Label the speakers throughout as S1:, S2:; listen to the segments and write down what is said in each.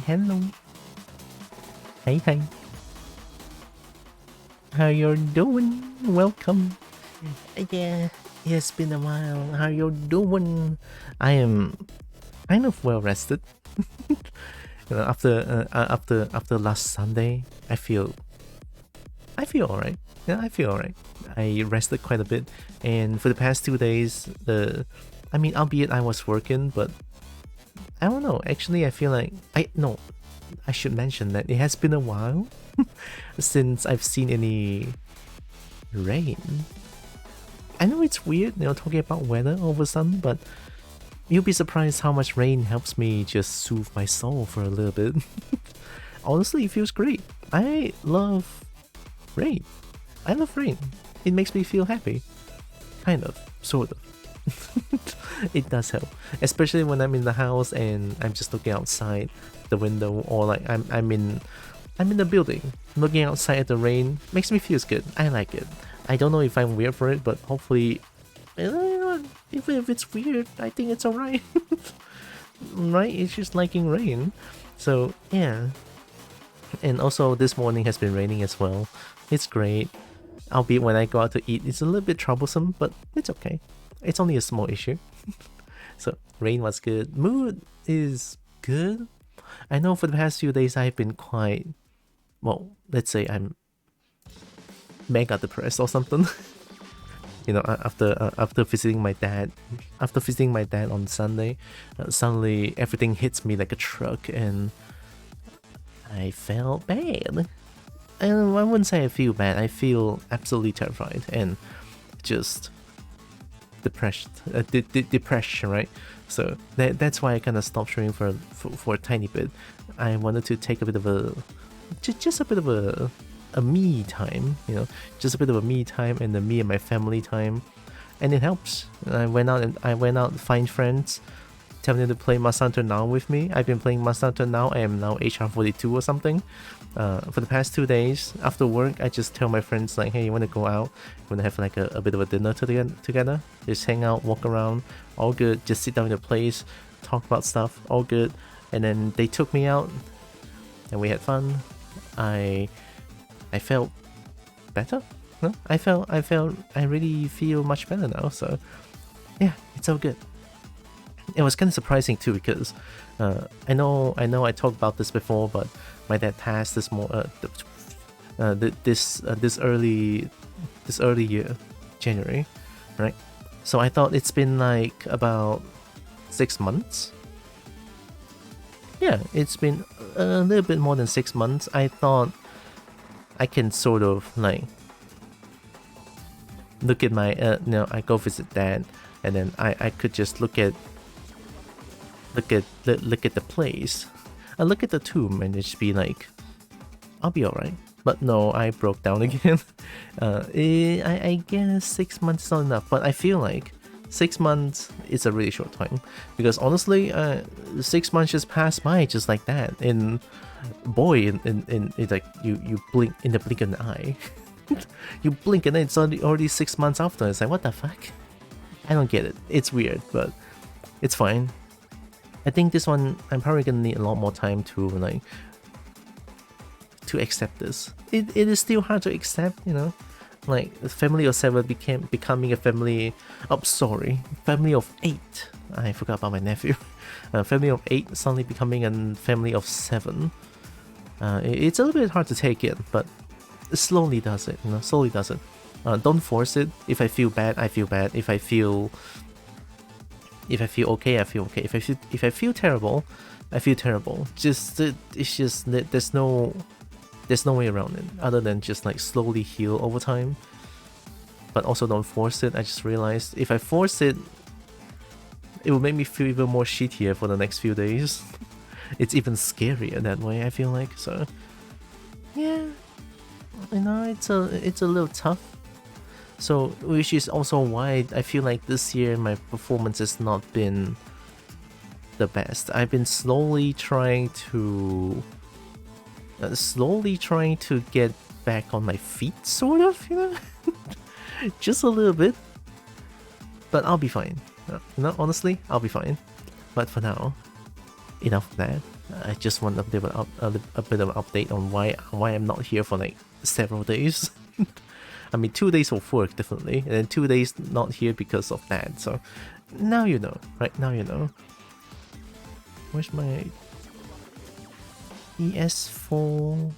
S1: hello. Hey, hey. How you doing? Welcome. Yeah, it's been a while. How you doing? I am kind of well rested. After last Sunday, I feel alright. Yeah, I feel alright. I rested quite a bit, and for the past 2 days, albeit I was working, but I don't know. Actually, I feel like I should mention that it has been a while since I've seen any rain. I know it's weird, talking about weather all of a sudden, but you'll be surprised how much rain helps me just soothe my soul for a little bit. Honestly, it feels great. I love rain. I love rain. It makes me feel happy. Kind of. Sort of. It does help. Especially when I'm in the house and I'm just looking outside the window, or like I'm in the building looking outside at the rain. Makes me feel good. I like it. I don't know if I'm weird for it, but hopefully, even if it's weird, I think it's alright. Right? It's just liking rain. So yeah. And also this morning has been raining as well. It's great. Albeit when I go out to eat, it's a little bit troublesome, but it's okay. It's only a small issue. So rain was good. Mood is good. I know for the past few days I've been quite, well, let's say I'm mega depressed or something. After visiting my dad on Sunday, suddenly everything hits me like a truck, and I felt bad. And I wouldn't say I feel bad. I feel absolutely terrified and just depression, right? So that's why I kind of stopped streaming for a tiny bit. I wanted to take a bit of just a bit of a me time, just a bit of a me time and the me and my family time, and it helps. I went out to find friends, telling them to play Monster Hunter Now with me. I've been playing Monster Hunter Now. I am now HR 42 or something. For the past 2 days after work, I just tell my friends like, hey, you want to go out? You want to have like a bit of a dinner together? Just hang out, walk around, all good. Just sit down in a place, talk about stuff, all good. And then they took me out, and we had fun. I felt better. No? I really feel much better now. So yeah, it's all good. It was kind of surprising too, because I know I talked about this before, but my dad passed this early year, January, right? So I thought it's been like about 6 months. Yeah, it's been a little bit more than 6 months. I thought I can sort of like look at my I go visit dad, and then I could just look at the place. I look at the tomb and just be like, I'll be alright. But no, I broke down again. I guess 6 months is not enough, but I feel like 6 months is a really short time, because honestly, 6 months just passed by just like that. And boy, in like you blink in the blink of an eye. You blink and then it's already 6 months after. It's like, what the fuck? I don't get it. It's weird, but it's fine. I think this one, I'm probably gonna need a lot more time to accept this. It is still hard to accept, like the family of 7 becoming a family. Oh, sorry, family of 8. I forgot about my nephew. Family of 8 suddenly becoming a family of 7. It's a little bit hard to take in, but slowly does it. Slowly does it. Don't force it. If I feel bad, I feel bad. If I feel okay, I feel okay. If I feel terrible, I feel terrible. It's just there's no way around it other than just like slowly heal over time. But also don't force it. I just realized if I force it, it will make me feel even more shittier for the next few days. It's even scarier that way, I feel like. So yeah, it's a little tough. So, which is also why I feel like this year my performance has not been the best. I've been slowly trying to get back on my feet, sort of, just a little bit. But I'll be fine. Honestly, I'll be fine. But for now, enough of that. I just want a bit of a bit of an update on why I'm not here for like several days. I mean, 2 days of work definitely, and then 2 days not here because of that. So now you know, right? Now you know. Where's my DS4?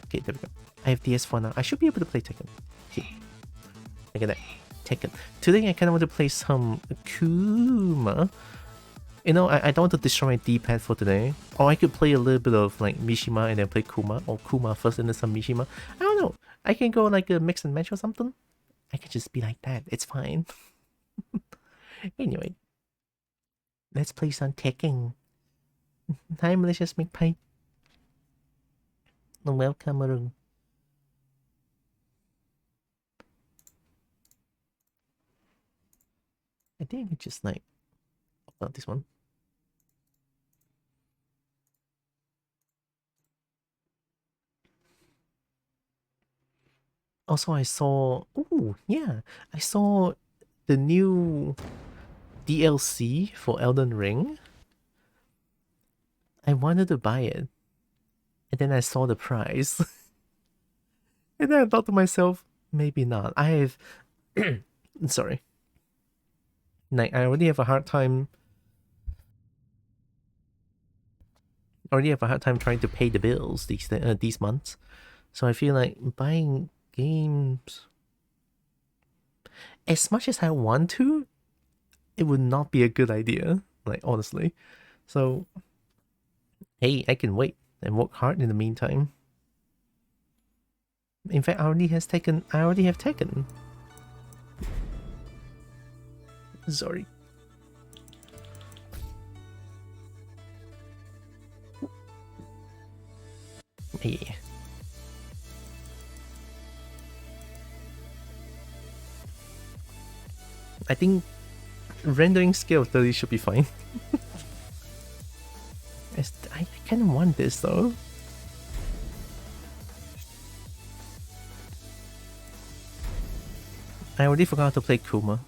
S1: Okay, there we go. I have DS4 now. I should be able to play Tekken. Okay. Look at that. Tekken. Today I kind of want to play some Kuma. You know, I don't want to destroy my D-pad for today. Or I could play a little bit of like Mishima and then play Kuma. Or Kuma first and then some Mishima. I don't know. I can go like a mix and match or something. I could just be like that. It's fine. Anyway. Let's play some Tekken. Hi, Malicious McPie. Welcome, Arun. I think I could just like... Oh, this one. Also, I saw... Oh, yeah. I saw the new DLC for Elden Ring. I wanted to buy it. And then I saw the price. And then I thought to myself, maybe not. I have... Sorry. Like, I already have a hard time... trying to pay the bills these months. So I feel like buying games... As much as I want to, it would not be a good idea. Like, honestly. So... Hey, I can wait and work hard in the meantime. In fact, I already have taken. Sorry. Yeah. I think rendering scale 30 should be fine. I kind of want this though. I already forgot to play Kuma.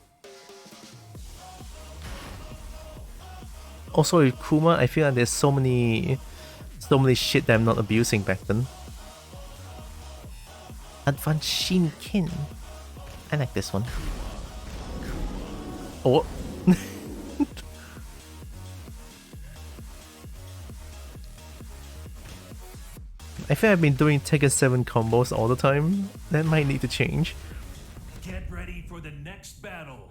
S1: Also with Kuma, I feel like there's so many shit that I'm not abusing back then. Advanced Shinken. I like this one. Oh. I feel I've been doing Tekken 7 combos all the time. That might need to change.
S2: Get ready for the next battle.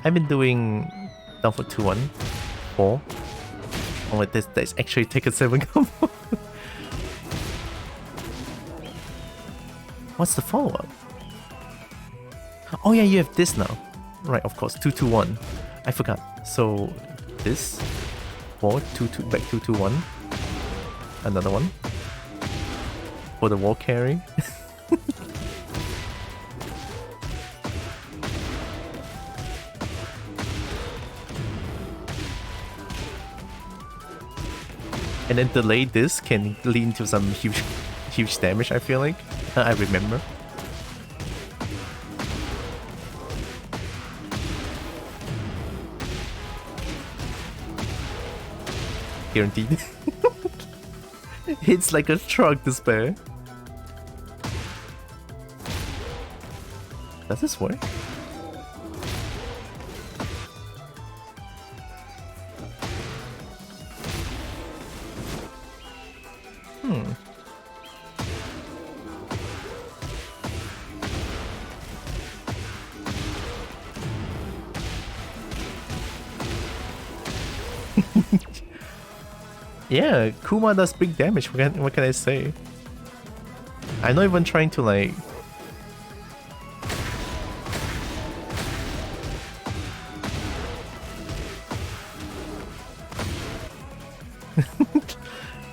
S1: I've been doing down for 2-1. 4. Oh wait, that's actually Tekken 7 combo. What's the follow-up? Oh yeah, you have this now. Right, of course, 2-2-1. I forgot. So this 4-2-2 back 2-2-1. Another one for the wall carry. And then delay this can lead to some huge damage, I feel like. I remember. Guaranteed. It's like a truck to spare. Does this work? Yeah, Kuma does big damage. What can I say? I'm not even trying to like...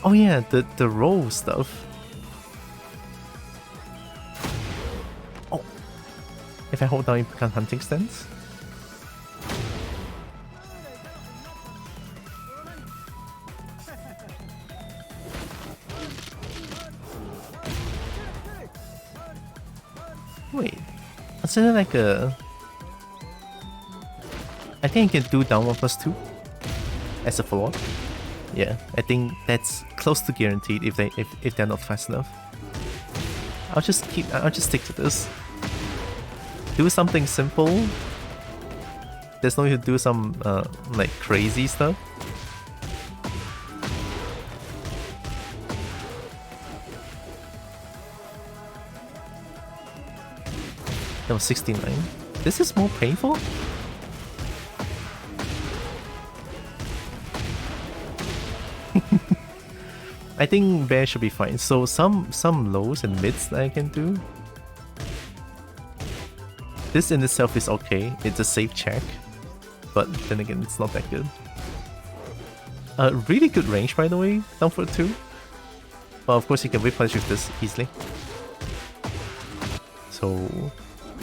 S1: Oh yeah, the roll stuff. Oh, if I hold down, you become hunting stance. consider like a... I think you can do down 1+2 as a follow-up. Yeah, I think that's close to guaranteed if they're not fast enough. I'll just stick to this. Do something simple. There's no need to do some like crazy stuff. That was 69. This is more painful? I think bear should be fine. So some lows and mids that I can do. This in itself is okay. It's a safe check. But then again, it's not that good. Really good range, by the way, down for 2. Well, of course you can whip punish with this easily. So,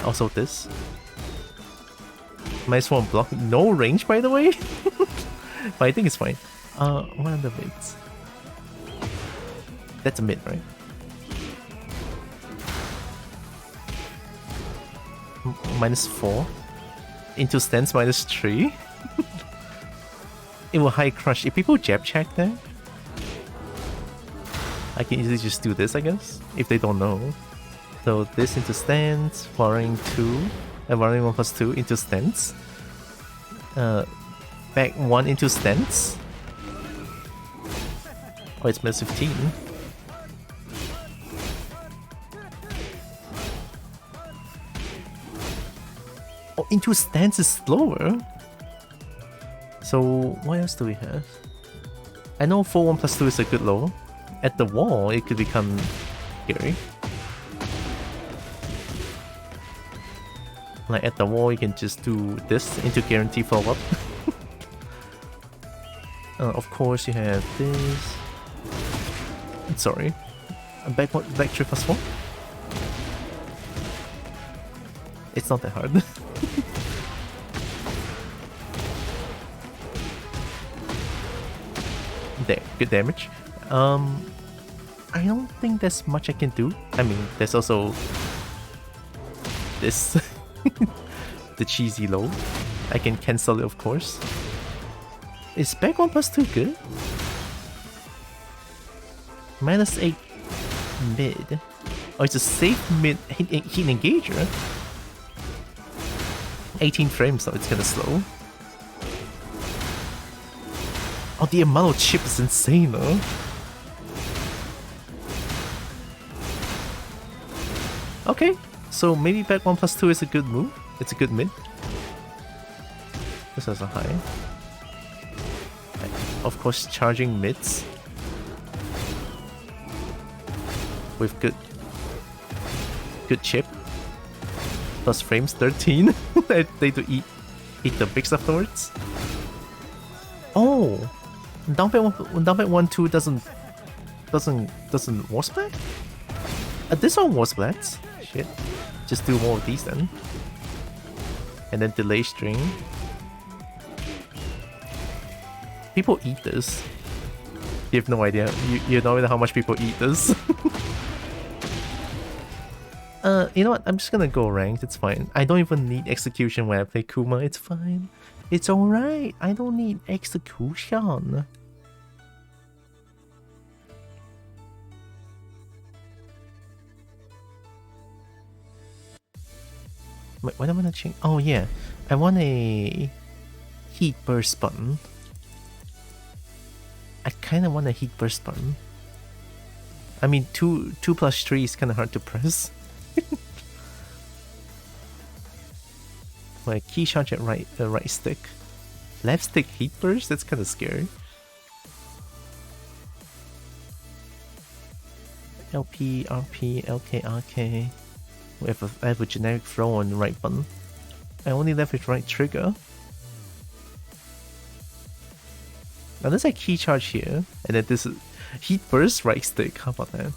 S1: also this. Minus 1 block. No range, by the way? But I think it's fine. What are the mids? That's a mid, right? Minus 4. Into stance minus 3. It will high crush. If people jab check there, I can easily just do this, I guess, if they don't know. So this into stance, warring 2, and warring 1+2 into stance. Back 1 into stance. Oh, it's minus 15. Oh, into stance is slower. So what else do we have? I know 4 1+2 is a good low. At the wall, it could become scary. Like at the wall, you can just do this into guarantee follow-up. Of course, you have this. Sorry, back 3+4. It's not that hard. There, good damage. I don't think there's much I can do. I mean, there's also this, the cheesy low. I can cancel it, of course. Is back 1+2 good? Minus 8 mid. Oh, it's a safe mid hit engager. 18 frames, so it's kinda slow. Oh, the amount of chip is insane though. Okay, so maybe back 1+2 is a good move. It's a good mid. This has a high. Of course, charging mids with good chip. Plus frames 13. They do eat the bricks afterwards. Oh, down back 1-2 doesn't war splat? This one war splats. Shit. Just do more of these then. And then delay string. People eat this. You have no idea. You know how much people eat this. You know what? I'm just gonna go ranked. It's fine. I don't even need execution when I play Kuma. It's fine. It's alright. I don't need execution. Wait, what am I gonna change? Oh yeah, I want a heat burst button. I kind of want a heat burst button. I mean, 2+3 is kind of hard to press. My key charge at right stick, left stick heat burst. That's kind of scary. LP, RP, LK, RK. I have a generic throw on the right button. I only left with right trigger. Now there's a key charge here, and then this is heat burst right stick. How about that?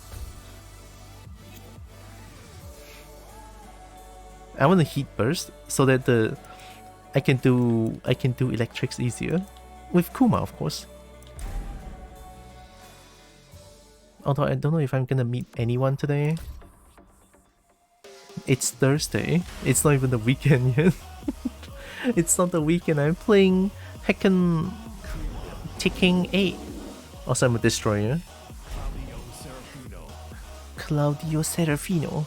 S1: I want a heat burst so that I can do electrics easier with Kuma, of course. Although I don't know if I'm gonna meet anyone today. It's Thursday. It's not even the weekend yet. It's not the weekend. I'm playing heckin' Ticking 8. Also, I'm a destroyer. Claudio Serafino.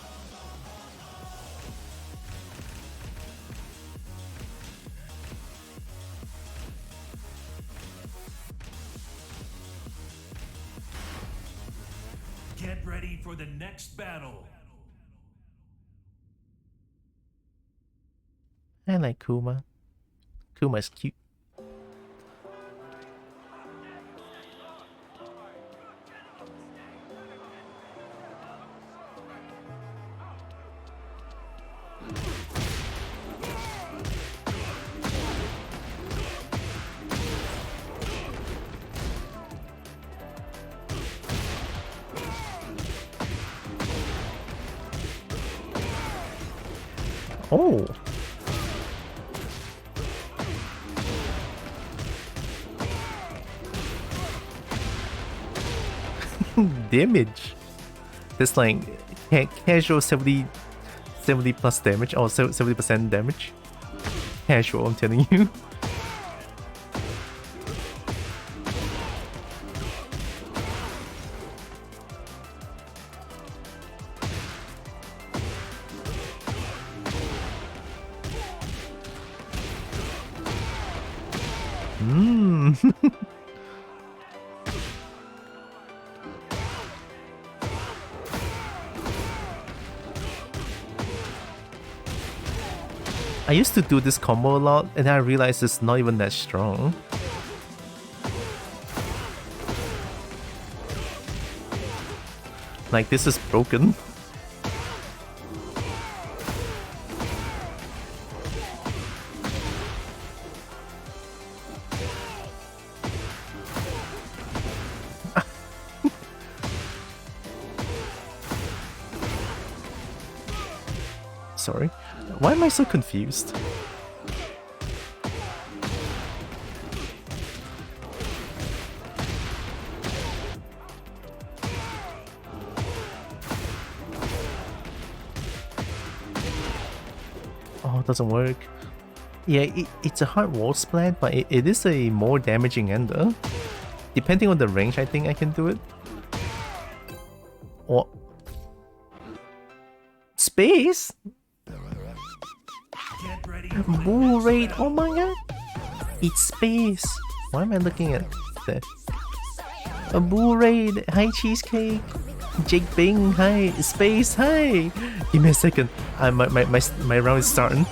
S2: Get ready for the next battle.
S1: I like Kuma. Kuma's cute. Oh. Damage. That's like casual 70 plus damage, or 70% damage. Casual, I'm telling you. I used to do this combo a lot, and I realized it's not even that strong. Like, this is broken. Sorry. Why am I so confused? Oh, it doesn't work. Yeah, it's a hard wall splat, but it is a more damaging ender. Depending on the range, I think I can do it. Or... Space? BURR raid, oh my god! It's space! Why am I looking at that? A BURR raid, hi cheesecake! Jake Bing, hi! Space, hi! Give me a second, my round is starting.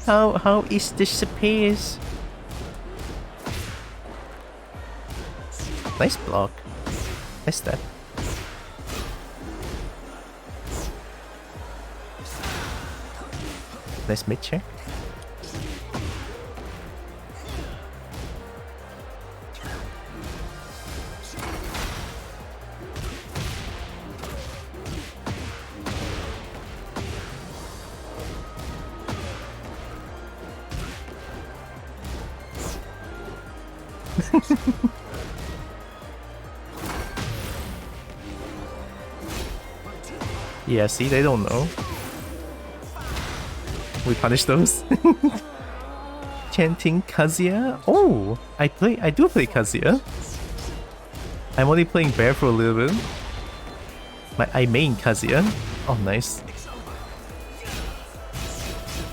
S1: How is the space? Nice block. Nice that. Nice mid check. Yeah, see, they don't know. We punish those. Chanting Kazuya. Oh, I do play Kazuya. I'm only playing Bear for a little bit. I main Kazuya. Oh, nice.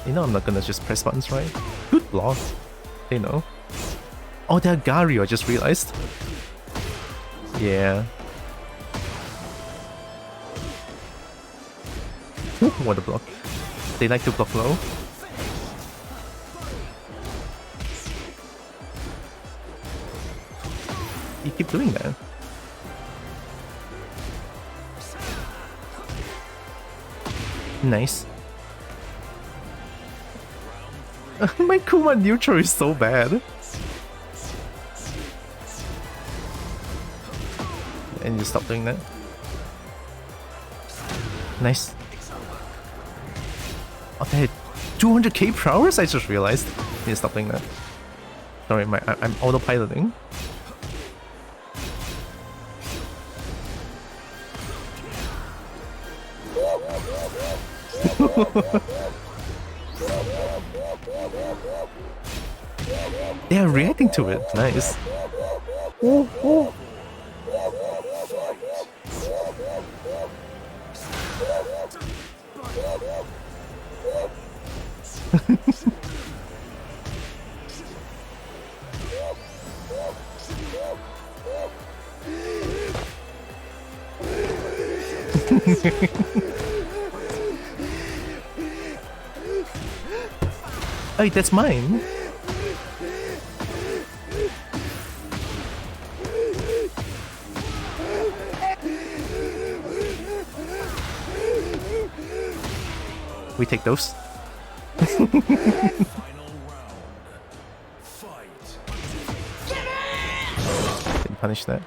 S1: You know I'm not gonna just press buttons, right? Good block. They know. Oh, they're Gario, I just realized. Yeah. Ooh, what a block. They like to block low. You keep doing that. Nice. My Kuma neutral is so bad. And you stop doing that. Nice. Oh, they had 200k per hour? I just realized. Need to stop doing that. Sorry, I'm autopiloting. They are reacting to it. Nice. Hey, that's mine. We take those.
S2: Final round. Fight.
S1: Didn't punish that.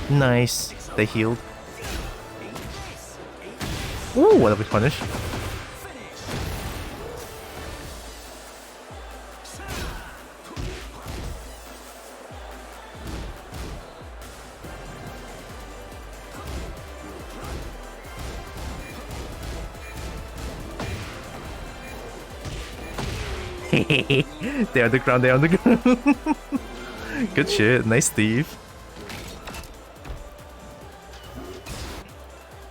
S1: Nice. They healed. Ooh, what a big punish. They're on the ground, they're on the ground. Good shit, nice Steve.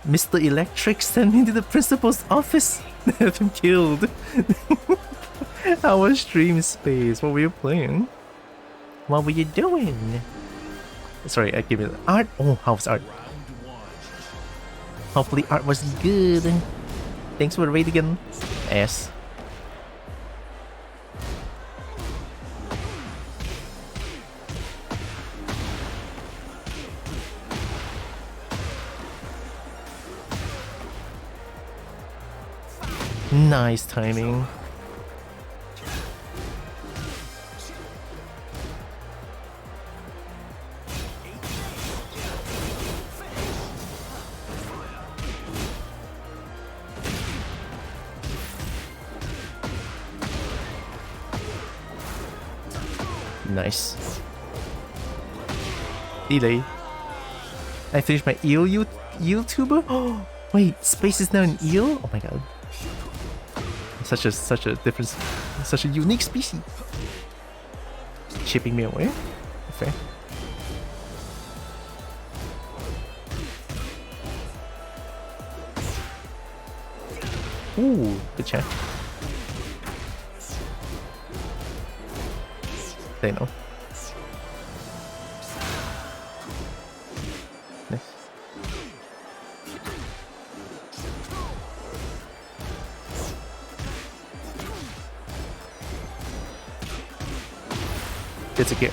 S1: Mr. Electric sent me to the principal's office. Have him killed. Our stream space. What were you playing? What were you doing? Sorry, I gave it art. Oh, how was art? Hopefully art was good. Thanks for the raid again. S. Nice timing. Nice. Delay. I finished my eel tuber? Oh, wait, space is now an eel? Oh my god. Such a different, such a unique species. Chipping me away? Fair. Ooh, good check. They know. Nice.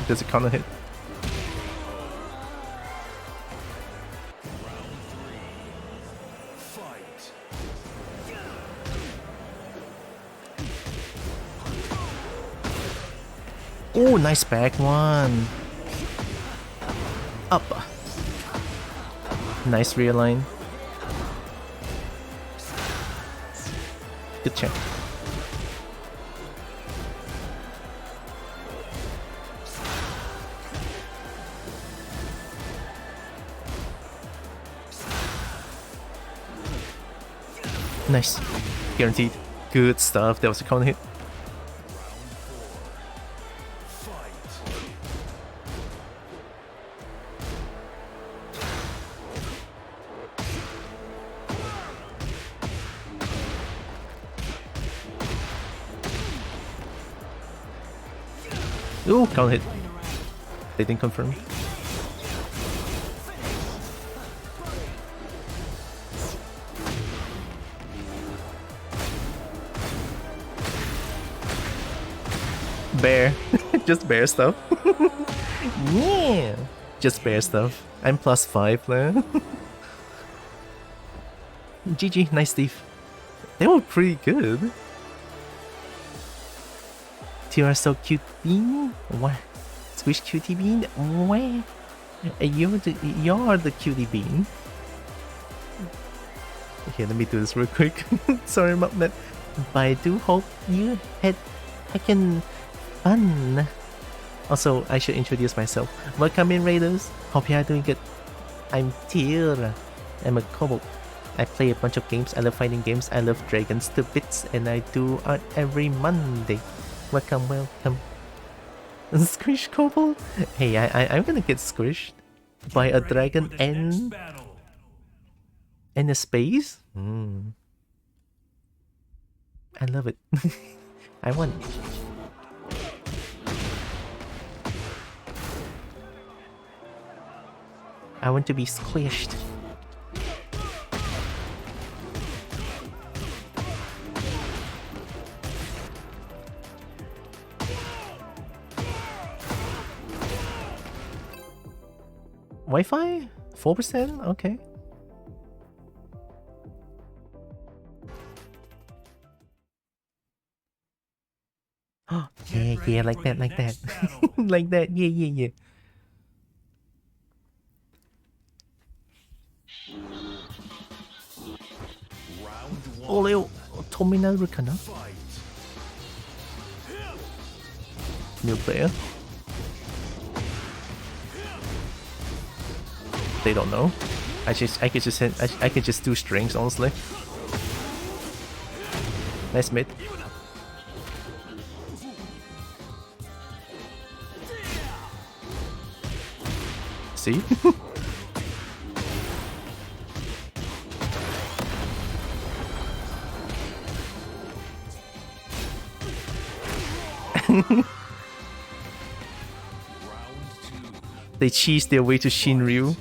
S1: There's a counter hit. Oh, nice back one. Up. Nice rear line. Good check. Nice. Guaranteed. Good stuff. That was a counter hit. Ooh, counter hit. They didn't confirm. Bear. Just bear stuff. Yeah. Just bear stuff. I'm +5 now. GG, nice Steve. They were pretty good. You are so cute, Bean. What? Squish cutie Bean? Where? You're the cutie Bean. Okay, let me do this real quick. Sorry about that. But I do hope you had heckin' fun. Also, I should introduce myself. Welcome in, Raiders. Hope you are doing good. I'm Tyr. I'm a Kobo. I play a bunch of games. I love fighting games. I love dragons to bits, and I do art every Monday. Welcome, welcome. Squish Kobo? Hey, I'm gonna get squished by a dragon and a space? I love it. I won. I want to be squished. Wi-Fi? 4%? Okay. Oh, yeah, like that. Like that, yeah. Oleo, Tominaru kana? New player? They don't know. I could just do strings, honestly. Nice mid. See? They cheese their way to Shinryu.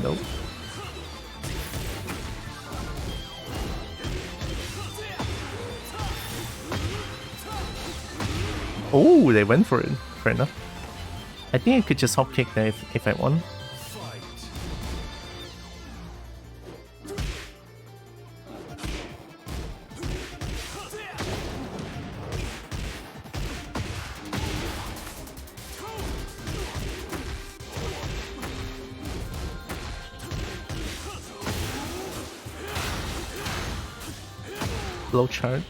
S1: Nope. Oh, they went for it. Fair enough. I think I could just hop kick there if I want. Blow chart.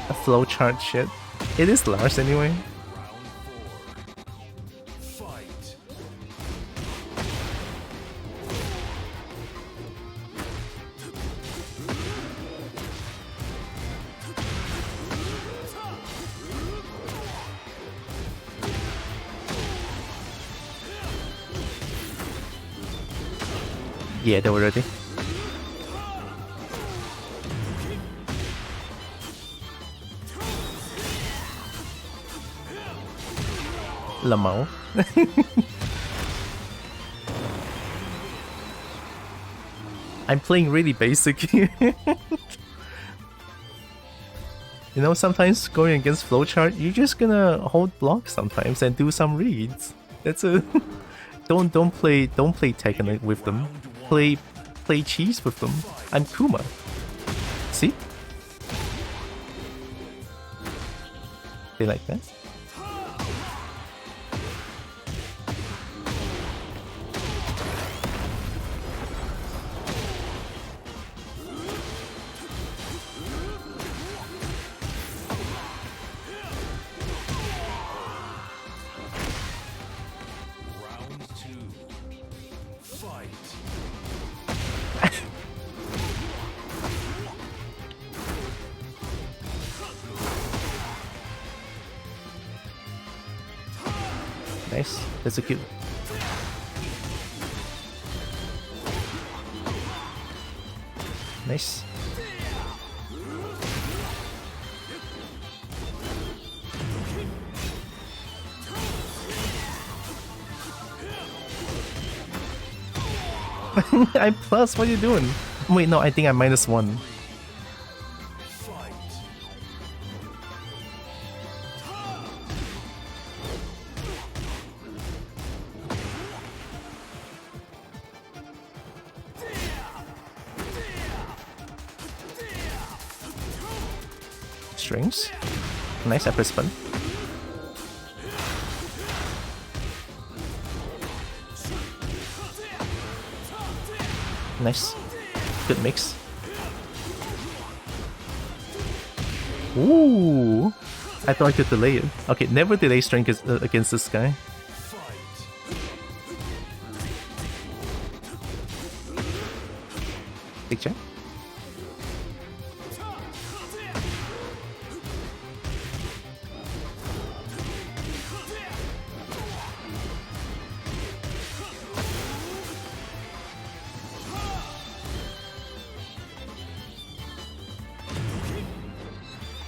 S1: A flow chart shit. It is Lars anyway. Yeah, they were ready. Lamau. I'm playing really basic here. You know, sometimes going against flowchart, you're just gonna hold block sometimes and do some reads. That's a don't play Tekken with them. Play cheese with them. I'm Kuma. See? They like that? Nice. That's a cute. Nice. I'm plus, what are you doing? Wait, no, I think I'm -1.
S2: Fight.
S1: Strings. Nice upper spin. Nice. Good mix. Ooh! I thought I could delay it. Okay, never delay string against this guy.
S2: Fight.
S1: Big check.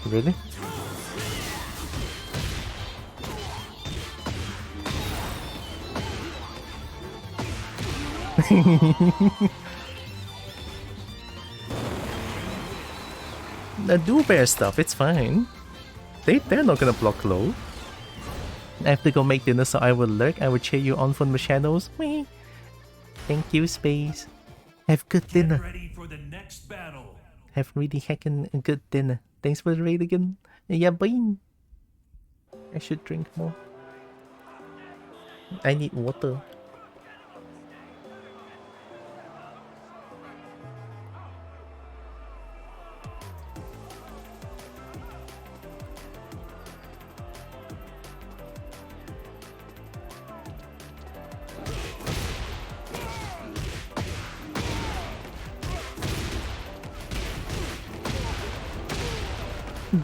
S1: Really? Do bear stuff, it's fine. They're not gonna block low. I have to go make dinner, so I will lurk. I will cheer you on from the shadows. Whee! Thank you, Space. Have good dinner.
S2: Ready for the next battle.
S1: Have really heckin' a good dinner. Thanks for the raid again. Yeah, bye. I should drink more. I need water.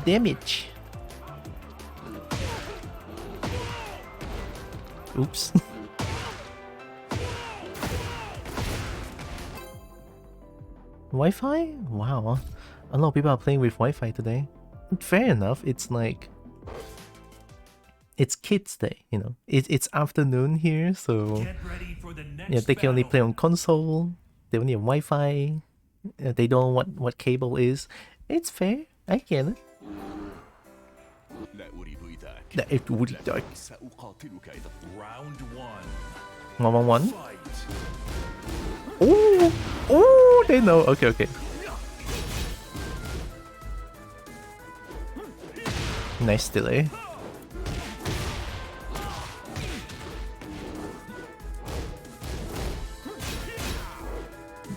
S1: Damage. Oops. Wi-Fi? Wow. A lot of people are playing with Wi-Fi today. Fair enough, it's like... It's kids' day, you know. It's afternoon here, so...
S2: Get ready for the next
S1: Yeah, they can only
S2: battle.
S1: play on console. They only have Wi-Fi. They don't know what cable is. It's fair. I get it. لا أريدك.
S2: Round one.
S1: 1-1-1.
S2: Fight.
S1: Oh! Oh! They know. Okay, okay. Nice delay.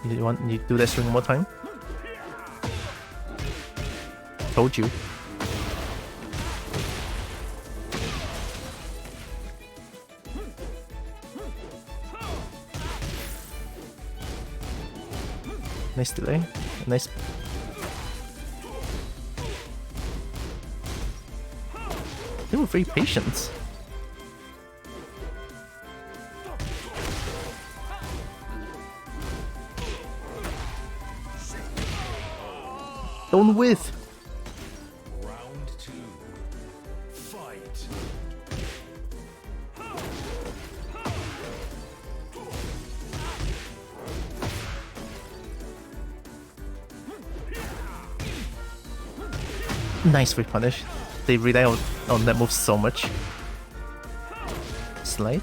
S1: You do that string one more time? Told you. Nice delay. Nice. They were very patient. Don't whiff.
S2: Round two. Fight.
S1: Nice free punish. They rely on that move so much. Slide.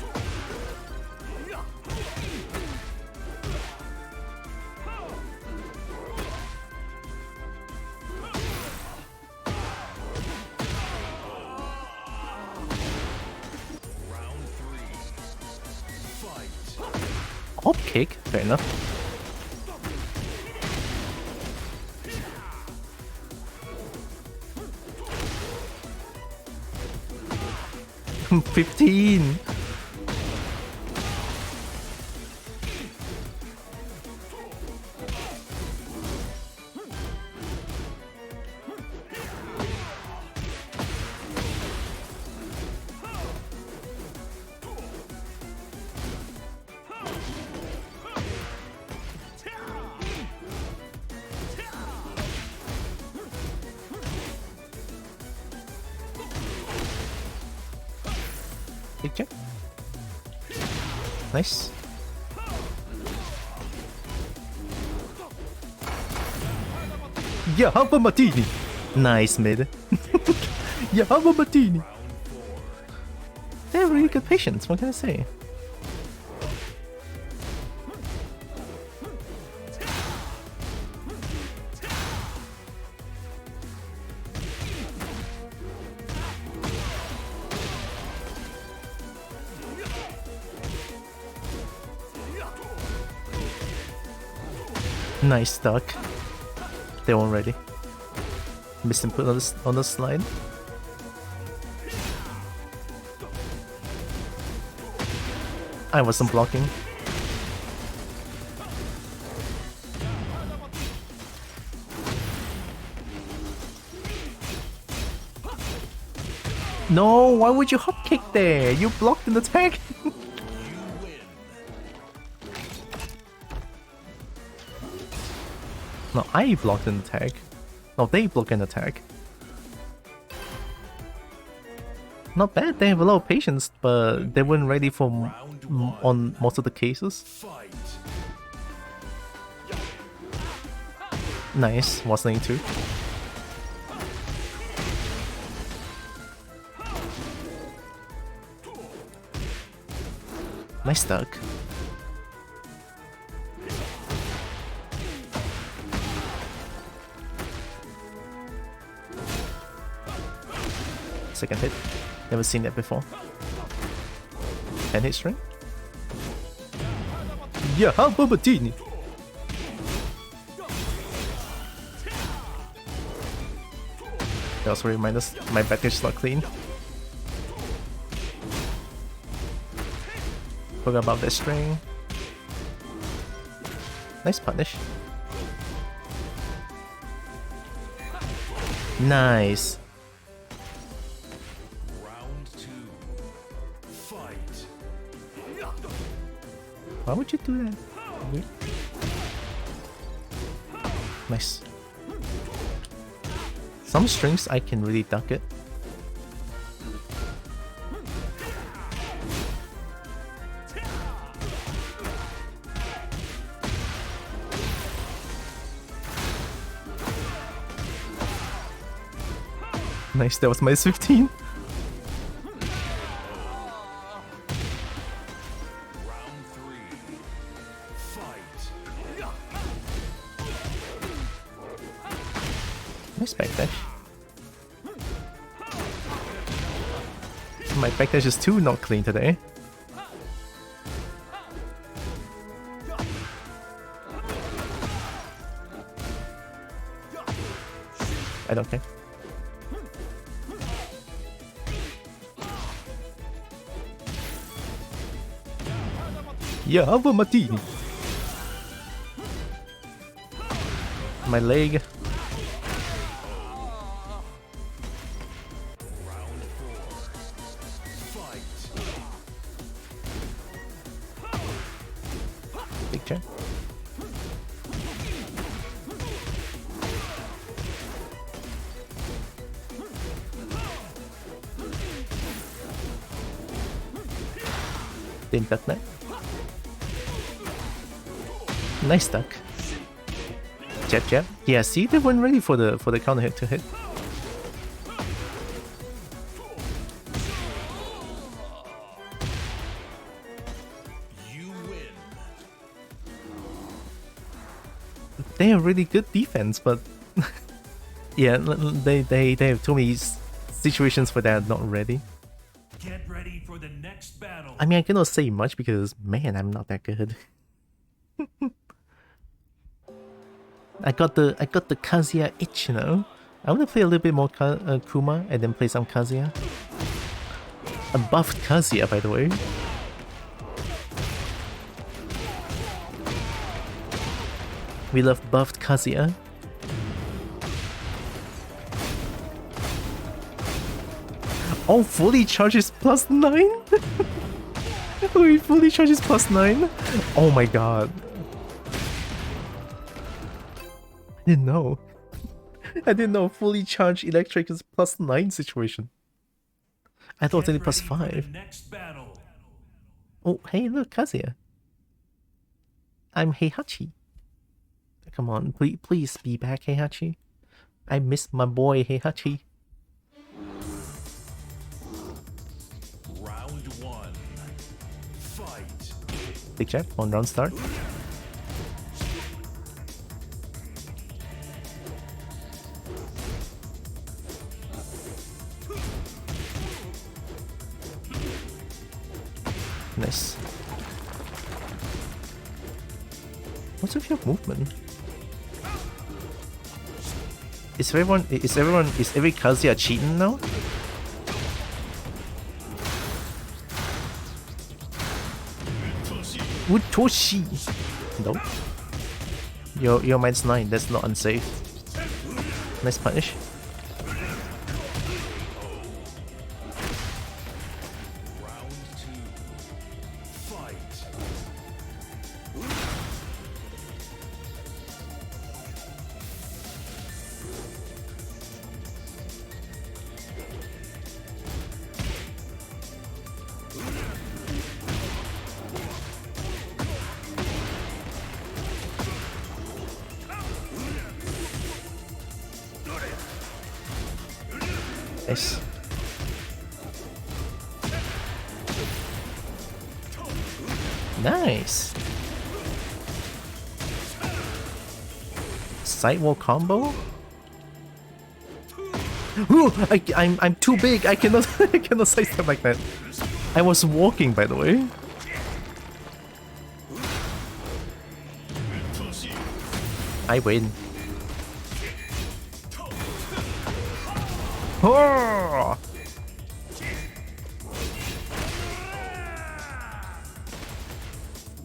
S2: Round three. Fight.
S1: Hop kick. Fair enough. $15. Big check. Nice. Yeah, have a martini. Nice mid. Yeah, have a martini. They have really good patience, what can I say? Nice duck. They weren't ready. Missed input on the slide. I wasn't blocking. No, why would you hop kick there? You blocked an attack. No, I blocked an attack. No, they block an attack. Not bad, they have a lot of patience, but they weren't ready for on most of the cases.
S2: Fight.
S1: Nice, was lane 2. Nice duck. Second hit. Never seen that before. 10 hit string. Yeah, how about Martini? That also reminds us my backdash is not clean. Forgot about that string. Nice punish. Nice.
S2: Round 2. Fight.
S1: Why would you do that? Weird. Nice. Some strings I can really duck it. Nice, that was minus 15.
S2: Round 3. Fight.
S1: Nice backdash. My backdash is too not clean today. I don't care. Yeah, have a martini. My leg.
S2: Round 4. Fight.
S1: Big check. Didn't duck that. Nice duck. Jab jab. Yeah, see, they weren't ready for the counter hit to hit.
S2: You win.
S1: They have really good defense, but yeah, they have too many situations where they're not ready.
S2: Get ready for the next battle.
S1: I mean, I cannot say much because man, I'm not that good. I got the Kazuya itch, you know. I want to play a little bit more Kuma and then play some Kazuya. A buffed Kazuya, by the way. We love buffed Kazuya. Oh, fully charges +9? Oh, he fully charges +9? Oh my god. I didn't know. I didn't know fully charged electric is +9 situation. I thought it was only +5.
S2: Next battle.
S1: Oh, hey, look, Kazuya. I'm Heihachi. Come on, please be back, Heihachi. I miss my boy Heihachi.
S2: Round one. Fight.
S1: Big check, 1 round start. Nice. What's with your movement? Is every Kazuya cheating now? Utoshi! No. Your mine's 9, that's not unsafe. Nice punish.
S2: Round two. Fight.
S1: Nice. Nice. Sidewall combo? Ooh, I'm too big. I cannot I cannot sidestep like that. I was walking, by the way. I win. Oh!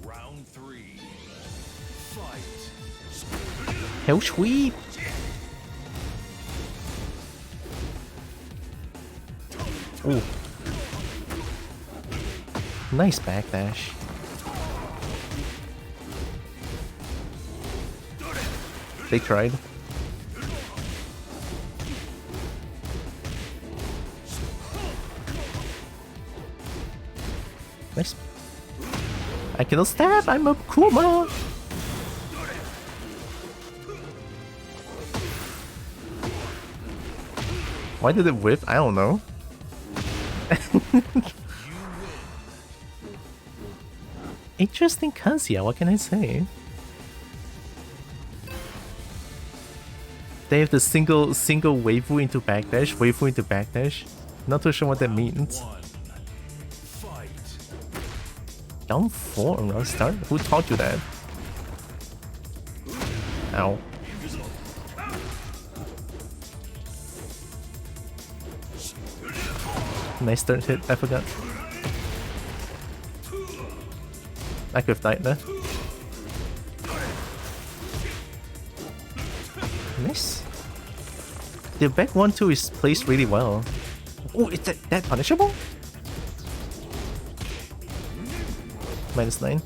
S2: Round three. Fight.
S1: Hell sweep! Ooh. Nice backdash. They tried. Nice. I cannot stab, I'm a Kuma! Why did it whip? I don't know. Interesting Kazuya, what can I say? They have the single waifu into backdash, waifu into backdash. Not too sure what that means.
S2: One. Fight.
S1: Down 4 on round start? Who taught you that? Ow. Nice third hit, I forgot. I could have died there. Nice. The back 1-2 is placed really well. Oh, is that punishable? -9.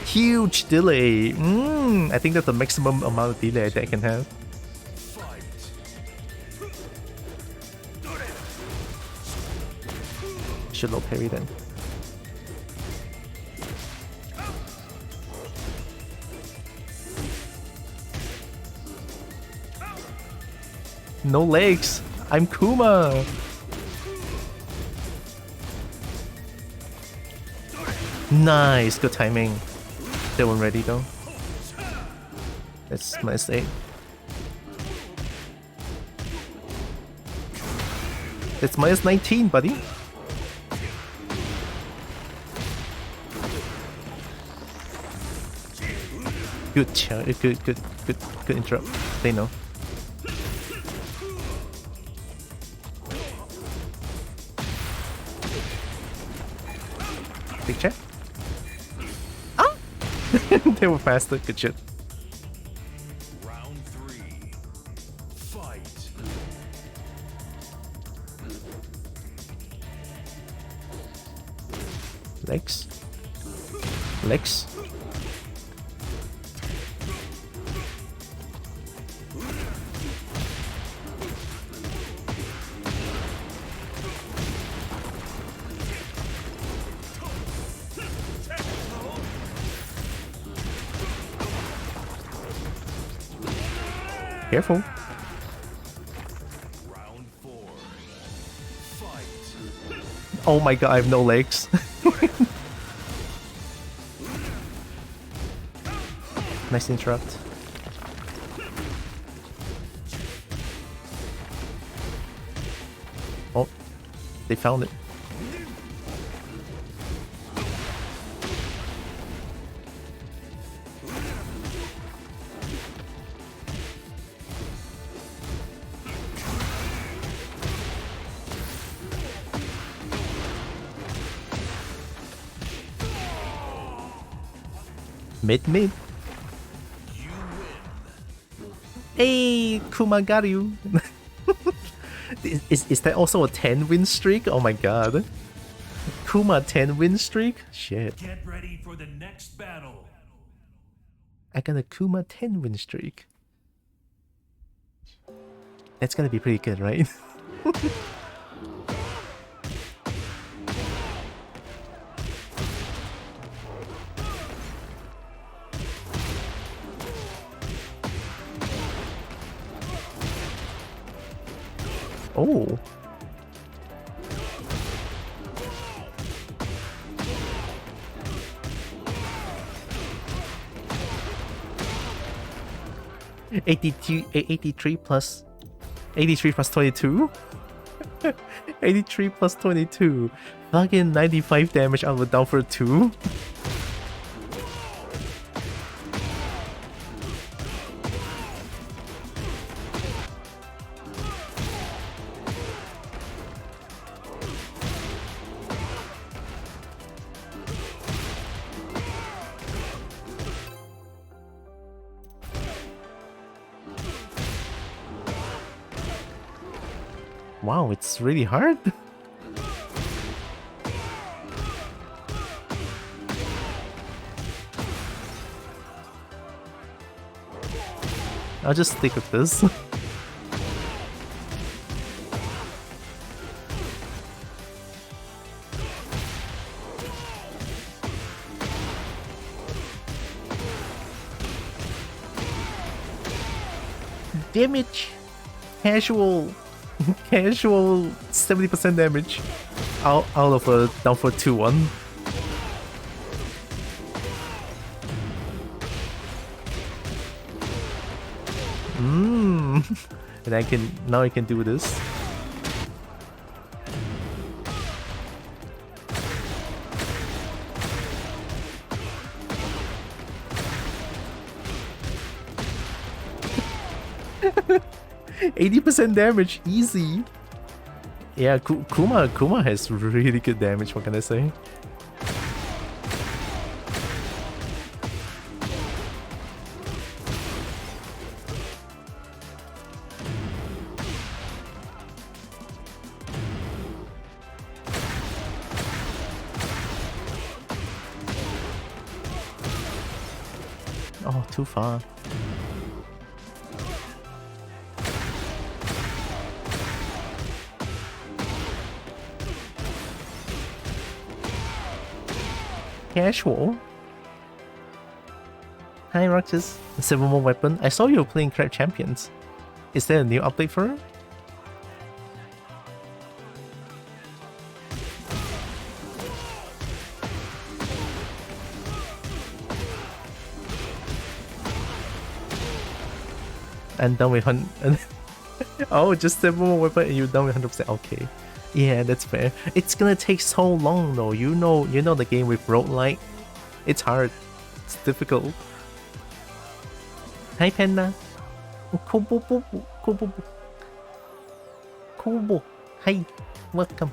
S1: Huge delay. I think that's the maximum amount of delay that I can have. Should low parry then. No legs. I'm Kuma. Nice, good timing. They weren't ready though. That's my mistake. It's -19, buddy. Good interrupt. They know. Big check. Ah! They were faster. Good shit.
S2: Round three. Fight.
S1: Legs. Legs. Careful.
S2: Round 4. Fight.
S1: Oh my god, I have no legs. Nice interrupt. Oh, they found it. Mid.
S2: You win.
S1: Hey, Kuma got you. Is that also a 10 win streak? Oh my god. Kuma 10 win streak? Shit.
S2: Get ready for the next battle.
S1: I got a Kuma 10 win streak. That's gonna be pretty good, right? Oh. $82, 83 plus 83 plus 22. 83 plus 22. Fucking 95 damage out of a down for 2. Wow, it's really hard. I'll just stick with this. Damage! Casual 70% damage out of a down for 2-1. And now I can do this. %80 damage, easy. Yeah, Kuma has really good damage, what can I say? Oh, too far. Casual. Hi Roxas, 7 more weapon. I saw you were playing Crab Champions. Is there a new update for her? And done with oh, just 7 more weapon and you're done with 100%. Okay. Yeah, that's fair. It's gonna take so long though. You know the game with roguelike. It's hard. It's difficult. Hi Panda. Kobo. Hi. Welcome.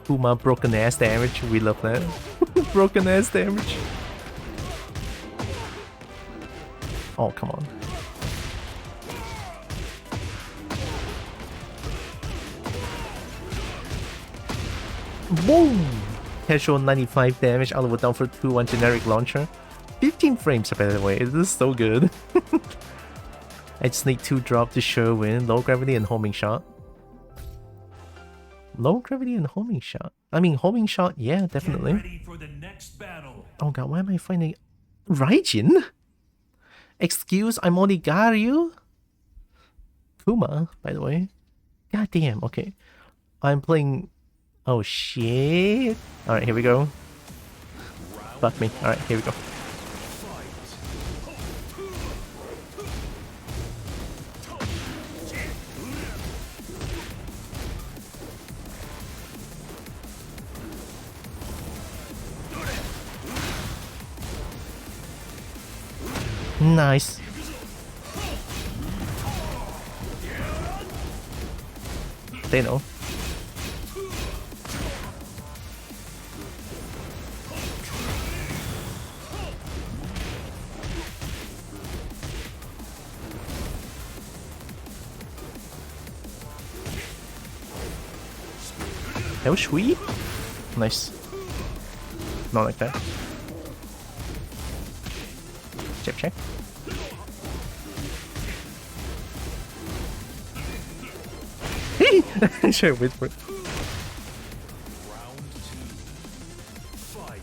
S1: Kuma broken ass damage, we love that. Broken ass damage. Oh, come on. Boom! Casual 95 damage out of a down for 2-1 generic launcher. 15 frames by the way, this is so good. I just need 2 drop to sure win. Low gravity and homing shot. Low gravity and homing shot. I mean, homing shot, yeah, definitely.
S2: Get ready for the next battle.
S1: Oh god, why am I finding Raijin? Excuse, I'm Onigaryu? Kuma, by the way. God damn, okay. I'm playing... Oh shit. Alright, here we go. Fuck me. Alright, here we go. Nice. They know. That was sweet. Nice. Not like that. Check. Sure, wait for it.
S2: Round 2. Fight.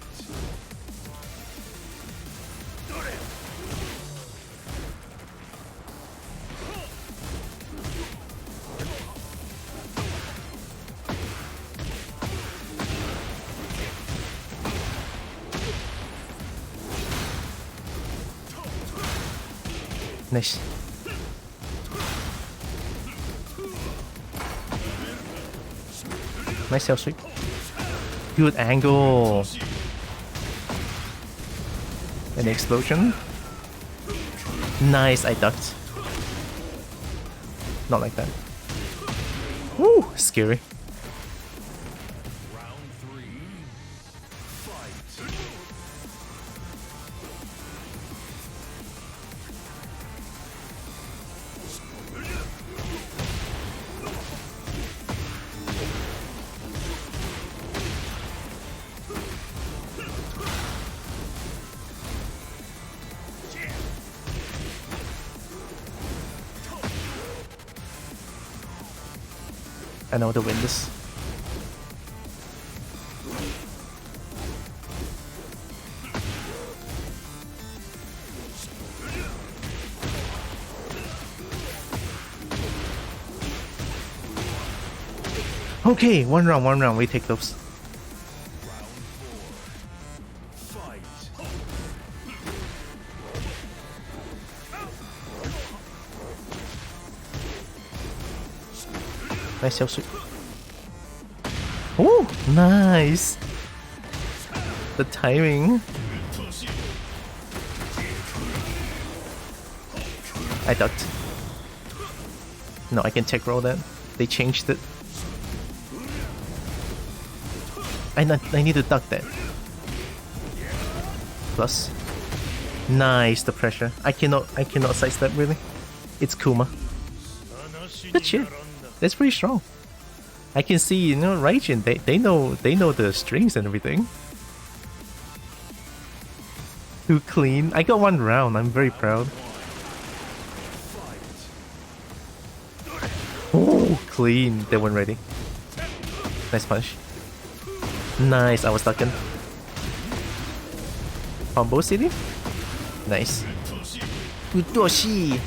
S1: Nice. Nice self sweep. Good angle. An explosion. Nice, I ducked. Not like that. Woo, scary.
S2: Round 3. Fight.
S1: I know the win this. Okay, one round, we take those.
S2: Round 4. Fight.
S1: Nice self sweep. Oh, nice. The timing. I ducked. No, I can tech roll that. They changed it. I need to duck that. Plus. Nice, the pressure. I cannot sidestep really. It's Kuma. Good shit. That's pretty strong. I can see, you know, Raijin, they know the strings and everything. Too clean. I got 1 round, I'm very proud. Oh, clean. They weren't ready. Nice punch. Nice, I was stuck in. Combo city? Nice. Utoshi!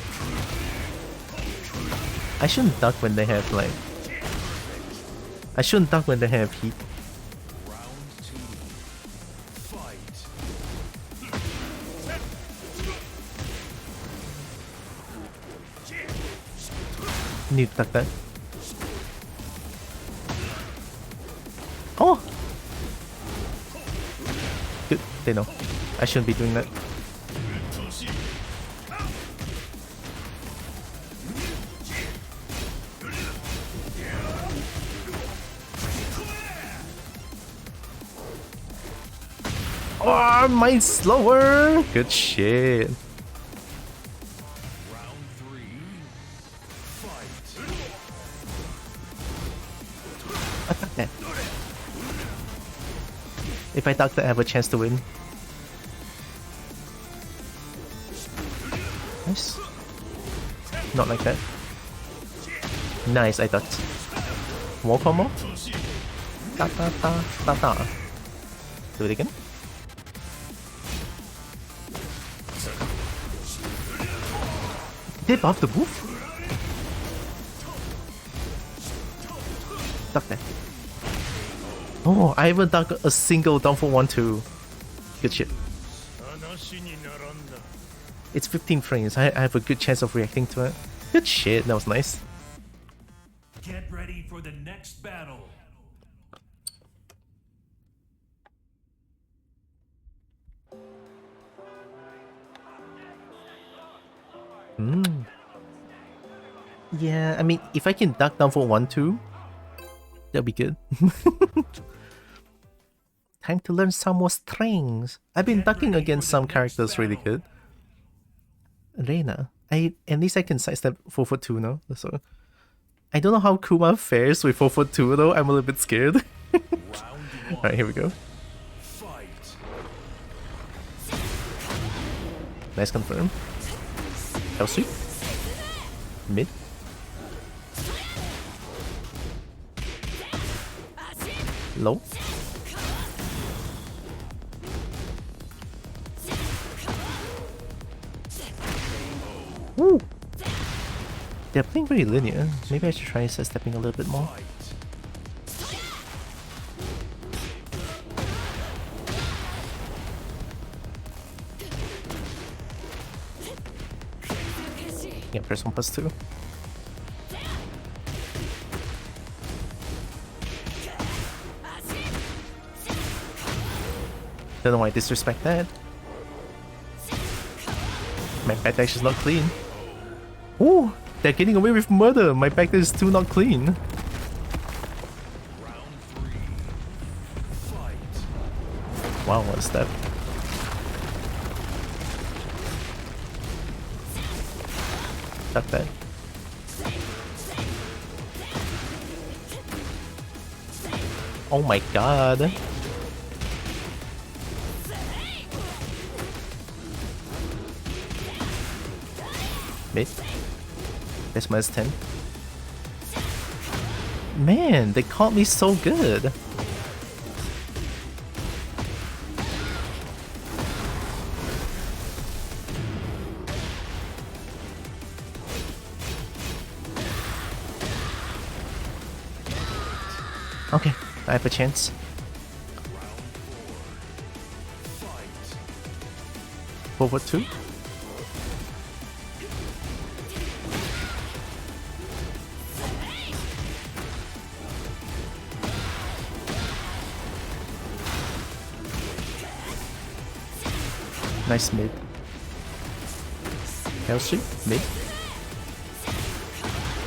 S1: I shouldn't duck when they have like... I shouldn't duck when they have heat.
S2: Round 2. Fight.
S1: Need to duck that. Oh! Good, they know. I shouldn't be doing that. Oh, mine's slower! Good shit.
S2: Round 3. Fight.
S1: Attack that. If I duck that, I have a chance to win. Nice. Not like that. Nice, I ducked. More combo? Da da da da da. Do it again. Did buff the move? Duck that. Oh, I haven't ducked a single down for 1-2. Good shit. It's 15 frames. I have a good chance of reacting to it. Good shit, that was nice.
S2: Get ready for the next battle.
S1: Yeah, I mean, if I can duck down for 1-2, that'll be good. Time to learn some more strings. I've been ducking against some characters really good. Reina. At least I can sidestep 4-2 now. So I don't know how Kuma fares with 4-2 though. I'm a little bit scared. Alright, here we go. Nice confirm. Hell sweep. Mid. Low. Woo! They're playing very linear. Maybe I should try stepping a little bit more. Yeah, press 1+2. Don't know why I disrespect that. My backdash is not clean. Ooh, they're getting away with murder. My backdash is still not clean. Wow, what a step. Duck that. Oh my god. Mid. That's minus 10. Man, they caught me so good. Okay, I have a chance. Forward 2. Nice mid. Hell sweep, mid.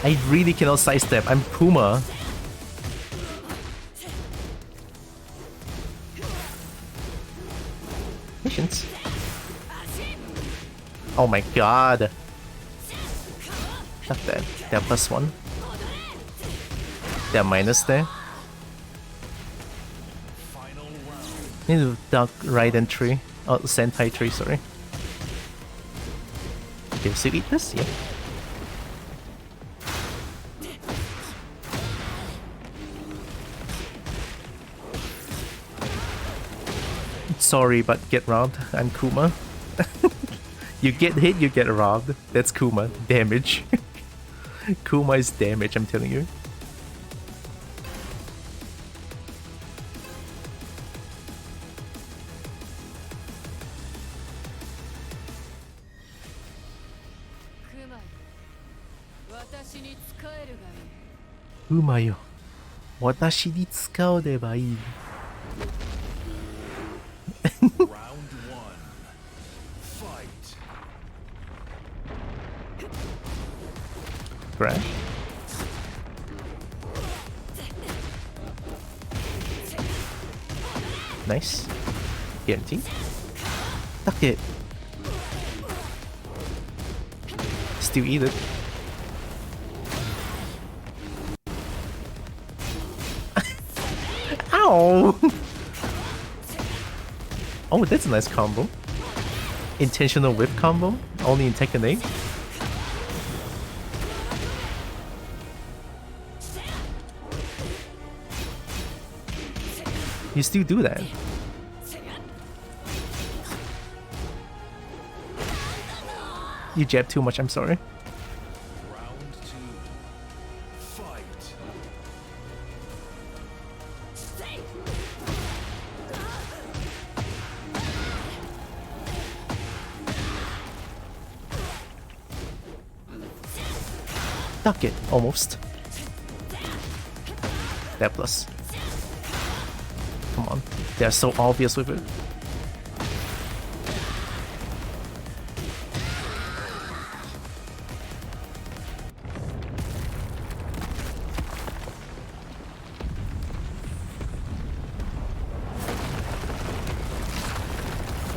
S1: I really cannot sidestep. I'm Kuma. Patience. Oh my god. Not that. They're +1. They're minus there. Need to duck right entry. Oh, Sentai tree, sorry. Okay, so eat this? Yeah. Sorry, but get robbed. I'm Kuma. You get hit, you get robbed. That's Kuma. Damage. Kuma is damage, I'm telling you. Kuma yo. Watashi ni tsukaoreba ii.
S2: Round 1. Fight.
S1: Grab. Nice. Guarantee. Duck it. Still eat it. Ow! Oh, that's a nice combo. Intentional whip combo, only in Tekken 8. You still do that. You jab too much, I'm sorry.
S2: Round 2. Fight.
S1: Duck it, almost. That plus. Come on, they're so obvious with it.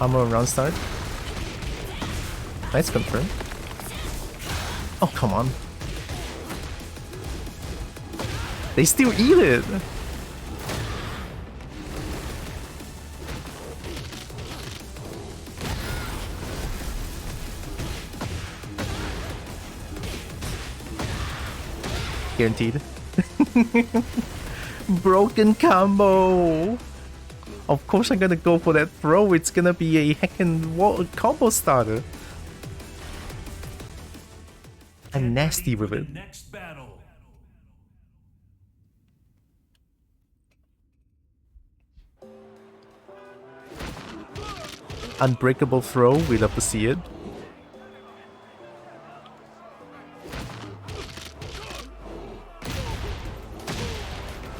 S1: Armor round start. Nice confirm. Oh, come on. They still eat it! Guaranteed. Broken combo! Of course I'm gonna go for that throw, it's gonna be a heckin' combo starter. I'm nasty with it.
S2: Next battle.
S1: Unbreakable throw, we love to see it.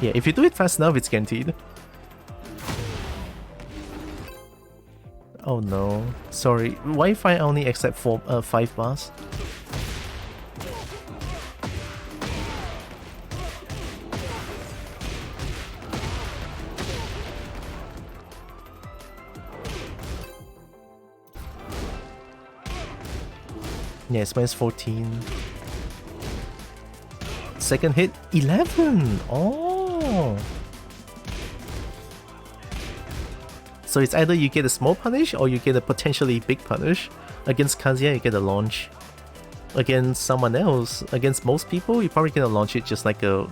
S1: Yeah, if you do it fast enough, it's guaranteed. Oh no, sorry, Wi-Fi only accept 5 bars. Yes, minus 14. Second hit, 11! Oh! So it's either you get a small punish or you get a potentially big punish. Against Kazuya, you get a launch. Against someone else, against most people, you probably gonna launch it just like a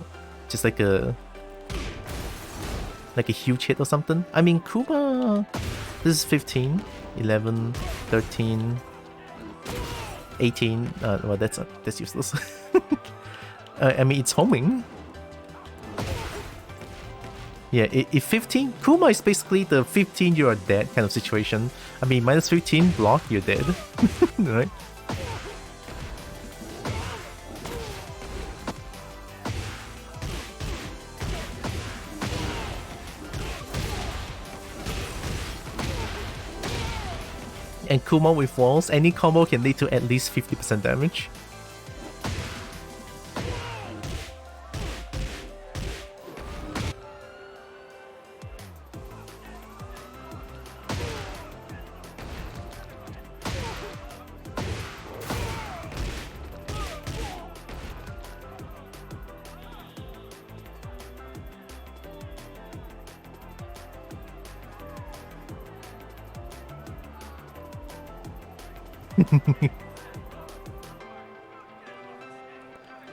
S1: huge hit or something. I mean, Kuma, this is 15, 11, 13, 18. Well, that's useless. I mean, it's homing. Yeah, if 15, Kuma is basically the 15 you're dead kind of situation. I mean, minus 15 block, you're dead. Right? And Kuma with walls, any combo can lead to at least 50% damage.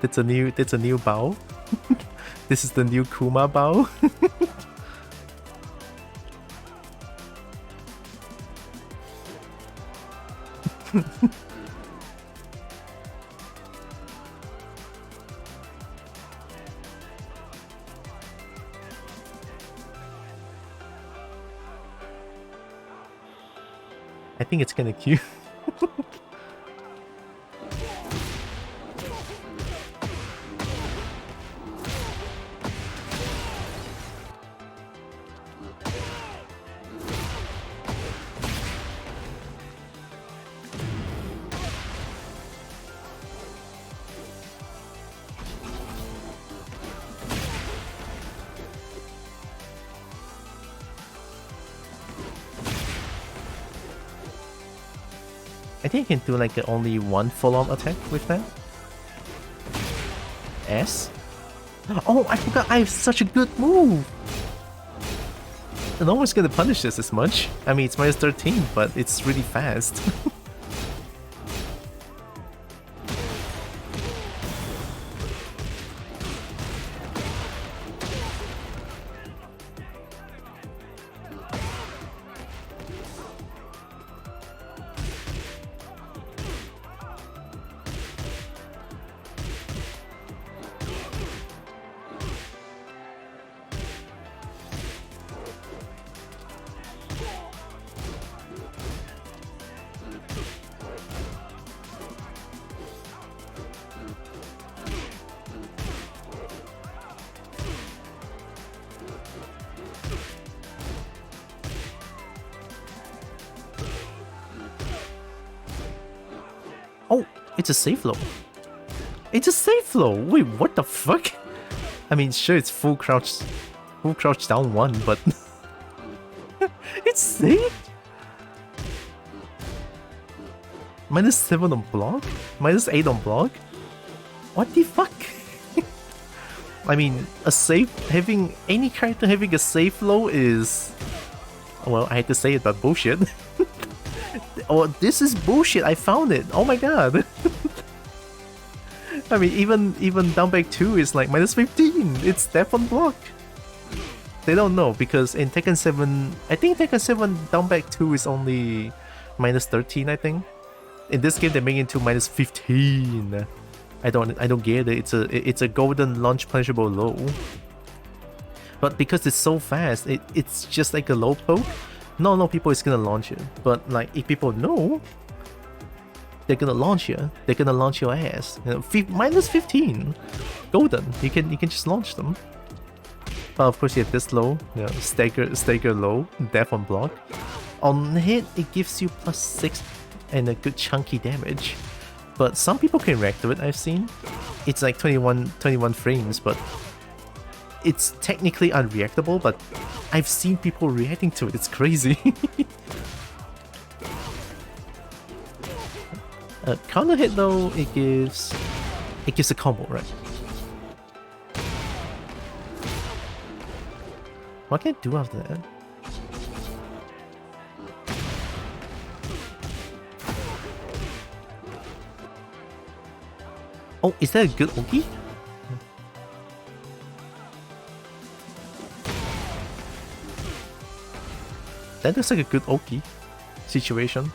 S1: That's a new bow. This is the new Kuma bow. I think it's kinda cute. I think you can do like only one full-on attack with that. S? Oh, I forgot I have such a good move! No one's gonna punish this as much. I mean, it's minus 13, but it's really fast. It's a safe low. It's a safe low. Wait, what the fuck? I mean, sure, it's full crouch down 1, but it's safe. -7 on block, -8 on block. What the fuck? I mean, having any character having a safe low is, well, I hate to say it, but bullshit. Oh, this is bullshit. I found it. Oh my god. I mean, even down back 2 is like -15. It's death on block. They don't know because in Tekken 7, I think Tekken 7 down back 2 is only -13. I think in this game they make it to -15. I don't get it. It's a golden launch punishable low. But because it's so fast, it's just like a low poke. No people is gonna launch it. But like if people know, they're gonna launch you. They're gonna launch your ass. You know, -15, golden. You can just launch them. But of course, you have this low, you know, stagger low, death on block. On hit, it gives you +6 and a good chunky damage. But some people can react to it. I've seen. It's like 21 frames, but it's technically unreactable. But I've seen people reacting to it. It's crazy. Counter hit though, it gives a combo, right? What can I do after that? Oh, is that a good Oki? That looks like a good Oki situation.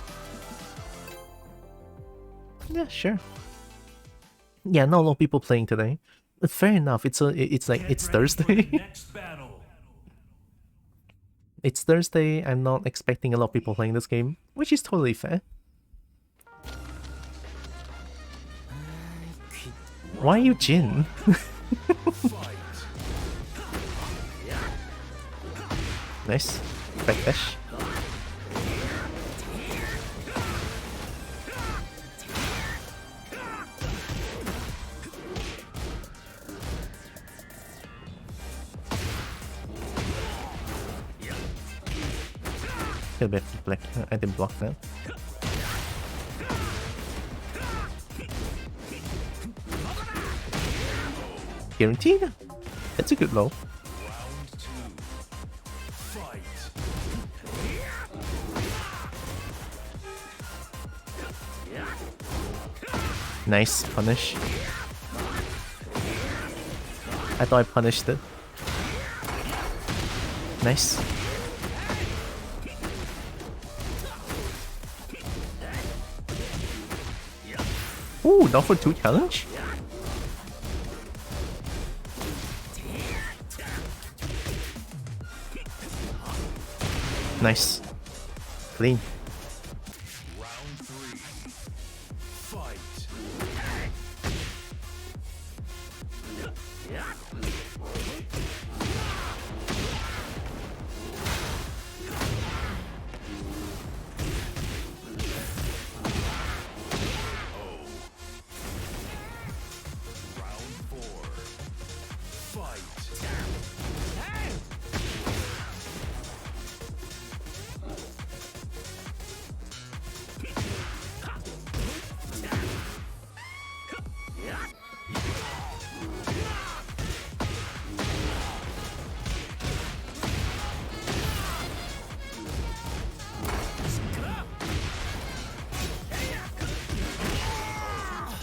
S1: Yeah, sure. Yeah, not a lot of people playing today. Fair enough. It's Thursday. It's Thursday. I'm not expecting a lot of people playing this game, which is totally fair. Why are you Jin? Nice. Backdash. Get a bit black. I didn't block that. Guaranteed. That's a good low. Nice punish. I thought I punished it. Nice. Ooh, down for 2 challenge? Nice. Clean.
S2: Round 3. Fight.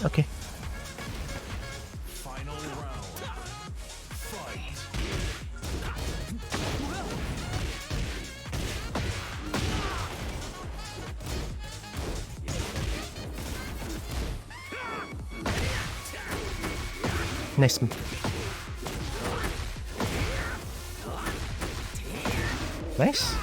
S1: Okay.
S2: Final round. Fight.
S1: Nice. Nice.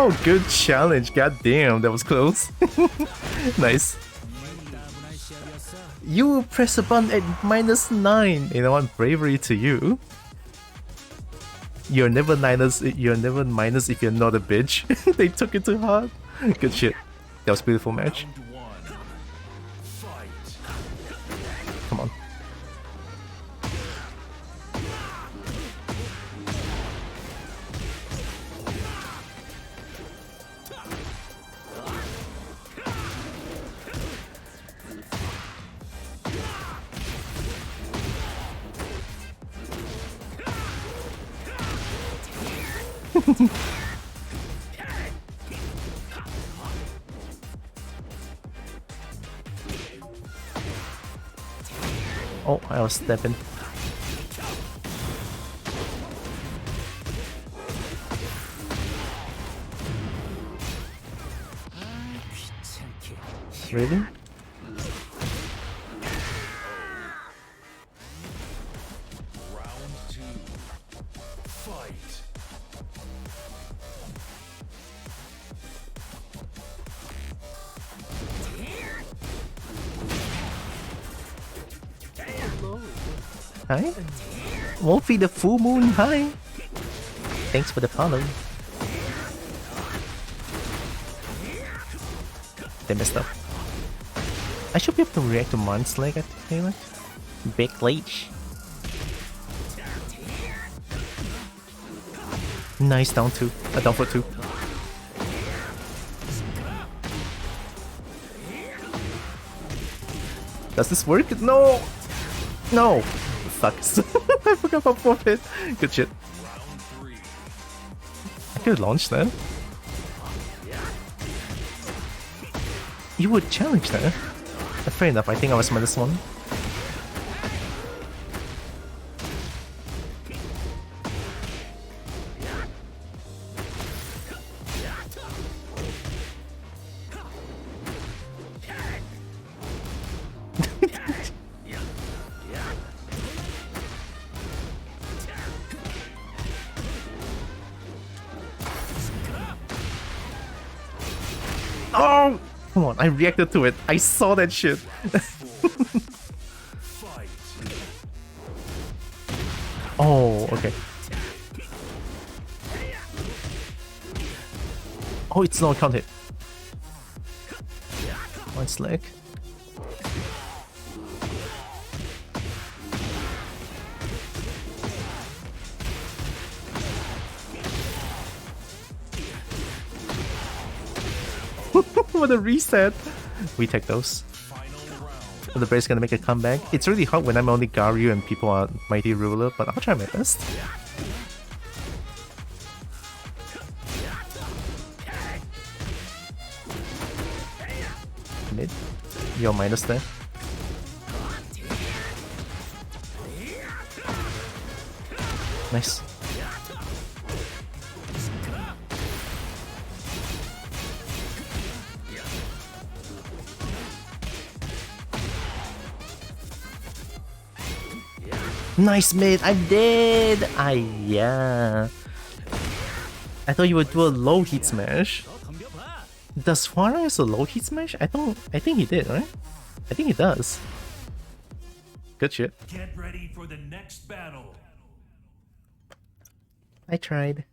S1: Oh, good challenge. God damn, that was close. Nice. You press a button at -9. You know what? Bravery to you. You're never minus. You're never minus if you're not a bitch. They took it too hard. Good shit. That was a beautiful match. Come on. Oh, I was stepping. Really? Hi. Wolfie the full moon, hi. Thanks for the follow. They messed up. I should be able to react to Mon's leg, I feel like. Big leech. Nice, down 2. Down for 2. Does this work? No! No! Sucks. I forgot about forfeit. Good shit. I could launch that. You would challenge that. Fair enough, I think I was -1. Oh! Come on, I reacted to it. I saw that shit. Oh, okay. Oh, it's not counted. One slack. What a reset! We take those. The Brave's gonna make a comeback. It's really hard when I'm only Garyu and people are Mighty Ruler, but I'll try my best. Mid. You're minus there. Nice. Nice mid, I did! Yeah. I thought you would do a low heat smash. Does Fara has a low heat smash? I think he did, right? I think he does. Good shit.
S2: Get ready for the next battle.
S1: I tried.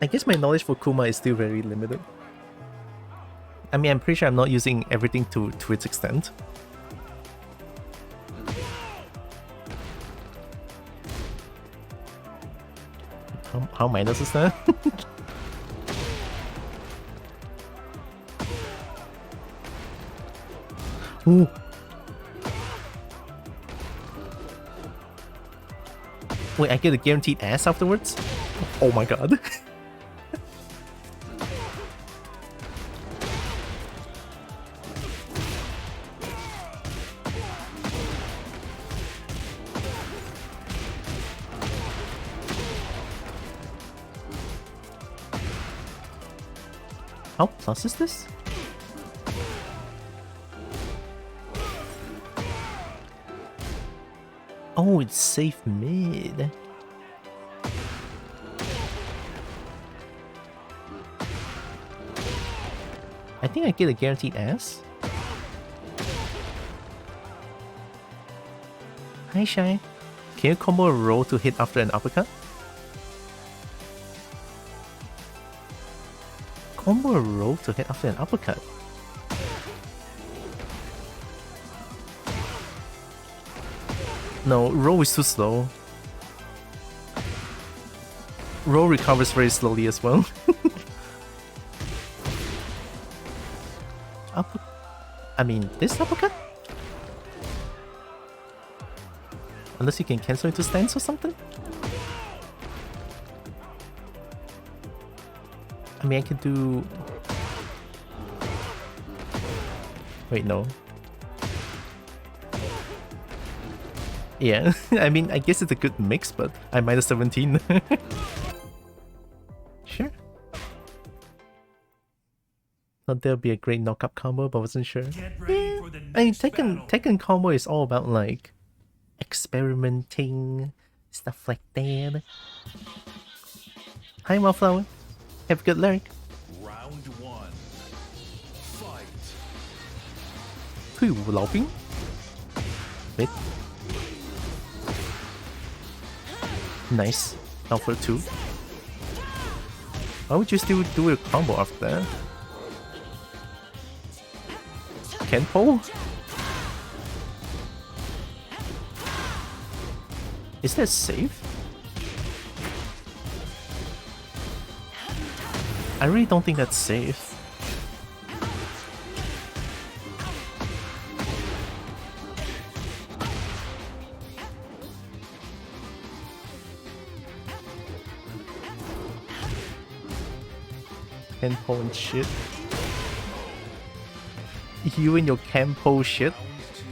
S1: I guess my knowledge for Kuma is still very limited. I mean, I'm pretty sure I'm not using everything to its extent. How minus is that? Ooh. Wait, I get a guaranteed ass afterwards? Oh my god. How plus is this? Oh, it's safe mid. I think I get a guaranteed S. Hi, Shy. Can you combo a roll to hit after an uppercut? Combo a roll to hit after an uppercut? No, roll is too slow. Roll recovers very slowly as well. I mean, this uppercut? Unless you can cancel into stance or something? I mean, I can do... Wait, no. Yeah, I mean, I guess it's a good mix, but I'm minus 17. Sure. Thought there'd be a great knockup combo, but wasn't sure.
S2: Get ready for the
S1: I mean,
S2: next battle.
S1: Tekken combo is all about, like, experimenting, stuff like that. Hi, Wildflower. Have a good lyric.
S2: Round one. Fight.
S1: 退伍老兵. Wait. Nice. Now for 2. Why would you still do a combo after that? Kenpo? Is that safe? I really don't think that's safe. Kenpo and shit. You and your Kenpo shit.
S2: Round two.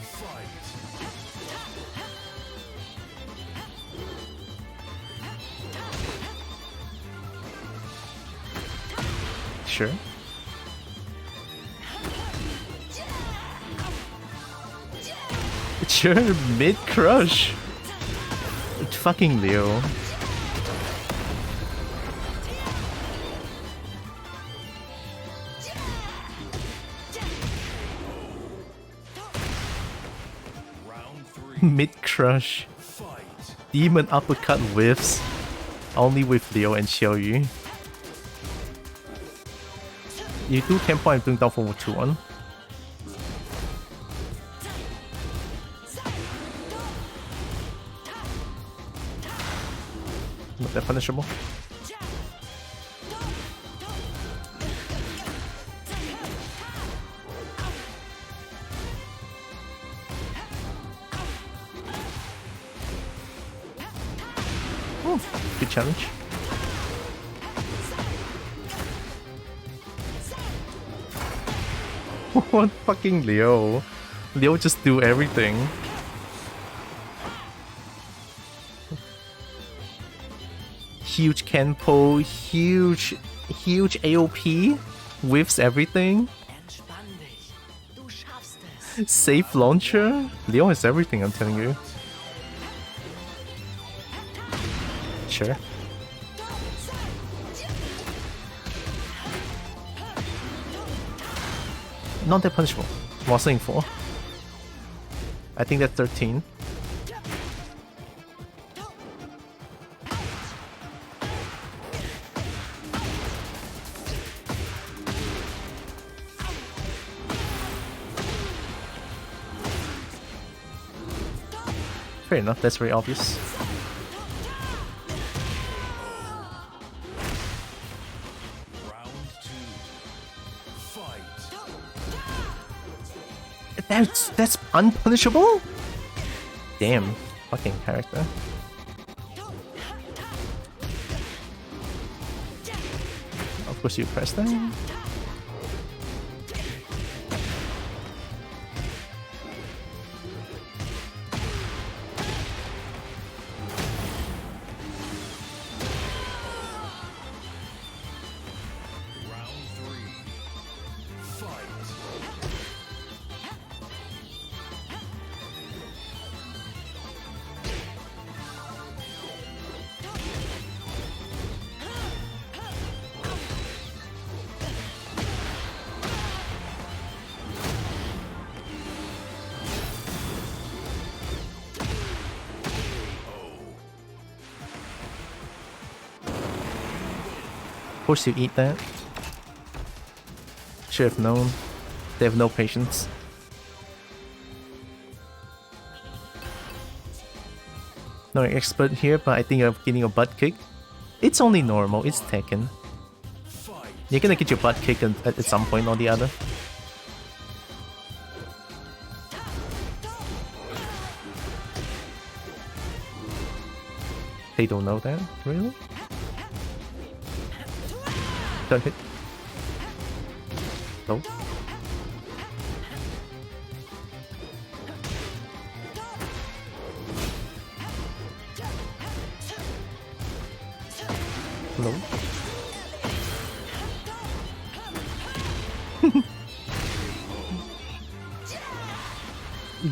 S2: Fight.
S1: Sure. Sure, mid crush. It's fucking Leo.
S2: Round three.
S1: Mid crush.
S2: Fight.
S1: Demon uppercut whiffs. Only with Leo and Xiaoyu. You do Kenpo, I'm doing down for 2-1. Not that punishable. Oh, good challenge. What fucking Leo? Leo just do everything. Huge Kenpo, huge AOP, whiffs everything.
S3: Entspann dich. Du schaffst es.
S1: Safe launcher. Leo has everything, I'm telling you. Sure. Not that punishable. What's saying 4? I think that's 13. Fair enough, that's very obvious.
S2: Round two. Fight.
S1: That's unpunishable? Damn, fucking character. Of course you press that.
S2: Round three. Fight.
S1: course you eat that. Should have known. They have no patience. No expert here, but I think you're getting your butt kicked. It's only normal, it's Tekken. You're gonna get your butt kicked at some point or the other. They don't know that? Really? Don't hit. No. No.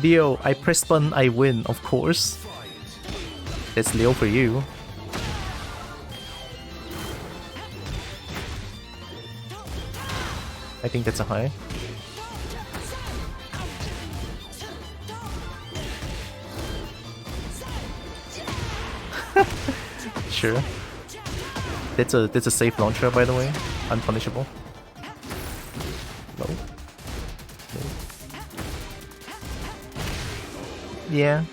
S1: Leo, I press button, I win, of course. That's Leo for you. I think that's a high. Sure. That's a safe launcher, by the way. Unpunishable. No. No. Yeah.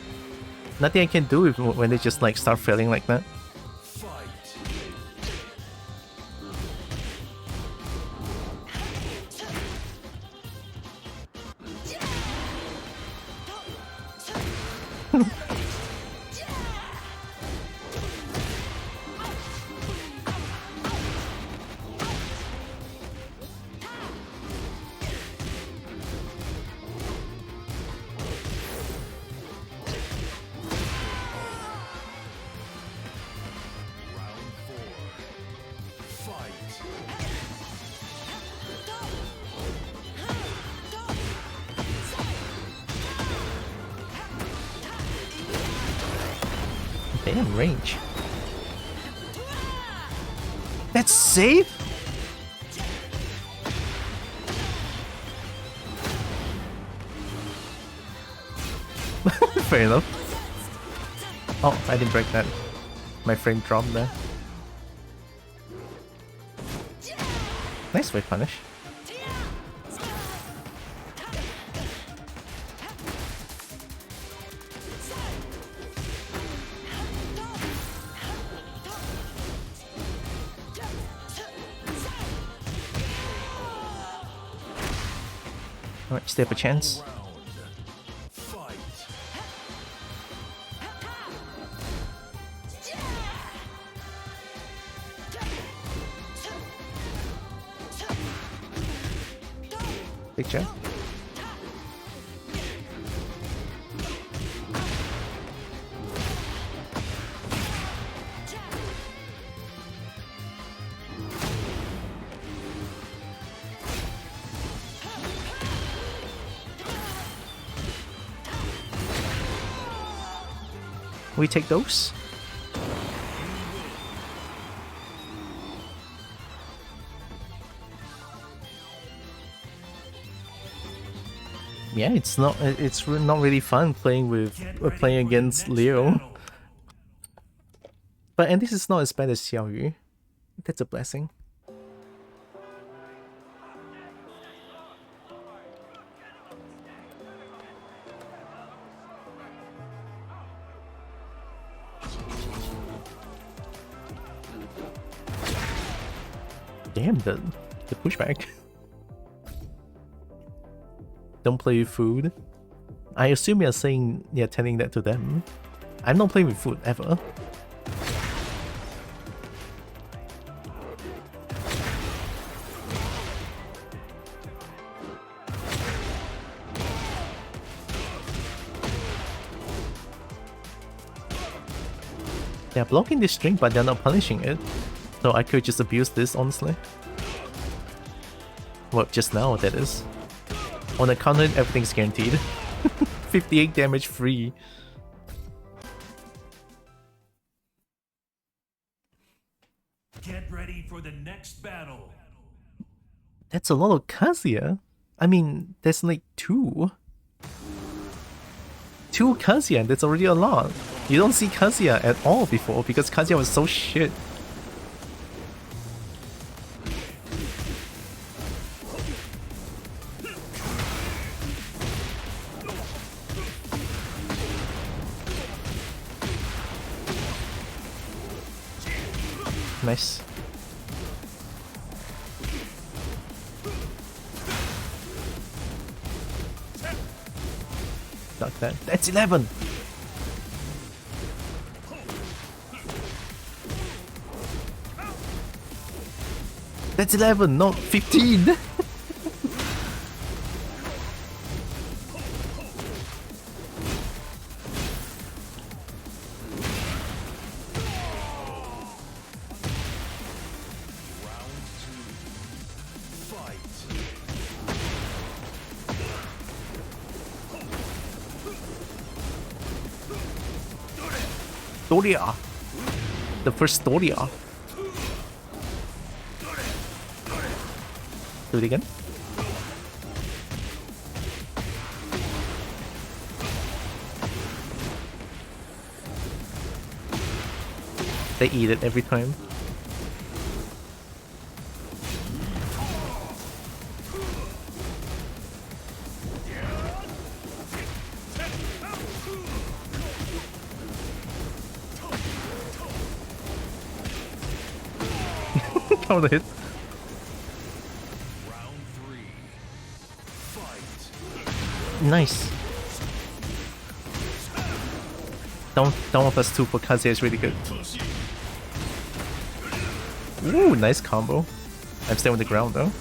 S1: Nothing I can do if, when they just like start failing like that. Damn range. That's safe? Fair enough. Oh, I didn't break that. My frame dropped there. Nice way punish. Alright, still have a chance. Picture. We take those. Yeah, it's not really fun playing against Leo. But and this is not as bad as Xiaoyu. That's a blessing. Damn, the pushback. Don't play with food. I assume you're saying you're telling that to them. I'm not playing with food ever. They're blocking this string, but they're not punishing it. So I could just abuse this, honestly. Well, just now, that is. On the counter, everything's guaranteed. 58 damage free.
S2: Get ready for the next battle.
S1: That's a lot of Kazuya. I mean, there's like two. Two Kazuya, that's already a lot. You don't see Kazuya at all before because Kazuya was so shit. Nice. Like that. That's 11! That's 11, not 15! Doria! The first Doria! Do it again. They eat it every time. Counter hit. Nice. Down with us 2 for Kazuya is really good. Ooh, nice combo. I'm staying on the ground though.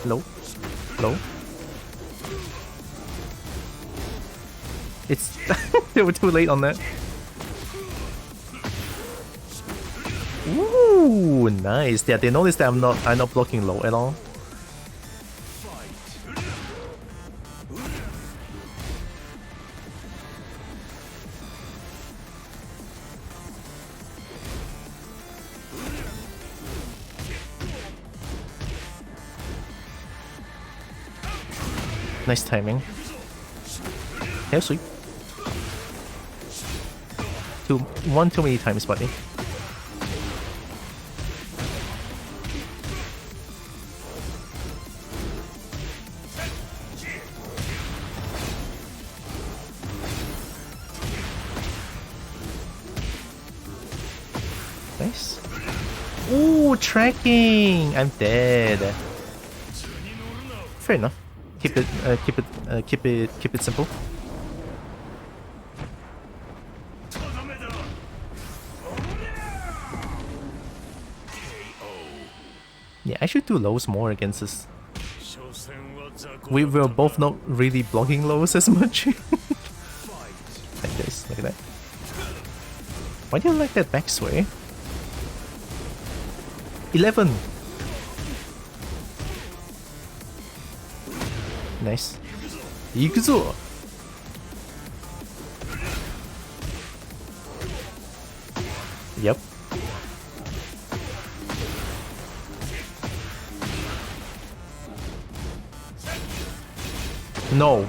S1: Low. Low. It's they were too late on that. Ooh, nice. Yeah, they noticed that I'm not blocking low at all. Nice timing. Hair sweep. One too many times, buddy. Nice. Ooh, tracking! I'm dead. Fair enough. Keep it simple. Yeah, I should do lows more against this. We were both not really blocking lows as much. Like this, look at that. Why do you like that back sway? 11! Nice. Ikuzo! Yep. No.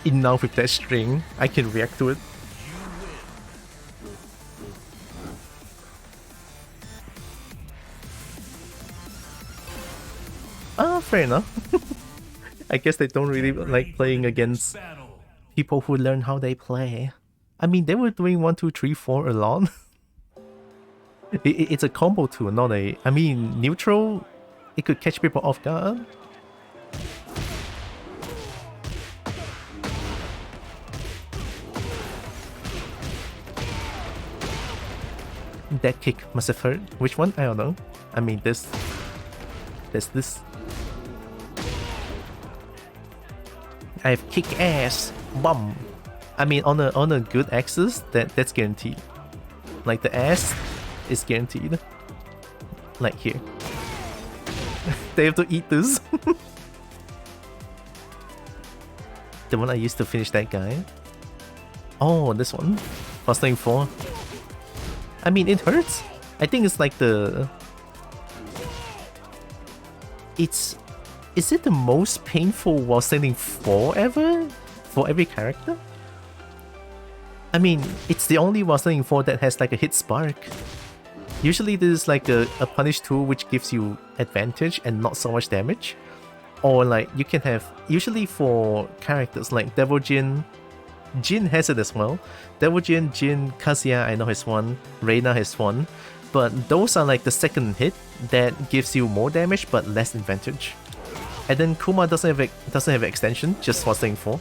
S1: Enough with that string. I can react to it. Ah, fair enough. I guess they don't really like playing against people who learn how they play. I mean, they were doing 1, 2, 3, 4 a lot. It's a combo tool, not a... I mean, neutral, it could catch people off guard. That kick must have hurt. Which one? I don't know. I mean, this... There's this. I have kick ass. Bum. I mean, on a good axis, that's guaranteed. Like the ass is guaranteed. Like here. They have to eat this. The one I used to finish that guy. Oh, this one. Fostering 4. I mean, it hurts. I think it's like the... It's Is it the most painful while standing 4 ever? For every character? I mean, it's the only while standing 4 that has like a hit spark. Usually there's like a punish tool which gives you advantage and not so much damage. Or like you can have, usually for characters like Devil Jin, Jin has it as well. Devil Jin, Kazuya I know has one, Reina has one. But those are like the second hit that gives you more damage but less advantage. And then Kuma doesn't have extension, just while staying 4.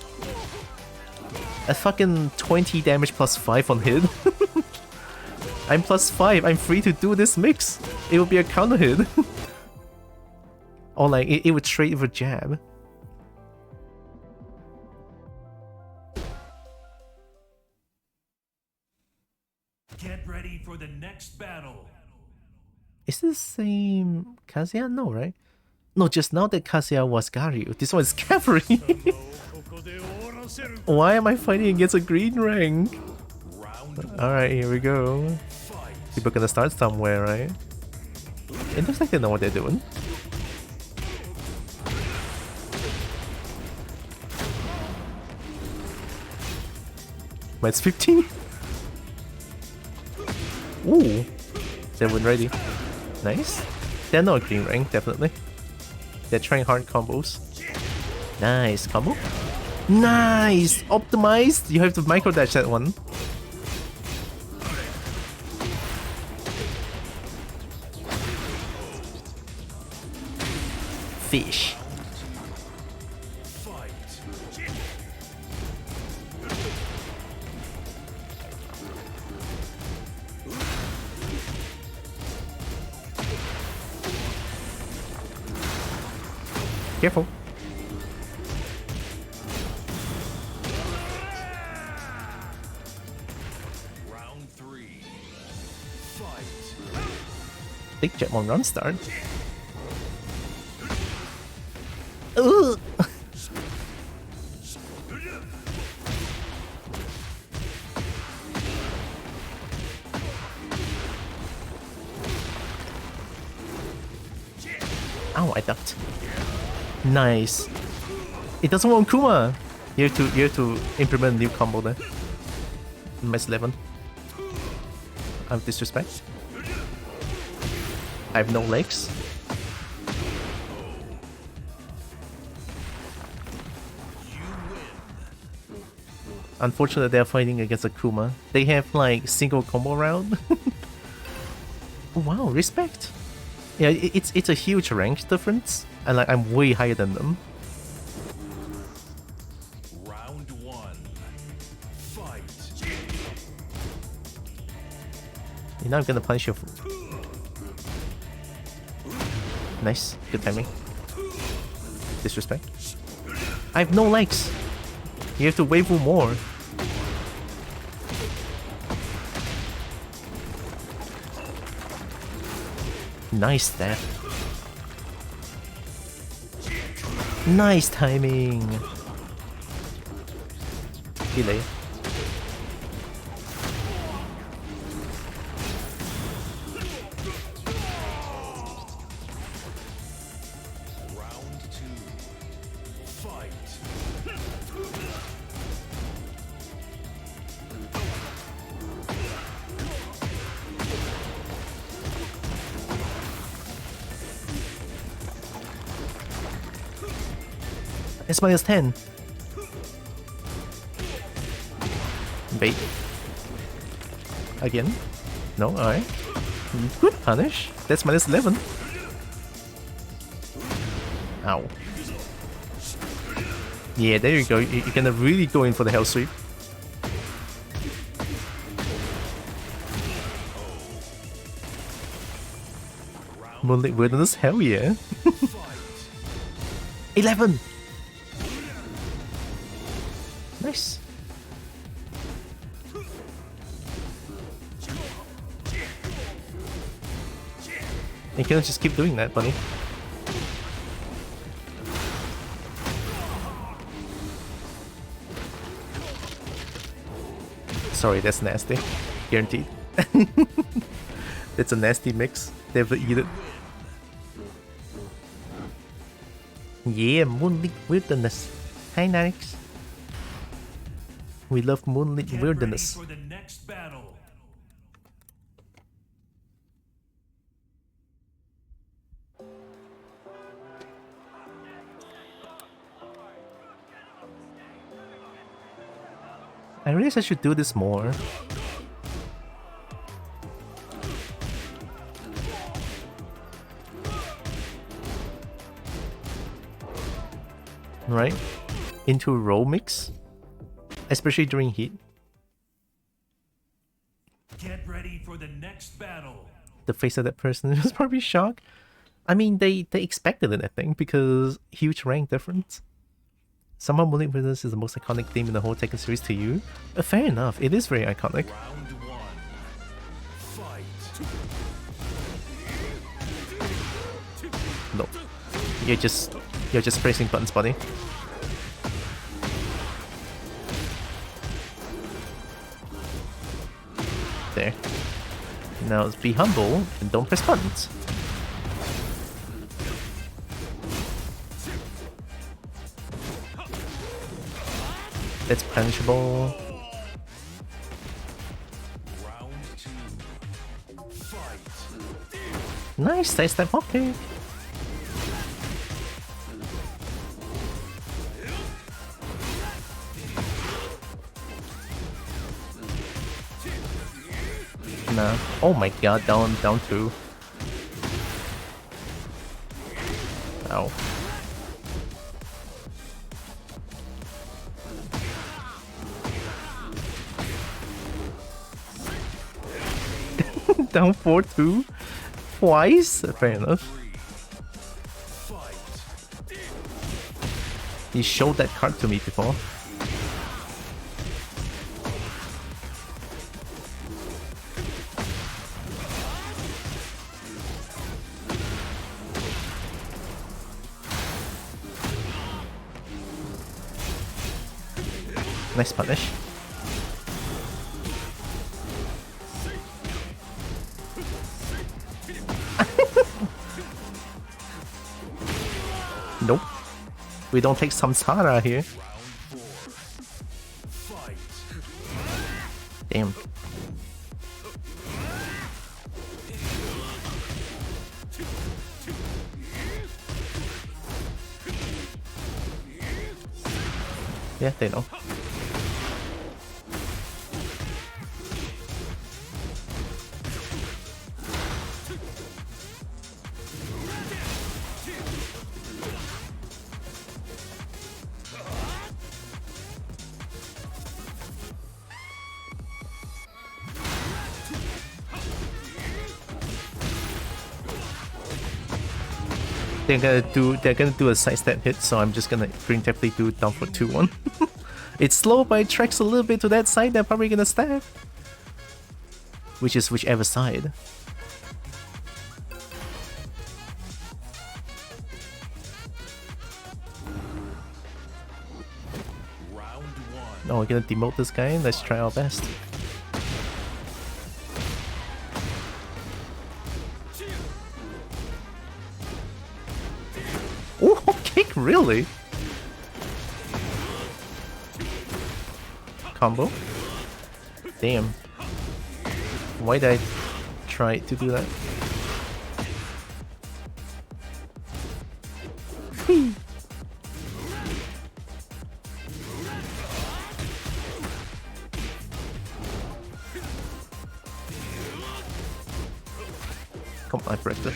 S1: A fucking 20 damage plus 5 on hit. I'm plus 5, I'm free to do this mix. It will be a counter hit. Or like, it would trade with a jab.
S2: Get ready for the next battle.
S1: Is this the same Kazuya? No, right? No, just now that Kazuya was Garyu. This one is cavalry. Why am I fighting against a green rank? Alright, here we go. People gonna start somewhere, right? It looks like they know what they're doing. But it's 15. Ooh. 7 ready. Nice. They're not a green rank, definitely. They're trying hard combos. Nice. Combo. Nice! Optimized! You have to micro dash that one. Fish. Careful.
S2: Round 3. Fight.
S1: Big Jetmon run start. Ugh. Ow, I ducked. Nice. It doesn't want Kuma. You have to implement a new combo there. Minus 11. I have disrespect. I have no legs. Unfortunately, they're fighting against a Kuma. They have like single combo round. Wow, respect. Yeah, it's a huge rank difference, and like I'm way higher than them.
S2: Round 1. Fight.
S1: You know I'm gonna punish you. Nice, good timing. Disrespect. I have no legs. You have to wave more. Nice stab. Nice timing. Delay.
S2: Round 2. Fight.
S1: It's minus 10. Bait. Again. No, alright. Good punish. That's minus 11. Ow. Yeah, there you go. You're gonna really go in for the hell sweep. Moonlit Wilderness, hell yeah. 11! Nice. You cannot just keep doing that, buddy. Sorry, that's nasty. Guaranteed. It's a nasty mix. Never eat it. Yeah, Moonlit Wilderness. Hi, Nix. We love Moonlit
S2: Get
S1: Wilderness.
S2: ready for the next battle.
S1: I realize I should do this more. Right? Into roll mix. Especially during heat.
S2: Get ready for the next battle.
S1: The face of that person is probably shocked. I mean, they expected it, I think, because huge rank difference. Somehow Moonlit Wilderness is the most iconic theme in the whole Tekken series to you. Fair enough, it is very iconic.
S2: Round one. Fight.
S1: No. You're just pressing buttons, buddy. There. Now be humble and don't press buttons. That's punishable.
S2: Round two. Fight.
S1: Nice, side step hockey. Nah. Oh my god, down two. Ow. Down 4-2 twice? Fair enough. He showed that card to me before. Nice punish. Nope. We don't take Samsara here. Damn. Yeah, they know. They're gonna do a sidestep hit, so I'm just gonna preemptively do down for 2-1. It's slow, but it tracks a little bit to that side. They're probably gonna stab, which is whichever side.
S2: Round one.
S1: Oh, we're gonna demote this guy. Let's try our best. Oh, kick, really? Combo? Damn. Why did I try to do that? Whee! Come on, I break this.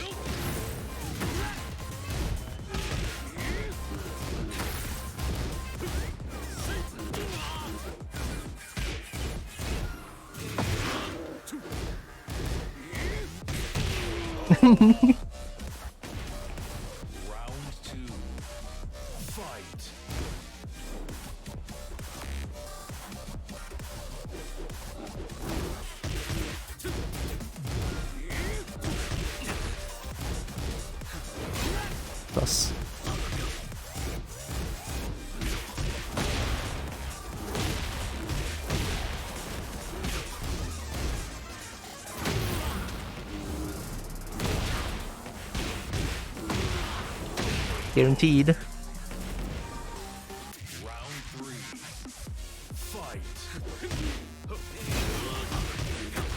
S2: Round two. Fight.
S1: Plus. Guaranteed.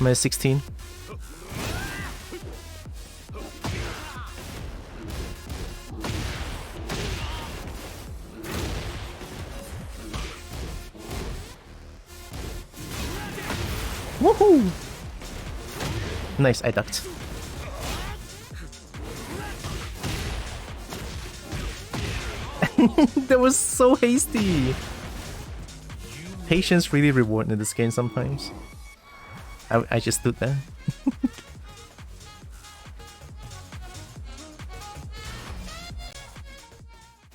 S1: minus 16. Woohoo! Nice, I ducked. That was so hasty! Patience really rewarded in this game sometimes. I just stood there.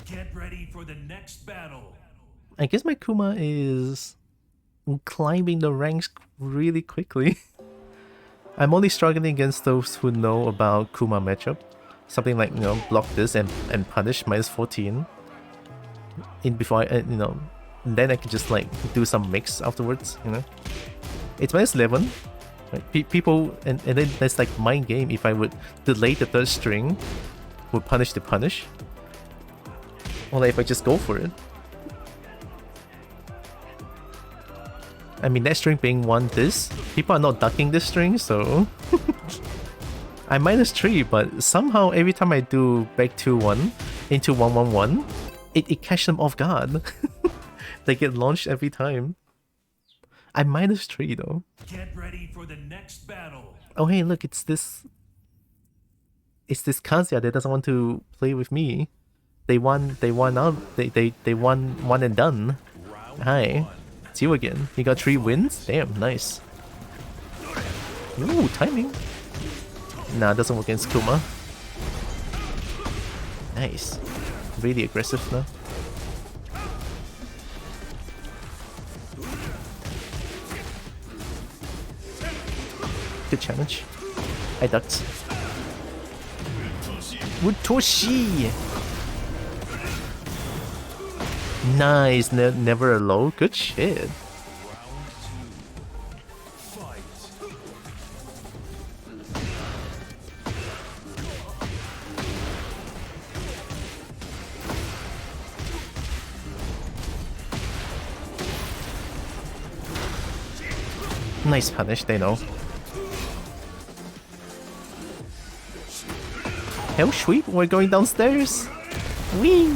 S2: Get ready for the next battle.
S1: I guess my Kuma is climbing the ranks really quickly. I'm only struggling against those who know about Kuma matchup. Something like, you know, block this and punish minus 14. In before I, you know, and then I can just like do some mix afterwards, you know. It's minus 11. Right? People, and then that's like mind game. If I would delay the third string, would punish the punish. Or like if I just go for it. I mean, that string being one this, people are not ducking this string, so... I'm minus 3, but somehow every time I do back 2-1 into 1-1-1, it catches them off guard. They get launched every time. I'm minus 3 though.
S2: Get ready for the next battle.
S1: Oh hey, look, it's this... It's this Kazuya that doesn't want to play with me. They won out, they won one and done. Hi. It's you again. You got 3 wins? Damn, nice. Ooh, timing. Nah, it doesn't work against Kuma. Nice. Really aggressive now. Good challenge. I ducked. Wutoshi! Nice, never a low. Good shit. Nice punish, they know. Hell sweep, we're going downstairs. Whee!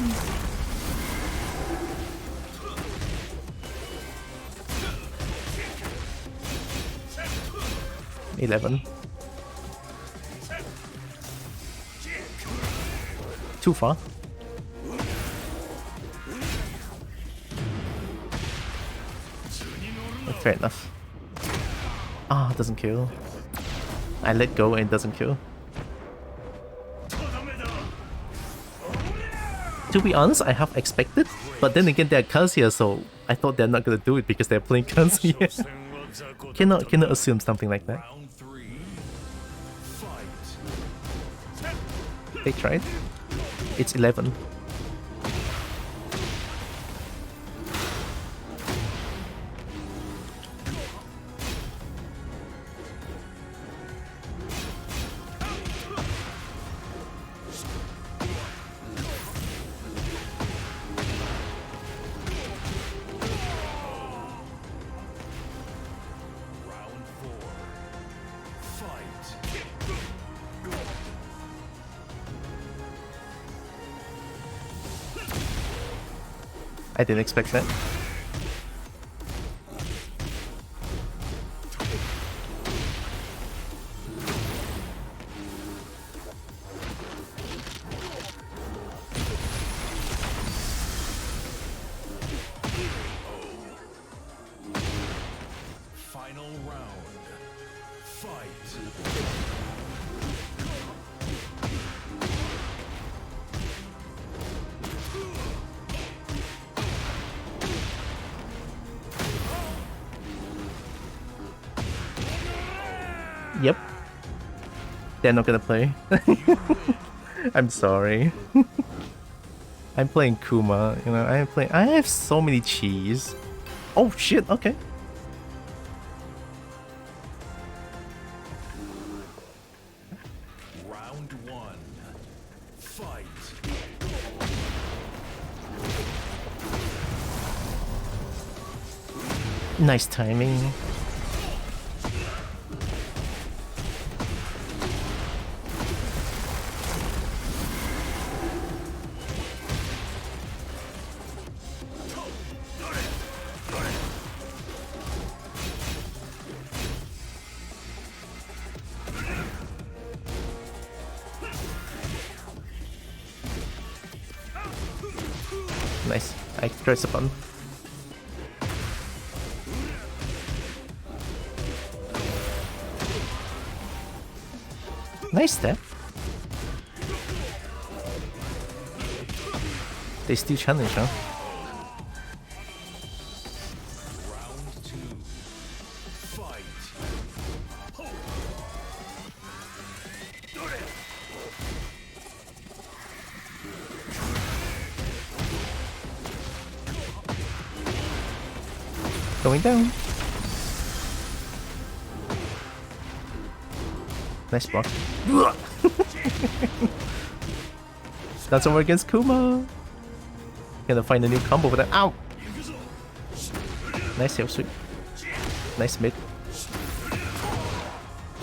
S1: Too far. Fair enough. Ah, oh, doesn't kill. I let go and it doesn't kill. To be honest, I have expected, but then again they're Kazuya, so I thought they're not gonna do it because they're playing Kazuya. cannot assume something like that. They tried. It's 11. I didn't expect that.
S2: Final round. Fight.
S1: Yep. They're not gonna play. I'm sorry. I'm playing Kuma, you know, I have so many cheese. Oh shit, okay.
S2: Round 1. Fight.
S1: Nice timing. Nice. I press the button. Nice step. They still challenge, huh?
S2: Round 2. Fight.
S1: Going down. Nice block. That's over against Kuma. Gonna find a new combo for that. Ow! Nice heel sweep. Nice mid.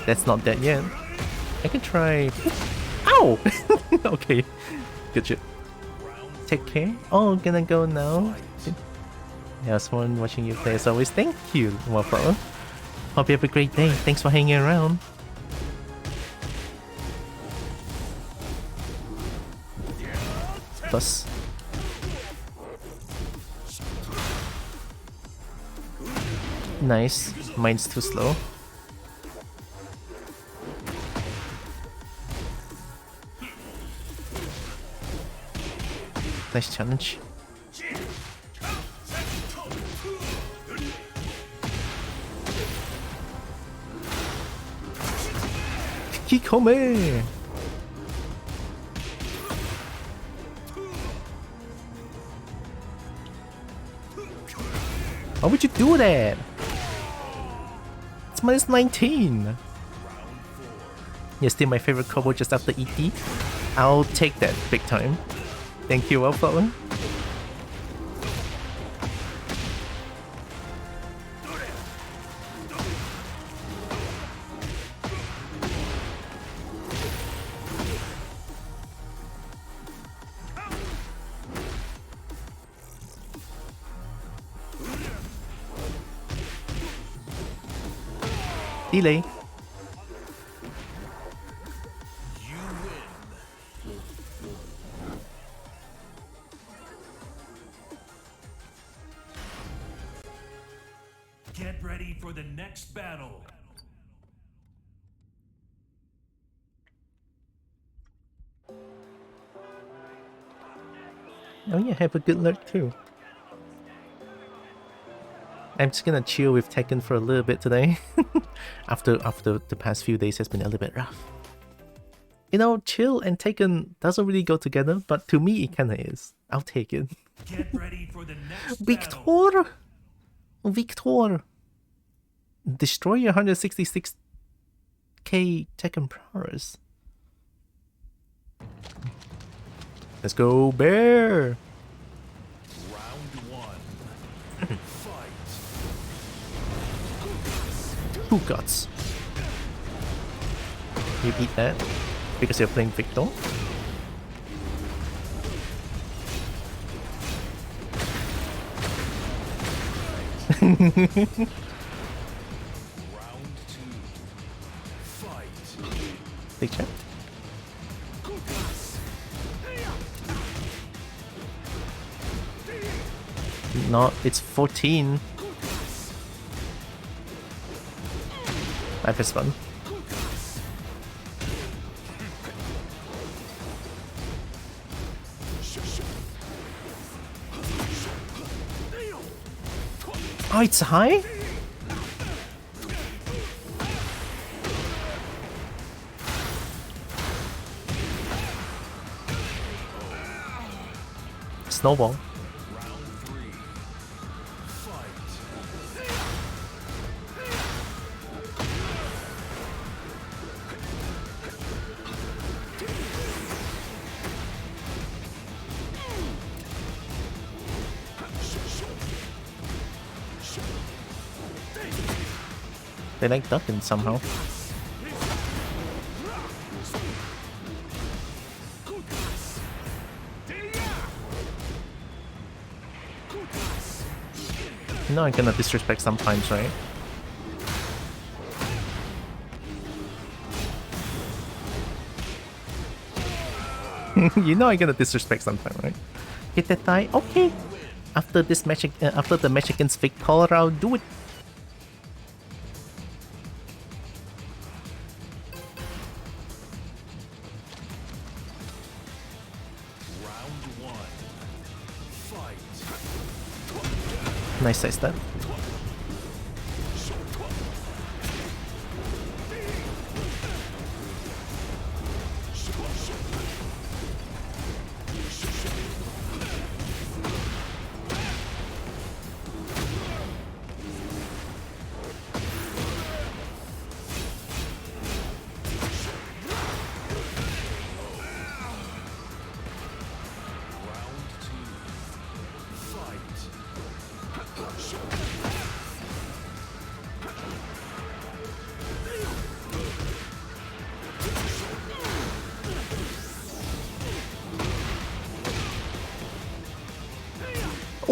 S1: That's not dead yet. I can try. Ow! Okay. Good shit. Take care. Oh, gonna go now. Yeah, someone watching you play as always. Thank you, Waffle. Hope you have a great day. Thanks for hanging around. Plus. Nice. Mine's too slow. Nice challenge. Kikome! Why would you do that? It's minus 19. You're still my favorite Kobo just after ET. I'll take that big time. Thank you, Wellflower. Delay.
S2: Get ready for the next battle.
S1: Oh yeah, have a good luck too. I'm just gonna chill with Tekken for a little bit today. after the past few days has been a little bit rough. You know, chill and Tekken doesn't really go together, but to me it kinda is. I'll take it.
S2: Get ready for the next
S1: Victor!
S2: battle.
S1: Victor! Destroy your 166k Tekken prowess. Let's go, Bear!
S2: Round 1. Fight.
S1: Who guts? You eat that because you're playing Victor?
S2: Round 2. Fight.
S1: Big chat. No, it's 14. Life is fun. Oh, it's high? Snowball.
S2: Round 3. Fight.
S1: They like ducking somehow. You know I'm gonna disrespect sometimes, right? You know I'm gonna disrespect sometimes, right? Hit that die. Okay. After this match, after the match against Victor, I'll do it.
S2: Round one. Fight.
S1: Nice side step.
S2: Round two. Fight.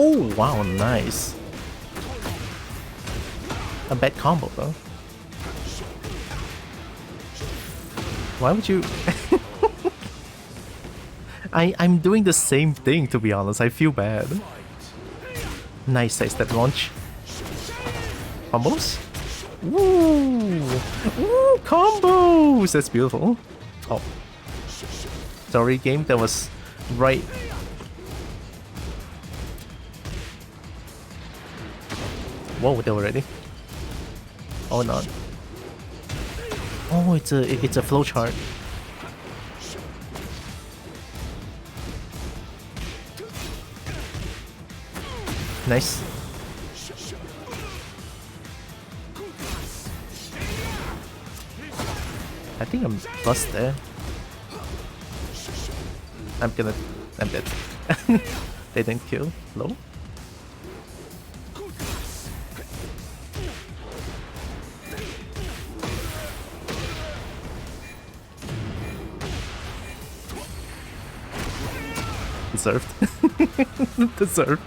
S1: Oh wow, nice. A bad combo though. Why would you? I'm doing the same thing, to be honest. I feel bad. Nice side step launch. Combos? Woo! Woo! Combos! That's beautiful. Oh. Sorry, game. That was right. Whoa, they were ready. Oh, not. Oh, it's a flowchart. Nice. I think I'm bust there. I'm dead. They didn't kill. Low. Deserved. Deserved.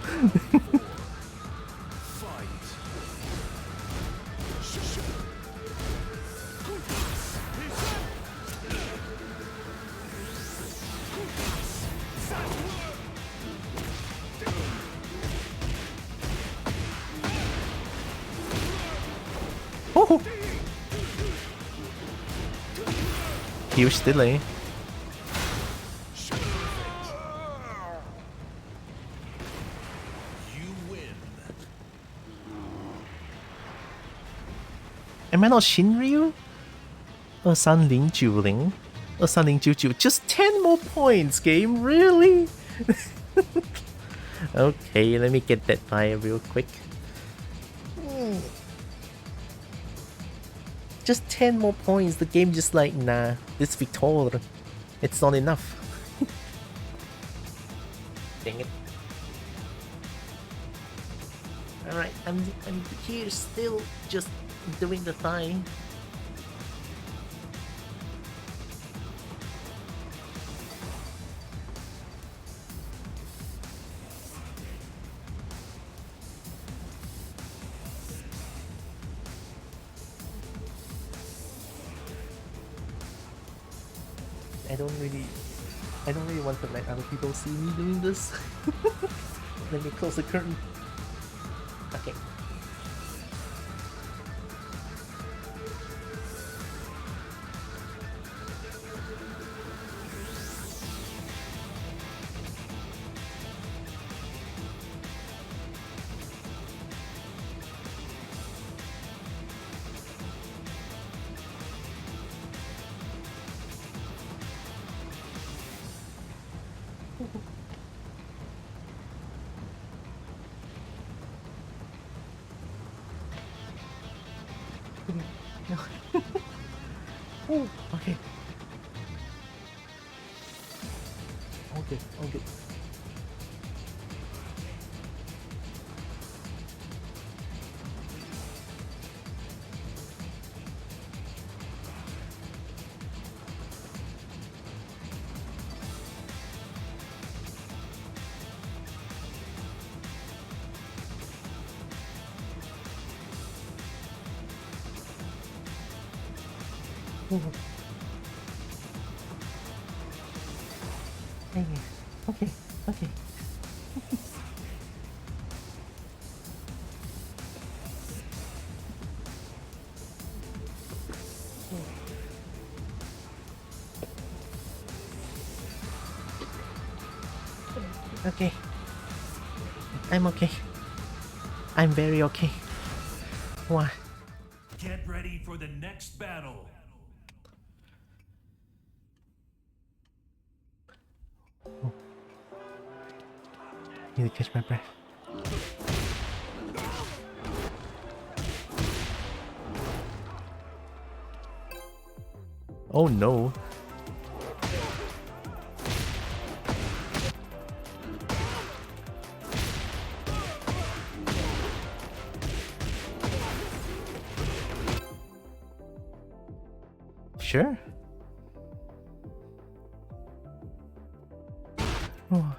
S1: Oh! Huge delay. Am I not Shinryu? 23090. 23099. Just 10 more points, game? Really? Okay, let me get that by real quick. Just 10 more points. The game just like, nah, this Victor, it's not enough. Dang it. Alright, I'm here still just doing the thigh. I don't really want to let other people see me doing this. Let me close the curtain. Okay. Oh, okay. Okay, okay. Okay, okay, okay. Okay. I'm okay. I'm very okay. What?
S2: Get ready for the next battle.
S1: Need to catch my breath. Oh no. Sure. Oh,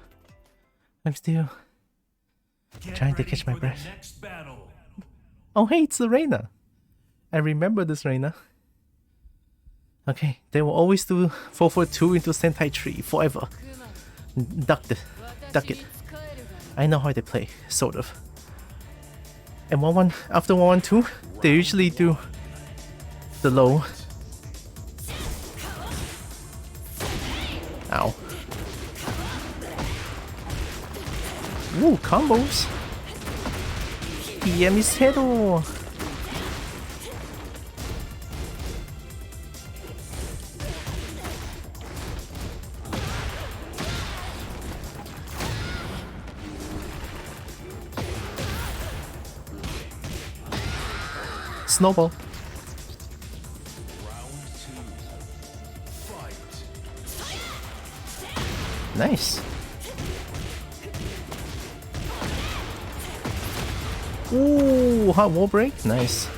S1: I'm still trying to catch my breath. Oh hey, it's the Reina. I remember this Reina. Okay, they will always do 442 into Sentai tree forever. Duck it. Duck it. I know how they play, sort of. And after 112, they usually do the low. Ow. Ooh, combos. Yamisero. Snowball. Nice. Ooh, hot wall break. Nice.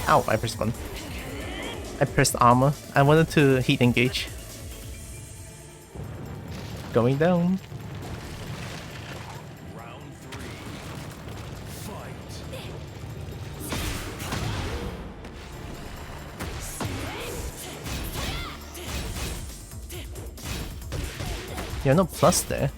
S1: Ow, I pressed button. I pressed armor. I wanted to heat engage. Going down.
S2: Round 3. Fight.
S1: You're no plus there.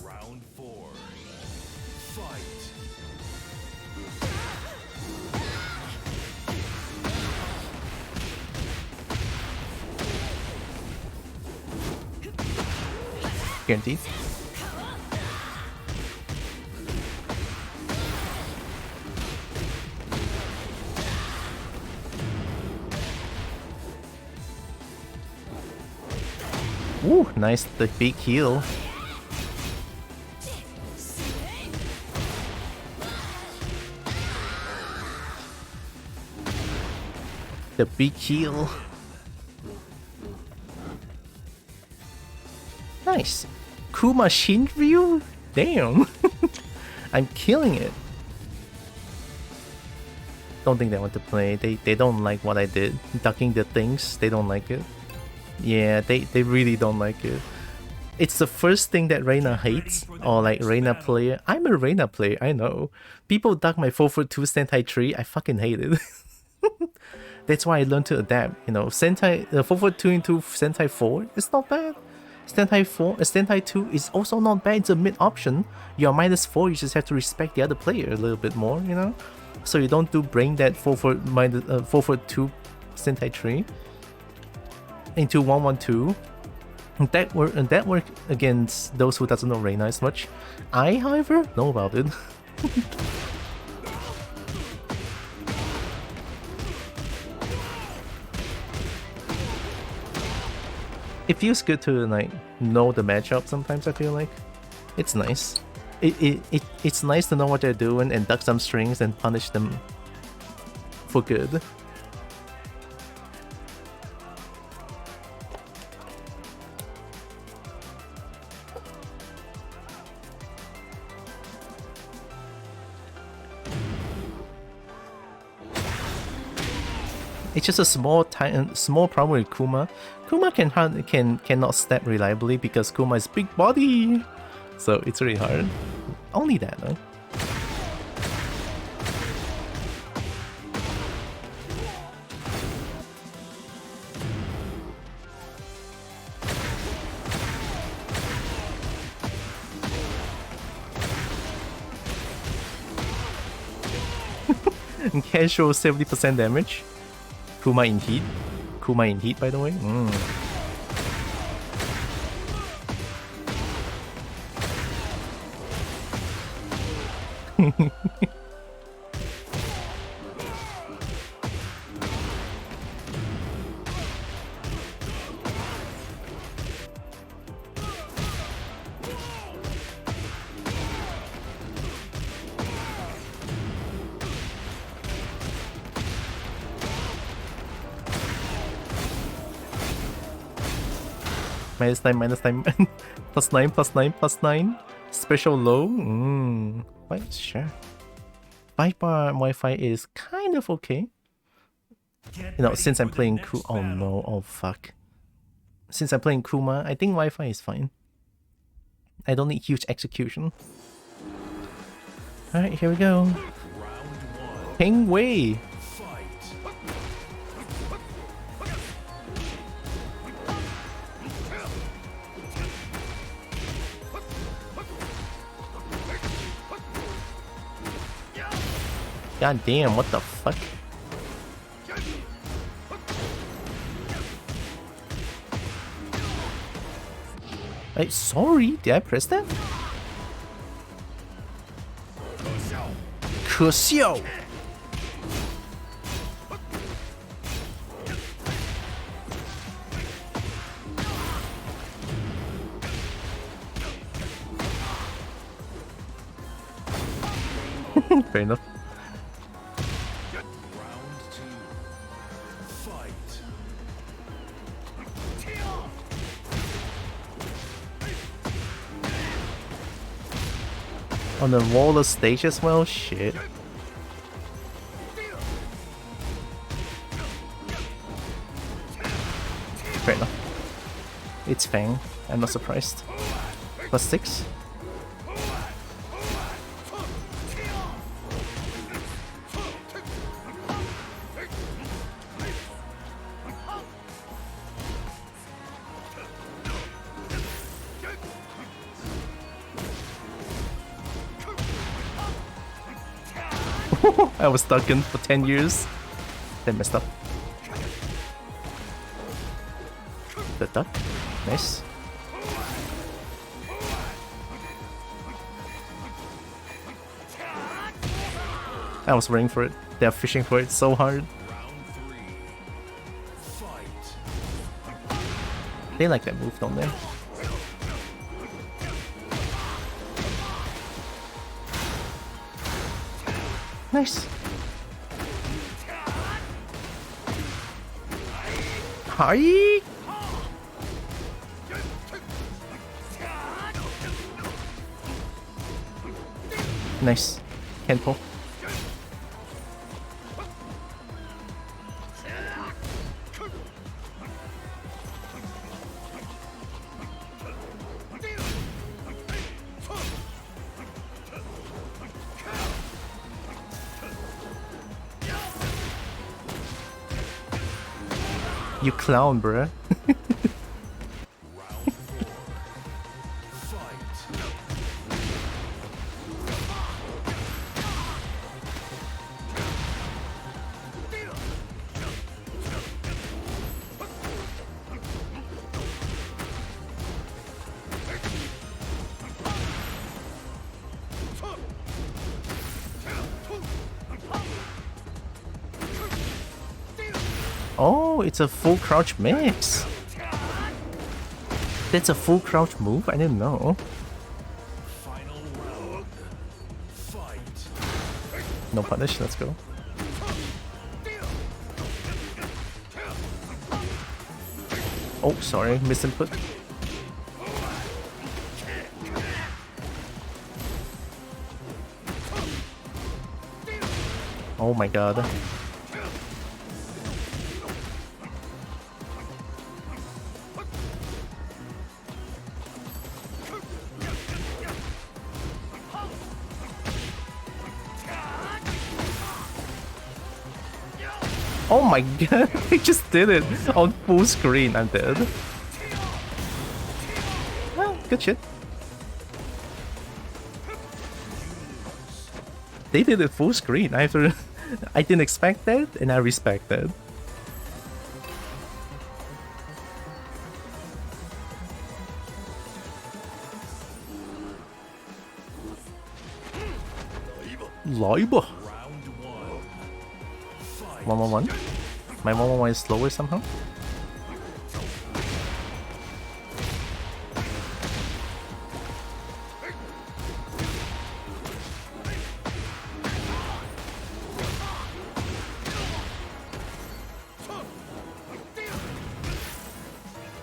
S2: Round 4. Fight.
S1: Guaranteed. Ooh, nice, the big heal. The big heal. Nice. Kuma Shinryu? Damn. I'm killing it. Don't think they want to play. They don't like what I did. Ducking the things, they don't like it. Yeah, they really don't like it. It's the first thing that Reina hates, or like Reina player. I'm a Reina player, I know. People duck my 442 Sentai tree, I fucking hate it. That's why I learned to adapt, you know. Sentai 442 into Sentai 4 is not bad. Sentai 2 is also not bad, it's a mid option. You're -4, you just have to respect the other player a little bit more, you know? So you don't do brain that 442 Sentai tree into 112. That work against those who doesn't know Reina as much. I, however, know about it. It feels good to like know the matchup sometimes, I feel like. It's nice. It's nice to know what they're doing and duck some strings and punish them for good. It's just a small problem with Kuma. Kuma cannot step reliably because Kuma is big body, so it's really hard. Only that, though. Casual 70% damage. Kuma in heat. Kuma in heat, by the way. -9, -9, +9, +9, +9. Special low? Right, sure. 5-bar Wi-Fi is kind of okay. You know, since I'm playing Kuma. Oh no, oh fuck. Since I'm playing Kuma, I think Wi-Fi is fine. I don't need huge execution. Alright, here we go. Ping Wei! God damn, what the fuck? Hey, sorry, did I press that? 可笑! Fair enough. On the roller stage as well? Shit. Fair enough. It's Fang. I'm not surprised. +6. I was stuck in for 10 years. Then messed up. The duck. Nice. I was waiting for it. They're fishing for it so hard. They like that move, don't they? Nice. Hi. Nice. Kenpo. You clown, bruh. Oh, it's a full crouch mix. That's a full crouch move? I didn't know. No punish, let's go. Oh, sorry, misinput. Oh my god. Oh my god, he just did it on full screen. I'm dead. Well, good shit. They did it full screen. I didn't expect that, and I respect that. Live. 111. My 111 is slower somehow.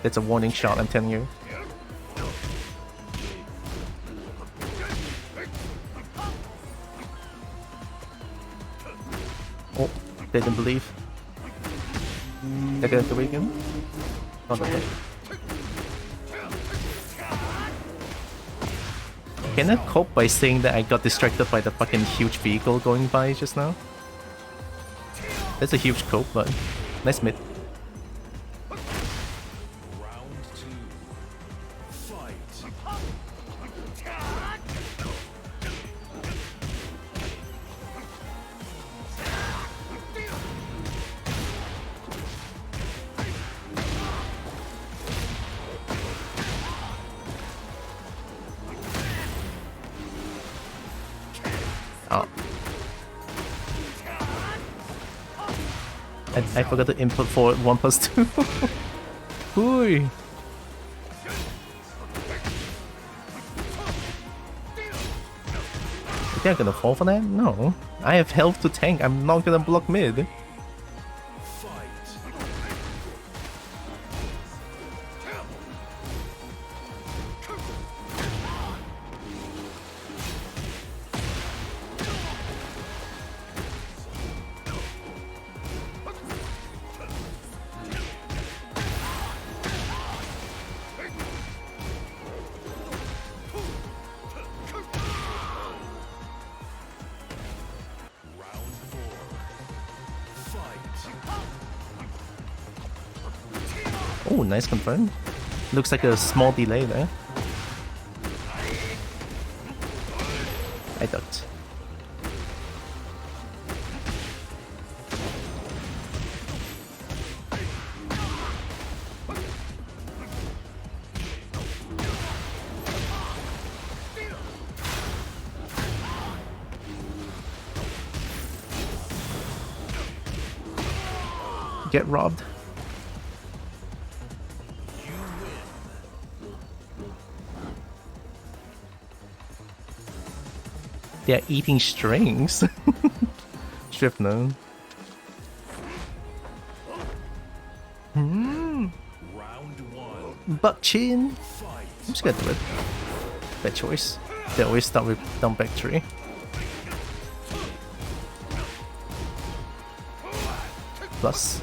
S1: It's a warning shot, I'm telling you. Oh, didn't believe. They're going to weaken. Not okay. Can I cope by saying that I got distracted by the fucking huge vehicle going by just now? That's a huge cope, but nice mid. I forgot to input for 1+2. Hui. You think I'm gonna fall for that? No. I have health to tank. I'm not gonna block mid. Oh, nice confirm. Looks like a small delay there. I ducked. Get robbed. They're eating strings. Should have known. Buck chin. I'm just gonna do it. Bad choice. They always start with down back 3. Plus.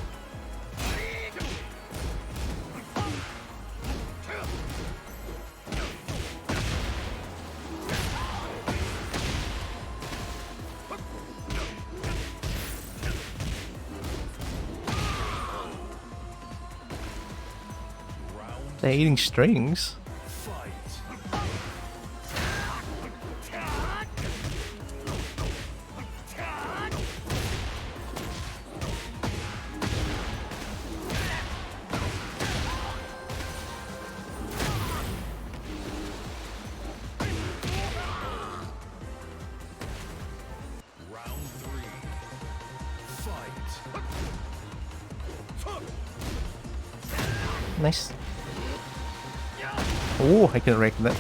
S1: They're eating strings. Nice. Oh, I can wreck that.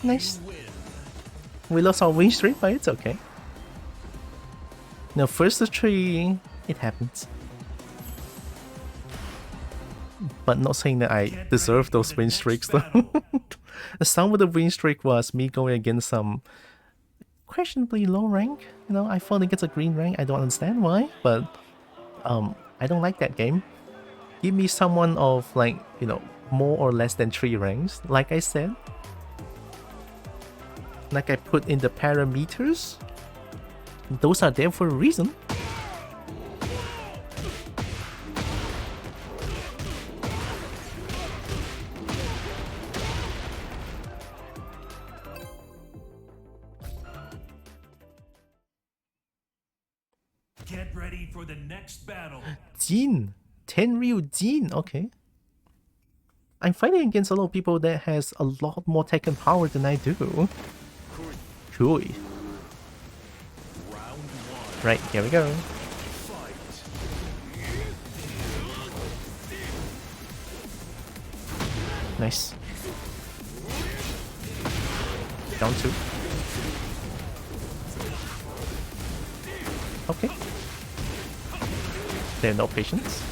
S1: Nice. We lost our win streak, but it's okay. No, first the tree, it happens. But not saying that I deserve those win streaks though. Some of the win streak was me going against some questionably low rank. You know, I fought against a green rank. I don't understand why, but I don't like that game. Give me someone of like, you know, more or less than 3 ranks. Like I said, like I put in the parameters, those are there for a reason.
S2: Get ready for the next battle.
S1: Jin, Tenryu Jin, okay. I'm fighting against a lot of people that has a lot more Tekken power than I do. Cool. Right, here we go. Nice. Down 2. Okay. They have no patience.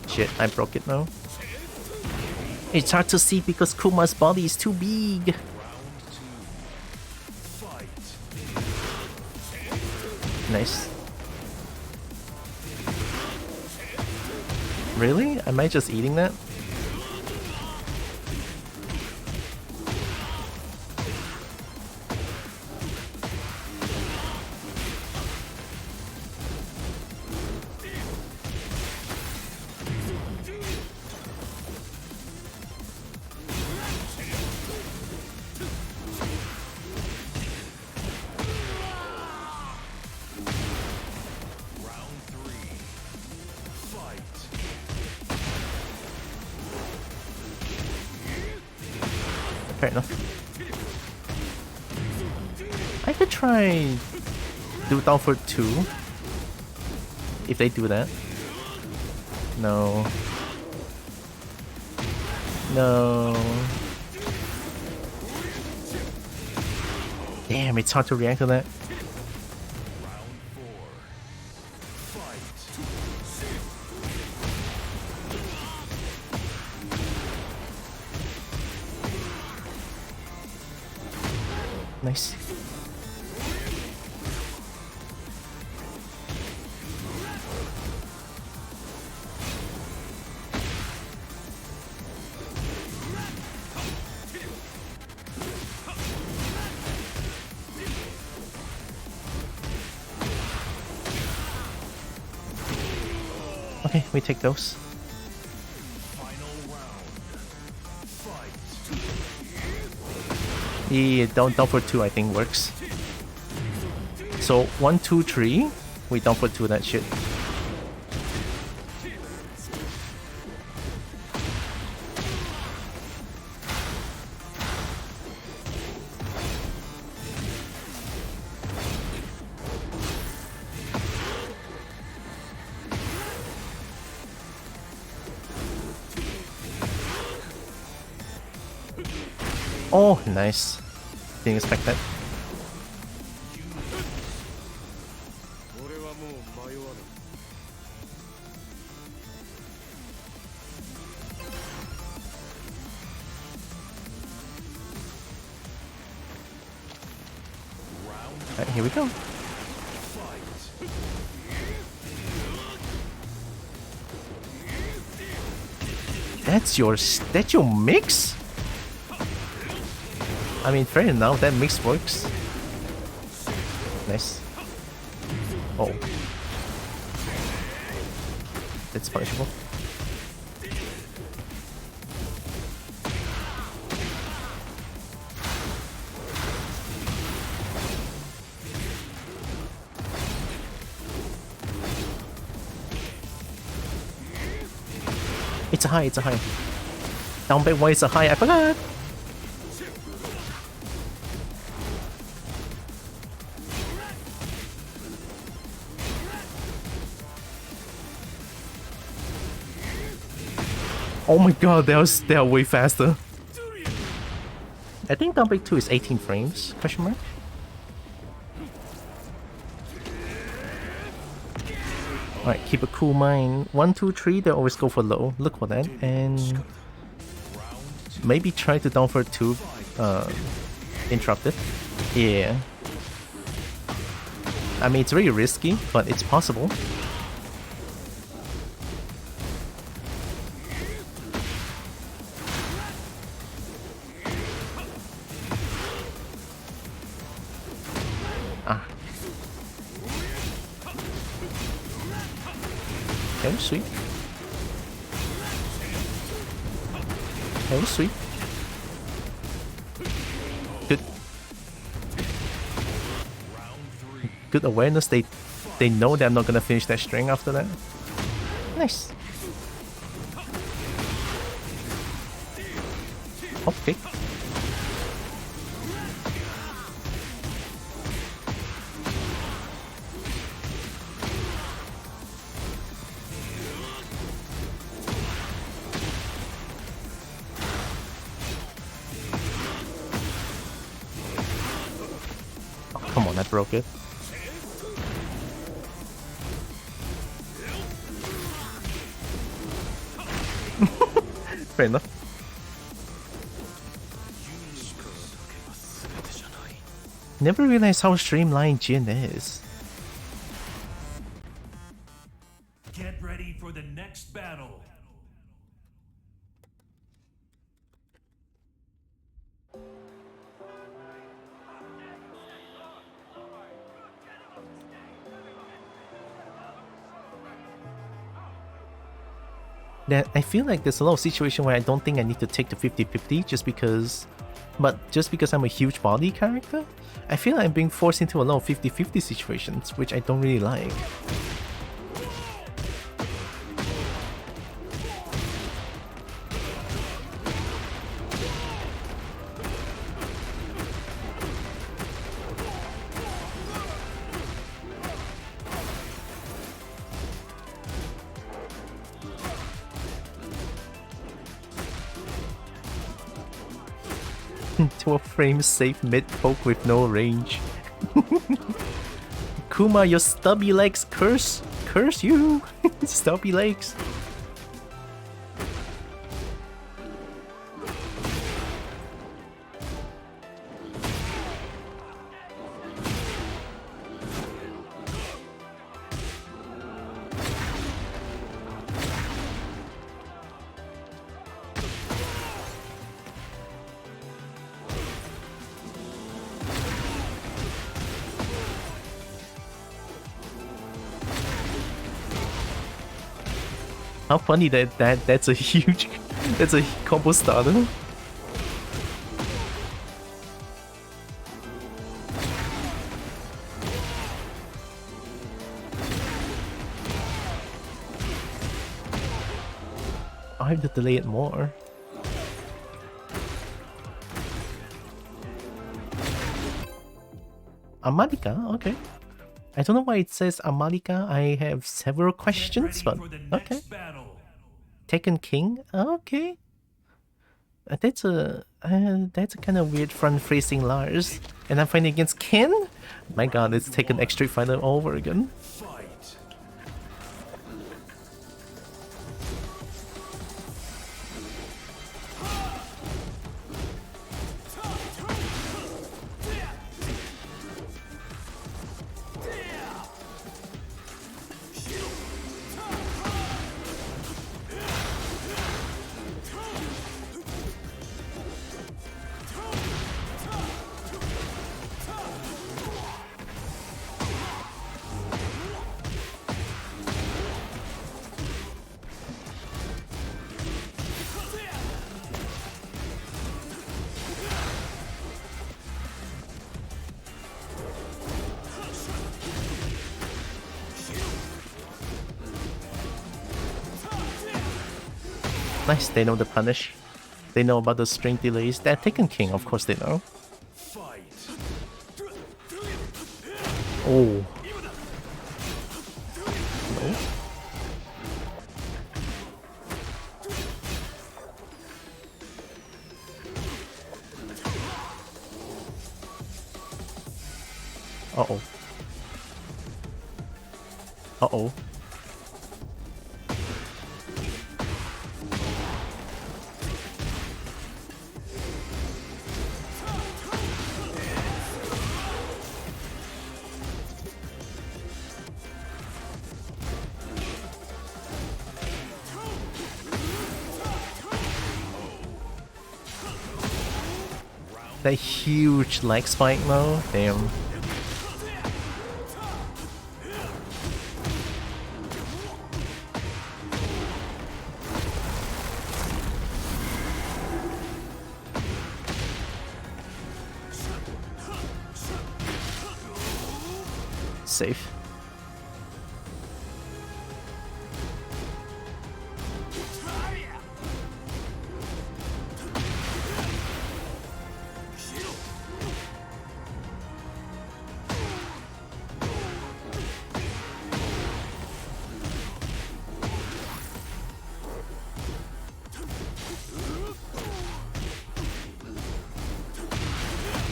S1: Shit, I broke it now. It's hard to see because Kuma's body is too big. Nice. Really? Am I just eating that? Fair enough. I could try do down for 2 if they do that. No. No. Damn, it's hard to react to that. Nice. Okay, we take those. Yeah, down for 2 I think works. So 1, 2, 3, we down for 2 that shit. Oh, nice. Didn't expect that. Alright, here we go. That's your mix? I mean, fair enough, that mix works. Nice. Oh. That's punishable. It's a high, it's a high. Down back one is a high, I forgot! Oh my god, they are way faster. I think down break 2 is 18 frames, question mark? Alright, keep a cool mind. 1, 2, 3, they always go for low. Look for that. And maybe try to down for 2 interrupted. Yeah. I mean, it's very risky, but it's possible. Ah. Okay, sweet. Okay, sweet. Good. Good awareness. They know that I'm not gonna finish that string after that. Nice. Okay. Oh, come on, I broke it. Fair enough. Never realized how streamlined Jin is.
S2: Get ready for the next battle.
S1: That I feel like there's a lot of situation where I don't think I need to take the 50-50 just because I'm a huge body character. I feel like I'm being forced into a lot of 50-50 situations, which I don't really like. To a frame safe mid poke with no range. Kuma, your stubby legs curse you. Stubby legs. How funny that's a huge that's a combo starter. I have to delay it more. Amalika, okay. I don't know why it says Amalika. I have several questions, but okay. Tekken King, okay. That's a kind of weird front facing Lars, and I'm fighting against Ken. My God, it's Tekken X Street Fighter all over again. Nice, they know the punish. They know about the string delays. That Tekken King, of course they know. Oh. No. Uh-oh. Uh-oh. That huge leg spike though, damn. Safe.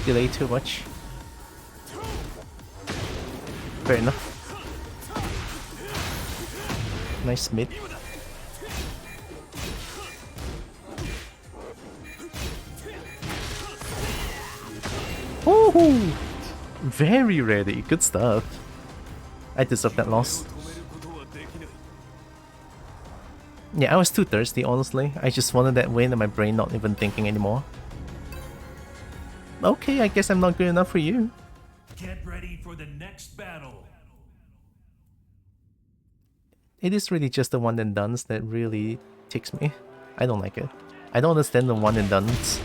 S1: Delay too much. Fair enough. Nice mid. Woohoo! Very ready. Good stuff. I deserve that loss. Yeah, I was too thirsty, honestly. I just wanted that win and my brain not even thinking anymore. Okay, I guess I'm not good enough for you.
S2: Get ready for the next battle.
S1: It is really just the one and dones that really ticks me. I don't like it. I don't understand the one and dones.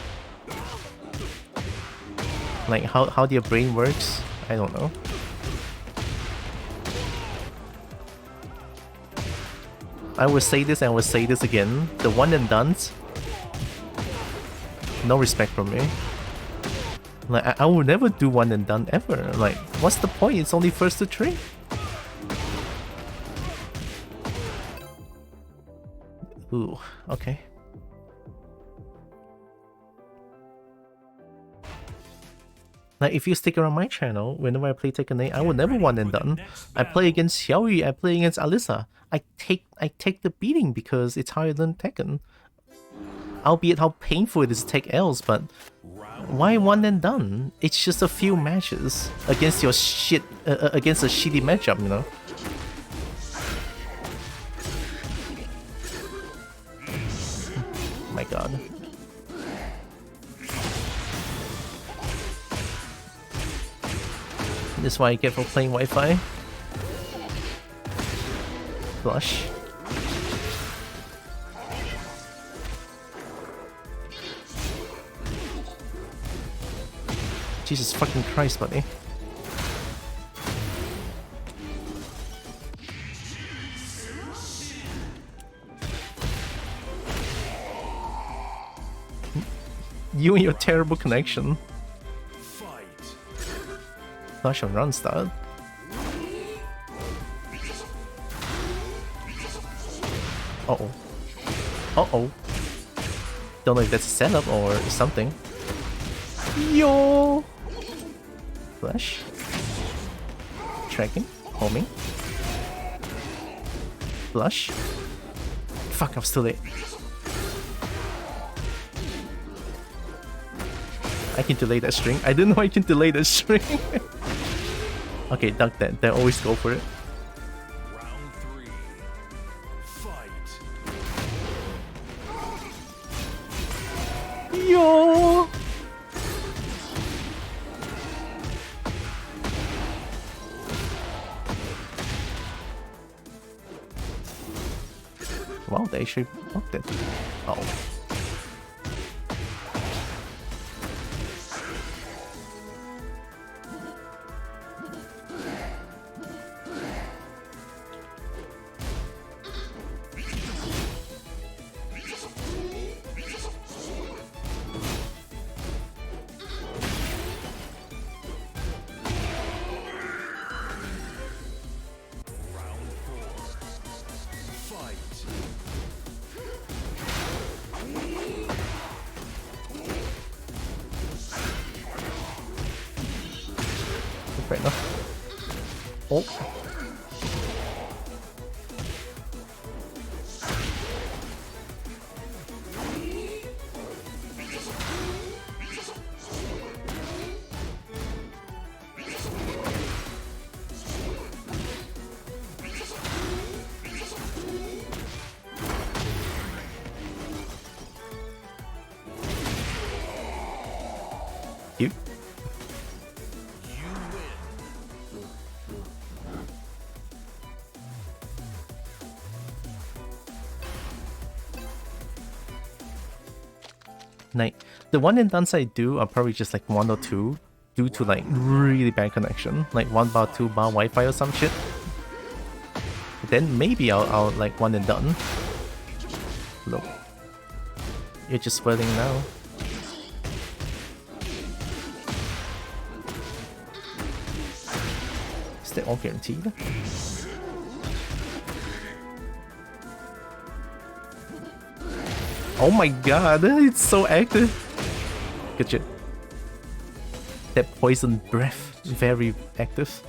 S1: Like how their brain works. I don't know. I will say this and I will say this again. The one and dones. No respect from me. Like I will never do one and done ever. Like what's the point? It's only first to three. Ooh, okay. Like if you stick around my channel, whenever I play Tekken 8, I will never one and done. I play against Xiaoyu, I play against Alyssa. I take the beating because it's harder than Tekken. Albeit how painful it is to take L's, but why one and done? It's just a few matches against your shit, against a shitty matchup, you know. My god. This is why I get for playing Wi-Fi. Flush. Jesus fucking Christ, buddy. You and your terrible connection. Flash and run start. Uh-oh. Uh-oh. Don't know if that's a setup or something. Yo! Flash. Tracking. Homing. Flush. Fuck, I'm still late. I can delay that string. I didn't know I can delay that string. Okay, duck that. They always go for it.
S2: Round 3. Fight.
S1: Yo! Wow, they actually blocked it. Oh. Fair enough. Oh. Cute. Like, the one and duns I do are probably just like 1 or 2 due to like really bad connection, like 1 bar, 2 bar Wi-Fi or some shit. Then maybe I'll like 1 and done. Look, you're just swelling now. Is that all guaranteed? Oh my god, it's so active. Good shit. That poison breath, very active.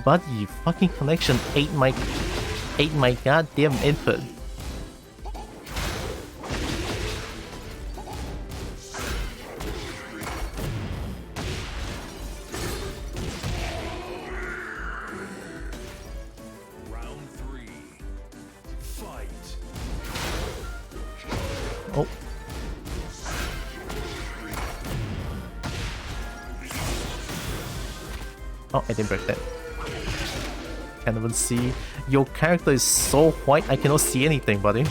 S1: Buddy, fucking connection ate my goddamn input. Oh. Oh, I didn't break that. Can't even see. Your character is so white, I cannot see anything, buddy.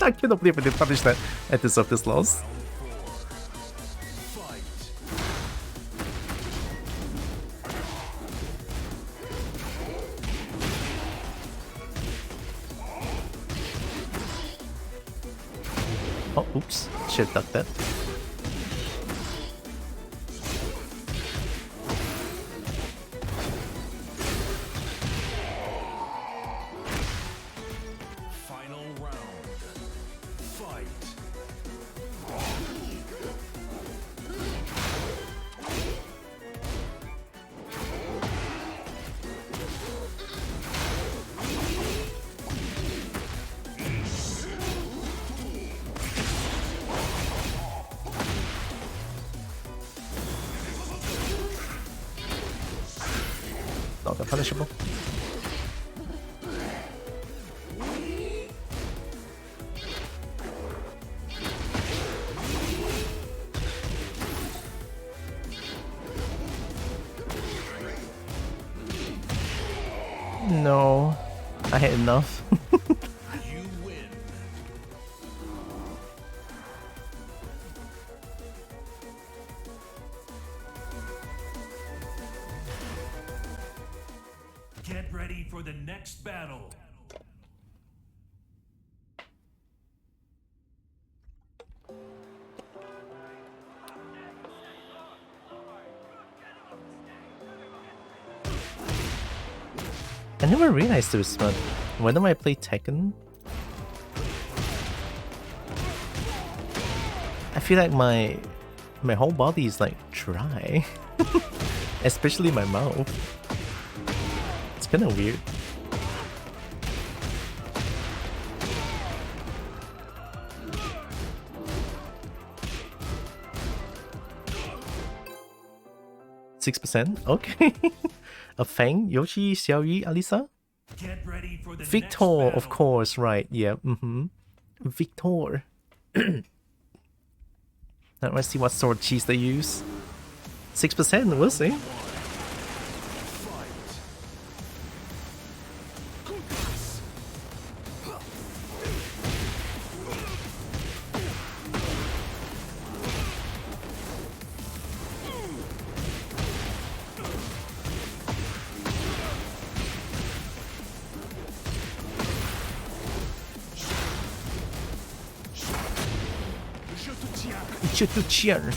S1: I cannot believe I didn't publish that. I deserve this loss. Oh, oops. Should have ducked that. Not that punishable. No, I had enough.
S2: Get ready for the next battle.
S1: I never realized this, but whenever I play Tekken, I feel like my whole body is like dry, especially my mouth. It's kind of weird. %? Okay. A Fang, Yoshi, Xiaoyu, Alisa?
S2: Get ready for the
S1: Victor,
S2: next
S1: of course, right. Yeah, Victor. Now let's see what sort of cheese they use. 6%, we'll see. to cheer.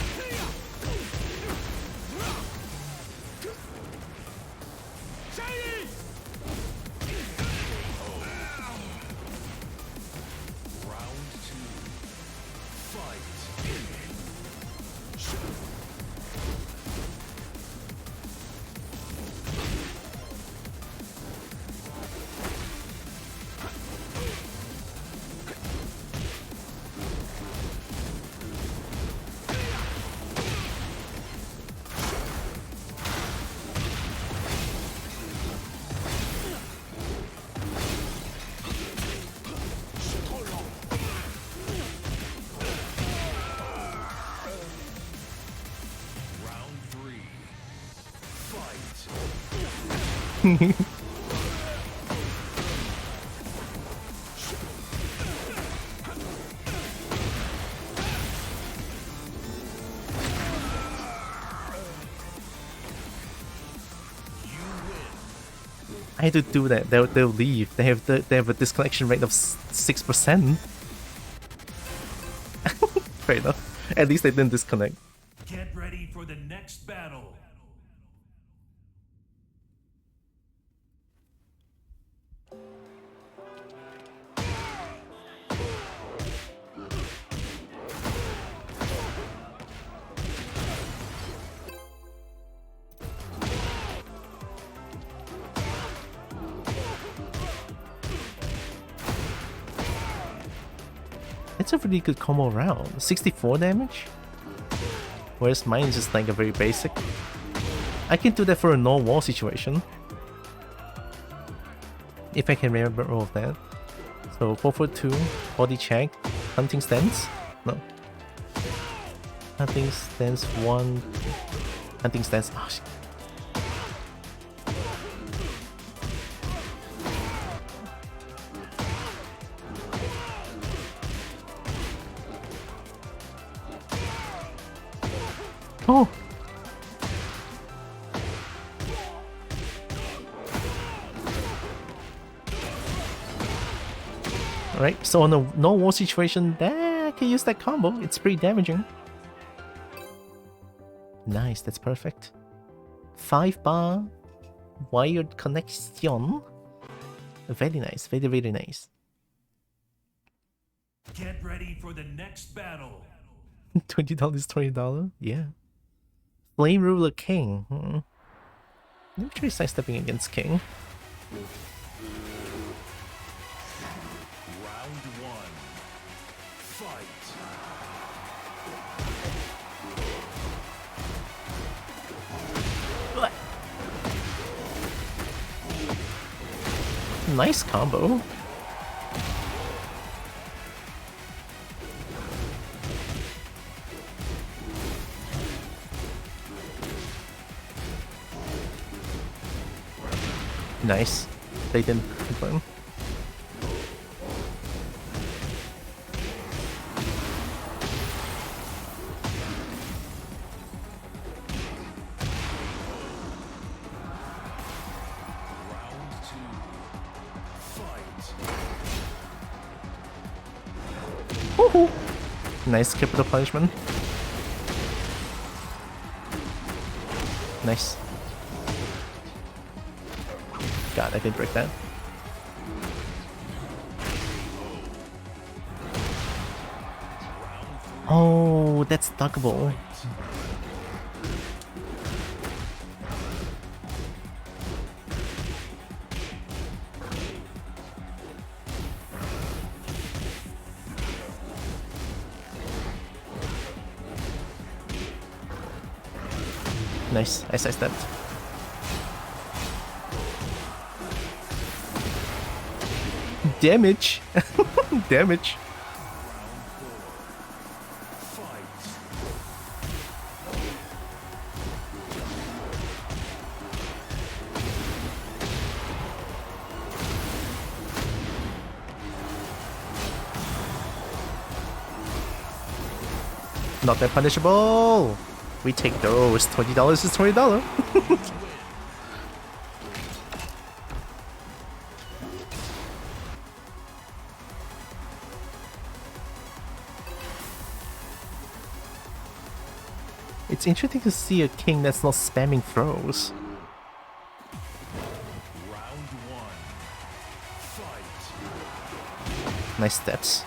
S1: I had to do that. They'll leave. They have a disconnection rate of 6%. Fair enough. At least they didn't disconnect.
S2: Get ready for the next battle.
S1: It's a really good combo round. 64 damage? Whereas mine is just like a very basic. I can do that for a no-wall situation. If I can remember all of that. So 442, body check, hunting stance? No. Hunting stance 1. Hunting stance. Oh, shit. Oh! Alright, so on a no-wall situation, I can use that combo. It's pretty damaging. Nice, that's perfect. 5-bar wired connection. Very nice, very, very nice.
S2: Get ready for the next battle.
S1: $20, $20? Yeah. Flame Ruler King. Let me try sidestepping against King.
S2: Round 1. Fight.
S1: Nice combo. Nice. They didn't confirm. Woohoo! Nice capital punishment. Nice. God, I didn't break that. Oh, that's duckable. Nice, I sidestepped. Damage! Damage! Not that punishable! We take those. $20 is $20. It's interesting to see a king that's not spamming throws.
S2: Round one. Fight.
S1: Nice steps.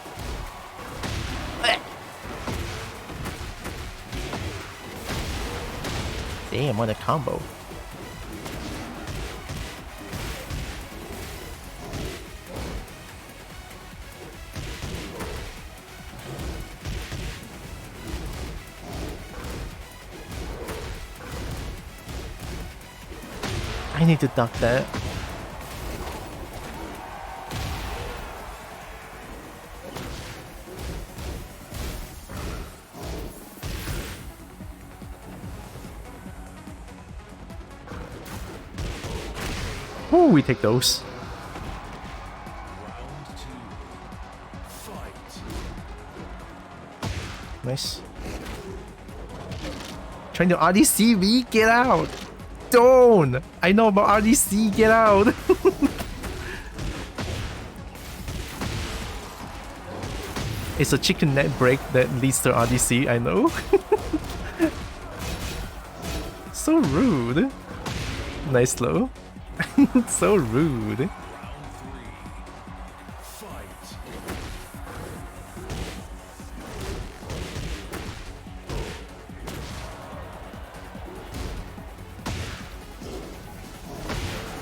S1: Damn, what a combo. I need to duck that. Ooh, we take those.
S2: Round two. Fight.
S1: Nice. Trying to RDC me? Get out! Don't! I know about RDC, get out! It's a chicken neck break that leads to RDC, I know. So rude. Nice slow. So rude.
S2: Round three. Fight.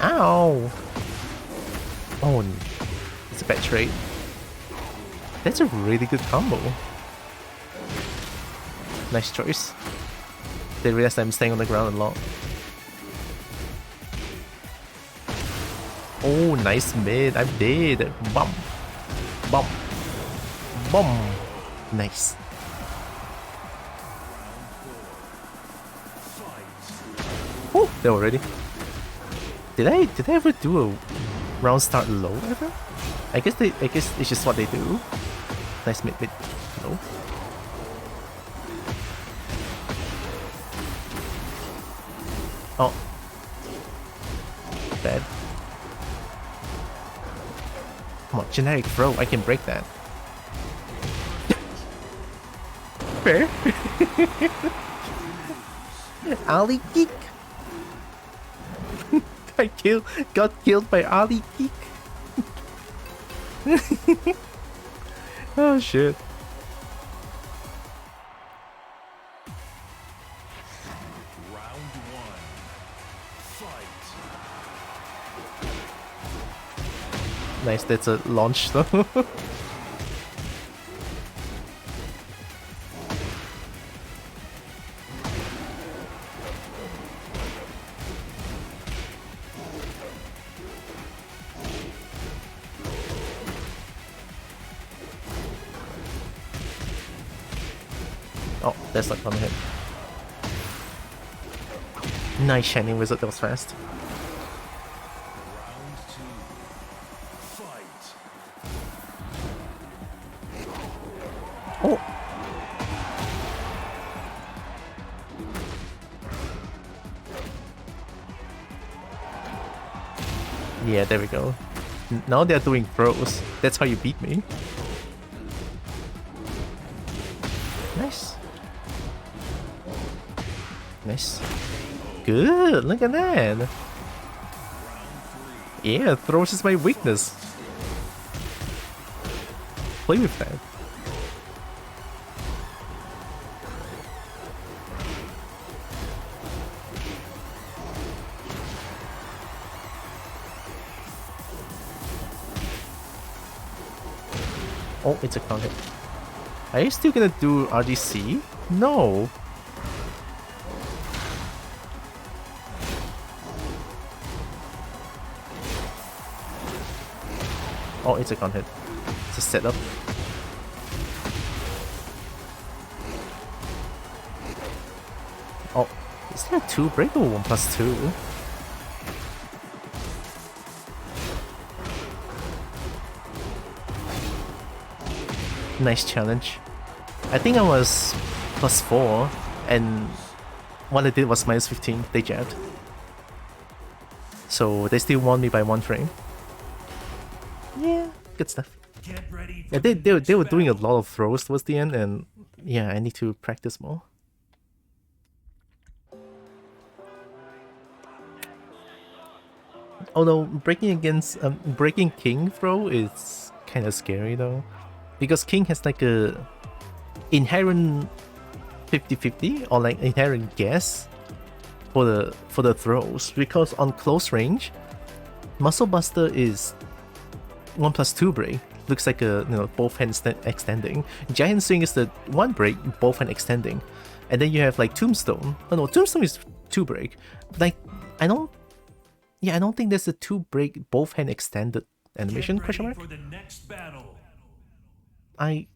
S1: Ow! Oh, it's a bad trade. That's a really good combo. Nice choice. They realized I'm staying on the ground a lot. Oh, nice mid. I'm dead. Bum. Bum. Bum. Nice. Oh, they're already. Did I ever do a round start low ever? I guess it's just what they do. Nice mid. No. Oh. Bad. Come on, generic throw, I can break that. Fair. Ali kick. Got killed by Ali kick. Oh shit.
S2: Round one. Fight.
S1: Nice, that's a launch though. Oh, that's not gonna hit. Nice shining wizard, that was fast.
S2: Round two. Fight.
S1: Oh! Yeah, there we go. Now they're doing throws. That's how you beat me. Nice. Nice. Good, look at that. Yeah, throws is my weakness. Play with that. Oh, it's a counter. Are you still gonna do RDC? No. Oh, it's a con hit. It's a setup. Oh, is there a 2 break or 1+2? Nice challenge. I think I was +4 and what I did was -15. They jabbed. So they still won me by 1 frame. Yeah, good stuff.
S2: Get ready for
S1: Yeah,
S2: the
S1: they were
S2: next
S1: doing a
S2: battle.
S1: lot of throws towards the end, and yeah, I need to practice more. although breaking king throw is kind of scary though, because king has like a inherent 50-50 or like inherent guess for the throws, because on close range, Muscle Buster is 1+2 break. Looks like a both hands extending. Giant Swing is the 1 break, both hand extending, and then you have like Tombstone. Oh no, Tombstone is 2 break. Like I don't think there's a 2 break both hand extended animation. Question mark.
S2: For the next battle.
S1: I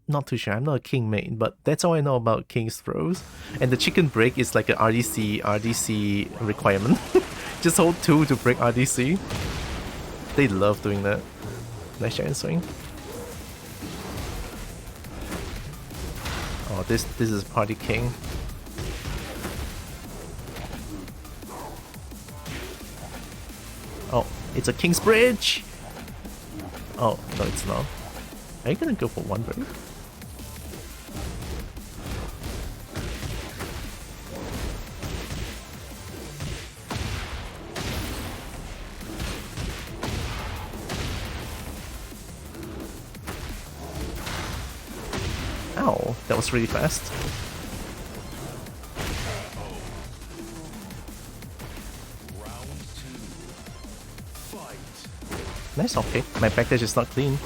S1: not too sure. I'm not a king main, but that's all I know about king's throws. And the chicken break is like a RDC requirement. Just hold 2 to break RDC. They love doing that. Nice giant swing. Oh, this is party king. Oh, it's a king's bridge. Oh no, it's not. Are you gonna go for 1 break? Ow, that was really fast. Nice, okay. My backdash is not clean.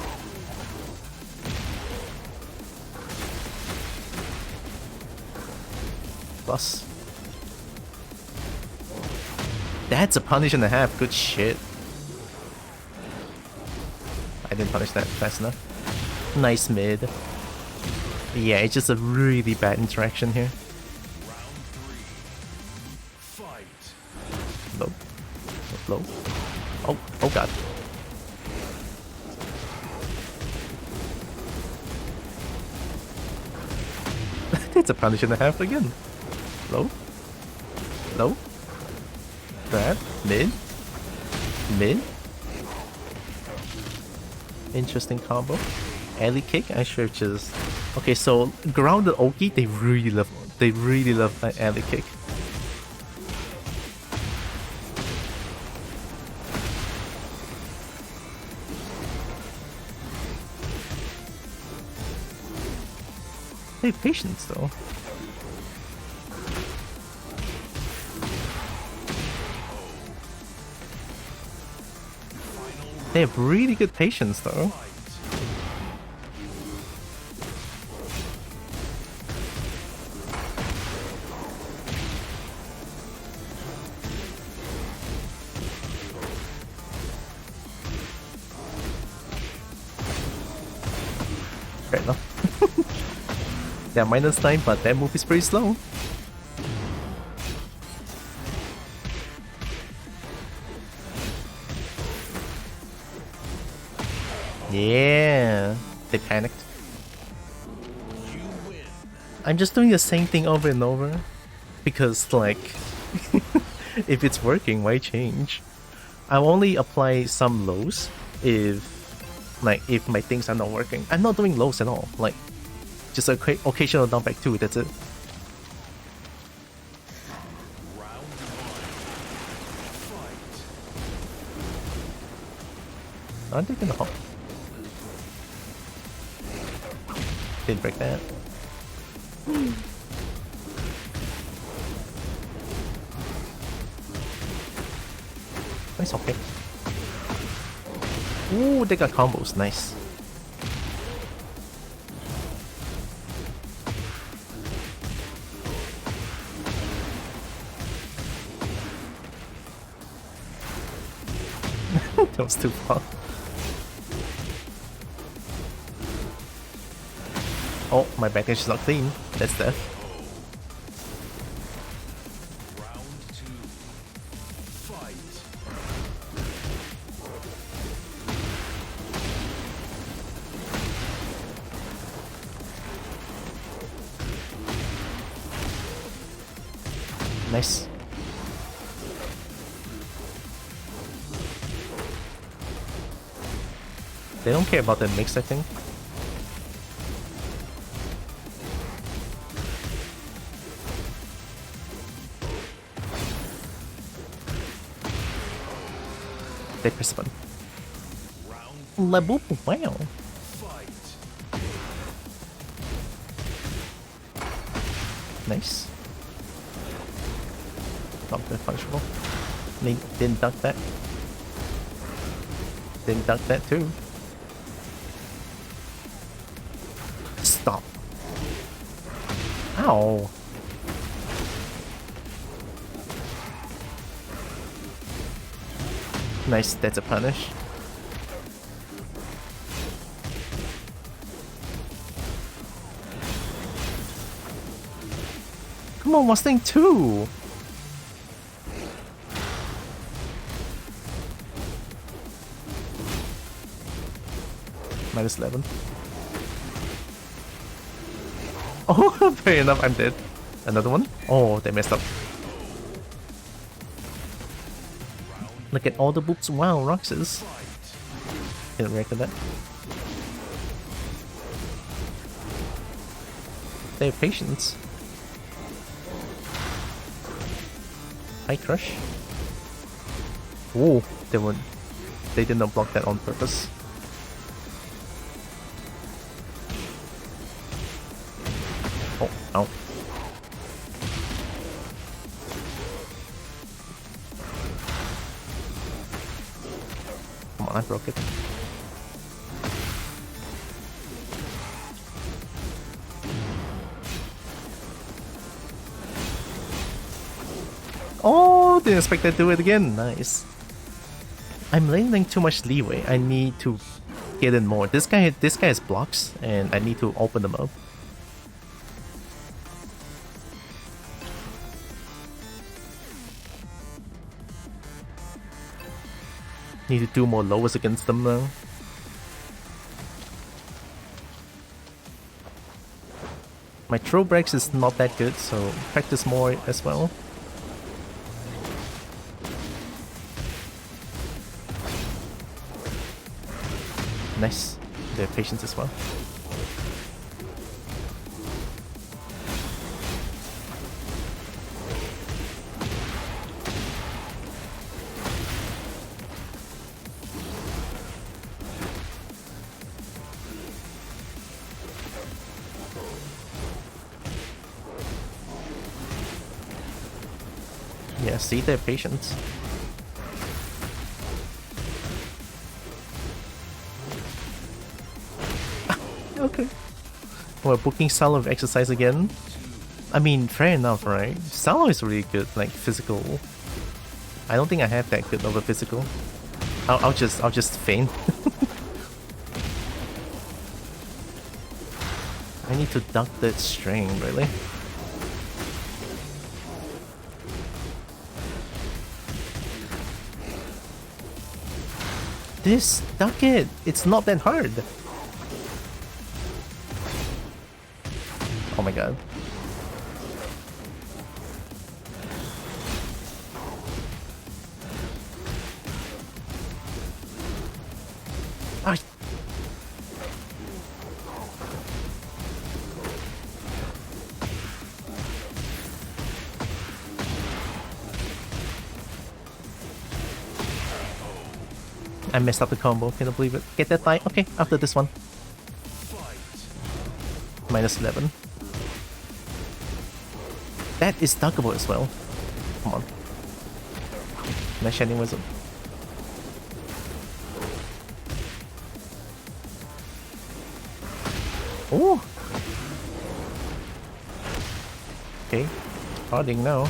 S1: Plus. That's a punish and a half. Good shit. I didn't punish that fast enough. Nice mid. Yeah, it's just a really bad interaction here. Low. Low. Oh god. It's a punish and a half again. Low. Low. Grab. Mid. Mid. Interesting combo. Alley kick, I should just... Okay, so grounded Oki, they really love that alley kick. They have patience though. They have really good patience though. Fair enough. They're -9, but that move is pretty slow. Yeah, they panicked. I'm just doing the same thing over and over because, like, if it's working, why change? I'll only apply some lows if my things are not working. I'm not doing lows at all. Like, just a occasional down back 2. That's it. Aren't they gonna hop? Didn't break that. Nice, okay. Ooh, they got combos. Nice. That was too far. Oh, my backdash is not clean. That's death. Nice. They don't care about that mix, I think. They press the button. Laboop, wow. Nice. Not very punishable. Didn't duck that. Didn't duck that too. Stop. Ow. Nice, that's a punish. Come on, Mustang 2! Minus 11. Oh, fair enough, I'm dead. Another one? Oh, they messed up. Look at all the boops. Wow, Roxas. Didn't react to that. They have patience. High crush. Whoa, they did not block that on purpose. Oh, ow. Come on, I broke it. Oh, didn't expect that to do it again. Nice. I'm letting too much leeway. I need to get in more. This guy has blocks, and I need to open them up. Need to do more lowers against them now. My throw breaks is not that good, so practice more as well. Nice. They have patience as well. Yeah, see, they have patience. Okay. We're booking Salo of exercise again. I mean, fair enough, right? Salo is really good, like physical. I don't think I have that good of a physical. I'll just feign. I need to duck that string, really. This, duck it! It's not that hard! Oh my god. Ah. I messed up the combo, can I believe it? Get that die? Okay, after this one. Minus 11. That is duckable as well. Come on. Nice Shining Wisdom. Oh! Okay. Harding now.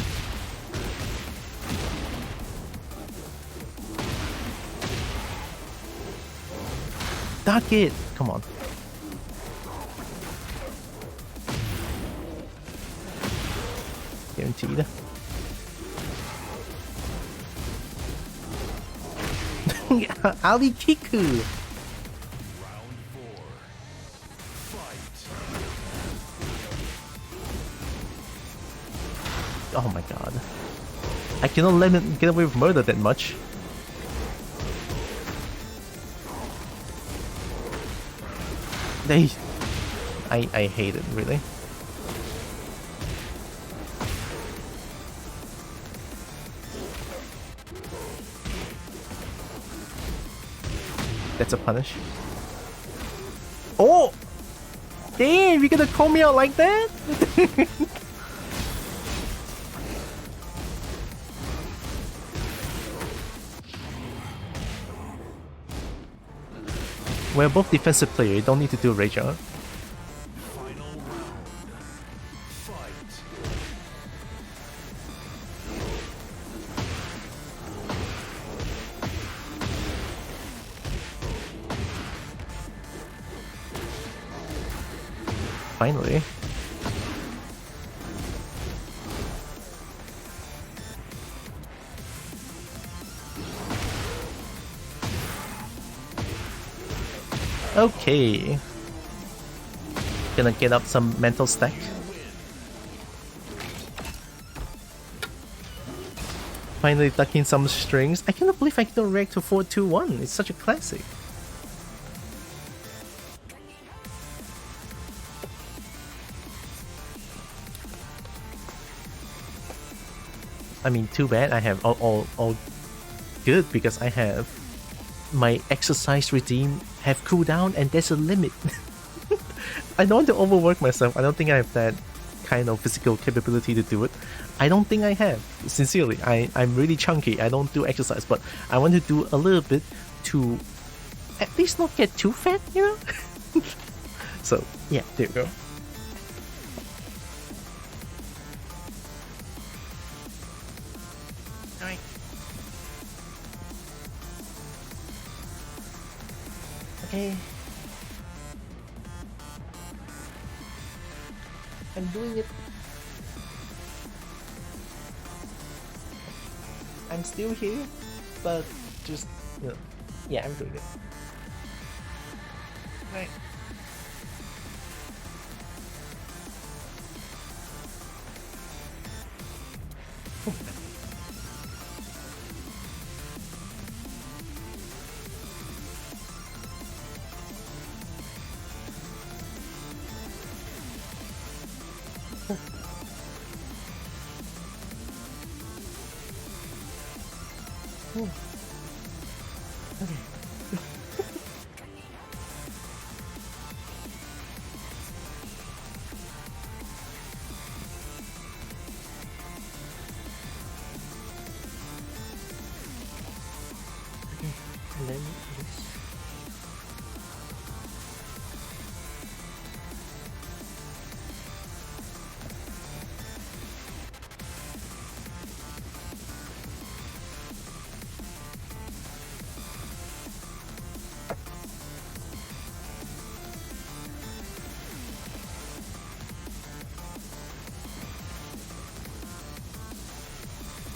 S1: Duck it! Come on. Guaranteed. Ali Kiku! Oh my god. I cannot let him get away with murder that much. I hate it, really. That's a punish. Oh! Damn, you're gonna call me out like that? We're both defensive players, you don't need to do rage out.
S2: Final round. Fight.
S1: Finally. Okay. Gonna get up some mental stack. Finally ducking some strings. I cannot believe I can react to 4-2-1. It's such a classic. I mean, too bad I have all good because I have my exercise regime have cooldown and there's a limit. I don't want to overwork myself. I don't think I have that kind of physical capability to do it. I don't think I have. Sincerely, I'm really chunky. I don't do exercise, but I want to do a little bit to at least not get too fat, you know? So, yeah, there you go. Alright. Okay. I'm doing it. I'm still here, but just, you know, yeah, I'm doing it. Right.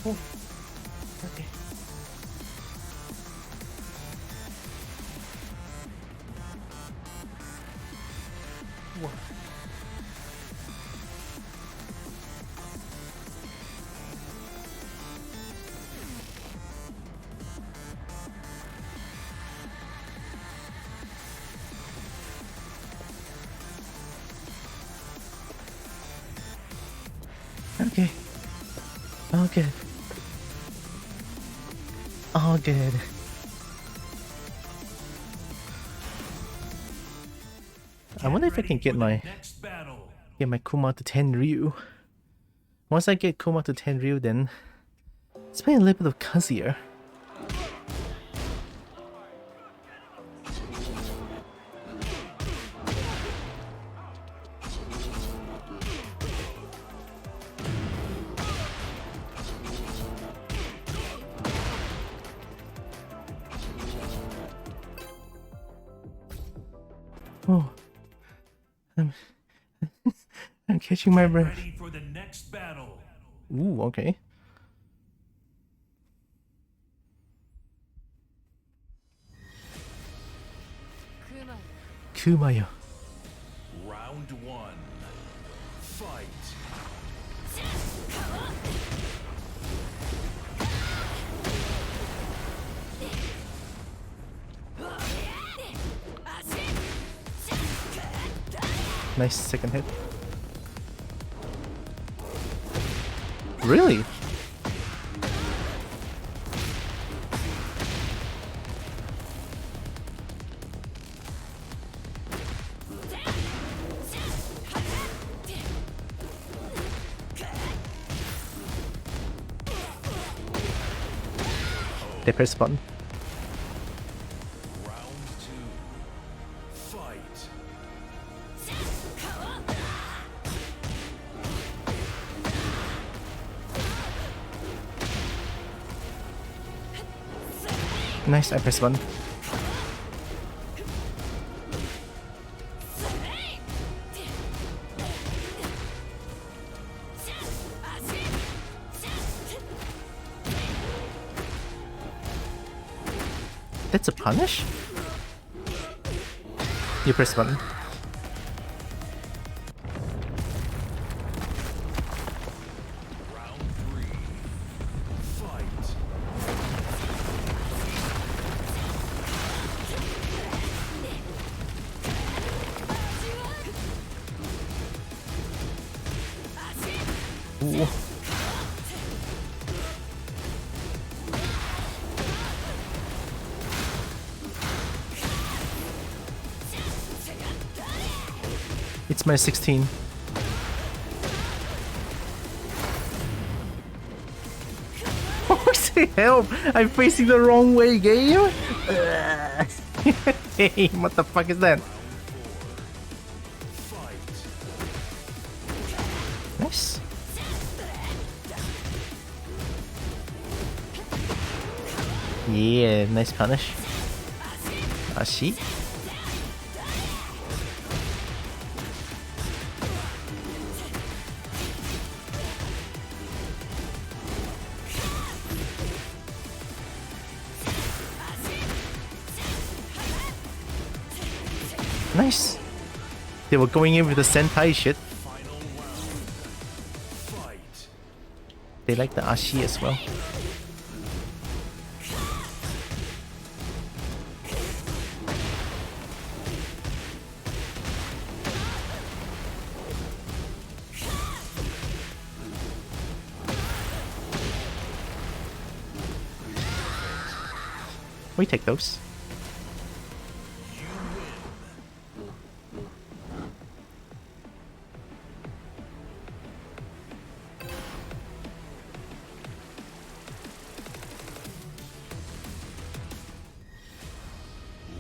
S1: Oh, okay. Wow. Okay. All good. All good. I wonder if I can get my Kuma to Tenryu. Once I get Kuma to Tenryu, then it's playing a little bit of Kazuya. Oh, I'm catching my breath.
S2: Ready for the next battle.
S1: Ooh, okay. Kumayo.
S2: Round one. Fight.
S1: Nice second hit. Really? They press the button.
S2: Round two. Fight.
S1: Nice, I press the button. That's a punish? You press the button.
S2: Round three. Fight.
S1: Ooh. It's my 16. What the hell? I'm facing the wrong way, game. Hey, what the fuck is that? Nice. Yeah, nice punish. Ashi. Nice. They were going in with the Sentai shit.
S2: Final round. Fight.
S1: They like the Ashi as well. We take those.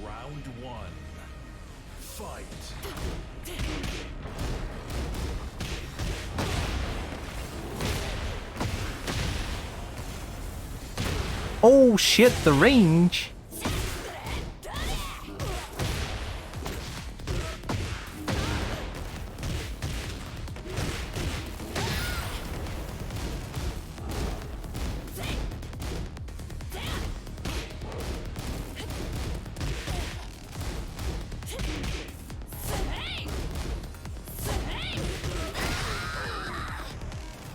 S2: Round one. Fight.
S1: Oh shit, the range!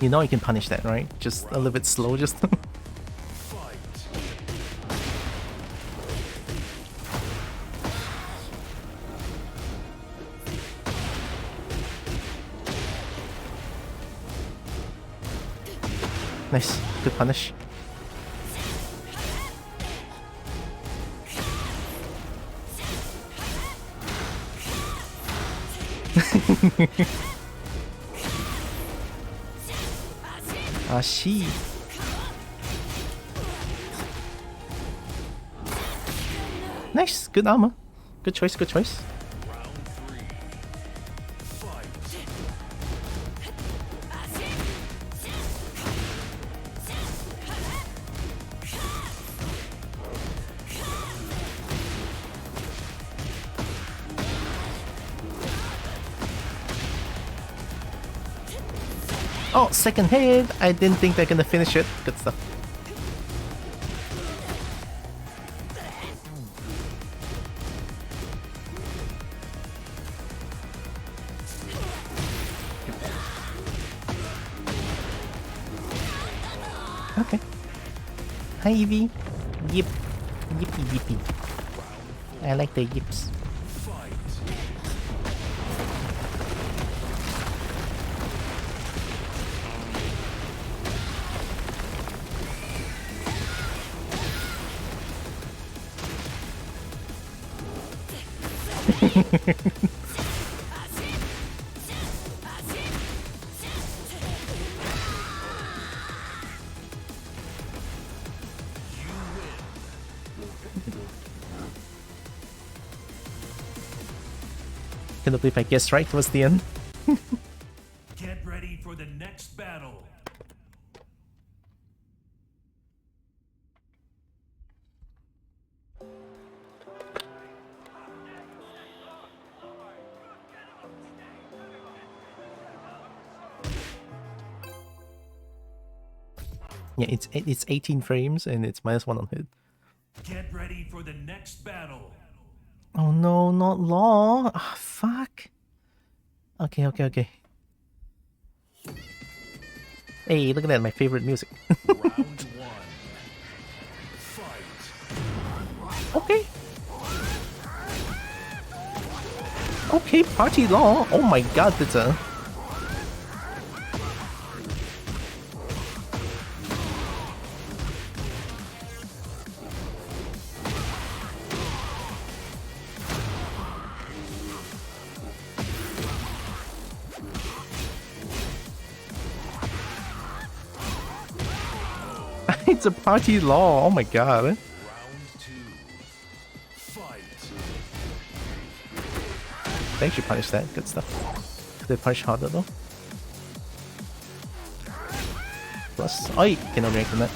S1: You know you can punish that, right? Just a little bit slow, just... Nice, good punish. Ashi. Nice, good armor. Good choice, good choice.
S2: Round three. Fight.
S1: Oh, second hit! I didn't think they're gonna finish it. Good stuff. Okay. Hi, Evie. Yip. Yippee yippee. I like the yips.
S2: Fight. You win.
S1: Cannot believe I guessed right towards the end.
S2: Get ready for the next battle.
S1: Yeah, it's 18 frames and it's -1 on hit.
S2: Get ready for the next battle.
S1: Oh no, not law. Ah, fuck. Okay. Hey, look at that, my favorite music.
S2: Round 1. Fight.
S1: Okay. Okay, party law. Oh my god, that's a... It's a party law. Oh my god.
S2: Round 2. Fight.
S1: They actually punished that. Good stuff. Could they punish harder though? Plus, oi! Cannot react on that.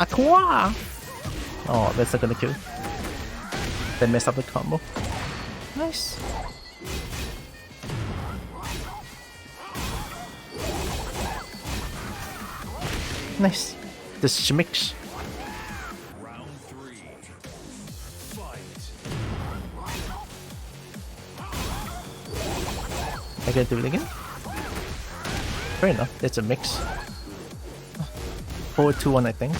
S1: Aqua! Oh, that's not gonna kill. They messed up the combo. Nice. Nice. The schmicks.
S2: Round 3. Fight.
S1: I gotta do it again? Fair enough, that's a mix. 4-2-1, I think.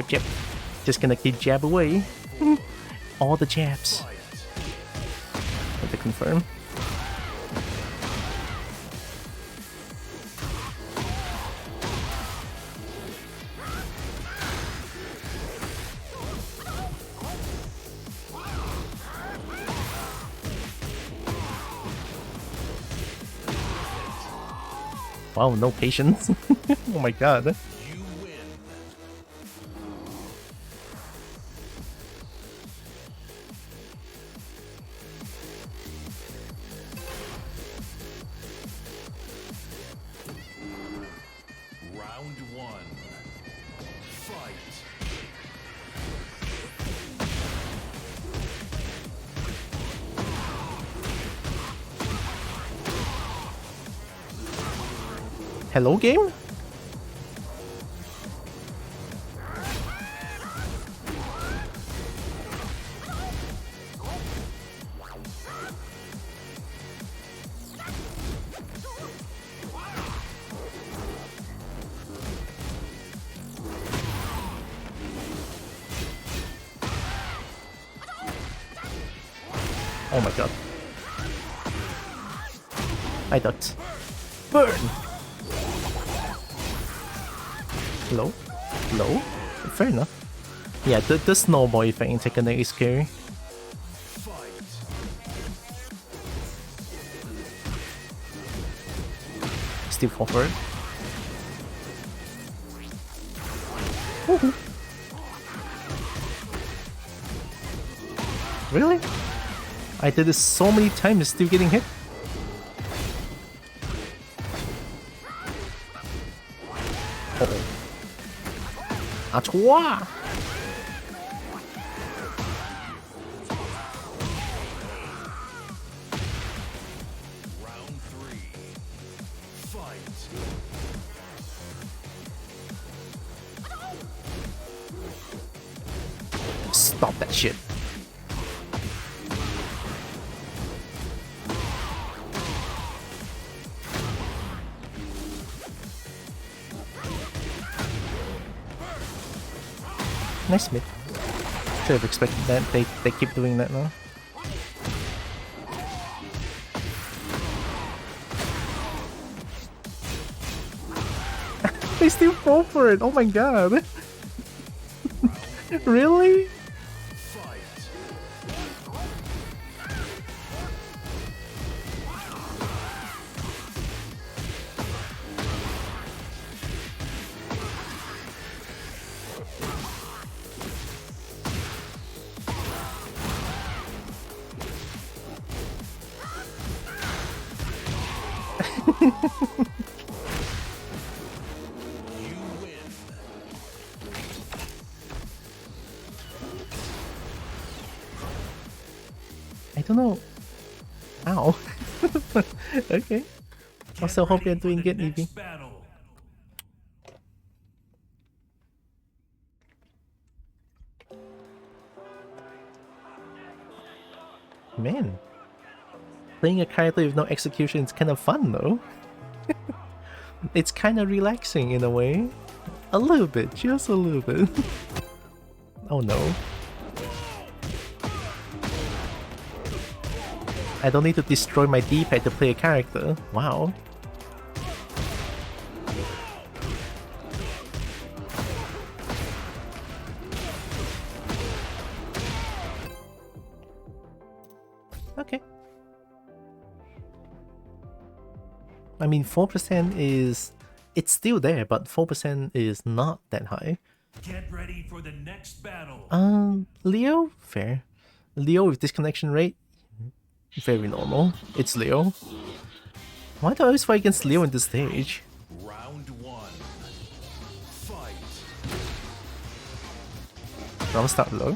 S1: Jab. Just gonna keep jab away. All the jabs. Have to confirm. Wow, no patience. Oh my god.
S2: You win. Round 1. Fight.
S1: Hello, game? Oh my god. I ducked. Burn! Low? Low? Fair enough. Yeah, the snowball effect in Tekken is scary.
S2: Fight.
S1: Still forward. Woohoo. Really? I did this so many times, still getting hit. Uh-oh. Achua!
S2: Round 3. Fight.
S1: Stop that shit. Nice mid. Should have expected that. They keep doing that now. They still fall for it. Oh my god. Really? I don't know. Ow. Okay. Also hope you're doing good, Evie. Man. Playing a character with no execution is kind of fun though. It's kind of relaxing in a way. A little bit, just a little bit. Oh no. I don't need to destroy my D-pad to play a character. Wow. Okay. I mean, 4% is... It's still there, but 4% is not that high.
S2: Get ready for the next battle.
S1: Leo? Fair. Leo with disconnection rate? Very normal. It's Leo. Why do I always fight against Leo in this stage?
S2: Round 1. Fight.
S1: I'll start low.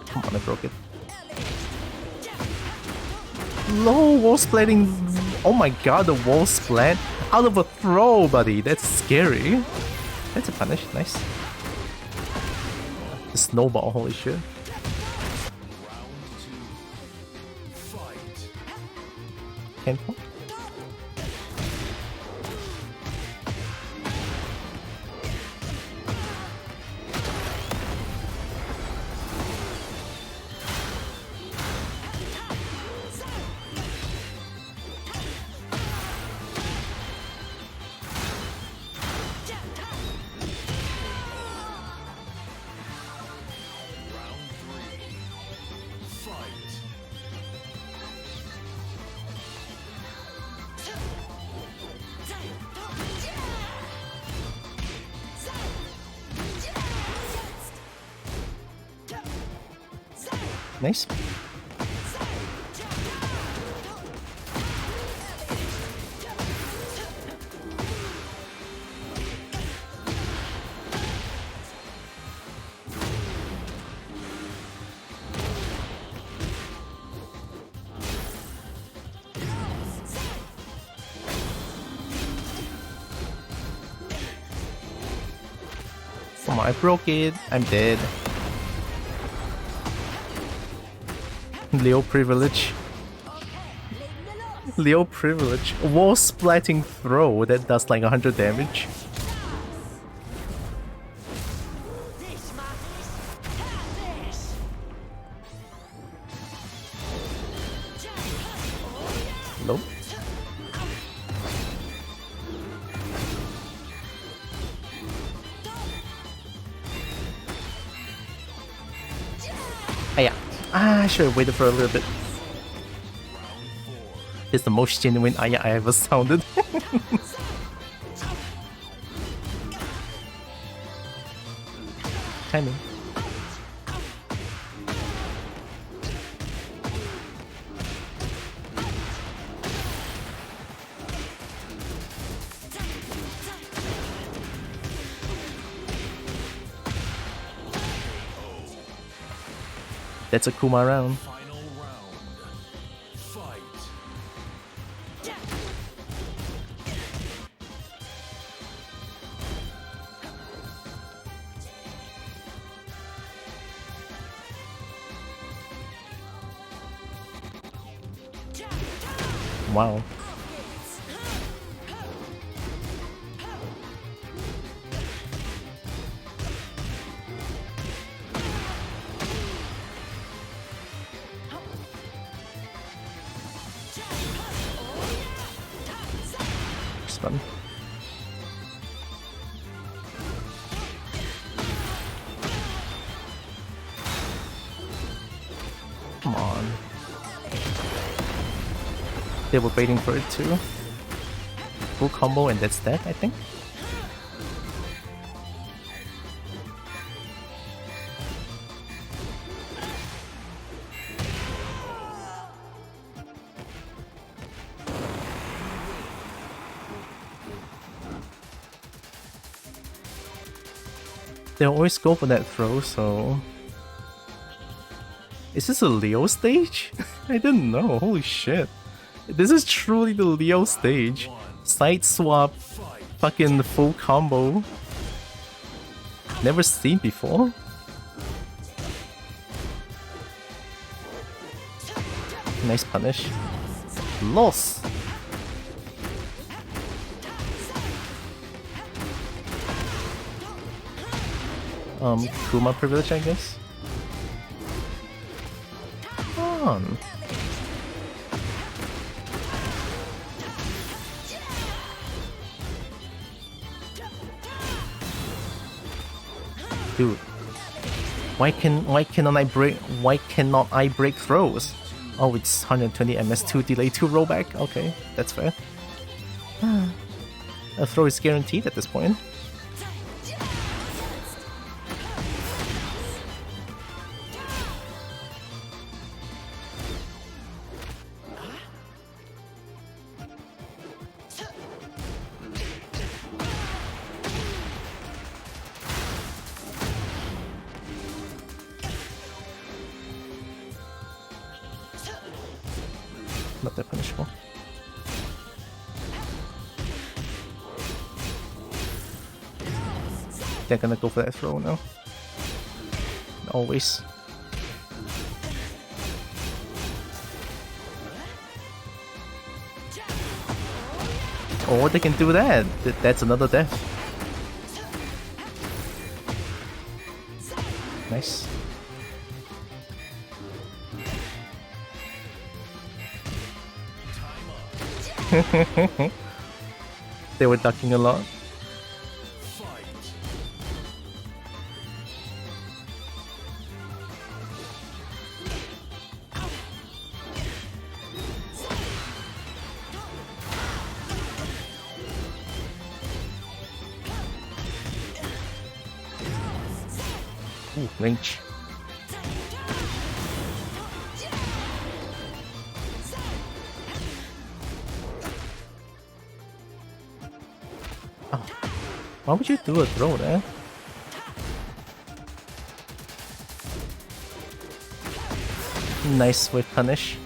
S1: Come on, I broke it. Low wall splatting. Oh my god, the wall splat out of a throw, buddy. That's scary. That's a punish. Nice. The snowball, holy shit.
S2: Round 2. Fight.
S1: Painful. Nice. Come on, I broke it. I'm dead. Leo privilege. Leo privilege. Wall splatting throw that does like 100 damage. Low. Yeah. I should have waited for a little bit. It's the most genuine I ever sounded. Timing. That's a Kuma round.
S2: Final round. Fight.
S1: Wow. Spun. Come on. They were waiting for it too. Full combo and that's that, I think. They always go for that throw, so... Is this a Leo stage? I didn't know, holy shit. This is truly the Leo stage. Side swap, fucking full combo. Never seen before. Nice punish. Loss! Kuma privilege, I guess. Come on. Dude, why cannot I break throws? Oh, it's 120 ms2 delay 2 rollback. Okay, that's fair. A throw is guaranteed at this point. Not that punishable. They're gonna go for that throw now. Always. Or they can do that. That's another death. Nice. They were ducking a lot. Ooh, range. Oh, why would you do a throw there? Nice with punish.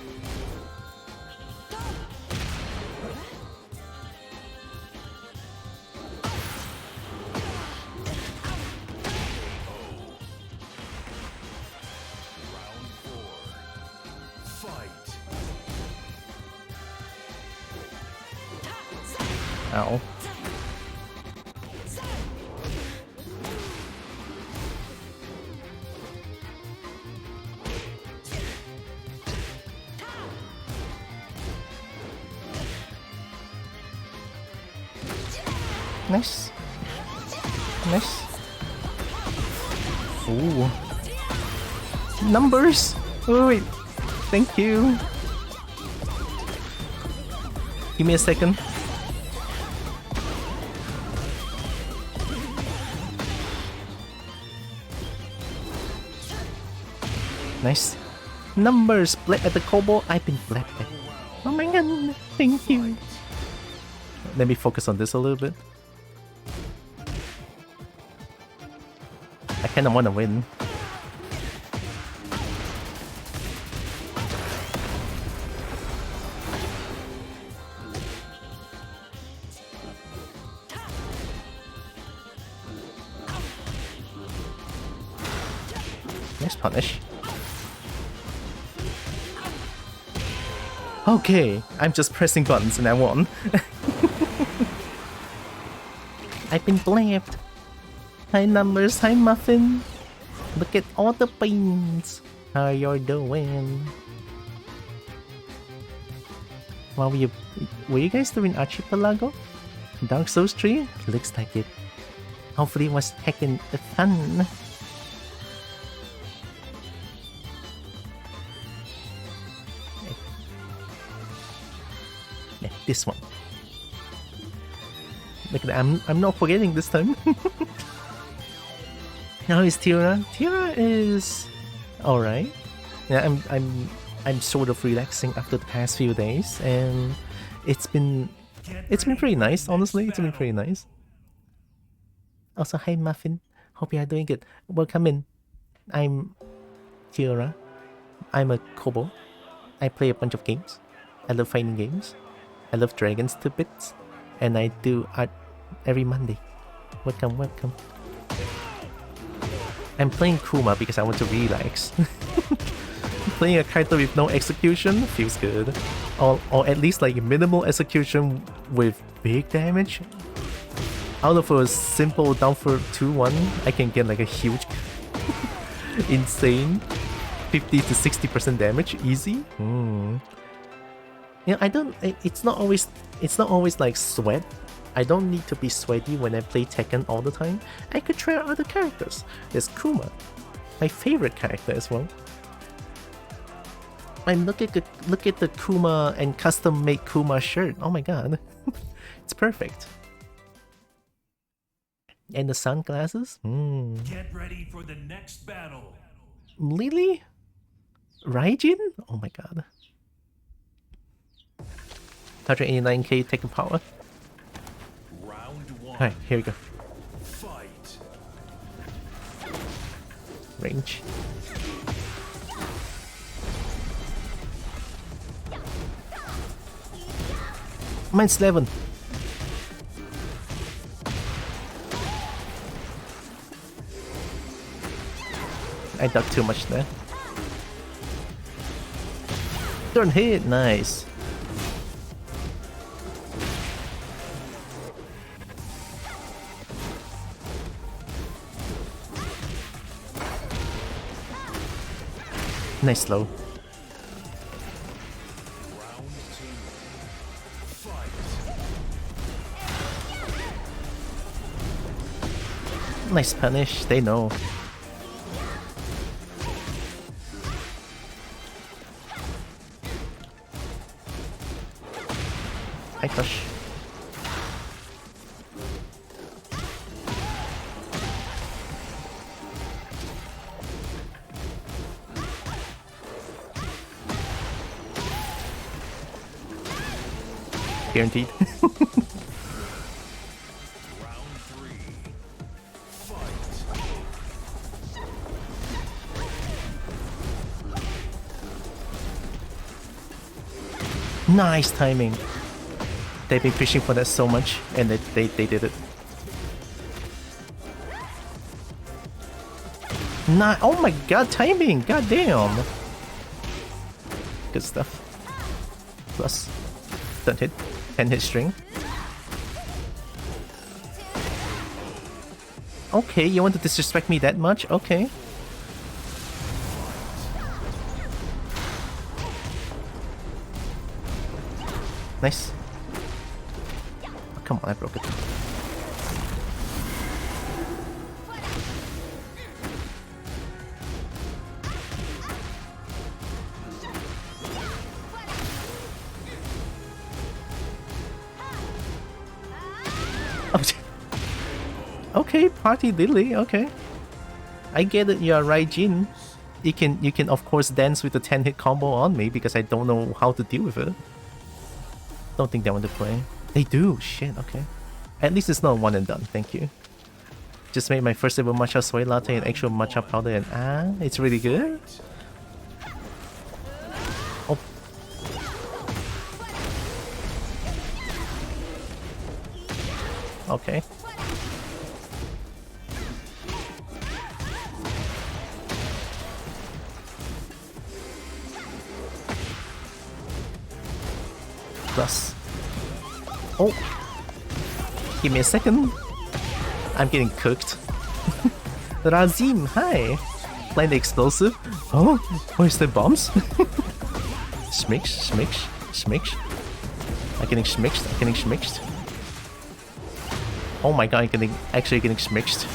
S1: Ow. Nice. Nice. Ooh. Numbers! Oh, wait. Thank you. Give me a second. Nice. Numbers! Black at the Kobo. I've been black at. Oh my god. Thank you. Let me focus on this a little bit. I kinda wanna win. Nice punish. Okay, I'm just pressing buttons and I won. I've been blamed. Hi Numbers, hi Muffin. Look at all the beans. How you're doing? Well, were you guys doing Archipelago? Dark Souls 3? Looks like it. Hopefully it was heckin' fun. Yeah, this one. Look at that, I'm not forgetting this time. How is Tira? Tira is alright. Yeah, I'm sort of relaxing after the past few days, and it's been pretty nice, honestly. It's been pretty nice. Also, hi Muffin. Hope you are doing good. Welcome in. I'm Tira. I'm a Kobo. I play a bunch of games. I love fighting games. I love dragons to bits. And I do art every Monday. Welcome, welcome. I'm playing Kuma because I want to relax. Playing a character with no execution feels good. Or at least like minimal execution with big damage. Out of a simple down for 2-1, I can get like a huge insane 50 to 60% damage easy. Yeah, it's not always like sweat. I don't need to be sweaty when I play Tekken all the time. I could try out other characters. There's Kuma, my favorite character as well. And look at the Kuma and custom made Kuma shirt. Oh my god. It's perfect. And the sunglasses?
S2: Get ready for the next battle.
S1: Lily? Raijin? Oh my god. 189k taking power.
S2: Round 1.
S1: Alright, here we go.
S2: Fight.
S1: Range. Mine's 11. I ducked too much there. Don't hit, nice. Nice slow. Nice punish, they know. High crush. Guaranteed. Nice timing. They've been fishing for that so much, and they did it. Oh my god, timing! God damn! Good stuff. Plus, don't hit, 10 hit string. Okay, you want to disrespect me that much? Okay. Nice. Oh, come on, I broke it. Oh, okay, party Lily, okay. I get it, you are Raijin. You can of course dance with the 10 hit combo on me because I don't know how to deal with it. Don't think they want to play. They do, shit, okay. At least it's not one and done, thank you. Just made my first ever matcha soy latte and actual matcha powder and it's really good. Oh. Okay. plus. Oh! Give me a second. I'm getting cooked. Razim, hi! Playing the explosive. Oh, where's the bombs? Smix, smix, smix. I'm getting smixed, I'm getting smixed. Oh my god, I'm getting, actually getting smixed.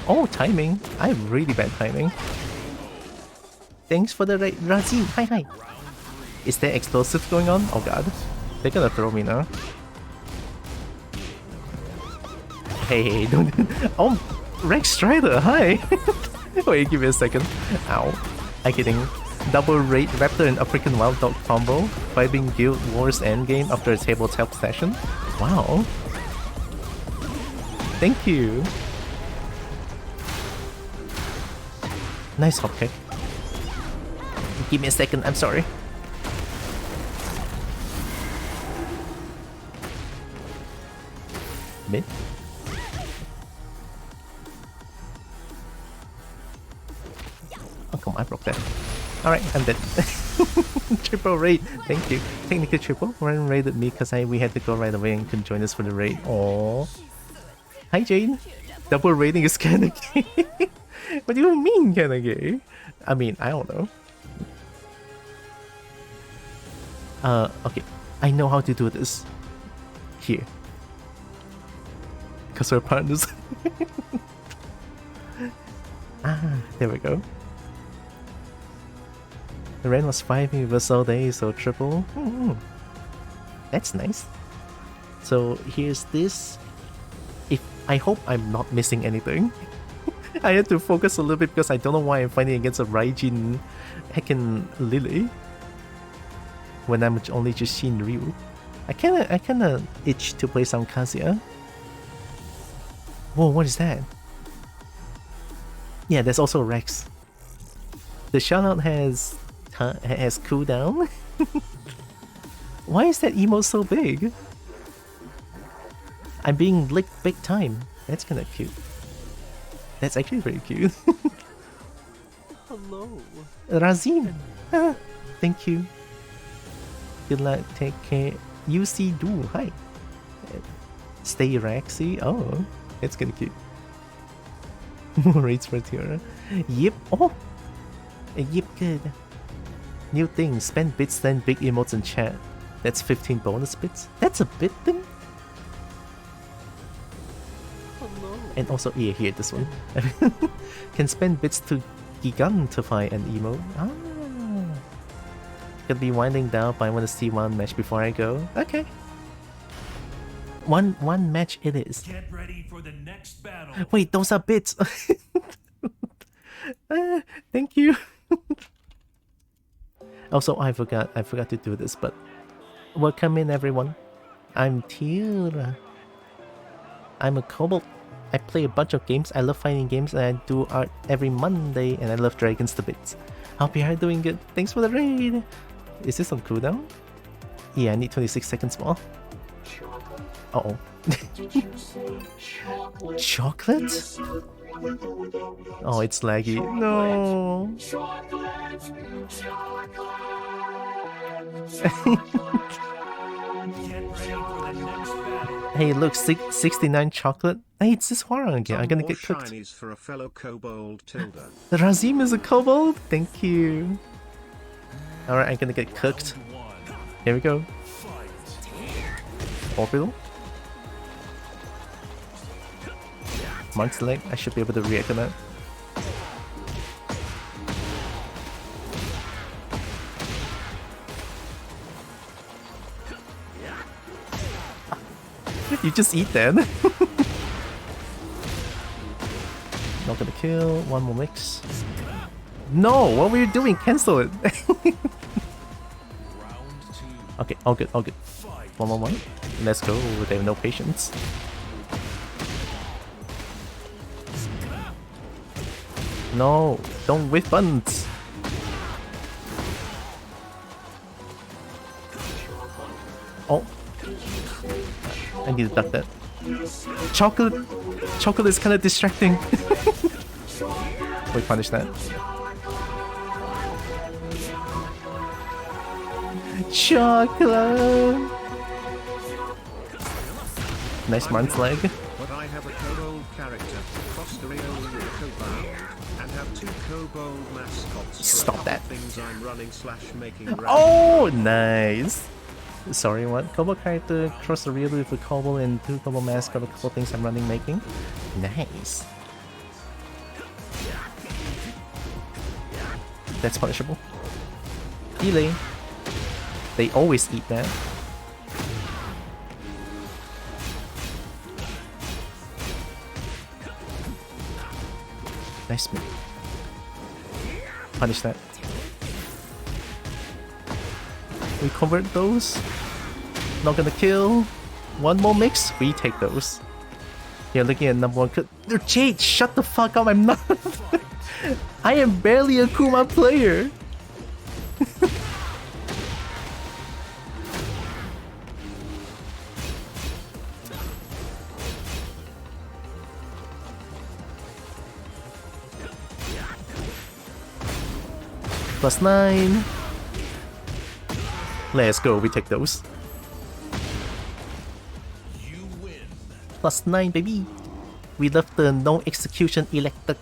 S1: Oh, timing. I have really bad timing. Thanks for the raid, Razim. Hi, hi. Is there explosive going on? Oh god. They're gonna throw me now. Hey, don't... Oh, Rex Strider, hi! Wait, give me a second. Ow. I'm getting double raid Raptor and African Wild Dog combo, fighting Guild Wars endgame after a tabletop session. Wow. Thank you. Nice hop kick. Give me a second, I'm sorry. Mid? Oh come on, I broke that. Alright, I'm dead. Triple raid, thank you. Technically triple, Ryan raided me because we had to go right away and couldn't join us for the raid. Aww. Hi Jane. Double raiding is kinda gay. What do you mean kinda gay? I mean, I don't know. Okay. I know how to do this. Here. Because we're partners. Ah, there we go. The Ren was 5 with us all day, so triple. That's nice. So here's this. I hope I'm not missing anything. I had to focus a little bit because I don't know why I'm fighting against a Raijin heckin' Lily when I'm only just Shinryu. I kinda itch to play some Kazuya. Whoa, what is that? Yeah, there's also Rex. The shoutout has cooldown. Why is that emote so big? I'm being licked big time. That's kinda cute. That's actually very cute.
S3: Hello.
S1: Razim. Thank you. Good luck, take care. UC Do, hi. Stay Rexy. Oh, that's kinda cute. More raids for Tiara. Yep. Oh! Yep, good. New thing, spend bits, send big emotes in chat. That's 15 bonus bits. That's a bit thing?
S3: Hello.
S1: And also, yeah, here, this one. Can spend bits to gigantify an emote. Ah. Could be winding down, but I want to see one match before I go. Okay. One match it is.
S2: Get ready for the next battle.
S1: Wait, those are bits. Thank you. Also, I forgot to do this, but welcome in everyone. I'm Tira. I'm a Kobo. I play a bunch of games. I love fighting games and I do art every Monday and I love dragons to bits. Hope you are doing good. Thanks for the raid. Is this on cooldown? Yeah, I need 26 seconds more. Uh-oh. Chocolate? Oh, it's laggy. No. Hey, look, 69 chocolate. Hey, it's this Huarang again. I'm gonna get cooked.
S4: For a fellow kobold Tilda.
S1: The Razim is a kobold? Thank you. Alright, I'm gonna get cooked. Here we go. Orbital. Monk's leg. I should be able to react to that. You just eat then. Not gonna kill. One more mix. No, what were you doing? Cancel it. Okay, all good, all good. One. Let's go. They have no patience. No, don't whiff buttons. Oh, I need to duck that. Chocolate. Chocolate is kind of distracting. We punish that. Chocolate. Nice man's leg.
S4: But I have a kobold character, Fosterio with Kobo, and have 2 kobold mascots.
S1: Stop that.
S4: Things I'm running / making.
S1: Oh, nice. Sorry, what? Kobo character, cross the real with a Kobo and 2 Kobo mascot, a couple things I'm running making. Nice. That's punishable. Delay. They always eat that. Nice move. Punish that. We convert those. Not gonna kill. One more mix. We take those. You're looking at number 1. Jade, shut the fuck up. I'm not. I am barely a Kuma player. +9. Let's go, we take those.
S2: You win.
S1: +9, baby. We love the no execution electric.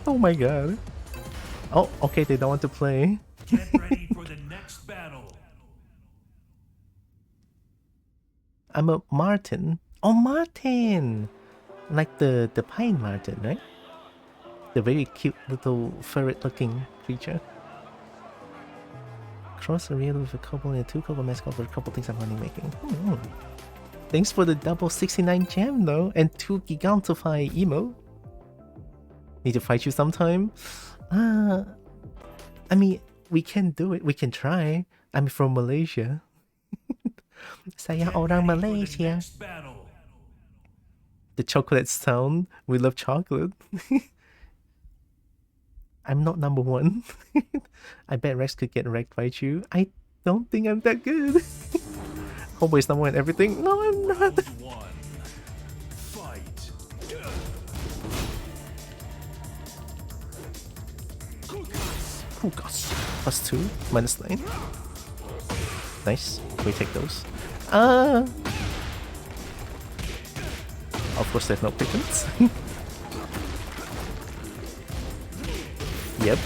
S1: Oh my god. Oh, okay, they don't want to play.
S2: Get ready for the next battle.
S1: I'm a Martin. Oh, Martin! Like the pine Martin, right? The very cute little ferret looking creature. Cross a real with a couple and 2 couple mascots for a couple things I'm running making. Thanks for the double 69 gem though, and 2 Gigantify emo. Need to fight you sometime? I mean, we can do it. We can try. I'm from Malaysia. Saya orang Malaysia. The chocolate sound. We love chocolate. I'm not number 1. I bet Rex could get wrecked by you. I don't think I'm that good. Homeboy's number 1 in everything. No, I'm not.
S2: Fight.
S1: Kugas. +2. -9. Nice. We take those. Of course there's no pigeons. Yep.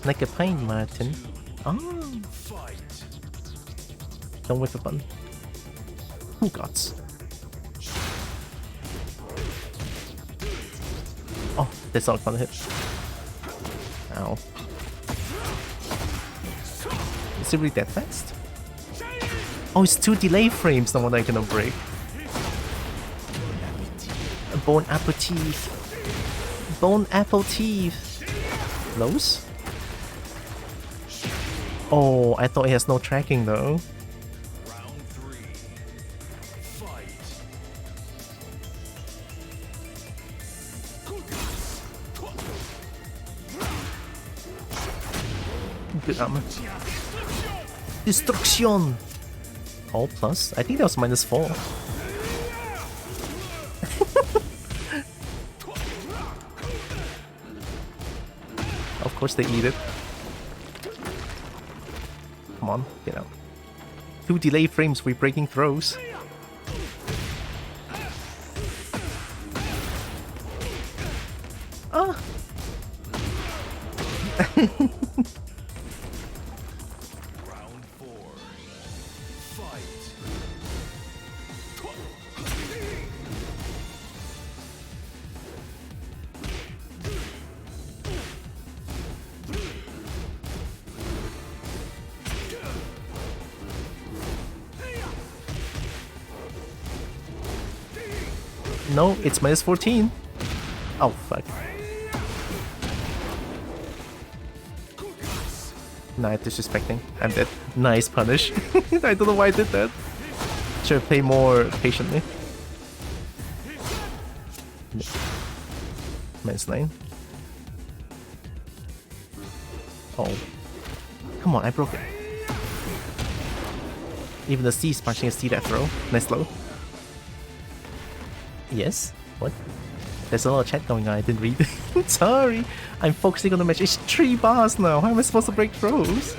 S1: Like a pine Martin. Oh. Don't whip a button. Who gots? Oh, that's not gonna hit. Ow. Is it really that fast? Oh, it's 2 delay frames, the one I cannot break. Bone apple teeth. Bone apple teeth. Those? Oh, I thought it has no tracking though.
S2: Round 3. Fight.
S1: Good armor. Destruction! All plus? I think that was -4. Of course they eat it. Come on, get out. 2 delay frames, we're breaking throws. Ah!
S2: Round 4. Fight.
S1: No, it's -14. Oh, fuck. Nah, disrespecting. I'm dead. Nice punish. I don't know why I did that. Should have played more patiently. -9. Oh. Come on, I broke it. Even the C is punching a C that throw. Nice low. Yes? What? There's a lot of chat going on, I didn't read. Sorry! I'm focusing on the match. It's 3 bars now. How am I supposed to break throws?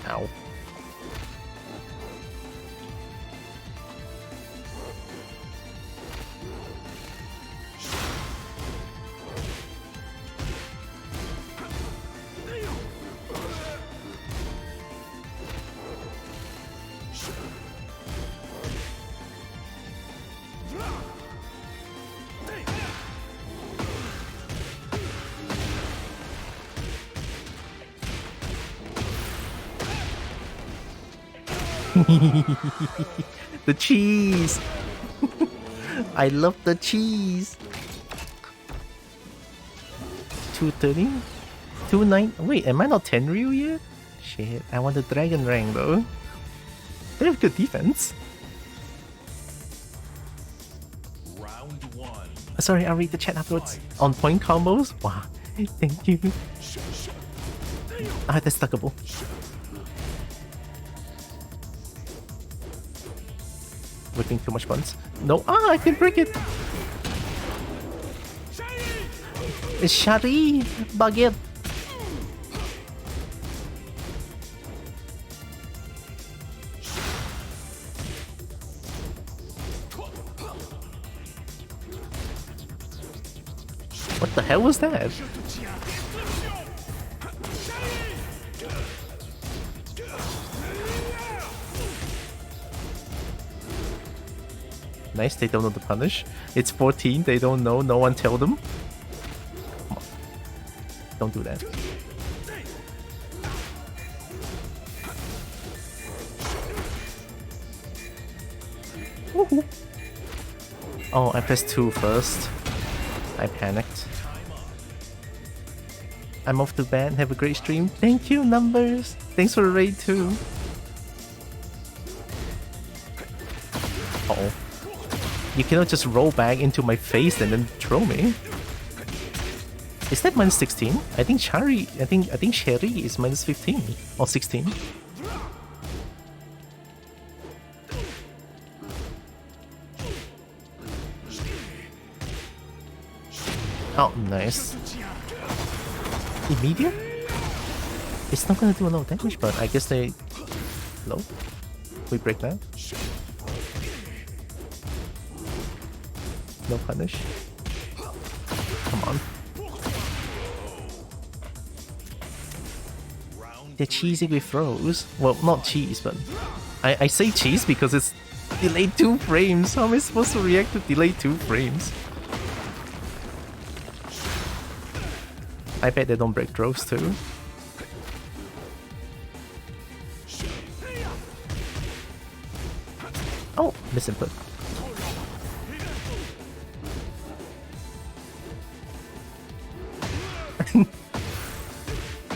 S1: Ow. The cheese! I love the cheese! 230? 29? Wait, am I not Tenryu yet? Shit, I want the dragon rank though. They have good defense.
S2: Round 1.
S1: Sorry, I'll read the chat afterwards. On point combos? Wow, thank you. Ah, that's stuckable. Whipping too much buns. No, I can break it! It's Shari! Baguette! What the hell was that? Nice, they don't know the punish. It's 14, they don't know, no one tell them. Come on. Don't do that. Woohoo. Oh, I pressed 2 first. I panicked. I'm off to bed, have a great stream. Thank you, Numbers! Thanks for the raid too. Uh-oh. You cannot just roll back into my face and then throw me. Is that minus 16? I think Shari. I think Sherry is minus 15 or 16. Oh, nice. Immediate? It's not gonna do a lot of damage, but I guess they low. We break that. No punish. Come on. They're cheesy with throws. Well, not cheese, but I say cheese because it's delayed 2 frames. How am I supposed to react to delayed 2 frames? I bet they don't break throws too. Oh, misinput.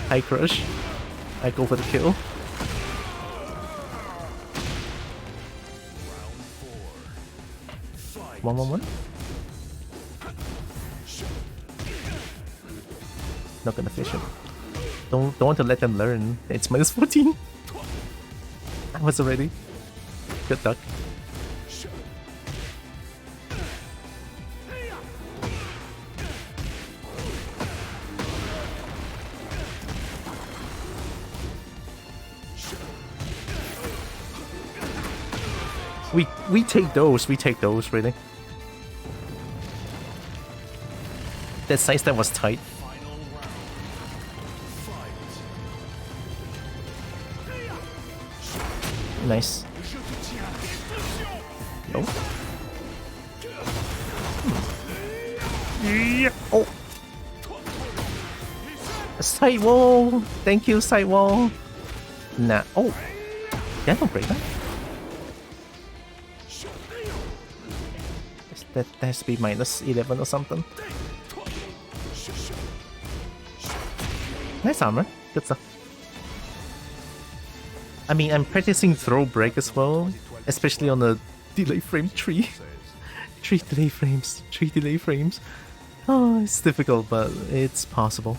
S1: High crush. I go for the kill. One. Not gonna fish him. Don't want to let them learn. It's minus 14. I was already. Good duck. We take those, really. That side step was tight. Nice. No. Yeah. Oh. Side wall. Thank you, side wall. Nah. Oh. Did I not break that? That has to be minus 11 or something. Nice armor. Good stuff. I mean, I'm practicing throw break as well, especially on the delay frame 3. 3 delay frames. 3 delay frames. Oh, it's difficult, but it's possible.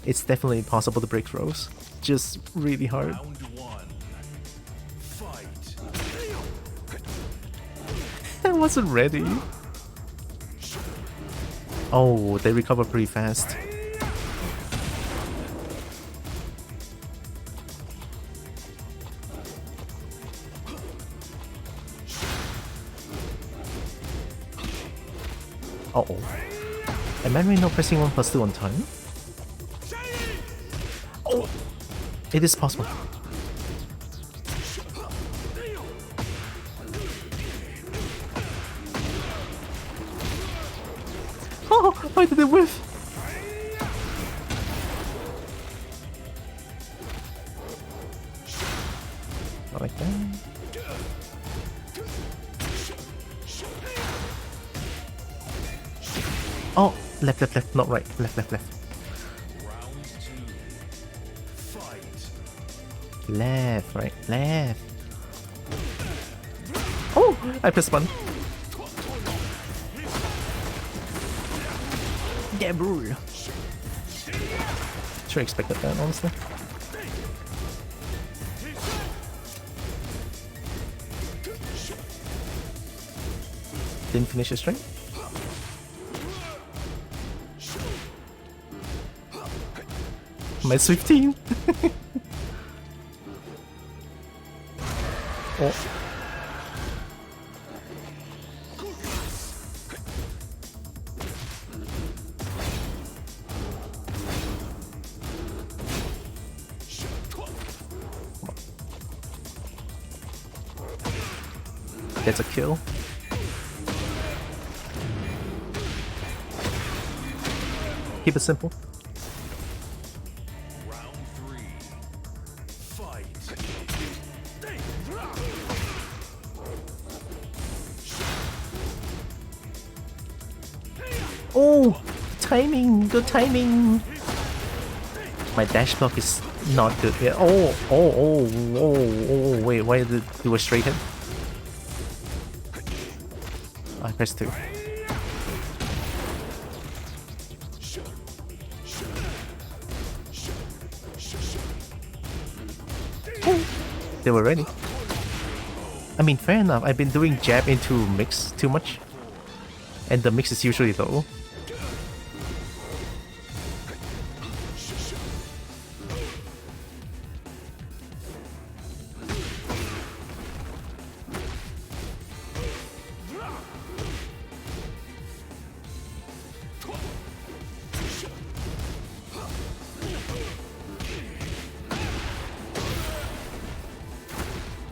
S1: It's definitely possible to break throws. Just really hard.
S2: Round one. Fight.
S1: I wasn't ready. Oh, they recover pretty fast. Uh-oh. Am I really not pressing 1+2 on time? Oh! It is possible. Oh! Why did it whiff? Not like that. Oh, left, left, left, not right. Left, left, left.
S2: Round two. Fight.
S1: Left, right, left. Oh, I pressed one. Yeah, BURR. Sure expected that, honestly. Didn't finish it straight. My 15. Oh. That's a kill. Keep it simple.
S2: Round three. Fight.
S1: Oh, timing, good timing. My dash block is not good yet. Oh, wait, why did it do a straight hit? I pressed 2. Oh, they were ready. I mean, fair enough. I've been doing jab into mix too much. And the mix is usually low.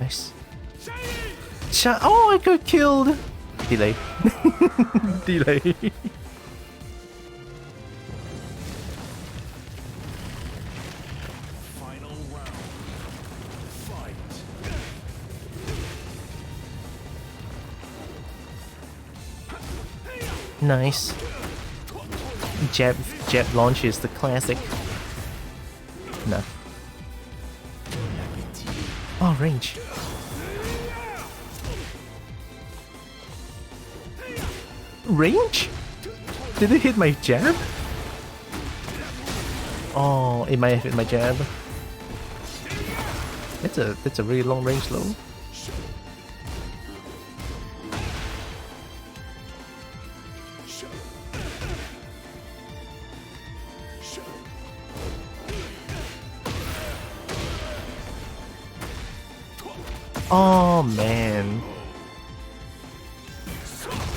S1: Nice. Oh, I got killed! Delay. Delay.
S2: Final round. Fight.
S1: Nice. Jab launch is the classic. No. Oh, range. Range? Did it hit my jab? Oh, it might have hit my jab. That's a really long range though. Oh man.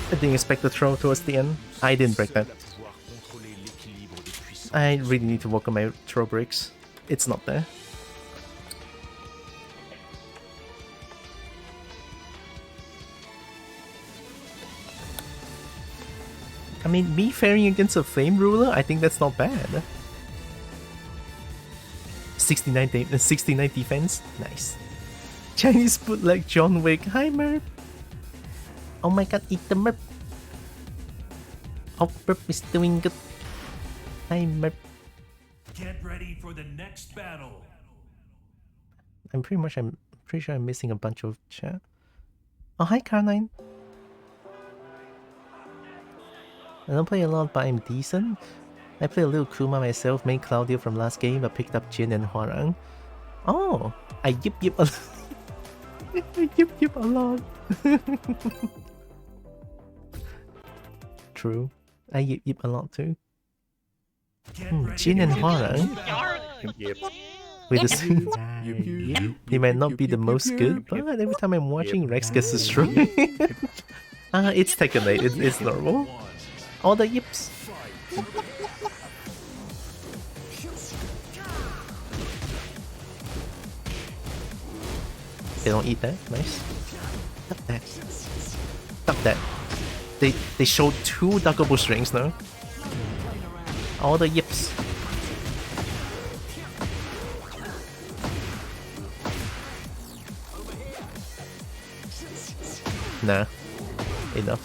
S1: I didn't expect the throw towards the end. I didn't break that. I really need to work on my throw breaks. It's not there. I mean, me faring against a flame ruler, I think that's not bad. 69 defense? Nice. Chinese bootleg John Wick. Hi, Merp. Oh my god, eat the Merp. Oh, Merp is doing good. Hi, Merp.
S2: Get ready for the next battle.
S1: I'm pretty sure I'm missing a bunch of chat. Oh, hi, Carnine. I don't play a lot, but I'm decent. I play a little Kuma myself, made Claudio from last game, but picked up Jin and Hwarang. Oh, I yip yip a lot. I yip yip a lot. True. I yip yip a lot too. Jin and Hwarang.
S4: Yep.
S1: With the he might not be the most good, but every time I'm watching, Rex gets destroyed. It's Tekken 8, it's normal. All the yips. They don't eat that, nice. Stop that. Stop that. They showed 2 duckable strings now. All the yips. Nah. Enough.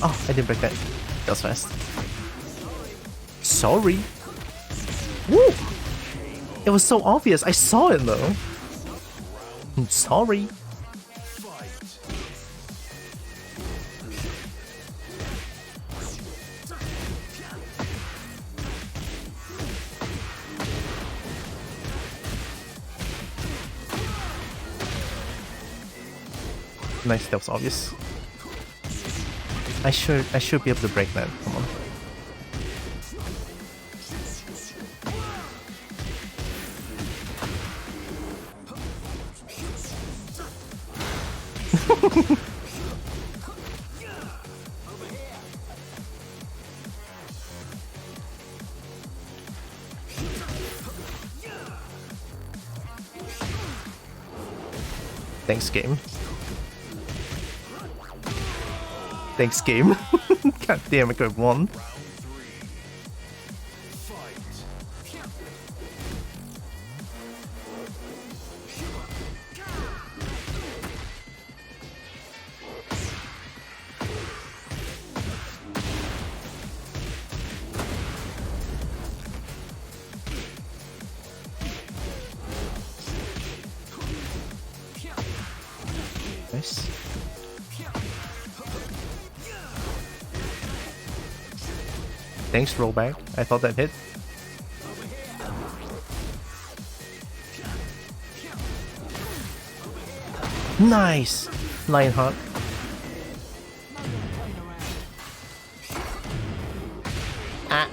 S1: Oh, I didn't break that. That was fast. Sorry. Woo! It was so obvious. I saw it though. Sorry. Nice, that was obvious. I should be able to break that. Come on. Thanks, game. Thanks, game. God damn, I could have won. Nice. Thanks, rollback. I thought that hit. Nice! Lionheart. Ah!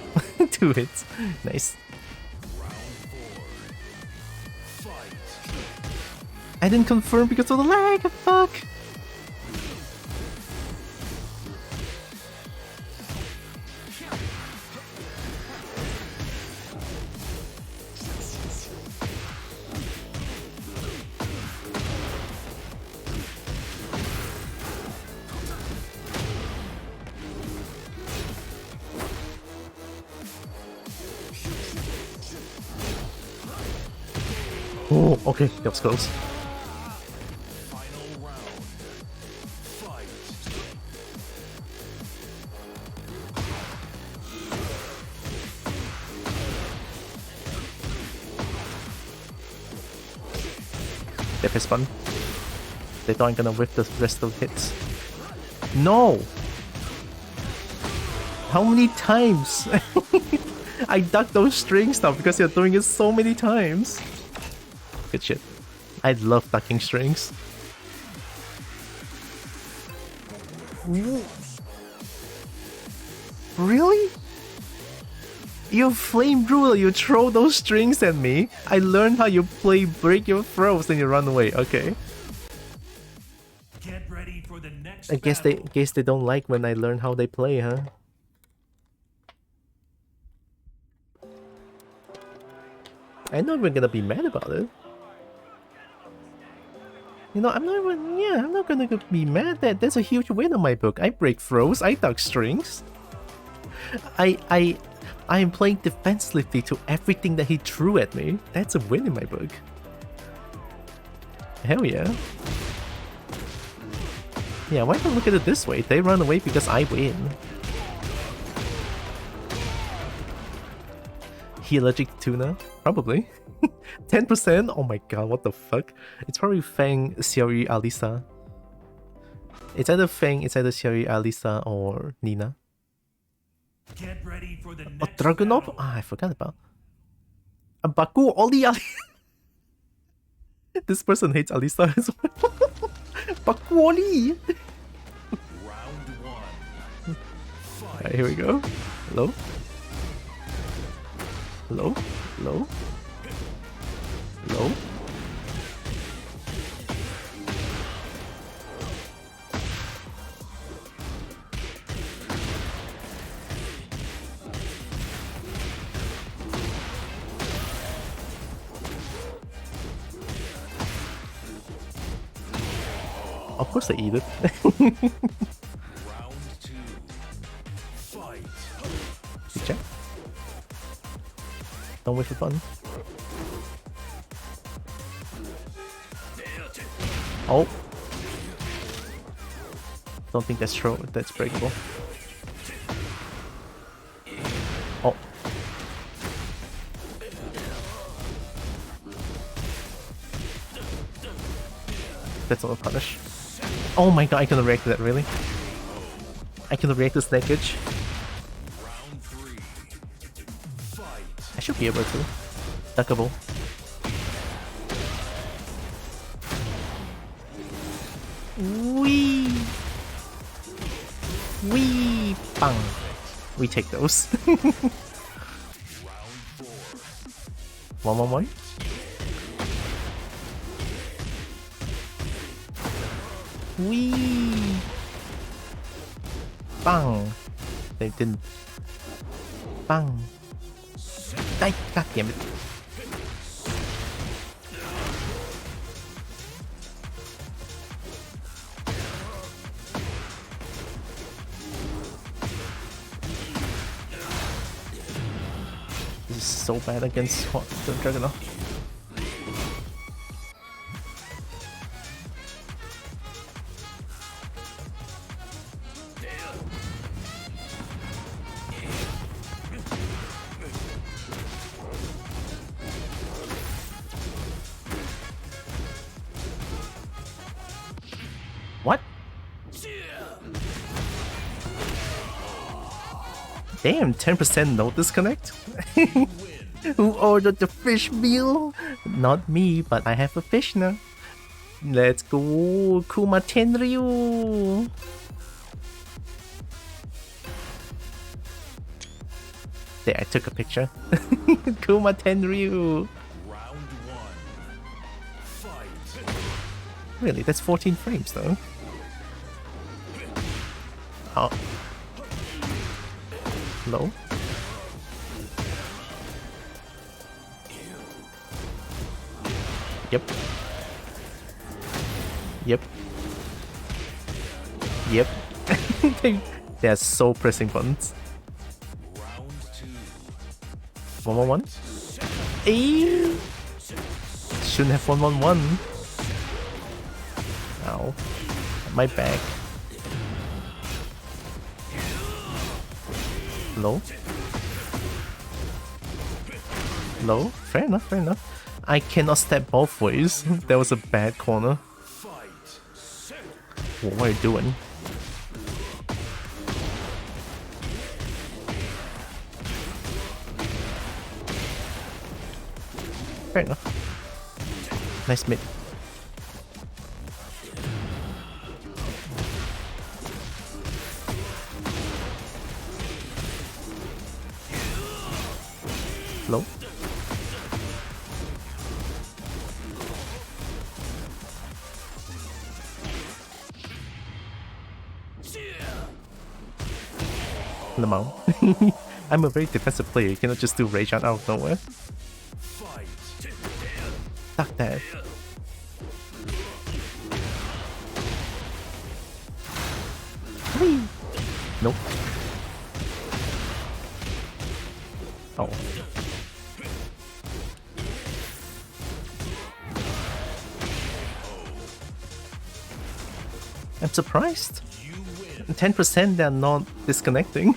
S1: 2 hits. Nice. I didn't confirm because of the lag! Fuck! Oh, okay, that was close. Def is fun. They thought I'm gonna whip the rest of the hits. No! How many times? I ducked those strings now because you're doing it so many times. Good shit. I love ducking strings. Really? You flame ruler, you throw those strings at me. I learned how you play break your throws and you run away. Okay.
S2: Get ready for the next
S1: I guess they don't like when I learn how they play, huh? I'm not even gonna be mad about it. You know, I'm not gonna be mad that there's a huge win on my book. I break throws, I duck strings. I am playing defensively to everything that he threw at me. That's a win in my book. Hell yeah. Yeah, why not look at it this way? They run away because I win. He allergic to tuna? Probably. 10%? Oh my god, what the fuck? It's probably Feng, Xiaoyu, Alisa. It's either Feng, it's either Xiaoyu, Alisa, or Nina.
S2: Get ready for the
S1: Oh,
S2: next
S1: Dragunov?
S2: battle.
S1: Ah, I forgot about. Baku, Oli, Ali. This person hates Alisa as well. Baku, Oli.
S2: Round one.
S1: Alright, here we go. Hello? Hello? Hello? Hello? Of course they eat it.
S2: Round two. Fight.
S1: Good check. Don't wait for fun. Oh. Don't think that's true. That's breakable. Oh. That's not a punish. Oh my god, I can react to that, really? I can react to snakeage.
S2: Round three. Fight.
S1: I should be able to. Duckable. Wee! Wee! Bang! We take those.
S2: Round four.
S1: 1-1-1. Wee! Bang! They didn't. Bang! Die! God damn it! This is so bad against the Dragunov. What? Damn, 10% no disconnect? Who ordered the fish meal? Not me, but I have a fish now. Let's go, Kuma Tenryu! There, I took a picture. Kuma Tenryu!
S2: Round one. Fight.
S1: Really, that's 14 frames though. Oh. Low. Yep. Yep. Yep. They're so pressing buttons.
S2: Round two.
S1: 1-1-1. Ew. Shouldn't have 1-1-1. Ow. My back. Low. Low. Fair enough, fair enough. I cannot step both ways. That was a bad corner.
S2: Fight.
S1: What are you doing? Fair enough. Nice mid. Low. Lamau. I'm a very defensive player, you cannot just do rage out of nowhere.
S2: Fight.
S1: Fuck that. Whee! Nope. Oh. I'm surprised. 10% they're not disconnecting.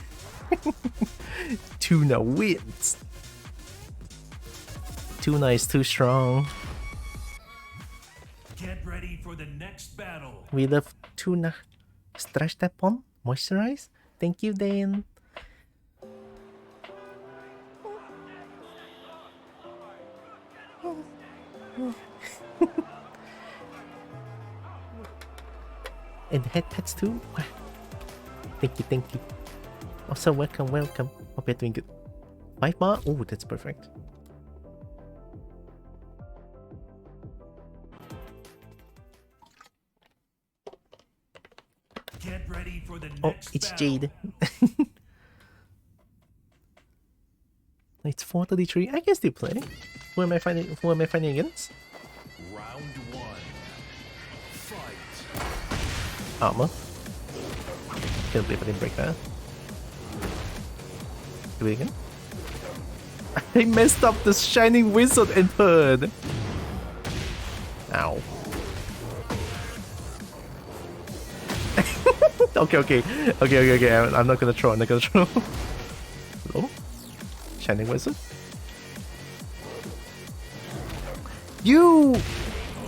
S1: Tuna wins. tuna is too strong.
S2: Get ready for the next battle.
S1: We love tuna. Stretch that pond. Moisturize. Thank you, Dan. And head pets too. Wow. Thank you, thank you. Also, welcome, welcome. Hope you're doing good. 5 bar? Oh, that's perfect.
S2: Get ready for the
S1: Oh,
S2: next
S1: it's
S2: battle.
S1: Jade. It's 4:33. I can still play. Who am I fighting? Who am I fighting against?
S2: Round 1. Fight.
S1: Armor. Can't believe I didn't break that. Do it again. I messed up the shining wizard and bird. Ow. Okay. I'm not gonna throw. I'm not gonna throw. Hello? Shining wizard. You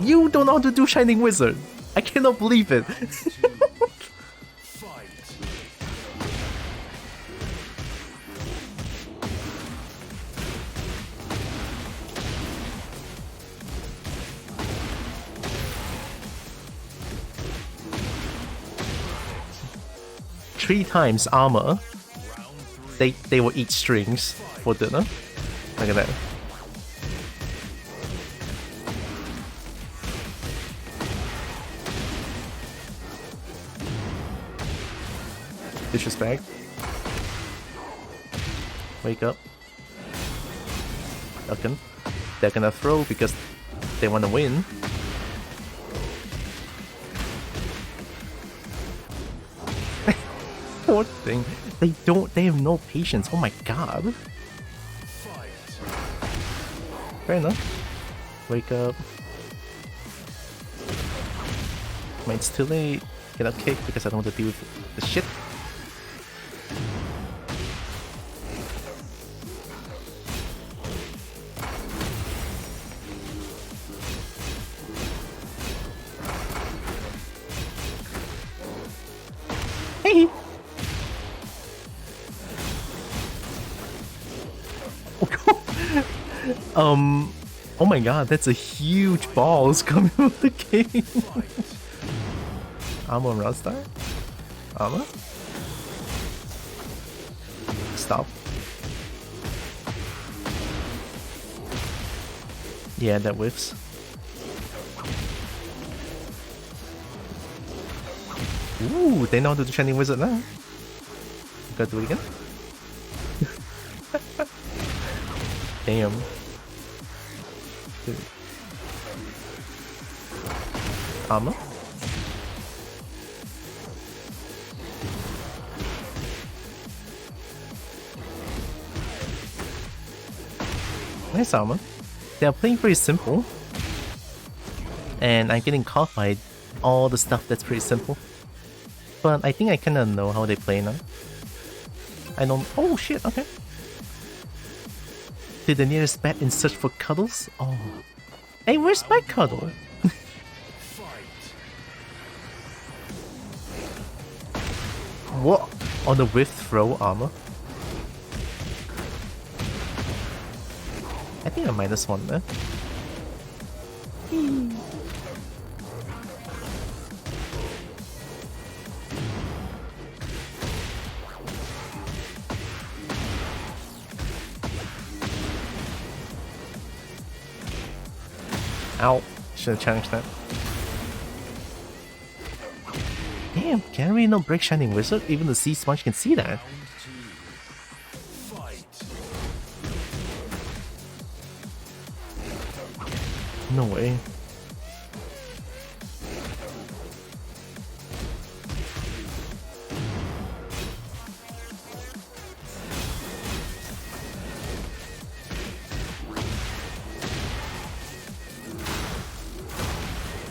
S1: don't know how to do shining wizard. I cannot believe it.
S2: Fight.
S1: 3 times armor. They will eat strings for dinner. Look at that. Disrespect. Wake up. Okay. They're gonna throw because they wanna win. Poor thing. They have no patience. Oh my god. Fair enough. Wake up. Wait, it's too late. Cannot kick because I don't want to deal with the shit. Hey! Oh my god, that's a huge balls coming from the game. Armor and Rodstar? Armor? Stop. Yeah, that whiffs. Ooh, they know how to do Shining Wizard now. Gotta do it again. Damn. Armor? Nice armor. They are playing pretty simple. And I'm getting caught by all the stuff that's pretty simple. But I think I kinda know how they play now. I don't. Oh shit, okay. To the nearest bat in search for cuddles? Oh. Hey, where's my cuddle? What? On the whiff throw armor? I think I -1 there. Ow. Should have challenged that. Damn, can I really not break Shining Wizard? Even the Sea Sponge can see that. No way.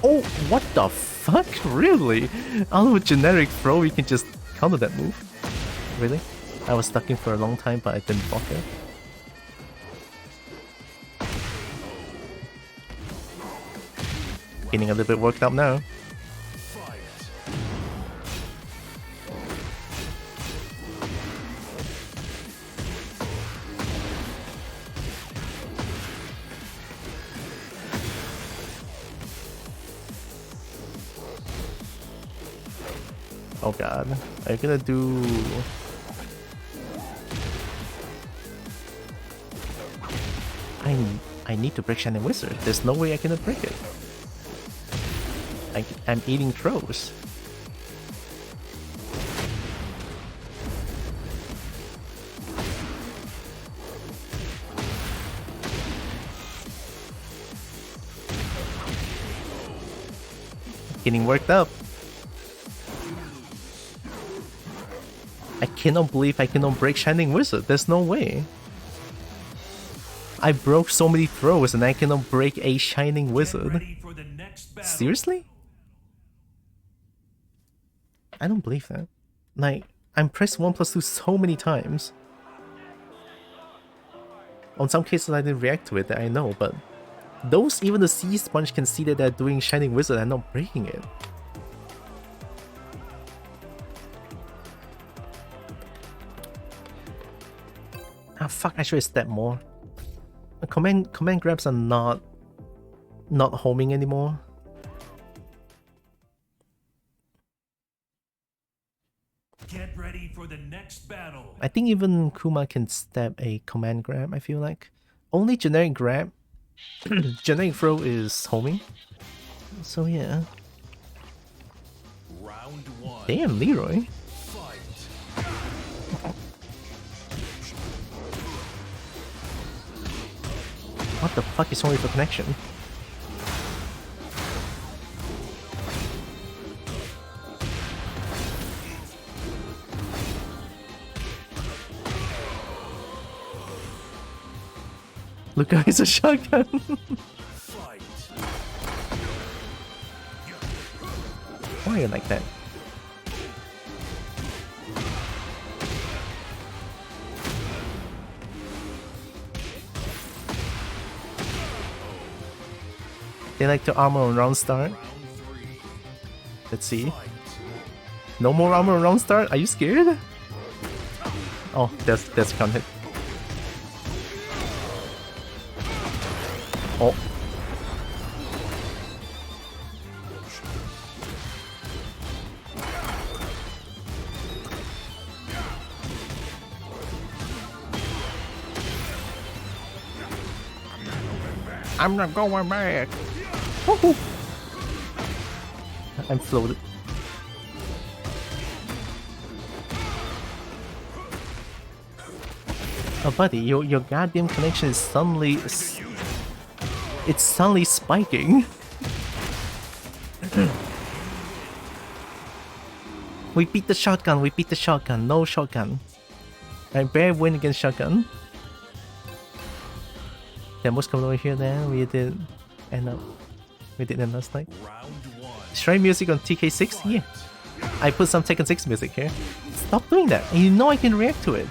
S1: Oh, what the fuck? Really? Out of a generic throw, you can just counter that move? Really? I was stuck in for a long time, but I didn't block it. Getting a little bit worked up now. Oh god, are you gonna do... I need to break Shining Wizard. There's no way I can break it. I'm eating throws. Getting worked up. I cannot believe I cannot break Shining Wizard. There's no way. I broke so many throws and I cannot break a Shining Wizard. Seriously? I don't believe that. Like, I'm pressed 1+2 so many times. On some cases I didn't react to it, that I know, but those, even the Sea Sponge can see that they're doing Shining Wizard and not breaking it. Ah fuck, I should have stepped more. Command grabs are not homing anymore.
S2: Get ready for the next battle.
S1: I think even Kuma can step a command grab, I feel like. Only generic grab. Generic throw is homing. So yeah.
S2: Round 1.
S1: Damn, Leroy. What the fuck is only for connection? Look, guys, a shotgun. Why are you like that? They like to armor on round start. Let's see. No more armor on round start? Are you scared? Oh, that's count hit. Oh. I'm not going back. Woohoo! I'm floated. Oh buddy, your goddamn connection is suddenly... It's suddenly spiking. We beat the shotgun, no shotgun. I barely win against shotgun. Demos coming over here then, we did end up... We did end last night. Shrine music on TK6? Yeah. I put some Tekken 6 music here. Stop doing that, and you know I can react to it.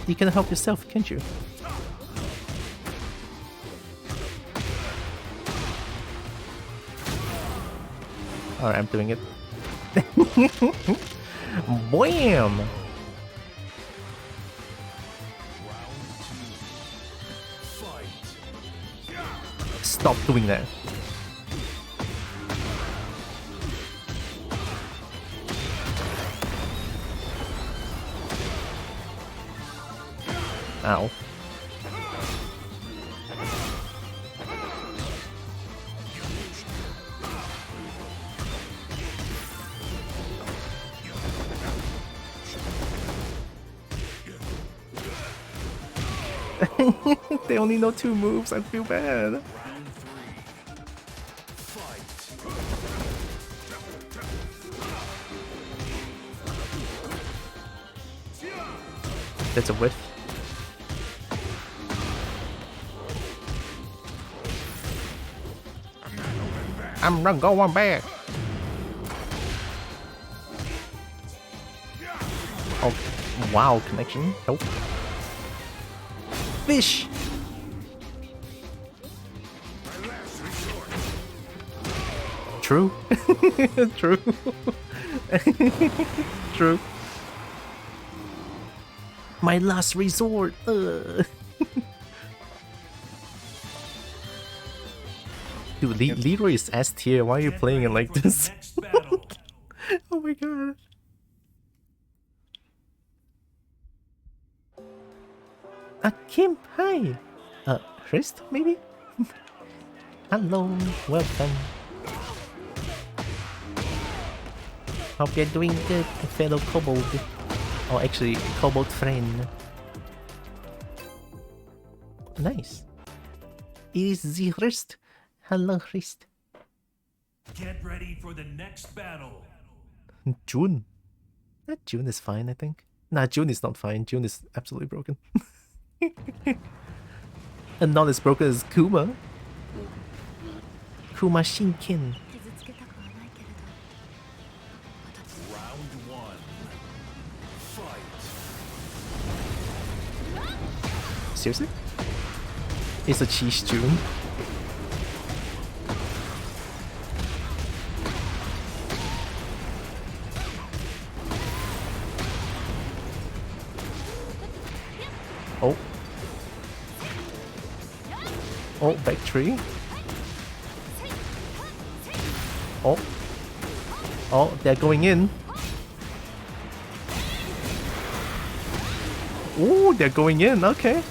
S1: You can help yourself, can't you? Alright, I'm doing it. Bam! Stop doing that. Ow. They only know 2 moves, I feel bad. That's a whiff. I'm not going back. Oh, wow, connection. Nope. Fish. True. True. True. My last resort. Dude, Leroy is S tier. Why are you
S2: Get
S1: playing it
S2: ready
S1: like
S2: for the
S1: this?
S2: next battle.
S1: Oh my god. Kim, hi. Christ, maybe? Hello, welcome. Hope you're doing good, fellow kobold. Or actually, kobold friend. Nice. It is the Christ. Hello, Christ.
S2: Get ready for the next battle.
S1: June. June is fine, I think. Nah, June is not fine. June is absolutely broken. And not as broken as Kuma. Kuma Shinkin.
S2: Round one. Fight.
S1: Seriously? It's a cheese June. Oh. Oh, back three. Oh. Oh, they're going in. Ooh, they're going in, okay.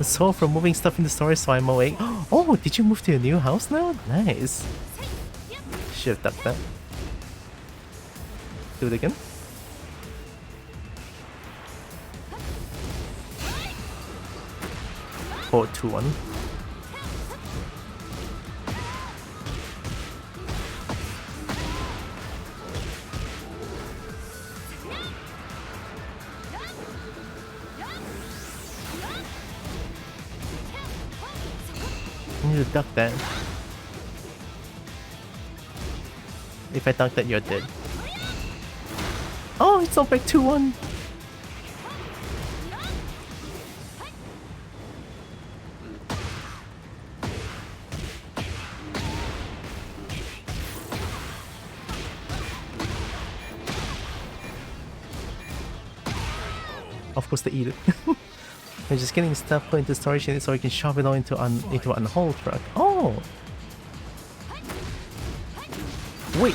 S1: So from moving stuff in the story, so I'm awake. Oh, did you move to your new house now? Nice. Should've ducked that. Do it again. Forward 2-1. I need to duck that. If I duck that, you're dead. Oh, it's all back 2-1. Of course they eat it. I'm just getting stuff put into storage unit so I can shove it all into an whole truck. Oh! Wait!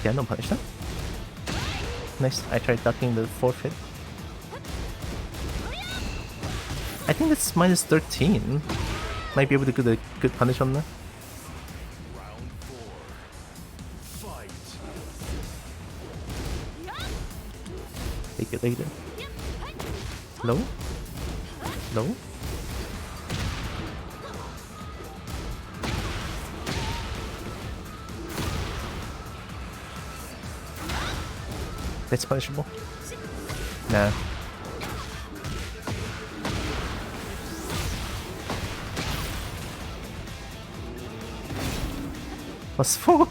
S1: Yeah, no punish that. Nice, I tried ducking the forfeit. I think it's minus 13. Might be able to get a good punish on that.
S2: Round four. Fight.
S1: Take it later. Low? Low? That's punishable? Nah. +4.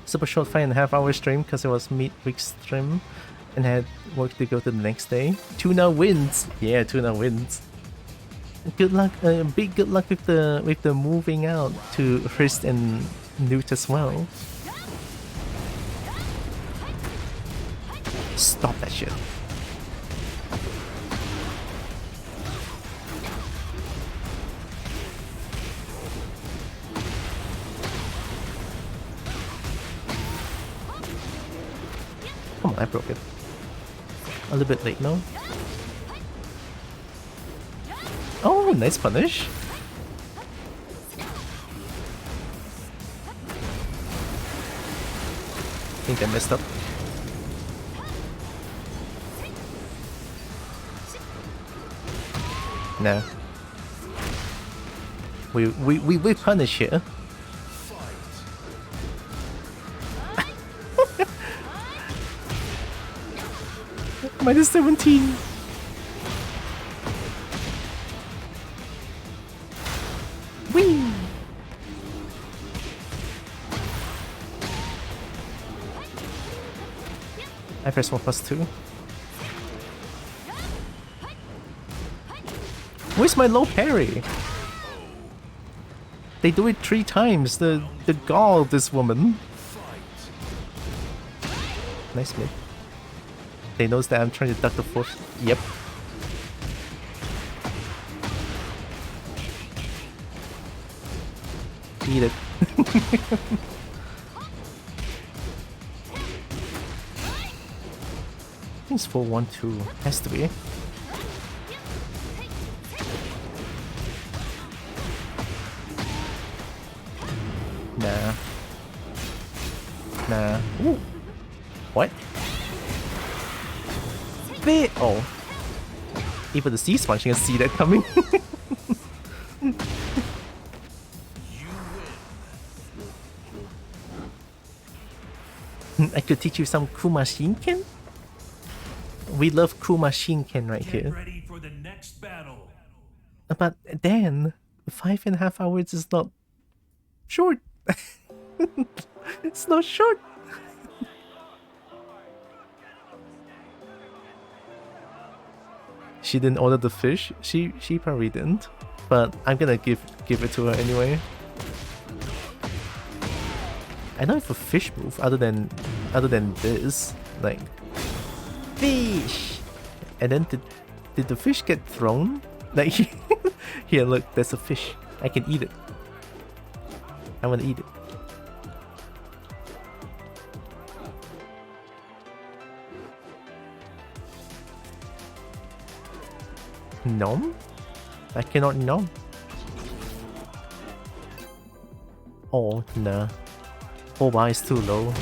S1: Super short 5.5-hour stream because it was mid-week stream and had work to go to the next day. Tuna wins! Yeah, Tuna wins. Good luck, big good luck with the moving out to Hrist and Newt as well. Stop that shit. Come on, I broke it. A little bit late, no? Oh, nice punish. I think I messed up. Nah. We punish here. Minus 17. Whee! I press 1+2. Where's my low parry? They do it 3 times. The gall of this woman. Nice mid. They knows that I'm trying to duck the force. Yep. Eat it. I think it's 4-1-2. Has to be. Nah. Nah. Ooh. What? Bit. Oh. Even the sea sponge can see that coming. I could teach you some Kuma Shinken? We love Kuma Shinken right
S2: Get
S1: here.
S2: ready for the next battle.
S1: But Dan, 5.5 hours is not short. It's not short. She didn't order the fish. She probably didn't. But I'm gonna give it to her anyway. I don't have a fish move other than this. Like fish. And then did the fish get thrown? Like here, look, there's a fish. I can eat it. I wanna eat it. Nom? I cannot nom. Oh, nah. Oh, why is too low?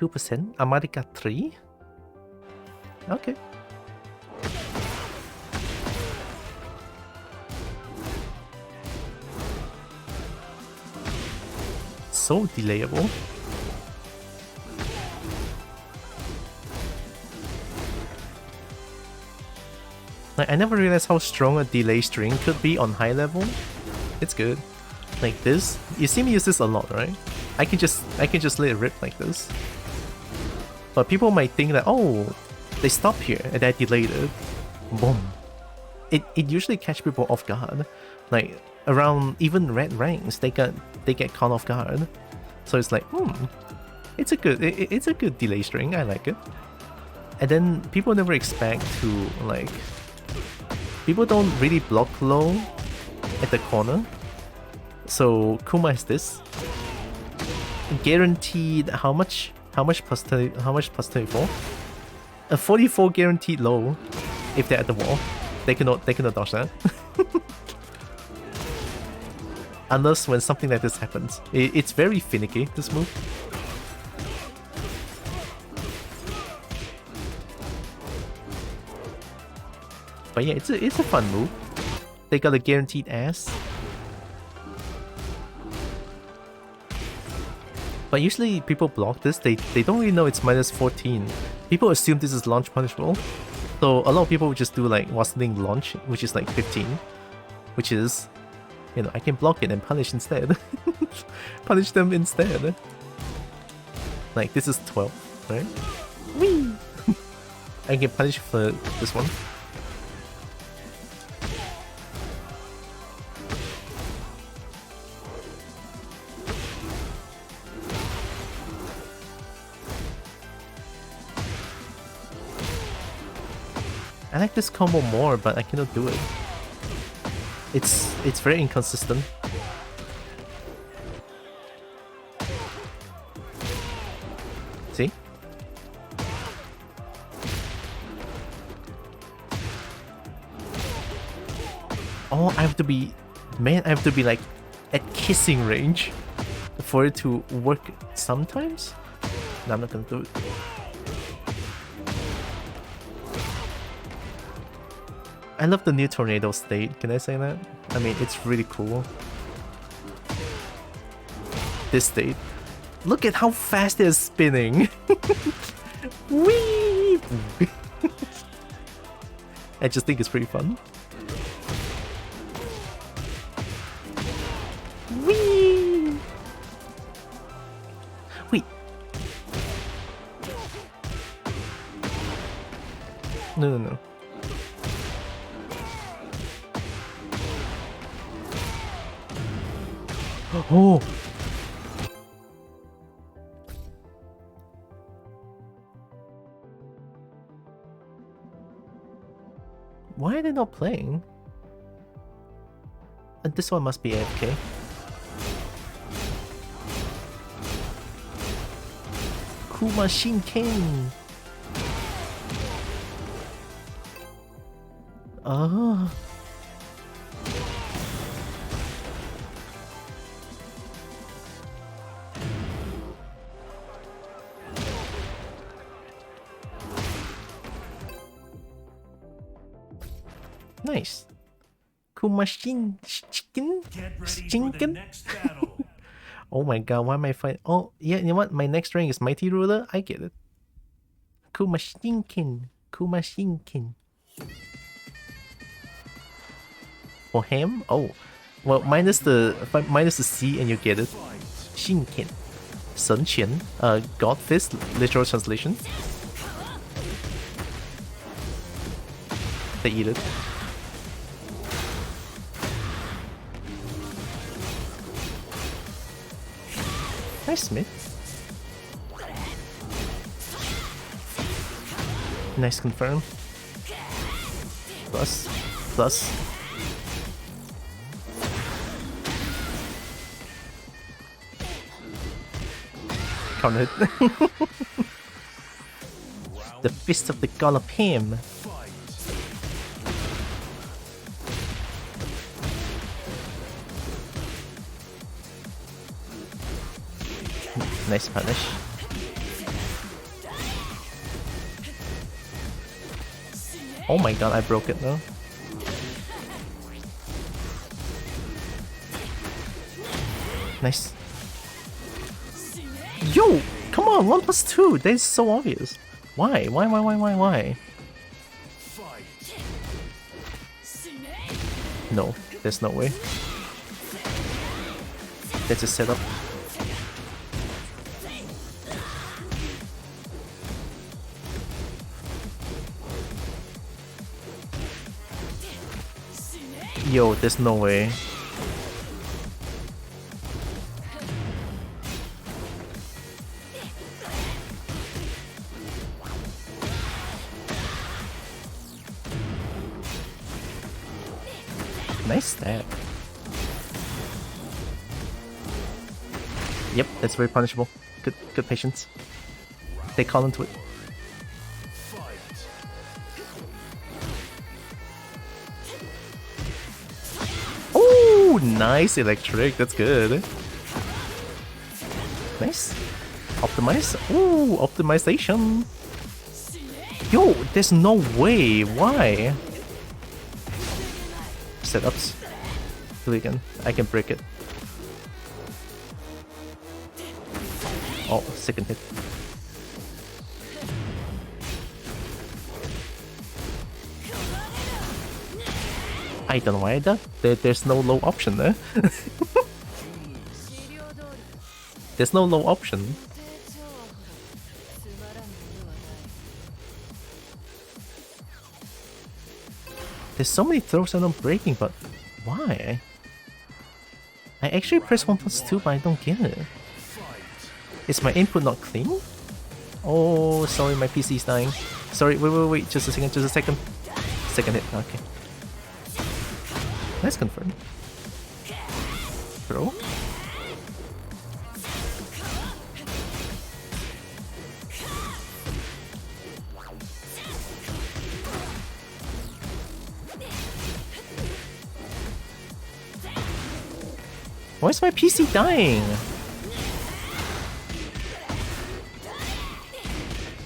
S1: %? America 3? Okay. So delayable. Like, I never realized how strong a delay string could be on high level. It's good. Like this, you see me use this a lot, right? I can just let it rip like this. But people might think that, oh, they stop here and I delayed it. Boom. It usually catch people off guard. Like around even red ranks, they get caught off guard. So it's like, it's a good delay string. I like it. And then people never expect to like. People don't really block low at the corner. So Kuma is this. Guaranteed how much plus 24? A 44 guaranteed low if they're at the wall. They cannot dodge that. Unless when something like this happens. It's very finicky, this move. But yeah, it's a fun move. They got a guaranteed ass. But usually people block this, they don't really know it's minus 14. People assume this is launch punishable. So a lot of people would just do like Wasteling launch, which is like 15. Which is, you know, I can block it and punish instead. Punish them instead. Like this is 12, right? Whee! I can punish for this one. I like this combo more, but I cannot do it. It's very inconsistent. See? Oh, I have to be... Man, I have to be like at kissing range for it to work sometimes? No, I'm not gonna do it. I love the new tornado state, can I say that? I mean, it's really cool. This state. Look at how fast it's spinning! Whee! I just think it's pretty fun. Whee! Wait. No. Oh! Why are they not playing? This one must be AFK. Kuma Shinken! Oh. Nice. Kumashin chicken?
S2: Get ready for the
S1: Shinken?
S2: next battle.
S1: Oh my god, why am I fighting? Oh, yeah, you know what? My next rank is Mighty Ruler. I get it. Kumashinken. Kumashinken. For him? Oh. Well, minus the C and you get it. Shinken. Sun Qian. God Fist, literal translation. They eat it. Nice, Smith. Nice confirm. Plus. Counter hit. The Fist of the God of Him. Nice punish. Oh my god, I broke it now. Nice. Yo! Come on, 1+2! That's so obvious. Why? Why? No, there's no way. That's a setup. Yo, there's no way. Nice stab. Yep, that's very punishable. Good patience. They call into it. Oh, nice electric. That's good. Nice. Optimize. Ooh, optimization. Yo, there's no way. Why? Setups. Do it again. I can break it. Oh, second hit. I don't know why there's no low option there. There's no low option. There's so many throws I'm not breaking, but why? I actually press 1+2, but I don't get it. Is my input not clean? Oh, sorry, my PC is dying. Sorry, wait, just a second. Second hit, okay. Let's confirm. Throw. Why is my PC dying?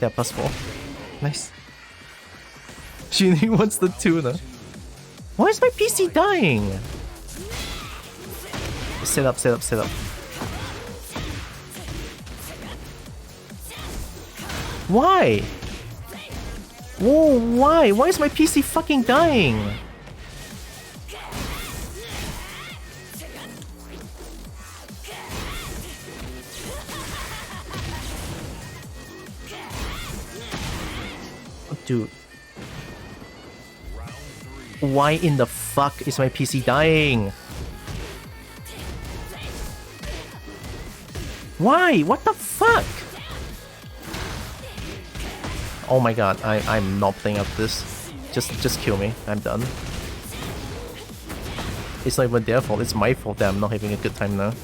S1: Yeah, +4. Nice. Genie wants the tuna. Why is my PC dying? Set up, set up, set up. Why? Whoa, why? Why is my PC fucking dying? Dude. Why in the fuck is my PC dying? Why? What the fuck? Oh my god, I'm not playing up this. Just kill me. I'm done. It's not even their fault, it's my fault that I'm not having a good time now.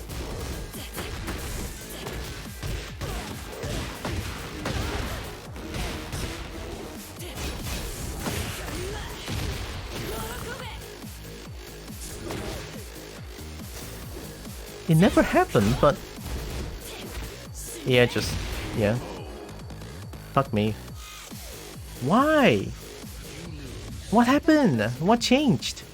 S1: It never happened, but... Yeah, just... Yeah. Fuck me. Why? What happened? What changed?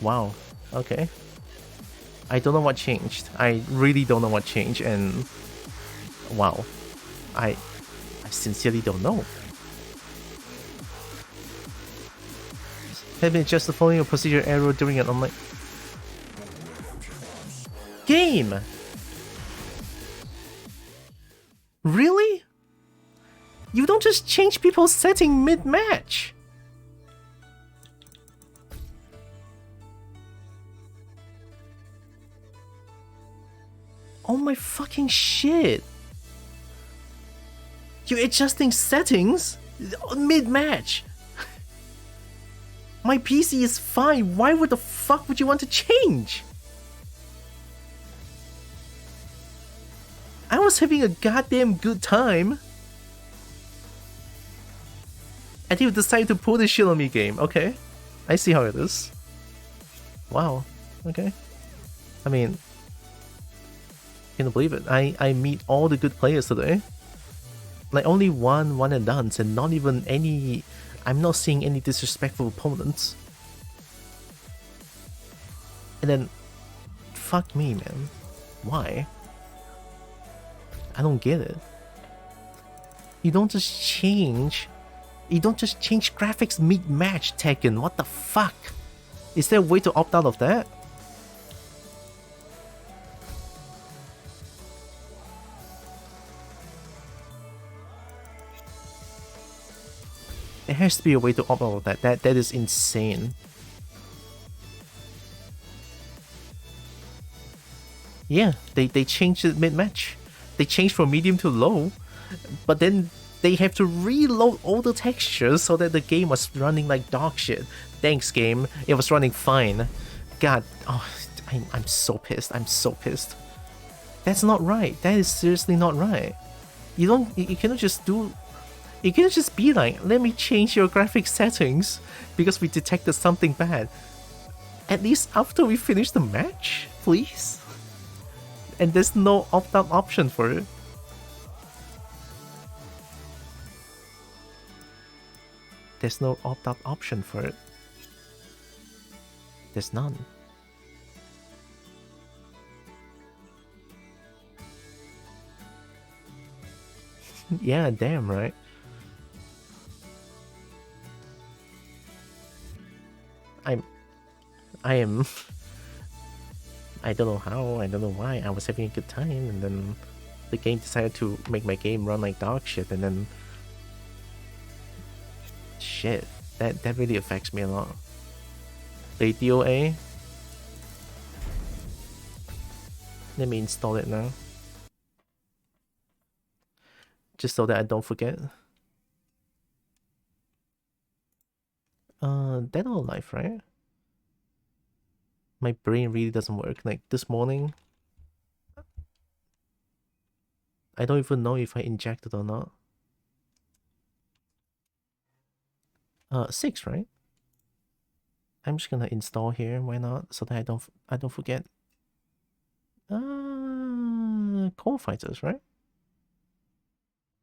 S1: Wow. Okay. I don't know what changed. I really don't know what changed, and... Wow. I sincerely don't know. Have been just following a procedure error during an online game. Really? You don't just change people's setting mid-match. Oh my fucking shit. You're adjusting settings mid-match. My PC is fine. Why would the fuck would you want to change? I was having a goddamn good time. And you decided to pull this shit on me game. Okay. I see how it is. Wow. Okay. I mean... Can't believe it. I meet all the good players today. Like only one and done, and not even any... I'm not seeing any disrespectful opponents. And then... Fuck me, man. Why? I don't get it. You don't just change... You don't just change graphics mid-match, Tekken. What the fuck? Is there a way to opt out of that? There has to be a way to opt out of that. That is insane. Yeah, they changed it mid-match. They changed from medium to low, but then they have to reload all the textures so that the game was running like dog shit. Thanks, game. It was running fine. God, oh, I'm so pissed. I'm so pissed. That's not right. That is seriously not right. You cannot just do... You cannot just be like, let me change your graphic settings because we detected something bad. At least after we finish the match, please? And there's no opt-out option for it. There's no opt-out option for it. There's none. Yeah, damn right. I am... I don't know how, I don't know why, I was having a good time, and then the game decided to make my game run like dog shit, and then... Shit, that really affects me a lot. The DOA? Let me install it now. Just so that I don't forget. Dead or Alive, right? My brain really doesn't work. Like this morning, I don't even know if I injected or not. 6, right? I'm just gonna install here. Why not? So that I don't forget. Core fighters, right?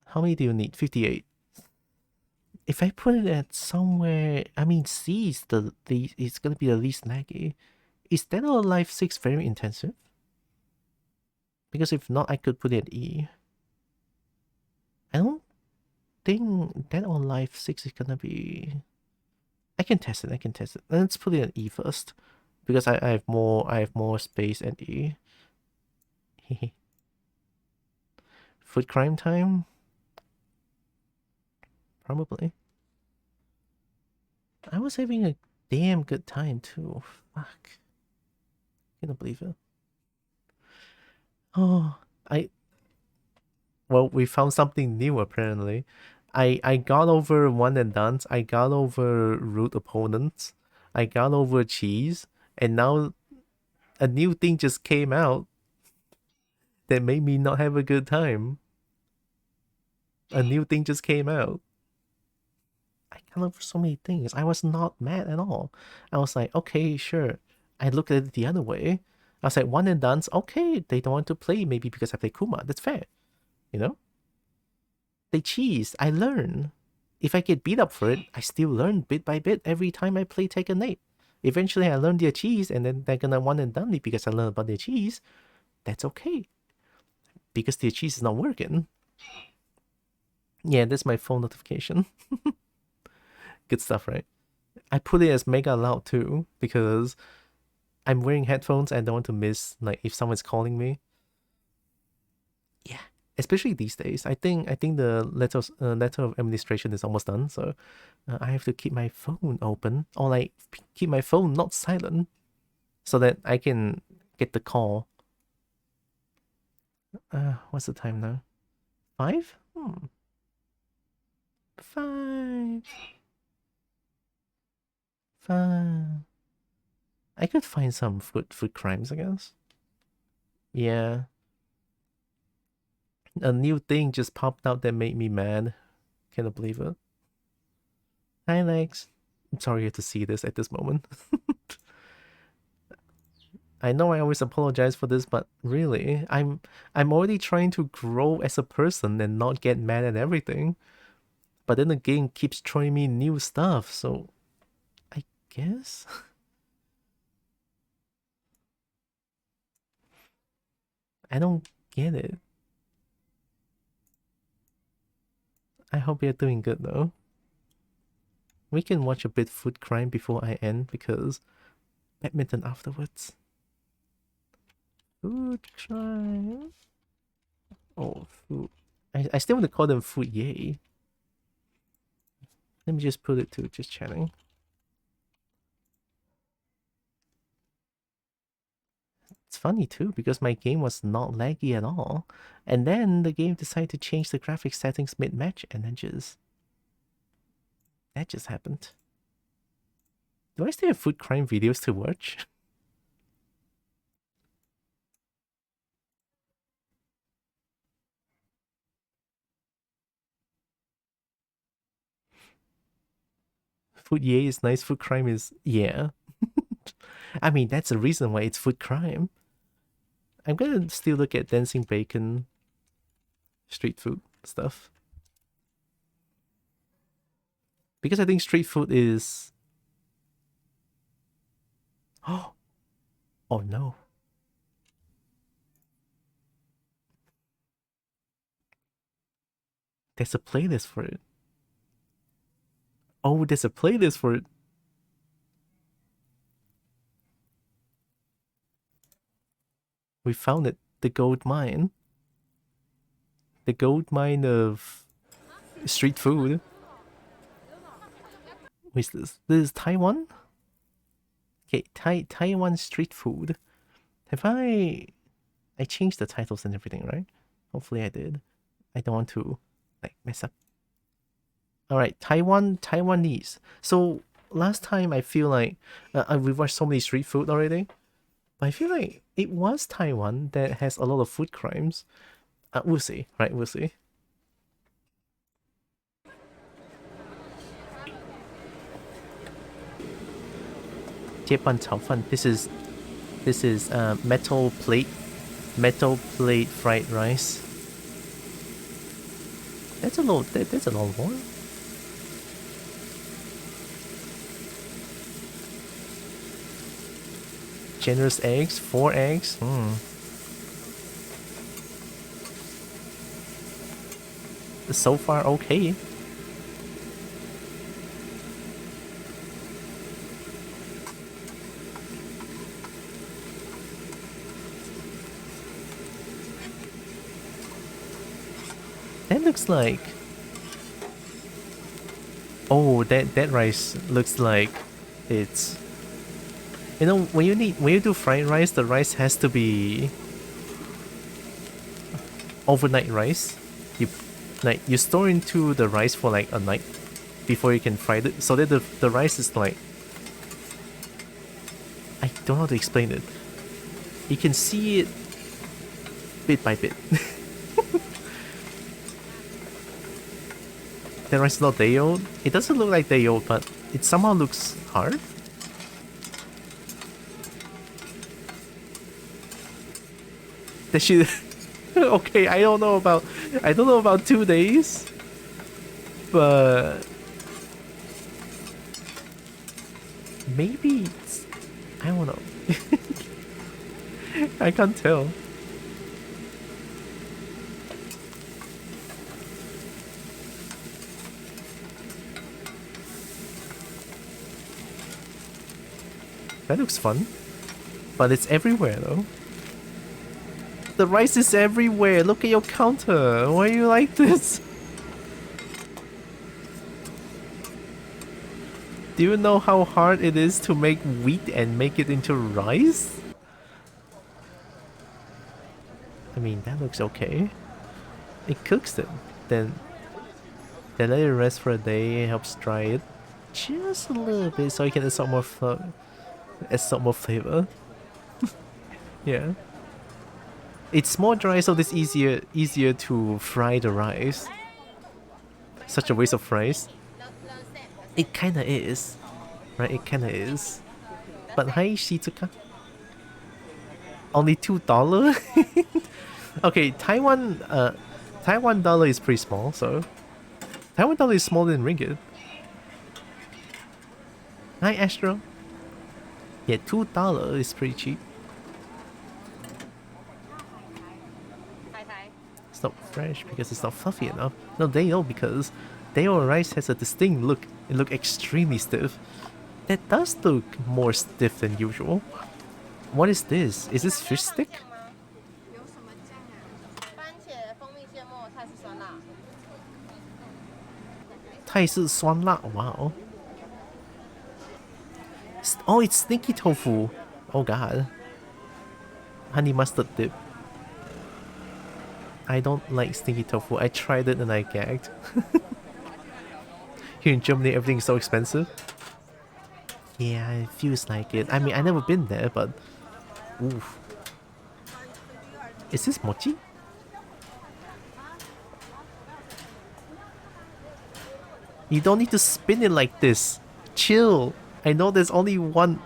S1: How many do you need? 58. If I put it at somewhere, I mean, C is it's gonna be the least laggy. Is Dead or Alive 6 very intensive? Because if not, I could put it at E. I don't think Dead or Alive 6 is gonna be. I can test it. I can test it. Let's put it at E first, because I have more space at E. Food crime time. Probably. I was having a damn good time too. Fuck. Can't believe it. Oh, well, we found something new apparently. I got over one and done. I got over root opponents. I got over cheese, and now a new thing just came out that made me not have a good time. A new thing just came out. I got over so many things. I was not mad at all. I was like, okay, sure. I looked at it the other way. I was like, one and done. Okay, they don't want to play maybe because I play Kuma. That's fair. You know? They cheese. I learn. If I get beat up for it, I still learn bit by bit every time I play Tekken 8. Eventually, I learn their cheese, and then they're gonna one and done me because I learned about their cheese. That's okay. Because their cheese is not working. Yeah, that's my phone notification. Good stuff, right? I put it as mega loud too, because I'm wearing headphones and I don't want to miss, like, if someone's calling me. Yeah. Especially these days, I think the letter of administration is almost done, so I have to keep my phone open, or like keep my phone not silent, so that I can get the call. What's the time now? 5? 5. 5. I could find some food crimes, I guess. Yeah. A new thing just popped out that made me mad. Cannot believe it. Hi, Lex. I'm sorry you have to see this at this moment. I know I always apologize for this, but really, I'm already trying to grow as a person and not get mad at everything. But then the game keeps throwing me new stuff, so I guess. I don't get it. I hope you're doing good though. We can watch a bit food crime before I end because badminton afterwards. Food crime. Oh, food. I still want to call them food yay. Let me just put it to just chatting. It's funny too because my game was not laggy at all, and then the game decided to change the graphics settings mid-match, and then that just happened. Do I still have food crime videos to watch? Food yay is nice, food crime is yeah. I mean, that's the reason why it's food crime. I'm gonna still look at dancing bacon, street food stuff. Because I think street food is... Oh no. There's a playlist for it. Oh, there's a playlist for it. We found it. The gold mine. The gold mine of street food. What's this? This is Taiwan? Okay, Taiwan street food. Have I changed the titles and everything, right? Hopefully I did. I don't want to like mess up. Alright, Taiwanese. So last time I feel like we watched so many street food already. But I feel like it was Taiwan that has a lot of food crimes. We'll see, right? We'll see. Jiepan Chao Fan. This is metal plate fried rice. That's a lot. That's a lot more. Generous eggs, 4 eggs. So far, okay. That looks like... Oh, that rice looks like it's... You know, when you do fried rice, the rice has to be overnight rice. You store into the rice for like a night before you can fry it, so that the rice is like... I don't know how to explain it. You can see it bit by bit. That rice is not day old. It doesn't look like day old, but it somehow looks hard. That shit. Okay, I don't know about 2 days, but maybe it's, I don't know. I can't tell. That looks fun, but it's everywhere though. The rice is everywhere. Look at your counter. Why are you like this? Do you know how hard it is to make wheat and make it into rice? I mean, that looks okay. It cooks it. Then let it rest for a day. It helps dry it just a little bit so you can add some more flavor. Yeah. It's more dry, so it's easier to fry the rice. Such a waste of rice. It kinda is. Right, it kinda is. But hi, Shizuka. Only $2? Okay, Taiwan dollar is pretty small, so... Taiwan dollar is smaller than ringgit. Hi, Astro. Yeah, $2 is pretty cheap. It's not fresh because it's not fluffy enough. No, Dayo because Dayo rice has a distinct look. It looks extremely stiff. That does look more stiff than usual. What is this? Is this fish stick? Thai Suan La. Wow. Oh, it's stinky tofu. Oh god. Honey mustard dip. I don't like stinky tofu. I tried it and I gagged. Here in Germany, everything's so expensive. Yeah, it feels like it. I mean, I've never been there, but... Oof. Is this mochi? You don't need to spin it like this. Chill. I know there's only one...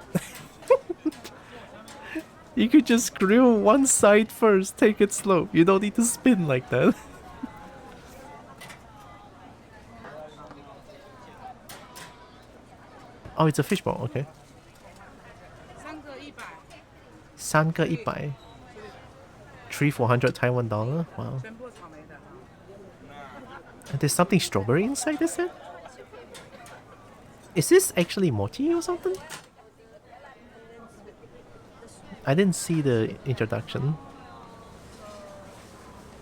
S1: You could just grill one side first, take it slow. You don't need to spin like that. Oh, it's a fishball, okay. 3个100. 3 400 Taiwan dollar. Wow. And there's something strawberry inside this set? Is this actually mochi or something? I didn't see the introduction.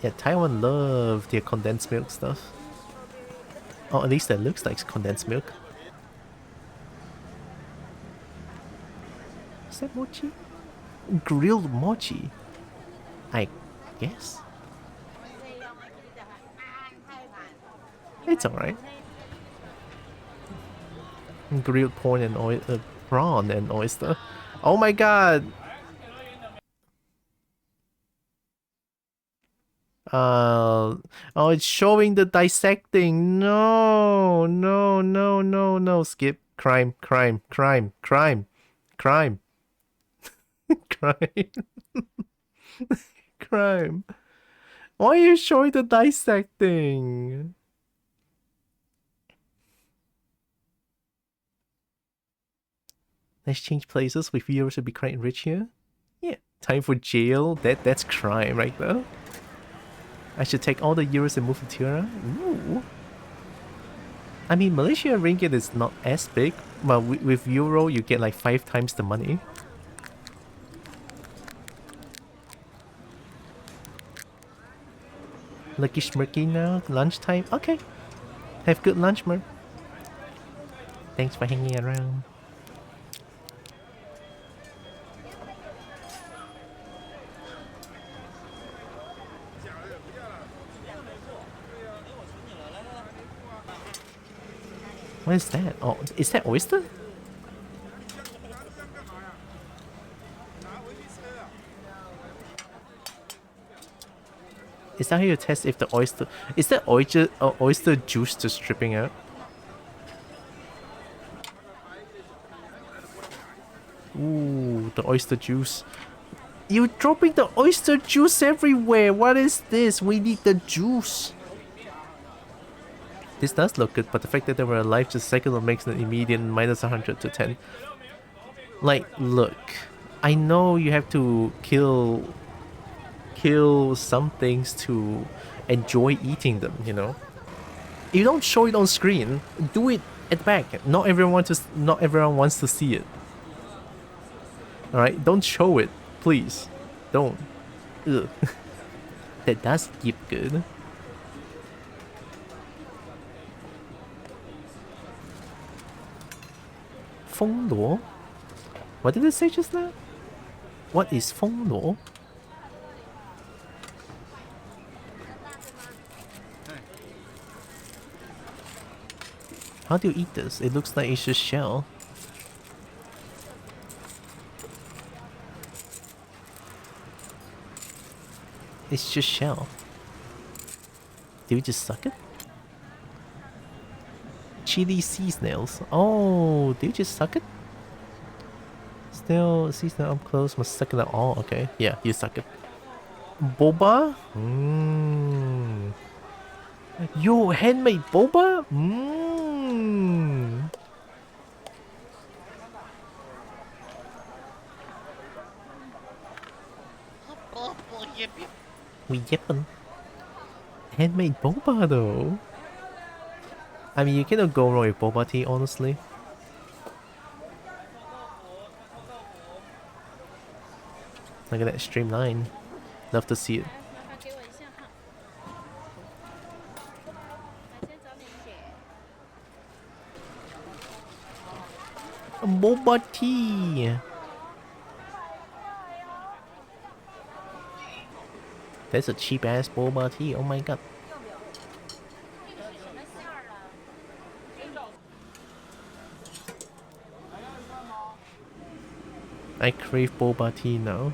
S1: Yeah, Taiwan love their condensed milk stuff. Oh, at least that looks like condensed milk. Is that mochi? Grilled mochi? I guess. It's alright. Grilled prawn and oyster. Oh my god! Oh, it's showing the dissecting. No, no, no, no, no. Skip. Crime, crime, crime, crime. Crime. Crime. Crime. Why are you showing the dissecting? Let's change places with viewers to be quite rich here. Yeah, time for jail. That's crime right there. I should take all the euros and move to Tira. Ooh. I mean, Malaysia ringgit is not as big, but with euro you get like 5 times the money. Lucky Smirky now. Lunchtime. Okay. Have good lunch, Mer. Thanks for hanging around. What is that? Oh, is that oyster? Is that how you test if the oyster... Is that oyster juice just dripping out? Ooh, the oyster juice. You're dropping the oyster juice everywhere! What is this? We need the juice! This does look good, but the fact that they were alive just a second makes an immediate minus 100 to 10. Like, look. I know you have to kill some things to enjoy eating them, you know? You don't show it on screen, do it at the back. Not everyone wants to see it. Alright, don't show it, please. Don't. Ugh. That does keep good. Feng Luo? What did it say just now? What is Feng Luo? How do you eat this? It looks like it's just shell. It's just shell. Do we just suck it? Chili sea snails. Oh, do you just suck it? Still, sea snail up close must suck it at all. Okay, yeah, you suck it. Boba? Mmm. Yo, handmade boba? Mmm. We yippin'. Handmade boba though. I mean, you cannot go wrong with boba tea, honestly. Look at that streamline. Love to see it. Boba tea. That's a cheap ass boba tea. Oh my god. I crave boba tea now.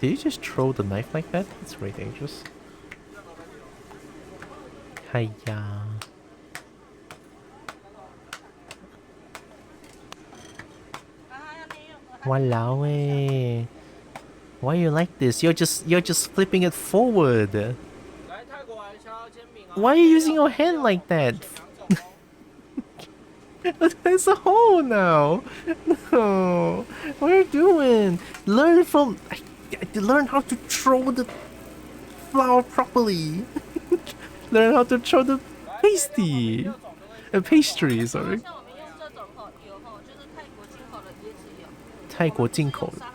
S1: Did you just throw the knife like that? That's very dangerous. Hiya. Walao eh. Why you like this? You're just flipping it forward. Why are you using your hand like that? There's a hole now. No. What are you doing? Learn how to throw the flour properly. Learn how to throw the pastry, sorry. 泰国进口的。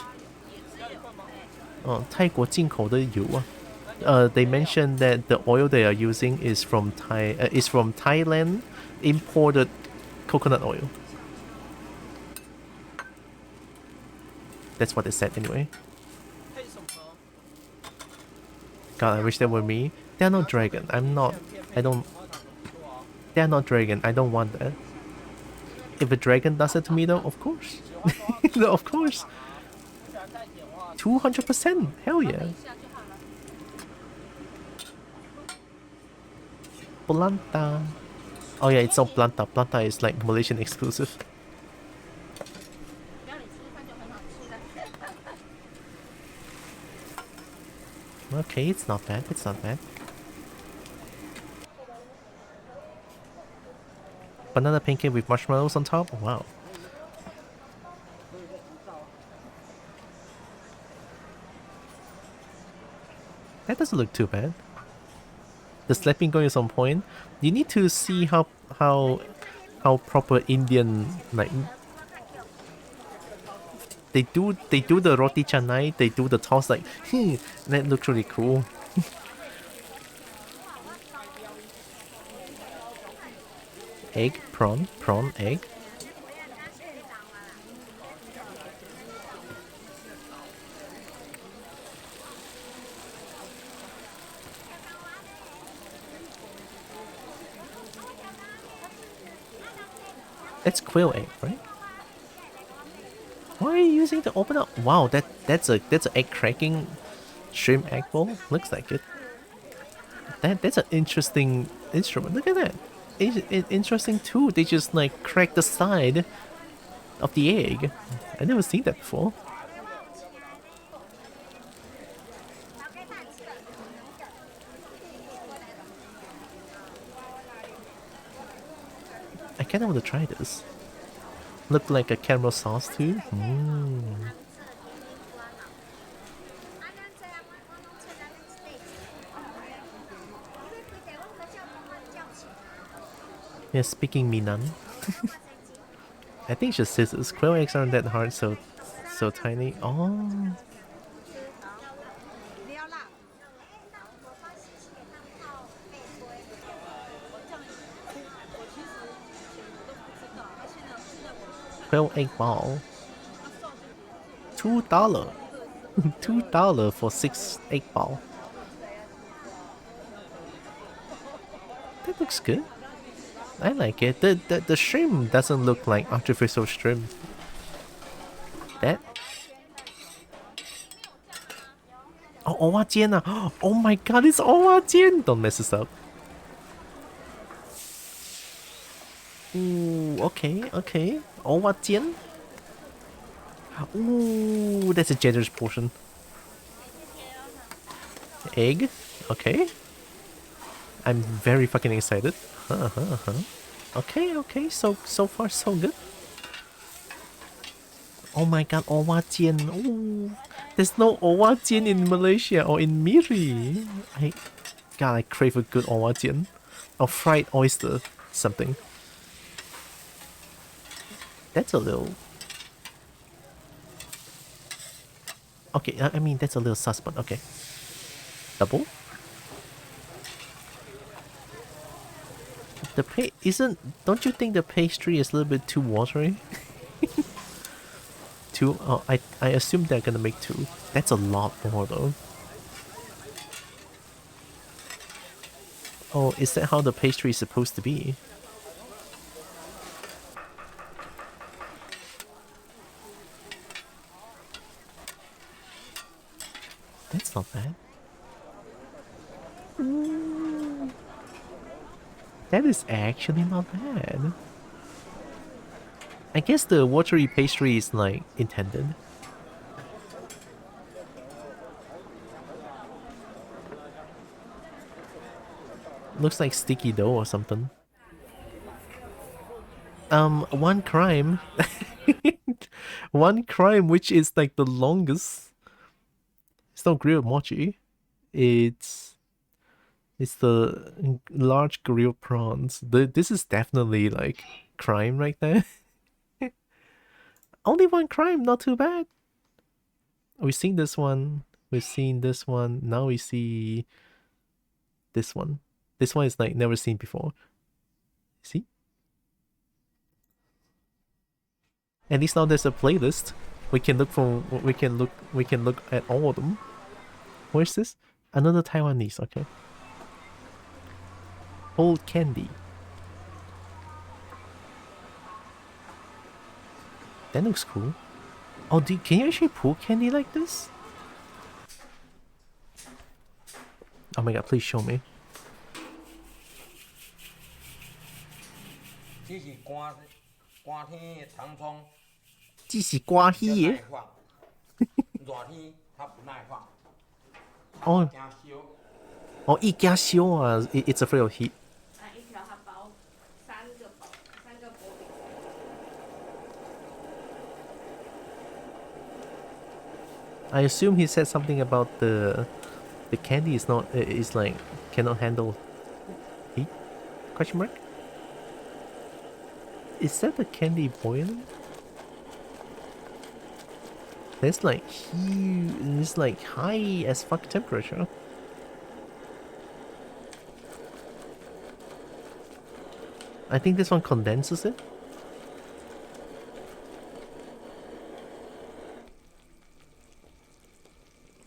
S1: 哦，泰国进口的油啊。They mentioned that the oil they are using is from Thailand imported coconut oil. That's what they said anyway. God, I wish that were me. They're not dragon. They're not dragon. I don't want that. If a dragon does it to me though, of course. No, of course. 200%. Hell yeah. Planta. Oh yeah, it's not Planta. Planta is like Malaysian exclusive. Okay, it's not bad. It's not bad. Banana pancake with marshmallows on top. Wow. That doesn't look too bad. The slapping going is on point. You need to see how proper Indian like they do the roti canai, they do the toss like that looks really cool. Egg, prawn, egg. That's quail egg, right? Why are you using to open up? Wow, that's an egg cracking shrimp egg bowl. Looks like it. That's an interesting instrument. Look at that. It's interesting too. They just like crack the side of the egg. I never seen that before. I kinda wanna try this. Look like a caramel sauce too. Yeah, speaking Minnan. I think it's just scissors. Quail eggs aren't that hard, so tiny. Oh. Quail egg ball. $2. $2 for 6 egg ball. That looks good. I like it. The shrimp doesn't look like artificial shrimp. That. Oh, owajian. Oh my god, it's owajian. Don't mess this up. Ooh, okay, okay. Owajian. Ooh, that's a generous portion. Egg. Okay. I'm very fucking excited. Okay, okay. So far so good. Oh my god, owajian. Ooh, there's no owajian in Malaysia or in Miri. I crave a good owajian. Or fried oyster something. That's a little... Okay, I mean, that's a little sus, but okay. Double? The don't you think the pastry is a little bit too watery? Two? Oh, I assume they're gonna make two. That's a lot more though. Oh, is that how the pastry is supposed to be? That's not bad. That is actually not bad. I guess the watery pastry is like intended. Looks like sticky dough or something. One crime. One crime which is like the longest. It's not grilled mochi. It's the large grilled prawns. This is definitely like crime right there. Only one crime, not too bad. We've seen this one. We've seen this one. Now we see this one. This one is like never seen before. See? At least now there's a playlist. We can look at all of them. Where's this? Another Taiwanese, okay. Whole candy. That looks cool. Oh, can you actually pull candy like this? Oh my god, please show me. 这是刮戏耶。哦哦，一家烧啊，it's afraid of heat.
S3: 一条它包三个薄饼。
S1: I assume he said something about the candy is not is like cannot handle heat? Question mark? Is that the candy boiling? That's like huge. It's like high as fuck temperature. I think this one condenses it.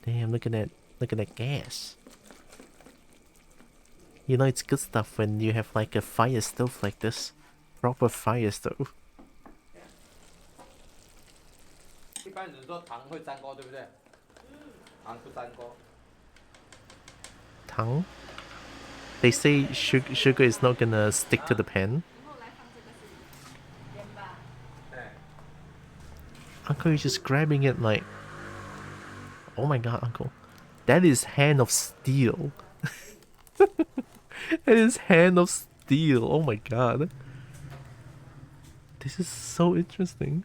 S1: Damn, look at that gas. You know it's good stuff when you have like a fire stove like this. Proper fire stove.
S5: 一般人说糖会粘锅，对不对？糖不粘锅。
S1: Tang? They say sugar is not gonna stick to the pan.
S3: 后来放这个是盐巴。
S5: 哎，
S1: Uncle is just grabbing it like... Oh my god, Uncle. That is hand of steel. That is hand of steel. Oh my god. This is so interesting.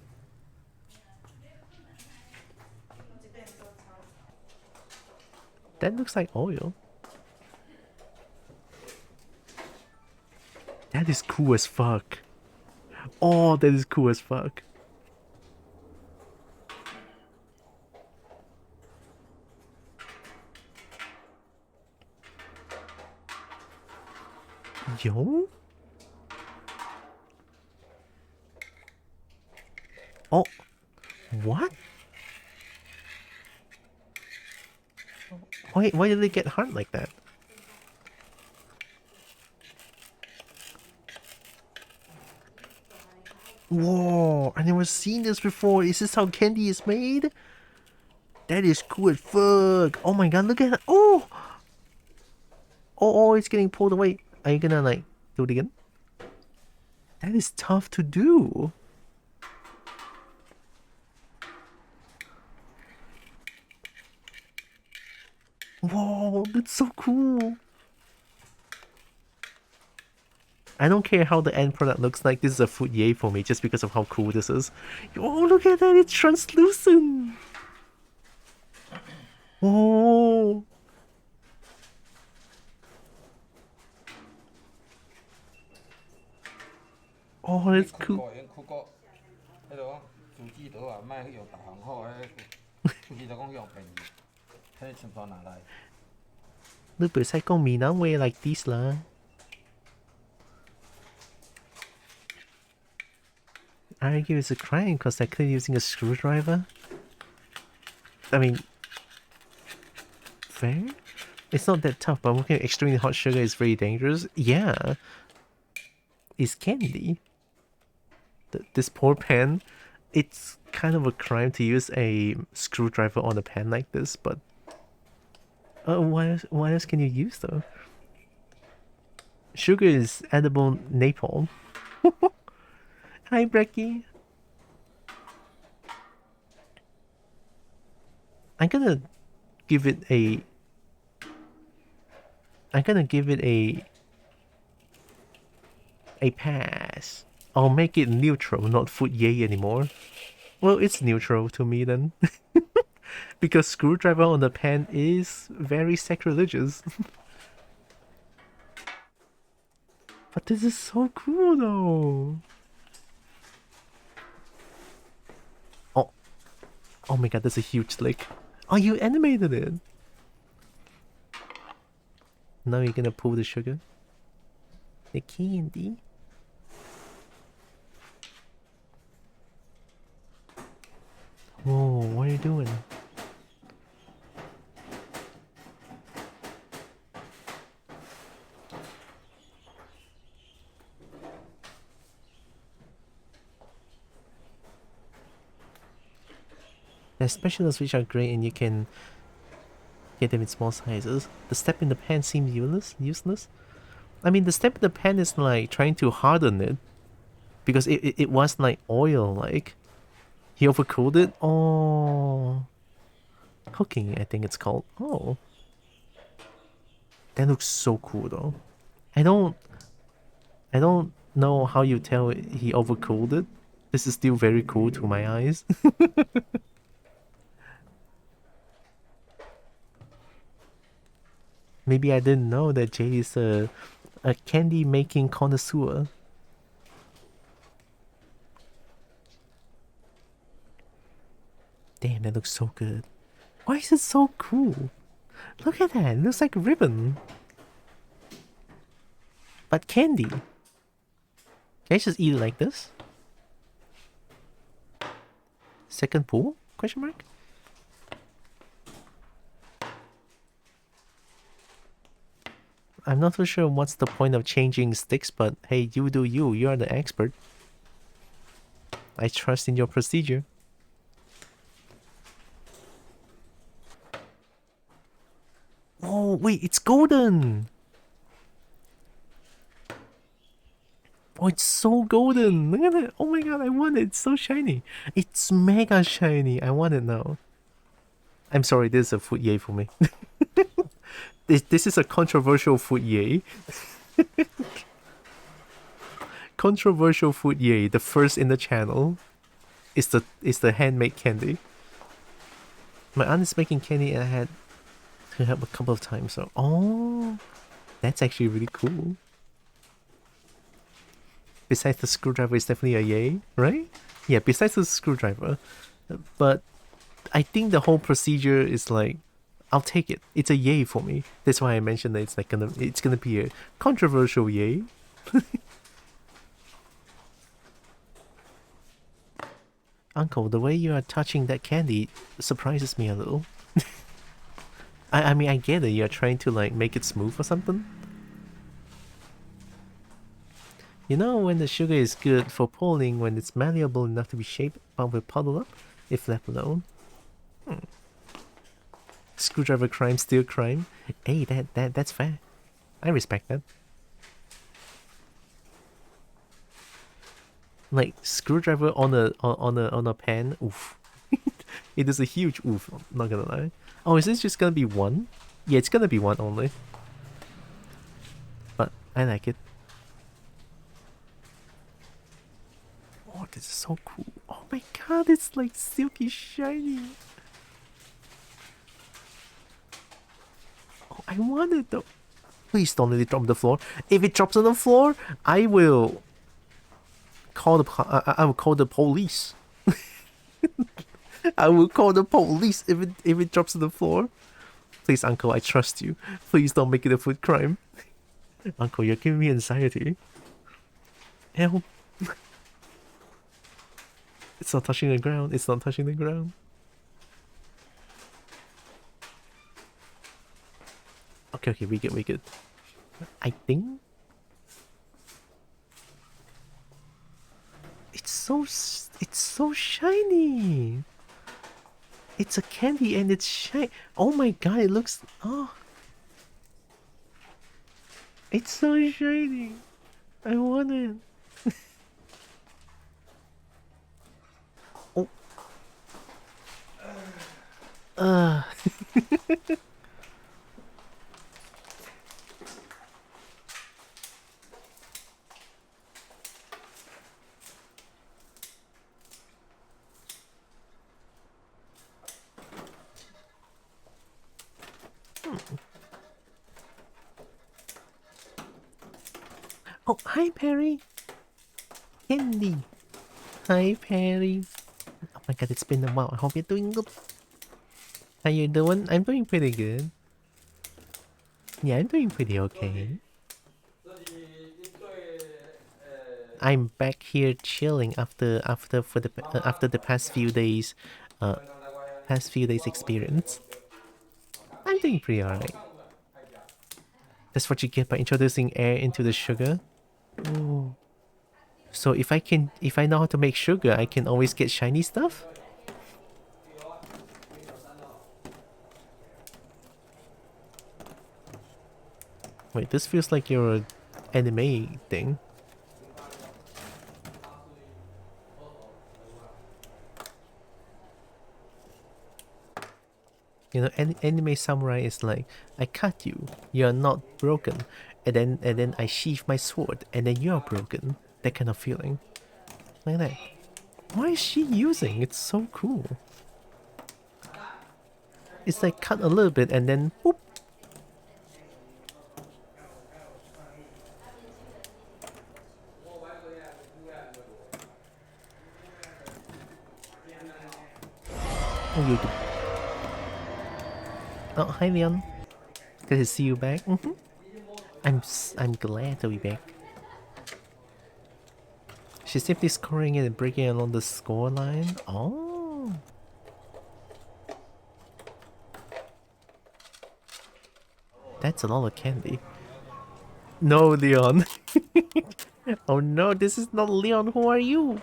S1: That looks like oil. That is cool as fuck. Oh, that is cool as fuck. Yo? Oh. What? Why did they get hard like that? Whoa, I never seen this before. Is this how candy is made? That is cool as fuck. Oh my god, look at that. Oh! Oh, it's getting pulled away. Are you gonna like do it again? That is tough to do. Whoa, that's so cool. I don't care how the end product looks like. This is a food yay for me just because of how cool this is. Oh, look at that. It's translucent. Whoa. Oh, that's cool.
S5: 酷过，迄个主机刀啊，卖用导航好，主机刀讲用便宜，迄个全部拿来。
S1: 你唔使講闽南話 like this 啦。I argue it's a crime because they're clearly using a screwdriver. I mean, fair? It's not that tough, but working with extremely hot sugar is very dangerous. Yeah. It's candy. This poor pan, it's kind of a crime to use a screwdriver on a pan like this, but... what else can you use though? Sugar is edible napalm. Hi, Brecky. I'm gonna give it a pass. I'll make it neutral, not food yay anymore. Well, it's neutral to me then. Because screwdriver on the pan is very sacrilegious. But this is so cool though. Oh my god, that's a huge lick. Oh, you animated it. Now you're gonna pull the sugar. The candy. Whoa, what are you doing? There's specials which are great and you can get them in small sizes. The step in the pan seems useless. I mean, the step in the pan is like trying to harden it. because it was like oil, like he overcooled it. Oh, cooking, I think it's called. Oh, that looks so cool though. I don't know how you tell he overcooled it. This is still very cool to my eyes. Maybe I didn't know that Jay is a candy making connoisseur. Damn, that looks so good. Why is it so cool? Look at that, it looks like a ribbon. But candy. Can I just eat it like this? Second pool? Question mark? I'm not so sure what's the point of changing sticks, but hey, you do you. You are the expert. I trust in your procedure. Oh, wait, it's golden! Oh, it's so golden! Look at it! Oh my god, I want it! It's so shiny! It's mega shiny! I want it now. I'm sorry, this is a food yay for me. This is a controversial food yay. Controversial food yay, the first in the channel. Is the handmade candy. My aunt is making candy and I had to help a couple of times, so oh, that's actually really cool. Besides the screwdriver, it's definitely a yay, right? Yeah, besides the screwdriver. But I think the whole procedure is like, I'll take it. It's a yay for me. That's why I mentioned that it's gonna be a controversial yay. Uncle, the way you are touching that candy surprises me a little. I mean, I get it. You're trying to like make it smooth or something. You know when the sugar is good for pulling when it's malleable enough to be shaped but will puddle up if left alone. Screwdriver crime, steel crime. Hey, that's fair. I respect that. Like screwdriver on a pan. Oof. It is a huge oof. I'm not gonna lie. Oh, is this just gonna be one? Yeah, it's gonna be one only. But I like it. Oh, this is so cool. Oh my god, it's like silky shiny. Oh, I want it though. Please don't let it drop on the floor. If it drops on the floor, I will call I will call the police. I will call the police if it drops on the floor. Please, Uncle, I trust you. Please don't make it a food crime. Uncle, you're giving me anxiety. Help. It's not touching the ground. It's not touching the ground. Okay, we good. I think it's so shiny. It's a candy and it's shiny. Oh my god, it looks it's so shiny. I want it. Oh. Oh, hi Perry. Candy. Hi Perry. Oh my god, it's been a while. I hope you're doing good. How you doing? I'm doing pretty good. Yeah, I'm doing pretty okay. I'm back here chilling after the past few days experience. I'm doing pretty alright. That's what you get by introducing air into the sugar. Ooh. So if I know how to make sugar, I can always get shiny stuff? Wait, this feels like your anime thing. You know, anime samurai is like, I cut you, you are not broken, and then I sheath my sword, and then you are broken. That kind of feeling, like that. Why is she using? It's so cool. It's like cut a little bit and then boop. Oh, you do. Oh, hi Leon. Good to see you back. I'm glad to be back. She's simply scoring it and breaking along the score line. Oh. That's a lot of candy. No, Leon. Oh no, this is not Leon. Who are you?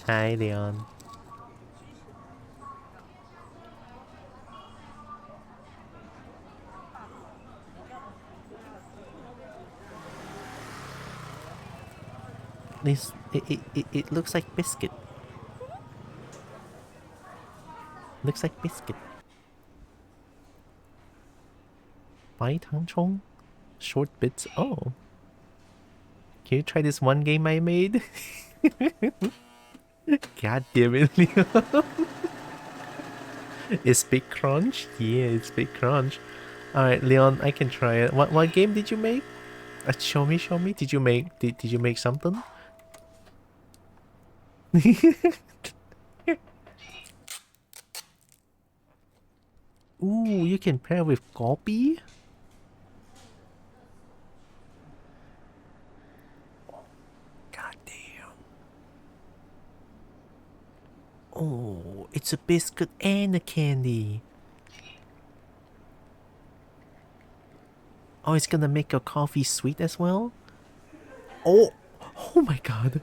S1: Hi, Leon. This it looks like biscuit. Looks like biscuit. Bai Tang Chong? Short bits. Oh. Can you try this one game I made? God damn it, Leon. It's Big Crunch? Yeah, it's Big Crunch. Alright, Leon, I can try it. What game did you make? Show me. Did you make something? Ooh, you can pair with Kobo? God damn. Oh, it's a biscuit and a candy. Oh, it's gonna make your coffee sweet as well? Oh, oh my god.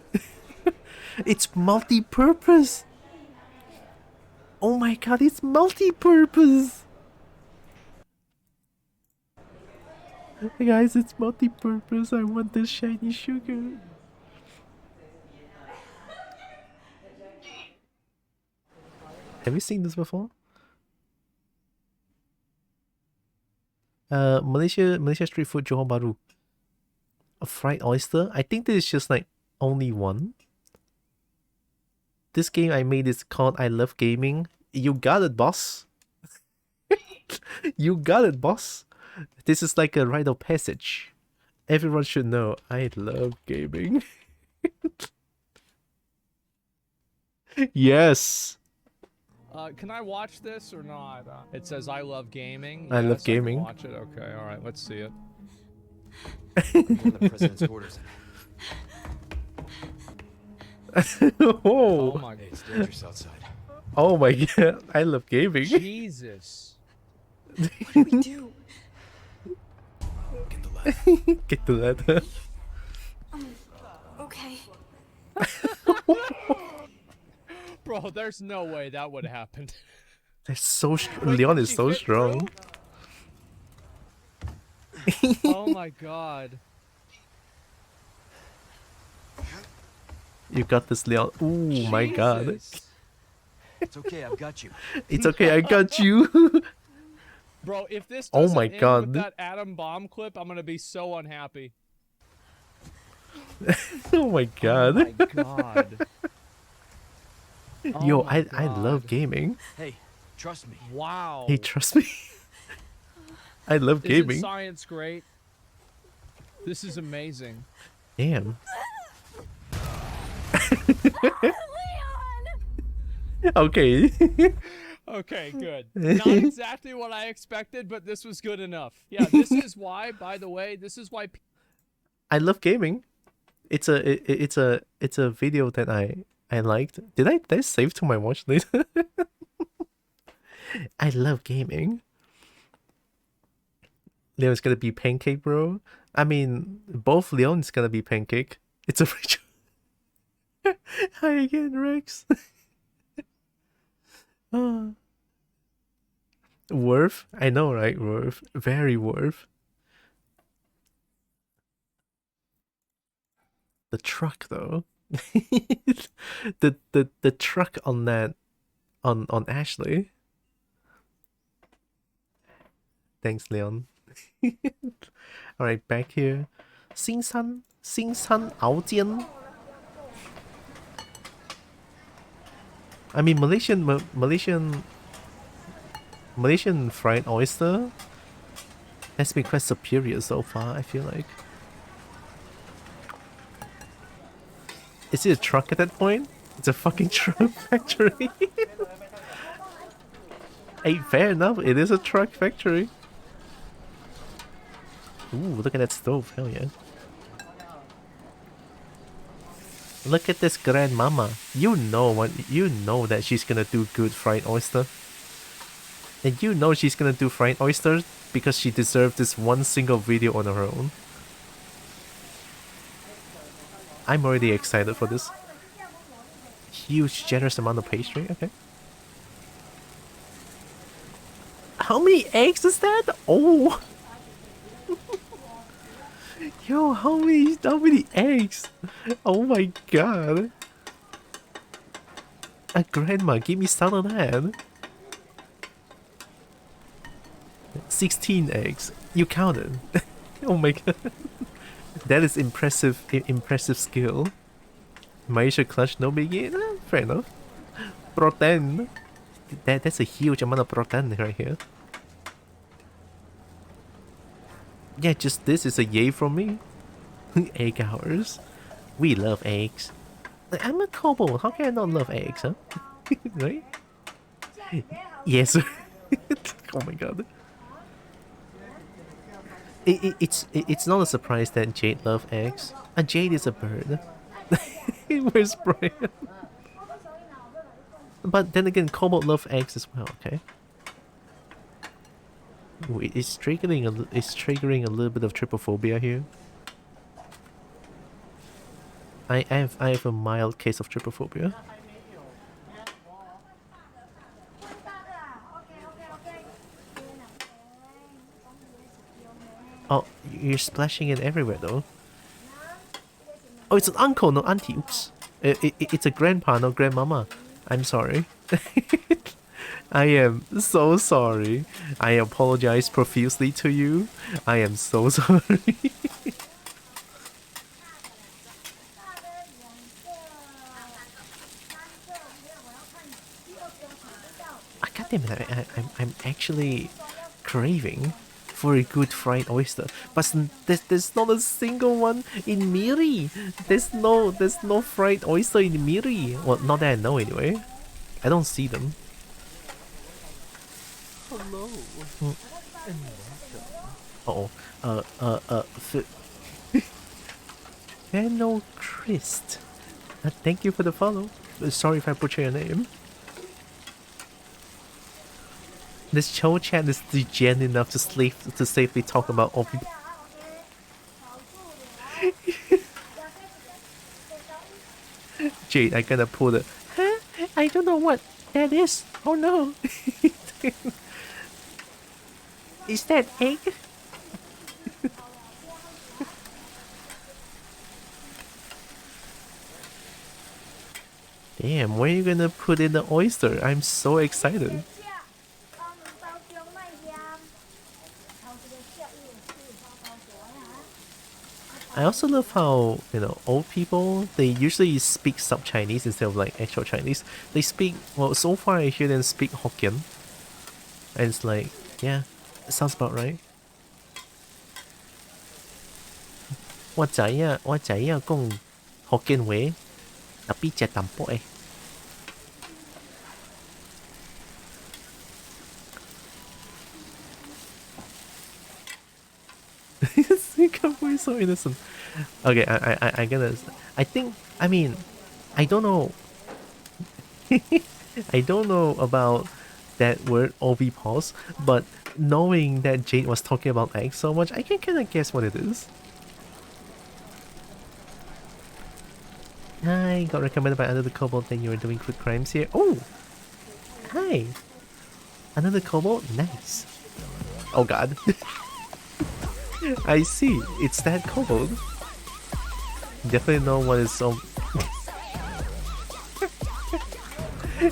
S1: It's multi-purpose. Oh my god, it's multi-purpose. Hey guys, it's multi-purpose. I want the shiny sugar. Have you seen this before? Malaysia street food Johor Bahru. A fried oyster? I think this is just like only one. This game I made is called I Love Gaming. You got it, boss. You got it, boss. This is like a rite of passage. Everyone should know I love gaming. Yes.
S6: Can I watch this or not? It says I love gaming.
S1: I love gaming.
S6: I can watch it. Okay, all right. Let's see it.
S7: The president's orders.
S1: Oh.
S6: Oh my.
S7: Hey, it's dangerous outside.
S1: Oh my god, I love gaming.
S6: Jesus.
S7: What do we do? Get the ladder.
S1: Get the ladder.
S3: Okay.
S6: Bro, there's no way that would have happened.
S1: They're so
S6: Wait,
S1: Leon
S6: did
S1: is
S6: she
S1: so
S6: fit
S1: strong.
S6: Oh my god.
S1: You got this, Leon. Ooh my god.
S6: Jesus.
S7: It's okay, I've got you.
S1: It's okay, I got you.
S6: Bro, if this
S1: Oh
S6: doesn't
S1: my
S6: end
S1: God.
S6: with that atom bomb clip, I'm gonna be so unhappy.
S1: Oh my god.
S6: Oh my god.
S1: Yo,
S6: Oh my
S1: I love
S6: God.
S1: gaming.
S7: Hey, trust me.
S6: Wow.
S1: Hey, trust me. I love
S6: Isn't
S1: gaming.
S6: science great? This is amazing.
S1: Damn.
S3: Leon!
S1: Okay.
S6: Okay, good. Not exactly what I expected, but this was good enough. Yeah, this is why, by the way, this is why
S1: I love gaming. It's a video that I liked. Did I save to my watch list? I love gaming. Leon's gonna be pancake, bro. I mean, both Leon's gonna be pancake. It's a Hi again, Rex. Worth? I know, right? Worth. Very worth. The truck though. the truck on on Ashley. Thanks, Leon. Alright, back here. 新山熬煎. I mean, Malaysian fried oyster has been quite superior so far, I feel like. Is it a truck at that point? It's a fucking truck factory. Hey, fair enough, it is a truck factory. Ooh, look at that stove, hell yeah. Look at this grandmama. You know that she's gonna do good fried oyster. And you know she's gonna do fried oysters because she deserved this one single video on her own. I'm already excited for this. Huge, generous amount of pastry, okay. How many eggs is that? Oh! Yo, how many eggs? Oh my god. Grandma, give me some of that. 16 eggs. You counted. Oh my god. That is impressive skill. Malaysia clutch, no biggie. Fair enough. Protein. That's a huge amount of protein right here. Yeah, just this is a yay from me. Egg hours. We love eggs. I'm a Kobo. How can I not love eggs, huh? Right? Yes. Oh my god. It's not a surprise that Jade loves eggs. Jade is a bird. Where's Brian? But then again, Kobo loves eggs as well, okay? Wait, it's triggering a little bit of trypophobia here. I have a mild case of trypophobia. Oh, you're splashing it everywhere though. Oh, it's an uncle, not auntie. Oops. It's a grandpa, not grandmama. I'm sorry. I am so sorry. I apologize profusely to you. I am so sorry. God damn it, I'm actually craving for a good fried oyster. But there's not a single one in Miri. There's no fried oyster in Miri. Well, not that I know anyway. I don't see them.
S8: Hello.
S1: Hello, Christ. Thank you for the follow. Sorry if I butcher your name. This show chat is degen enough to safely talk about OP. Jade, I gotta pull the. Huh? I don't know what that is. Oh no. Is that egg? Damn, where are you gonna put in the oyster? I'm so excited. I also love how, you know, old people, they usually speak sub-Chinese instead of like actual Chinese. They speak, well, so far I hear them speak Hokkien. And it's like, yeah, it sounds about right. 我知呀講福建話，特別隻淡薄誒。Singapore is so innocent. Okay, I think, I mean, I don't know. I don't know about that word OV pause, but knowing that Jade was talking about eggs so much, I can kind of guess what it is. Hi, got recommended by another kobold that you were doing food crimes here. Oh! Hi! Another kobold? Nice. Oh god. I see, it's that kobold. Definitely know what is so...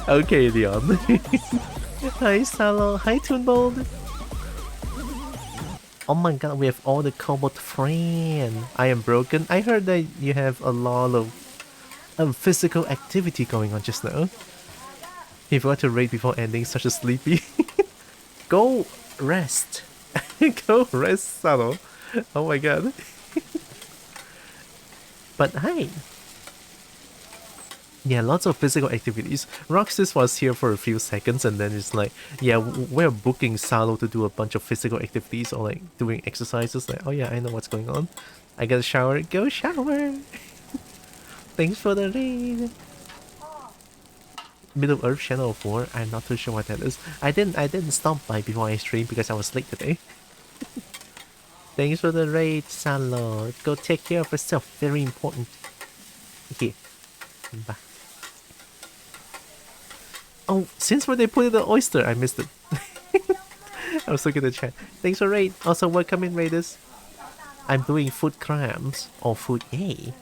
S1: Okay, Leon. Hi, Salo. Hi, Toonbold. Oh my god, we have all the Kobo friend. I am broken. I heard that you have a lot of physical activity going on just now. He forgot to raid before ending, such a sleepy. Go rest. Go rest, Salo. Oh my god. But hi. Yeah, lots of physical activities. Roxas was here for a few seconds and then it's like, yeah, we're booking Salo to do a bunch of physical activities or like doing exercises. Like, oh yeah, I know what's going on. I gotta shower. Go shower. Thanks for the raid. Middle Earth Channel 4. I'm not too sure what that is. I didn't stop by before I streamed because I was late today. Thanks for the raid, Salo. Go take care of yourself. Very important. Here. Bye. Oh, since when they put in the oyster, I missed it. I was looking at the chat. Thanks for raid. Also, welcome in, raiders. I'm doing food crimes or food yay.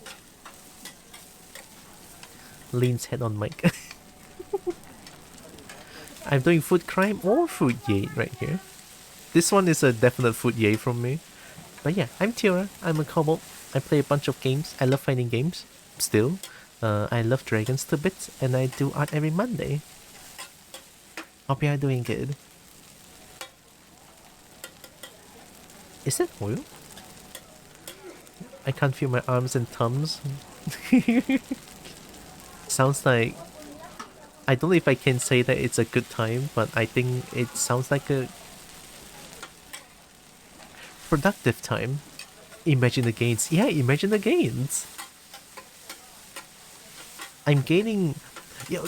S1: Lean's head on mic. I'm doing food crime or food yay right here. This one is a definite food yay from me. But yeah, I'm Tira. I'm a Kobo. I play a bunch of games. I love fighting games. Still. I love dragons to bits. And I do art every Monday. Hope you are doing good. Is that oil? I can't feel my arms and thumbs. Sounds like... I don't know if I can say that it's a good time, but I think it sounds like a productive time. Imagine the gains. Yeah, imagine the gains. I'm gaining... Yeah,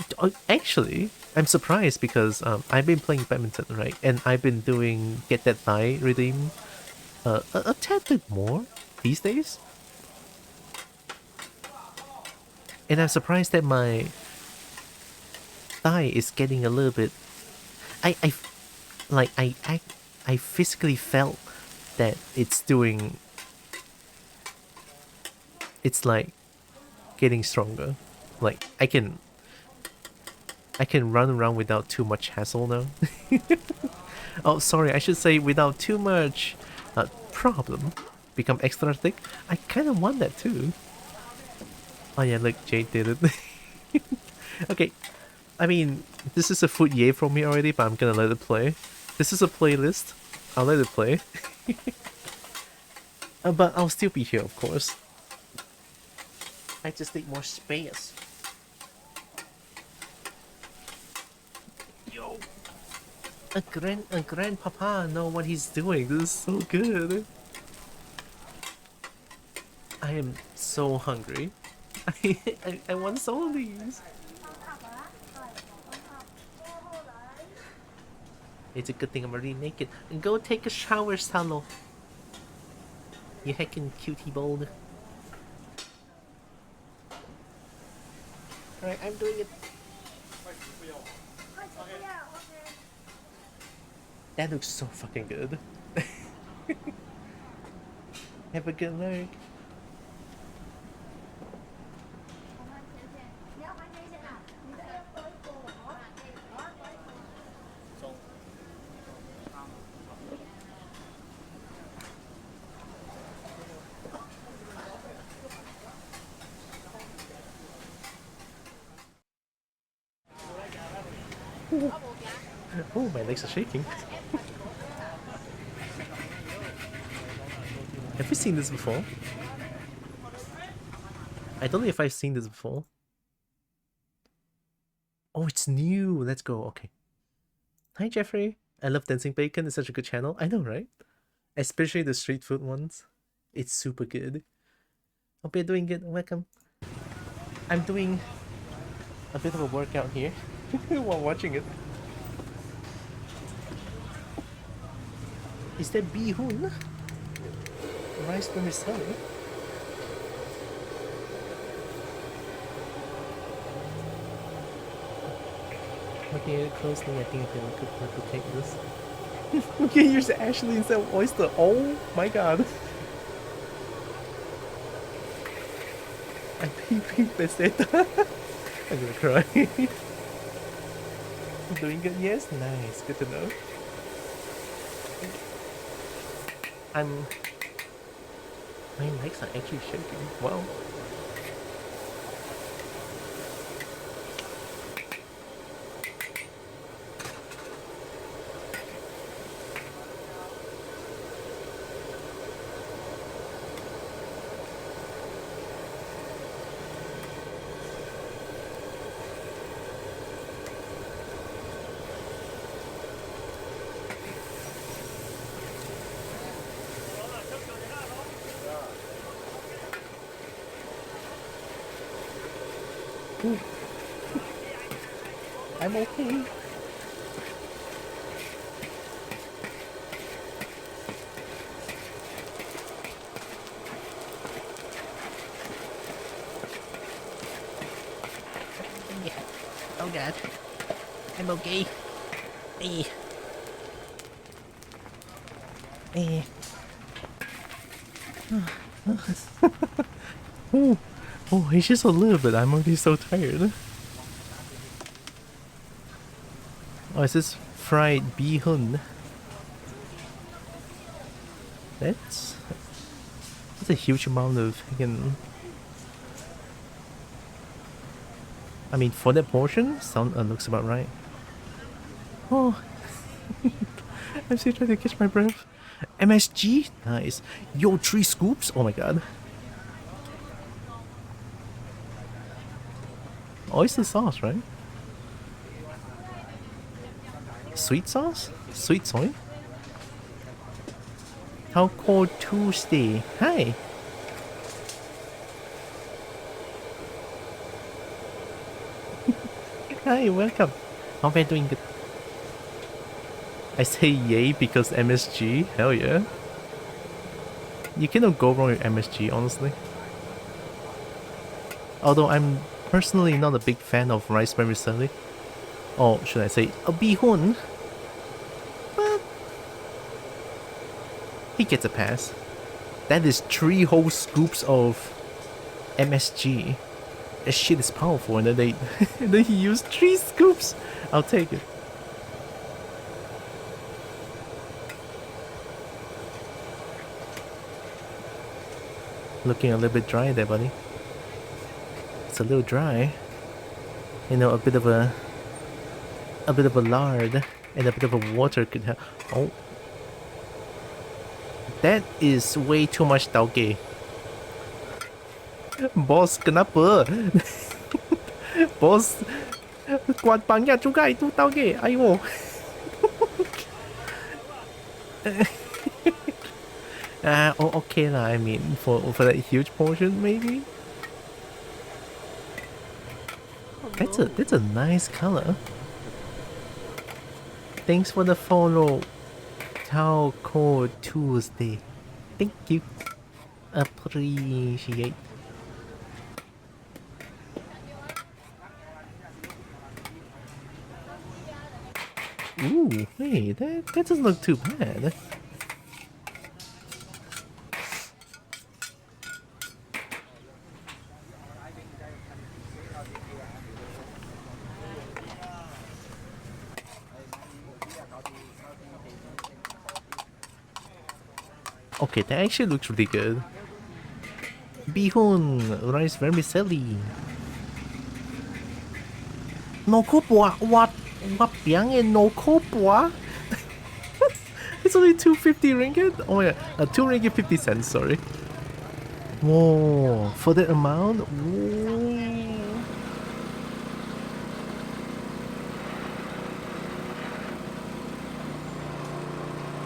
S1: actually, I'm surprised because I've been playing badminton, right? And I've been doing Get That Die redeem a tad bit more these days. And I'm surprised that my thigh is getting a little bit... I physically felt that it's doing... It's like getting stronger. Like I can run around without too much hassle now. Oh, sorry, I should say without too much problem. Become extra thick. I kind of want that too. Oh yeah, look, Jade did it. Okay, I mean, this is a foot yay from me already, but I'm gonna let it play. This is a playlist. I'll let it play. But I'll still be here, of course. I just need more space. Yo! A grandpapa know what he's doing. This is so good. I am so hungry. I want some of these. It's a good thing I'm already naked. And go take a shower, Salo. You heckin' cutie bold. Alright, I'm doing it. That looks so fucking good. Have a good look. Oh, my legs are shaking. Have we seen this before? I don't know if I've seen this before. Oh, it's new. Let's go. Okay. Hi, Jeffrey. I love Dancing Bacon. It's such a good channel. I know, right? Especially the street food ones. It's super good. Hope you're doing good. Welcome. I'm doing a bit of a workout here while watching it. Is that bihun? Rice vermicelli? Looking at it closely, I think I can cook replicate this. Okay, here's Ashley instead of oyster. Oh my god. I pee peseta. I'm gonna cry. Doing good? Yes, nice. Good to know. I'm. My legs are actually shaking. Wow. Ooh. I'm okay. Yeah. Oh god. I'm okay. Eh. Eh. Oh. Oh, it's just a little bit. I'm already so tired. Oh, is this fried bihun? That's a huge amount of freaking. I mean, for that portion, sound looks about right. Oh, I'm still trying to catch my breath. MSG, nice. Yo, 3 scoops. Oh my god. Oyster sauce, right? Sweet sauce? Sweet soy? How cold Tuesday? Hi. Hi, welcome. How are you doing? Good. I say yay because MSG. Hell yeah. You cannot go wrong with MSG, honestly. Although I'm personally not a big fan of rice vermicelli. Or should I say a bihun? But he gets a pass. That is 3 whole scoops of MSG. That shit is powerful, and then they and then he used 3 scoops. I'll take it. Looking a little bit dry there, buddy. It's a little dry. You know, a bit of a lard and a bit of a water could help. Oh, that is way too much tauge. Boss, kenapa? Boss, kuat banyak juga itu tauge. Ayo. Oh, okay lah. I mean, for that huge portion, maybe. That's a nice color. Thanks for the follow. Taco Tuesday. Thank you. Appreciate. Ooh, hey, that doesn't look too bad. Okay, that actually looks really good. Bihun, rice vermicelli. No kobo, what biang and no kobo? It's only 250 ringgit? Oh my god, 2 ringgit 50 cents, sorry. Whoa, for that amount? Whoa.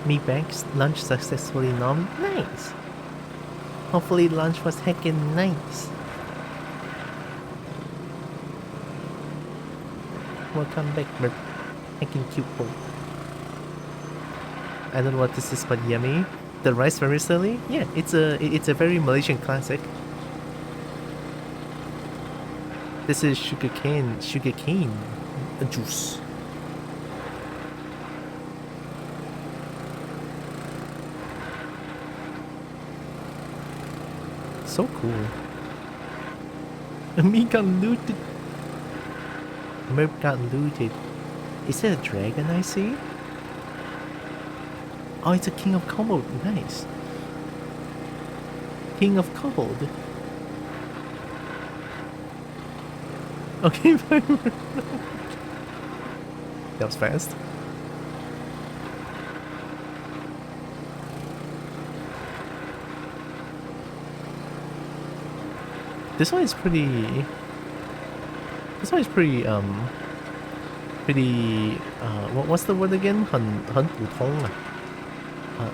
S1: Me bank's lunch successfully nom. Nice. Hopefully lunch was heckin' nice. Welcome back, my heckin' cute boy. I don't know what this is, but yummy. The rice vermicelli? Yeah, it's a very Malaysian classic. This is sugarcane juice. So cool. Me got looted. Merp got looted. Is that a dragon I see? Oh, it's a king of kobold. Nice. King of kobold. Okay, fine. That was fast. This one is pretty. This one is pretty what's the word again? 很普通啊.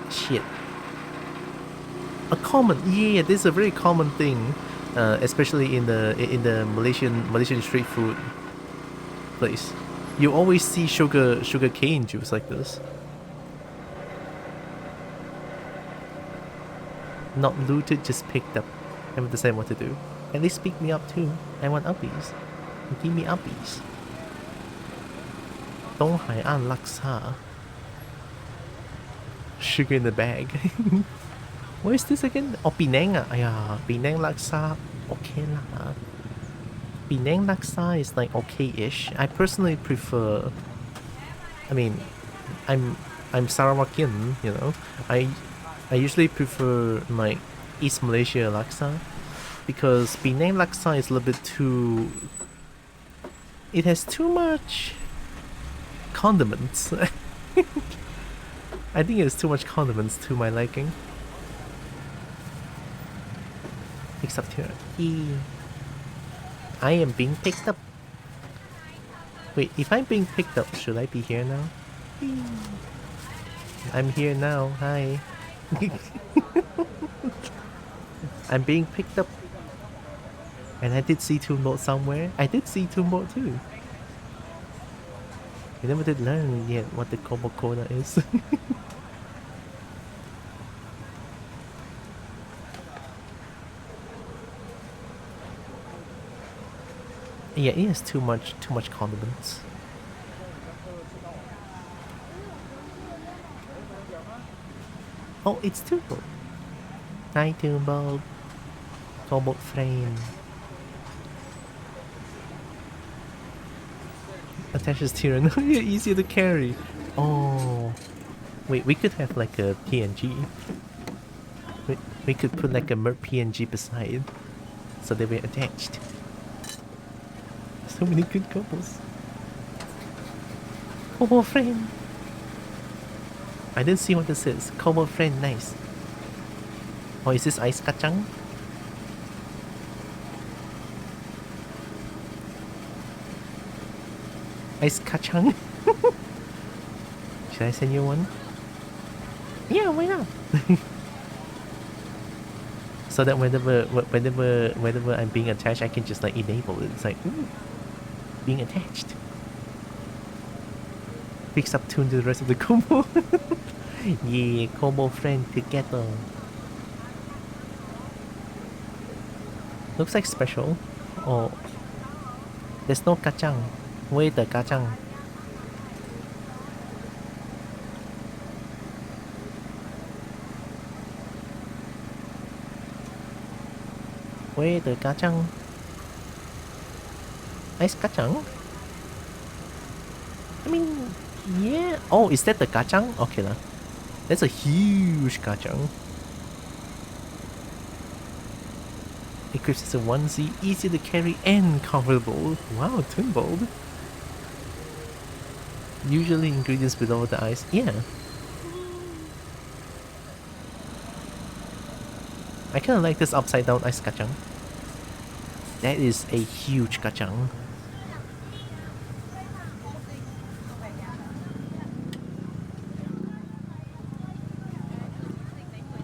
S1: Shit. A common, yeah, this is a very common thing, especially in the Malaysian street food place. You always see sugar cane juice like this. Not looted, just picked up. I haven't decided what to do. At least pick me up too. I want uppies. Give me uppies. 东海岸 laksa. Sugar in the bag. What is this again? Oh, Penang ah. Yeah, Penang laksa. Okay lah. Penang laksa is like okay-ish. I personally prefer. I mean, I'm Sarawakian, you know. I usually prefer like East Malaysia laksa because Penang laksa is a little bit too. It has too much condiments. I think it's too much condiments to my liking. Picks up here. I am being picked up. Wait, if I'm being picked up, should I be here now? I'm here now. Hi. I'm being picked up. And I did see Toonboat somewhere. I did see Toonboat too. I never did learn yet what the Kobo Coda is. Yeah, it has too much condiments. Oh, it's Toonboat. Hi Toonboat. Kobo frame. Attaches Tyranno. Easier to carry. Oh. Wait, we could have like a PNG. We could put like a Merc PNG beside. So they were attached. So many good couples. Kobo friend. I didn't see what this is. Kobo friend, nice. Oh, is this ice kacang? Ice kacang? Should I send you one? Yeah, why not? So that whenever I'm being attached, I can just like enable it. It's like, ooh, being attached. Picks up tune to the rest of the combo. Yeah, combo friend together. Looks like special. Oh, there's no kacang. Where the kacang? Where the kacang? Ice kacang? I mean, yeah. Oh, is that the kacang? Okay lah. That's a huge kacang. Equips as a onesie, easy to carry and comfortable. Wow, Toonboat. Usually ingredients below the ice. Yeah. I kinda like this upside down ice kacang. That is a huge kacang.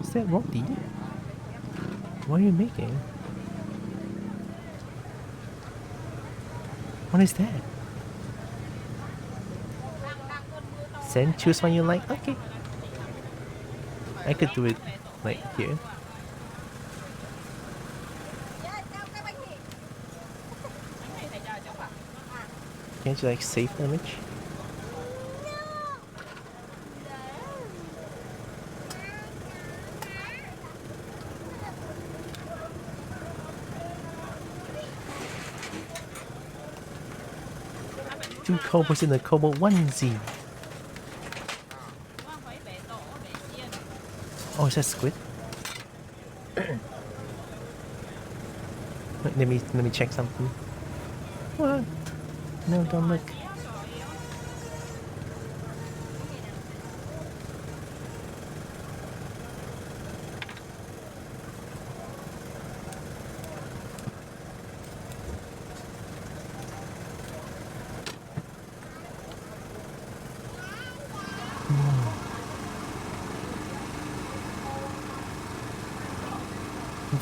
S1: Is that roti? What are you making? What is that? Send, choose one you like? Okay. I could do it like here. Can't you like save the image? 2 Kobos in a Kobo onesie. Oh, is that squid? Wait, let me check something. What? No, don't look.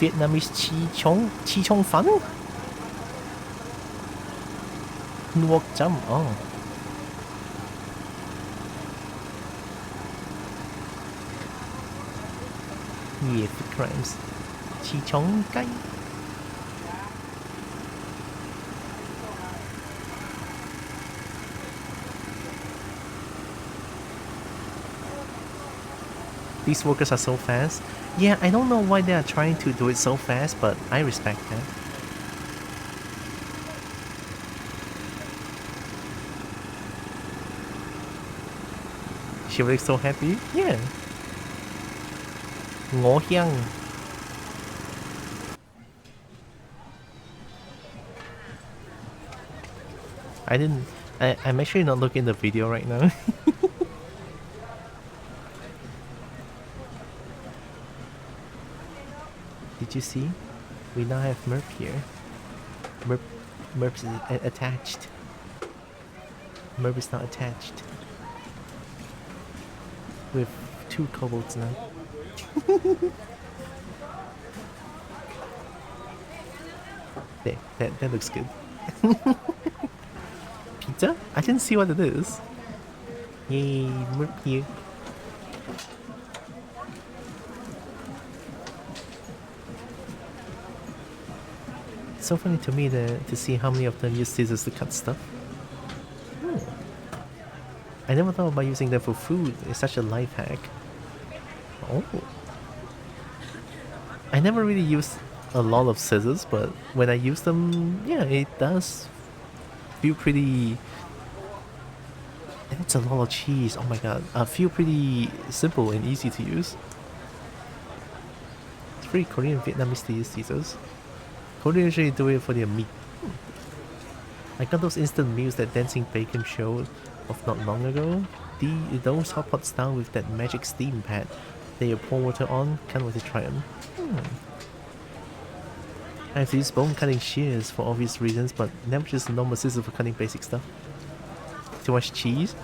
S1: Vietnamese chi chong fun? Nuoc chum, oh. Yeah, food crimes. Chi chong gai. These workers are so fast. Yeah, I don't know why they are trying to do it so fast, but I respect that. She looks so happy. Yeah. Ngõ hiang. I'm actually not looking at the video right now. Did you see? We now have Merp here. Merp is attached. Merp is not attached. We have 2 kobolds now. There, that looks good. Pizza? I didn't see what it is. Yay, Merp here. It's so funny to me to see how many of them use scissors to cut stuff. I never thought about using them for food. It's such a life hack. Oh. I never really used a lot of scissors, but when I use them, yeah, it does feel pretty... It's a lot of cheese, oh my god. Feel pretty simple and easy to use. It's pretty Korean Vietnamese to use scissors. Korean usually do it for their meat. I got those instant meals that Dancing Bacon showed of not long ago. Those hot pot style with that magic steam pad that you pour water on. Can't wait to try them. I have to use bone cutting shears for obvious reasons, but never just a normal scissors for cutting basic stuff. Too much cheese?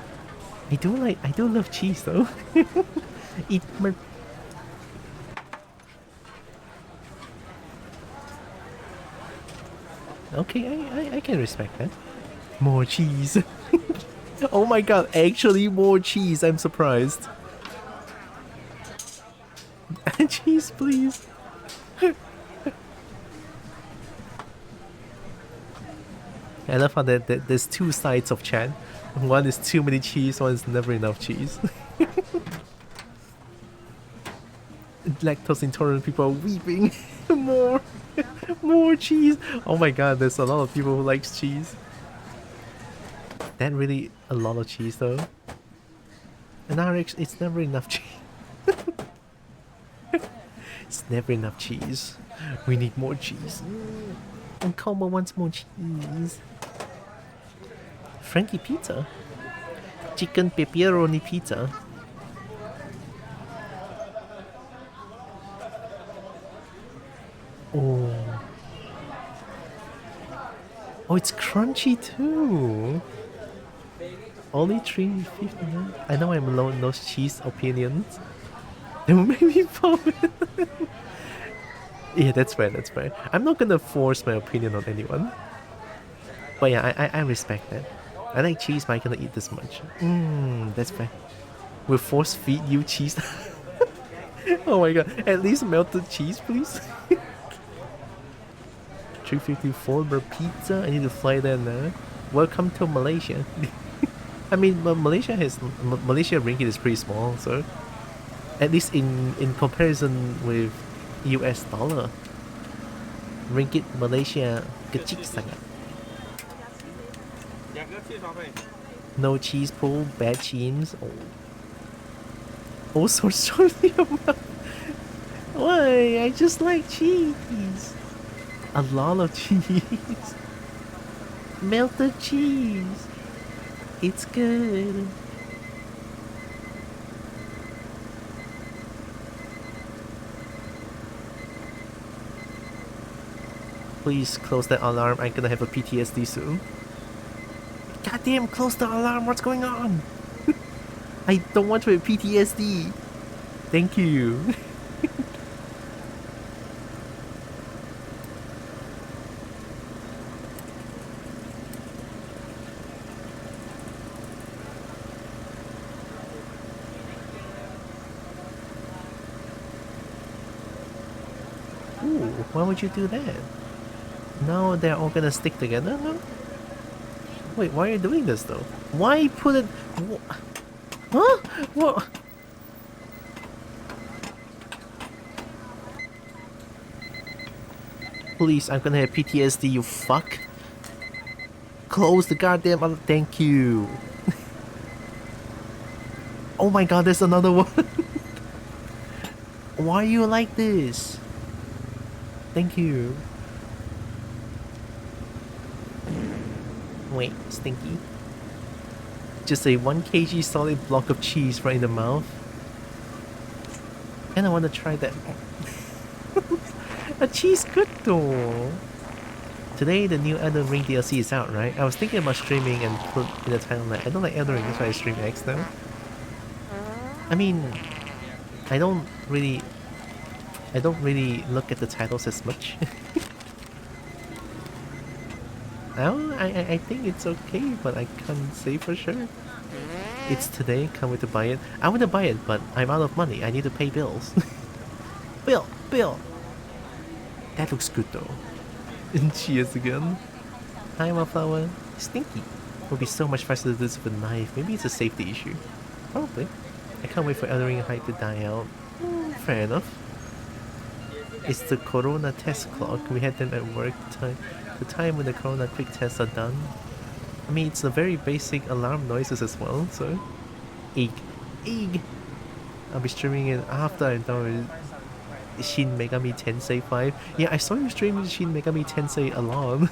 S1: I do love cheese though. Eat my... Okay, I can respect that. More cheese. Oh my god, actually more cheese, I'm surprised. Cheese, please. I love how there's 2 sides of chat. One is too many cheese, one is never enough cheese. Lactose intolerant people are weeping. More cheese. Oh my god, there's a lot of people who likes cheese. That really a lot of cheese though. And RX, it's never enough cheese. It's never enough cheese. We need more cheese. And Kobo wants more cheese. Frankie pizza? Chicken pepperoni pizza? Oh. Oh, it's crunchy too. Only $3.59. I know I'm alone in those cheese opinions. They will make me vomit. Yeah, that's fair, that's fair. I'm not gonna force my opinion on anyone. But yeah, I respect that. I like cheese, but I cannot eat this much. That's fair. We'll force feed you cheese. Oh my god, at least melted cheese, please. 354 per pizza. I need to fly there now. Welcome to Malaysia. I mean, Malaysia ringgit is pretty small, so at least in comparison with US dollar, ringgit Malaysia kecil sangat. No cheese pull, bad cheese. Oh. All sorts of your mouth. Why? I just like cheese. A lot of cheese. Melted cheese. It's good. Please close that alarm. I'm gonna have a PTSD soon. Goddamn, close the alarm. What's going on? I don't want to have PTSD. Thank you. Ooh, why would you do that? Now they're all gonna stick together now? Wait, why are you doing this though? Why put it... Huh? What? Please, I'm gonna have PTSD, you fuck. Close the goddamn... Thank you. Oh my god, there's another one. Why are you like this? Thank you. Wait, stinky. Just a 1 kg solid block of cheese right in the mouth. And I want to try that. A cheese good though. Today the new Elden Ring DLC is out, right? I was thinking about streaming and put in the title like I don't like Elden Ring, that's why I stream X now. I mean, I don't really look at the titles as much. I think it's okay, but I can't say for sure. It's today, can't wait to buy it. I want to buy it, but I'm out of money. I need to pay bills. Bill! That looks good though. And cheers again. Hi, Wildflower. Stinky. Would be so much faster to do this with a knife. Maybe it's a safety issue. Probably. I can't wait for Elden Ring hype to die out. Fair enough. It's the Corona test clock. We had them at work the time when the Corona quick tests are done. I mean, it's a very basic alarm noises as well, so... Eek. I'll be streaming it after I'm done with Shin Megami Tensei 5. Yeah, I saw you streaming Shin Megami Tensei a lot.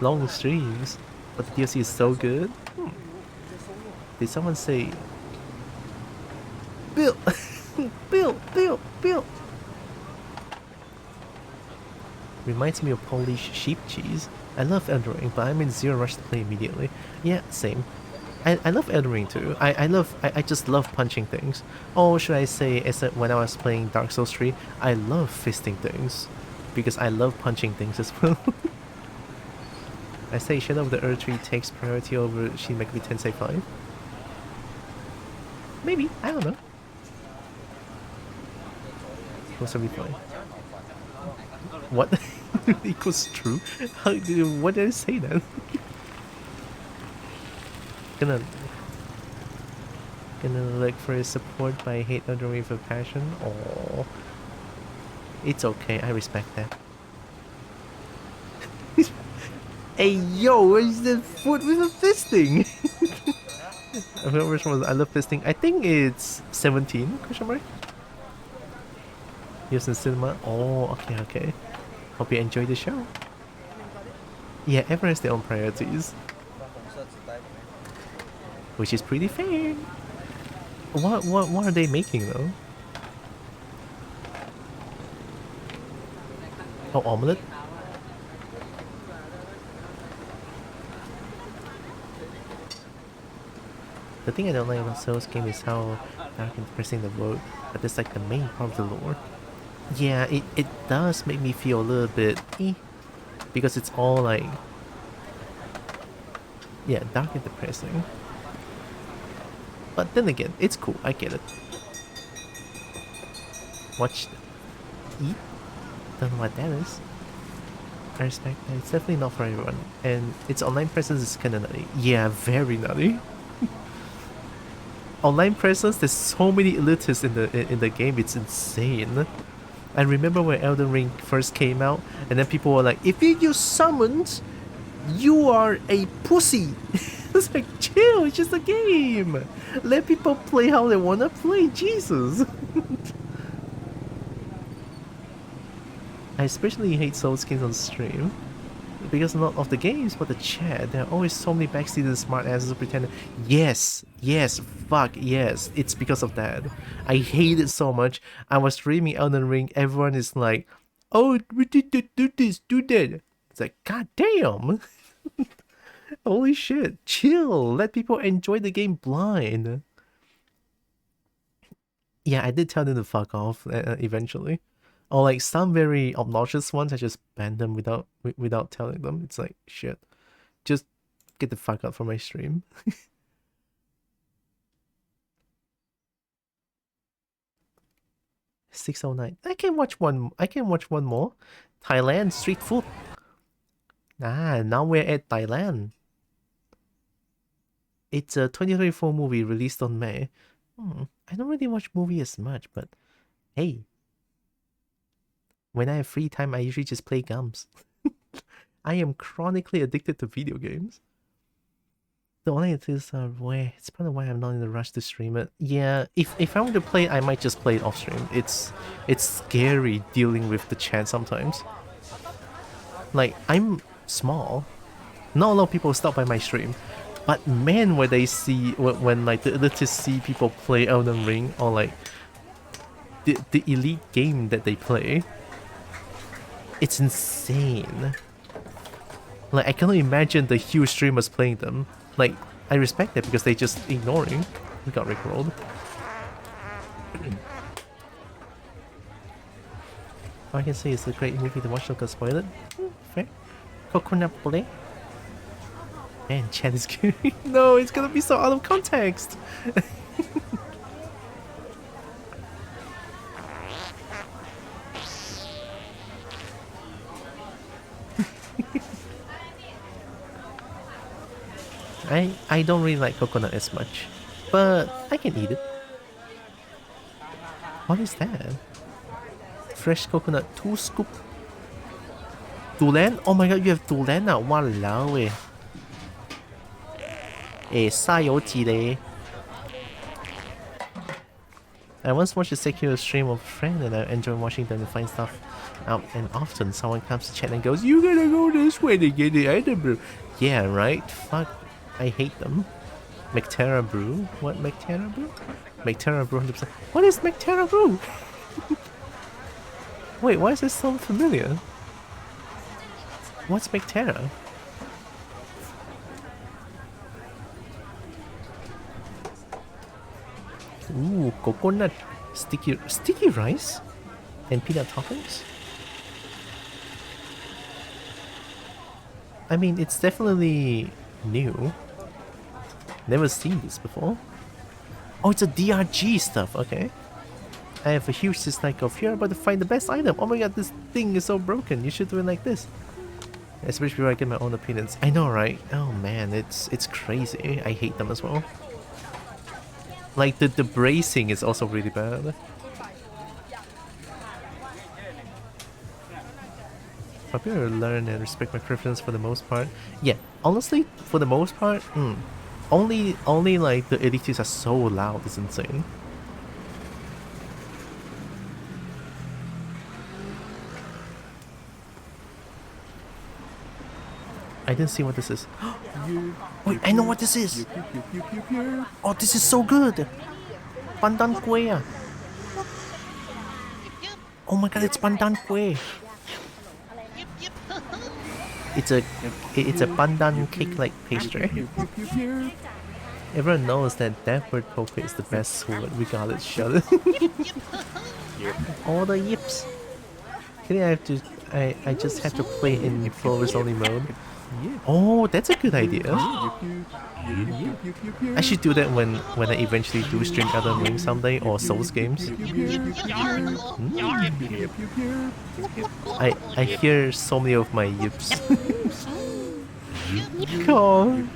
S1: Long streams. But the DLC is so good. Did someone say... Bill! Bill! Reminds me of Polish sheep cheese. I love Elden Ring, but I'm in zero rush to play immediately. Yeah, same. I love Elden Ring too. I just love punching things. Or should I say, when I was playing Dark Souls 3, I love fisting things. Because I love punching things as well. I say Shadow of the Earth 3 takes priority over Shin Megami Tensei 5. Maybe, I don't know. Equals reply. What? Equals true? What did I say then? Gonna look for his support, but I hate Elden Ring with passion. Oh, it's okay. I respect that. Hey yo, where's the foot with a fisting? I forgot which one was I love fisting. I think it's 17 question mark. Used in cinema. Oh, okay. Hope you enjoy the show. Yeah, everyone has their own priorities. Which is pretty fair. What are they making though? Oh, omelette? The thing I don't like about Souls game is how dark and depressing the world, but that's like the main part of the lore. Yeah, it does make me feel a little bit because it's all like, yeah, dark and depressing. But then again, it's cool, I get it. Watch eat? Don't know what that is. I respect that. It's definitely not for everyone. And its online presence is kinda nutty. Yeah, very nutty. Online presence, there's so many elitists in the game, it's insane. I remember when Elden Ring first came out, and then people were like, if you use summons, You are a pussy. It's like, chill, it's just a game. Let people play how they wanna play, Jesus. I especially hate Soul Skins on stream. Because not of the games, but the chat. There are always so many backseated smart asses who pretend. Yes, fuck, yes. It's because of that. I hate it so much. I was streaming Elden Ring, everyone is like, oh, we did do this, do that. It's like, god damn. Holy shit, chill. Let people enjoy the game blind. Yeah, I did tell them to fuck off eventually. Or like some very obnoxious ones, I just banned them without telling them. It's like, shit. Just get the fuck out from my stream. 609. I can watch one more. Thailand street food. Ah, now we're at Thailand. It's a 2024 movie released on May. I don't really watch movies as much, but hey. When I have free time, I usually just play games. I am chronically addicted to video games. The only thing is, it's probably why I'm not in a rush to stream it. Yeah, if I want to play it, I might just play it off stream. It's scary dealing with the chat sometimes. Like, I'm small. Not a lot of people stop by my stream. But man, when they see, when like they just see people play Elden Ring or like the elite game that they play, it's insane. Like, I cannot imagine the huge streamers playing them. Like, I respect that because they just ignoring. We got rickrolled. All I can say it's a great movie to watch, don't get spoiled. Fair. Coconut Play. Man, chat is scary. No, it's gonna be so out of context. I don't really like coconut as much, but I can eat it. What is that? Fresh coconut 2 scoop. Durian? Oh my god, you have durian now. Walao eh. I once watched a secular stream of a friend and I enjoy watching them to find stuff out, and often someone comes to chat and goes, you gotta go this way to get the item. Yeah, right? Fuck. I hate them. McTerra Brew? What McTerra Brew? McTerra Brew 100%. What is McTerra Brew? Wait, why is this so familiar? What's McTerra? Ooh, coconut sticky rice and peanut toppings. I mean, it's definitely new. Never seen this before. Oh, it's a DRG stuff. Okay. I have a huge dislike of here, but to find the best item. Oh my god, this thing is so broken. You should do it like this. Especially when I get my own opinions. I know, right? Oh man, it's crazy. I hate them as well. Like the bracing is also really bad. I better learn and respect my preference for the most part. Yeah, honestly, for the most part, only like the elites are so loud. It's insane. I didn't see what this is. Wait, I know what this is. Oh, this is so good. Pandan kueh. Oh my god, it's pandan kueh. It's a pandan cake-like pastry. Everyone knows that word poker is the best sword regardless. Shut it. All the yips. I just have to play in followers only mode. Oh, that's a good idea. I should do that when I eventually do stream Elden Ring someday or Souls games. I hear so many of my yips. Cool.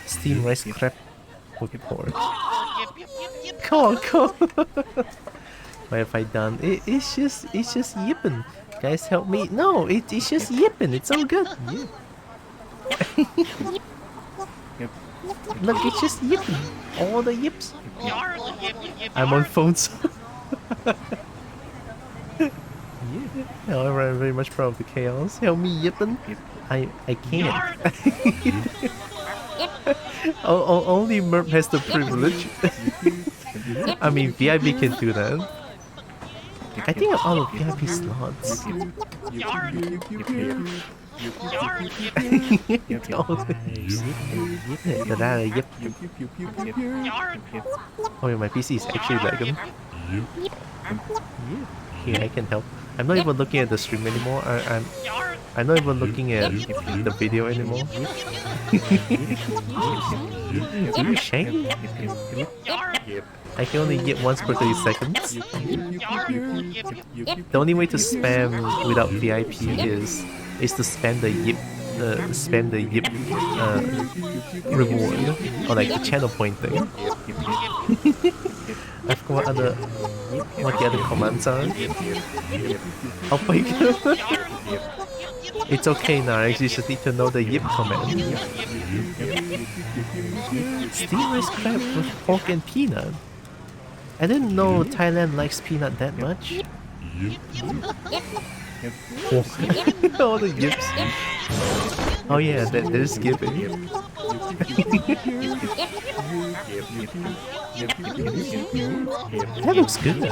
S1: Steam rice crab with pork. Cool. What have I done? It's just yipping. Guys, help me. No, it's just yipping. It's all good. Yeah. Look, it's just yipping. All the yips. I'm on phones. Yeah. However, I'm very much proud of the chaos. Help me yipping. I can't. Only Merp has the privilege. I mean, VIP can do that. I think I'm out of VIP slots. Oh yeah, my PC is actually lagging. Here, I can help. I'm not even looking at the stream anymore. I'm not even looking at the video anymore. Are you shaggy? I can only yip once per 30 seconds. The only way to spam without VIP is to spam the yip reward, or like the channel point thing. I forgot what the other commands are. Oh my god. It's okay, Narix, you just need to know the yip command. Steamed rice crab with pork and peanut. I didn't know Thailand likes peanut that much. All the yips. Oh yeah, there's giving. That looks good.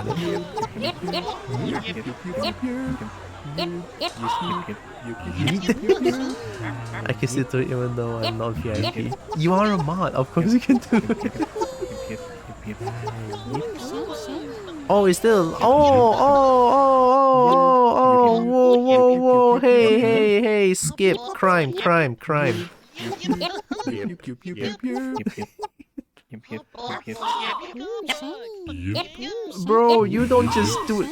S1: I can still do it even though I'm not VIP. You are a mod, of course you can do it. Oh, it's still. Whoa, hey, skip, crime. Bro, you don't just do it.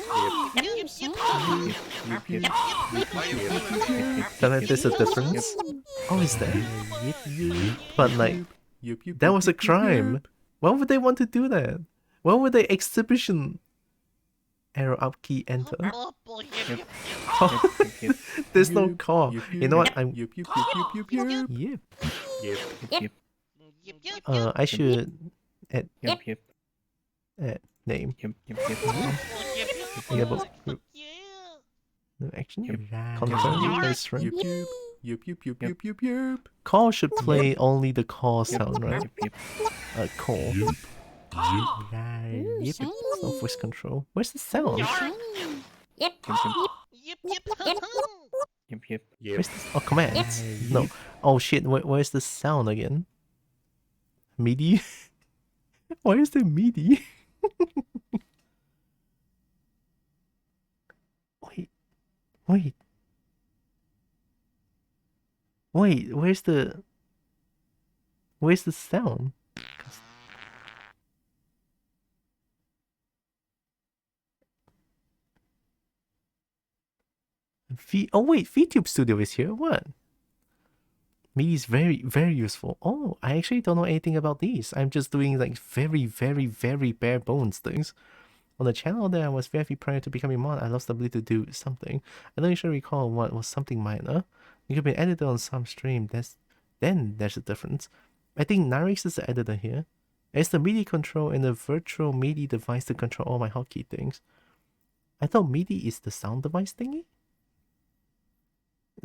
S1: There's a difference. Oh, is there? But like, that was a crime. Why would they want to do that? Why would they exhibition? Arrow up key, enter. There's no call. You know what? I should add name. No action. Confirm. That's right. Call should play only the call sound, right? Call. No voice control. Where's the sound? Where's this? Oh, commands. No. Oh shit. Where's the sound again? MIDI. Why is there MIDI? Wait. Where's the sound? Oh wait, VTube Studio is here. What? MIDI is very, very useful. Oh, I actually don't know anything about these. I'm just doing like very, very, very bare bones things. On the channel that I was very prior to becoming mod, I lost the ability to do something. I don't actually recall what was something minor. You could be an editor on some stream. Then there's a difference. I think Narix is the editor here. It's the MIDI control and the virtual MIDI device to control all my hotkey things. I thought MIDI is the sound device thingy?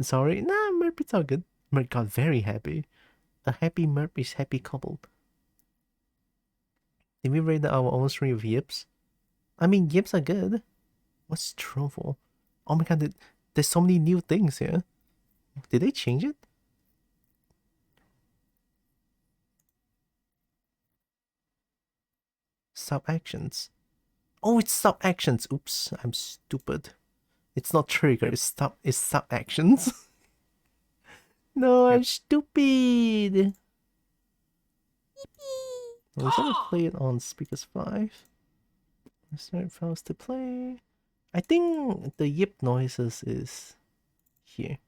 S1: Sorry, nah, Merp, it's all good. Merp got very happy. A happy Merp is happy coupled. Did we raid our own stream of yips? I mean, yips are good. What's Trovo? Oh my god, there's so many new things here. Did they change it? Sub actions. Oh, it's sub actions. Oops, I'm stupid. It's not trigger, it's sub actions. No, I'm stupid. We're gonna play it on speakers 5. Start files to play. I think the yip noises is here.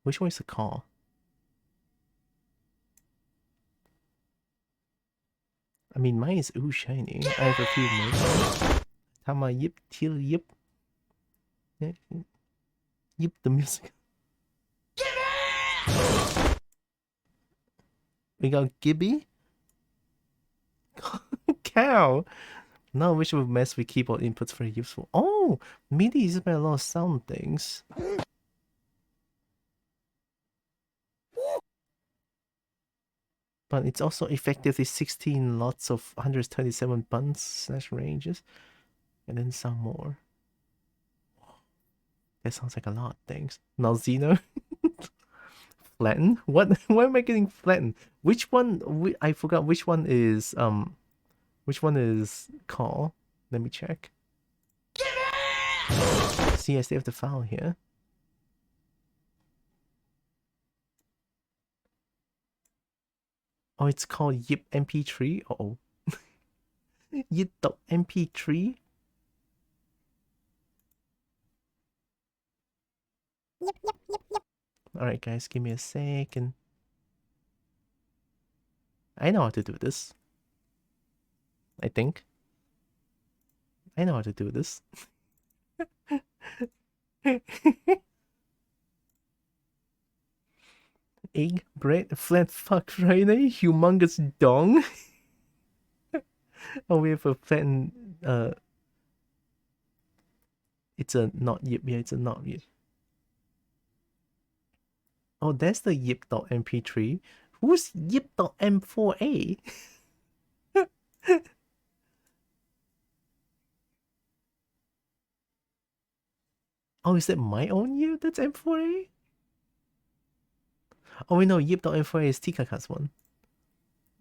S1: Which one is the call? I mean, mine is ooh shiny. I have a few more. Tama yip till yip. Yip the music. We got Gibby. Cow. Now I wish we would mess with keyboard inputs very useful. Oh, MIDI uses by a lot of sound things. But it's also effectively 16 lots of 127 buttons / ranges. And then some more. That sounds like a lot of things. Now Xeno. Flatten? What? Why am I getting flattened? Which one? I forgot which one is call. Let me check. See, I still have the file here. Oh, it's called Yip MP3. Uh-oh. Yip.mp3. Yep. Alright guys, give me a second. I know how to do this. I think. I know how to do this. Egg, bread, flat fuck Friday, humongous dong. Oh, we have a flattened, it's a not yip, yeah, it's a not yip. Oh, that's the yip.mp3. Who's yip.m4a? Oh, is that my own yip that's m4a? Oh, wait, no, yip.m4a is Tikaka's one.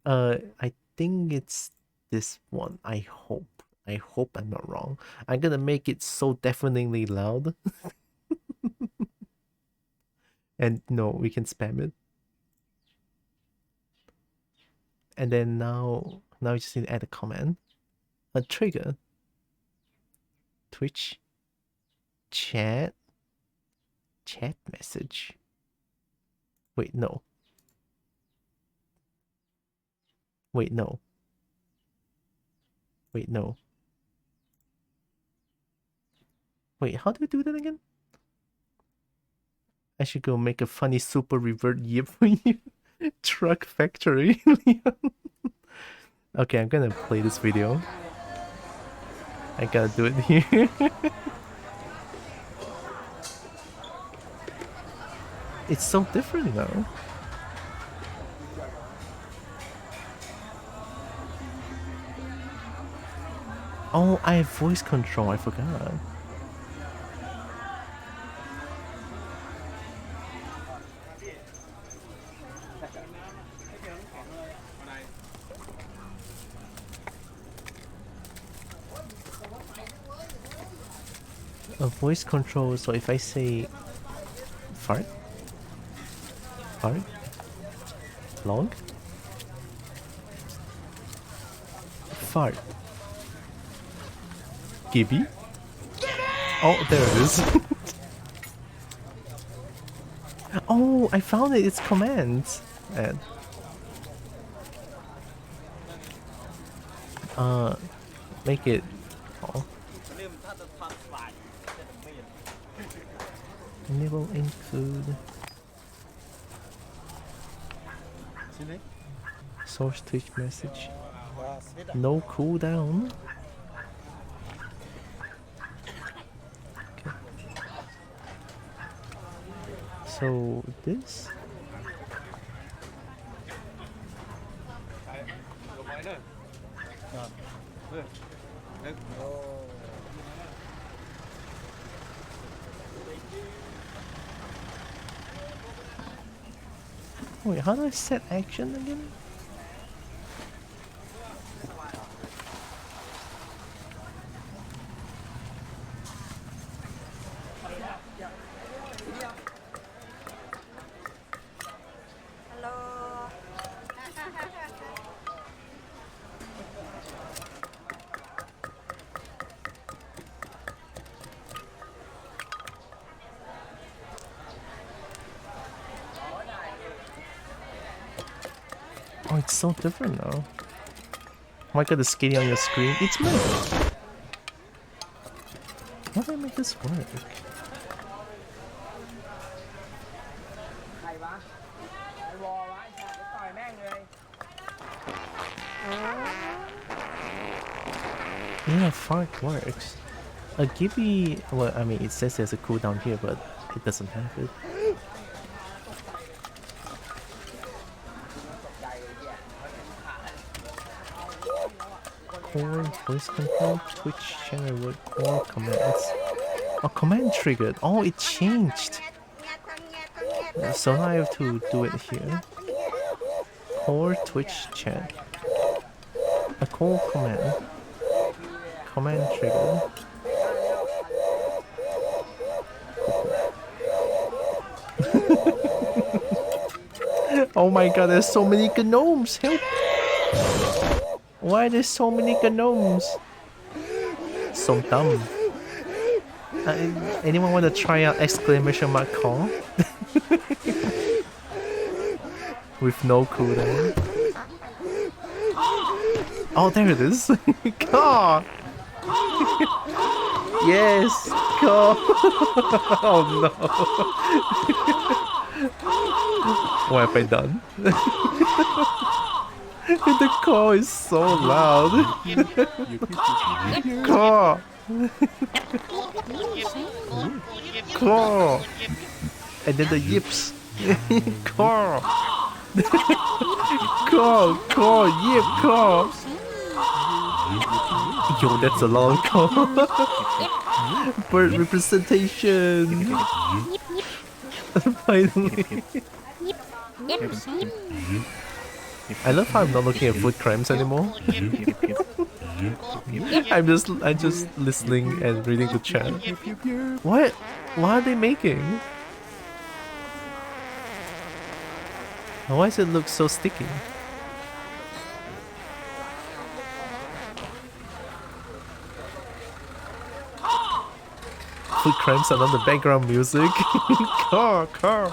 S1: I think it's this one. I hope I'm not wrong. I'm gonna make it so deafeningly loud. And no, we can spam it. And then now we just need to add a command. A trigger. Twitch. Chat message. Wait, no. Wait, no. Wait, no. Wait, how do we do that again? I should go make a funny super revert yip for you. Truck factory. Okay, I'm gonna play this video. I gotta do it here. It's so different now. Oh, I have voice control, I forgot. A voice control, so if I say fart, log, fart, Gibby. Oh, there it is. Oh, I found it. It's commands. And make it. Oh. Enable include source Twitch message. No cooldown. Okay. So this. Wait, how do I set action again? Oh, it's so different now. my god, the skating on your screen. It's me. How do I make this work? Yeah, Fark works. A Gibby, well, I mean, it says there's a cooldown here, but it doesn't have it. Core voice control, Twitch channel with core commands. Oh, command triggered. Oh, it changed. So now I have to do it here. Core Twitch chat. A core command. Command trigger. Oh my god, there's so many gnomes! Help! Why are there so many gnomes? So dumb. Anyone want to try out exclamation mark call? With no cooldown. Oh, there it is. Call! Yes! Call! Oh no! What have I done? The call is so loud. Call! Call! And then the yips. Call! Call! Yip! Call! Yo, that's a long call. Bird representation. Finally. I love how I'm not looking at food crimes anymore. I'm just listening and reading the chat. What are they making? Why does it look so sticky? Food crimes are on the background music. Car. Car.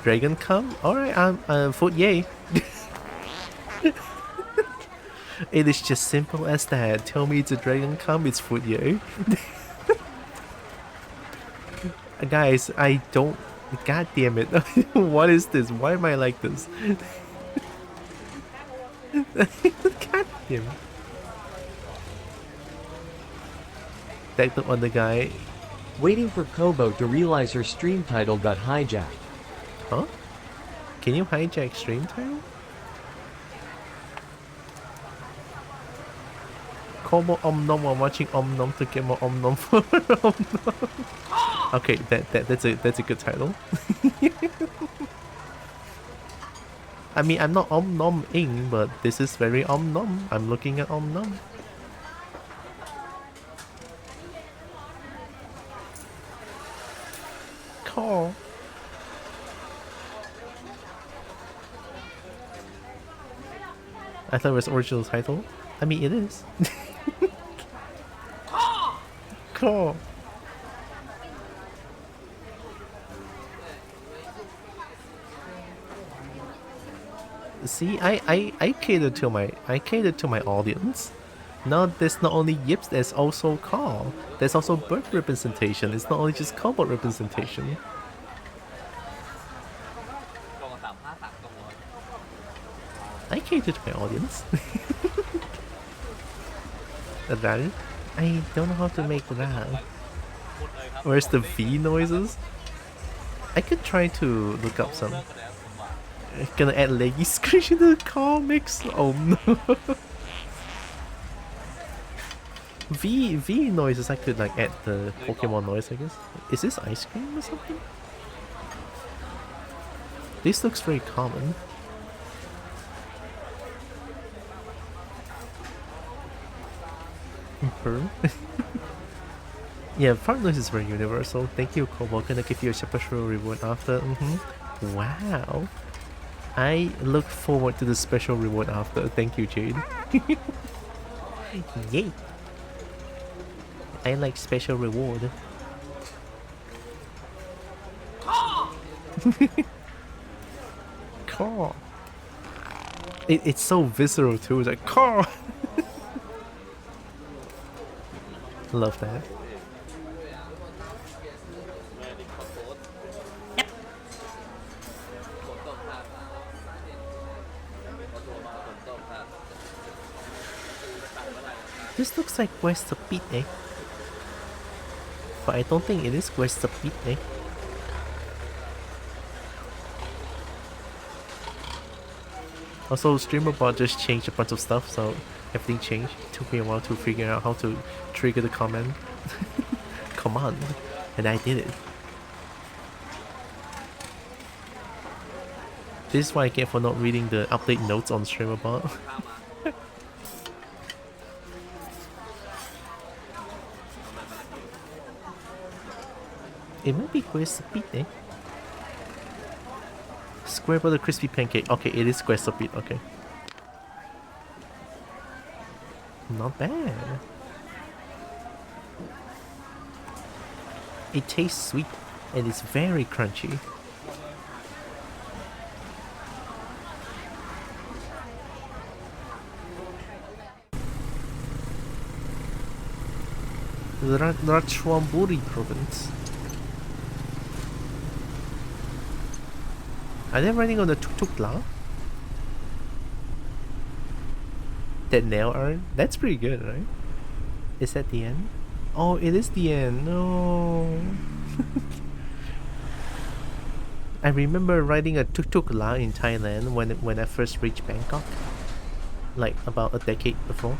S1: Dragon come? Alright, I'm food yay. It is just simple as that. Tell me it's a dragon come, it's food yay. Guys, I don't. God damn it. What is this? Why am I like this? God damn it. That on the guy.
S8: Waiting for Kobo to realize her stream title got hijacked.
S1: Huh? Can you hijack stream title? Kobo nom, I'm watching nom to get more nom for nom. Okay, that's a good title. I mean, I'm not nom-ing, but this is very nom. I'm looking at nom. Call. I thought it was original title. I mean, it is. Call. See, I cater to my audience. Now there's not only yips, there's also call. There's also bird representation. It's not only just Kobo representation. I cater to my audience. That? I don't know how to make that. Where's the V noises? I could try to look up some. Gonna add leggy screen to the comics. Oh no. V noises. I could like add the Pokemon noise, I guess. Is this ice cream or something? This looks very common. BURR. Yeah, part noise is very universal. Thank you, Kobo. Gonna give you a special reward after. Wow. I look forward to the special reward after. Thank you, Jade. Yay. I like special reward. Call. It's so visceral too. It's like car. Love that. This looks like West of Beat, eh? But I don't think it is West of Beat, eh? Also, StreamerBot just changed a bunch of stuff, so everything changed. It took me a while to figure out how to trigger the command. And I did it. This is what I get for not reading the update notes on StreamerBot. It might be Quest Beat, eh? Square butter crispy pancake. Okay, it is Square Beat, okay. Not bad. It tastes sweet and it's very crunchy. Ratchaburi province. Are they riding on the tuk-tuk la? That nail art? That's pretty good, right? Is that the end? Oh, it is the end. No. I remember riding a tuk-tuk la in Thailand when I first reached Bangkok. Like about a decade before.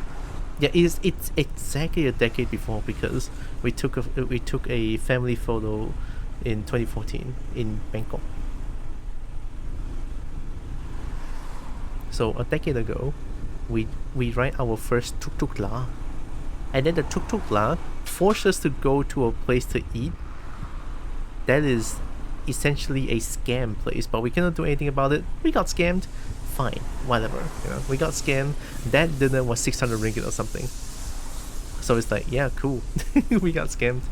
S1: Yeah, it's exactly a decade before because we took a family photo in 2014 in Bangkok. So a decade ago, we ride our first tuk-tuk la, and then the tuk-tuk la forced us to go to a place to eat. That is essentially a scam place, but we cannot do anything about it. We got scammed. Fine, whatever. You know, we got scammed. That dinner was 600 ringgit or something. So it's like, yeah, cool. We got scammed.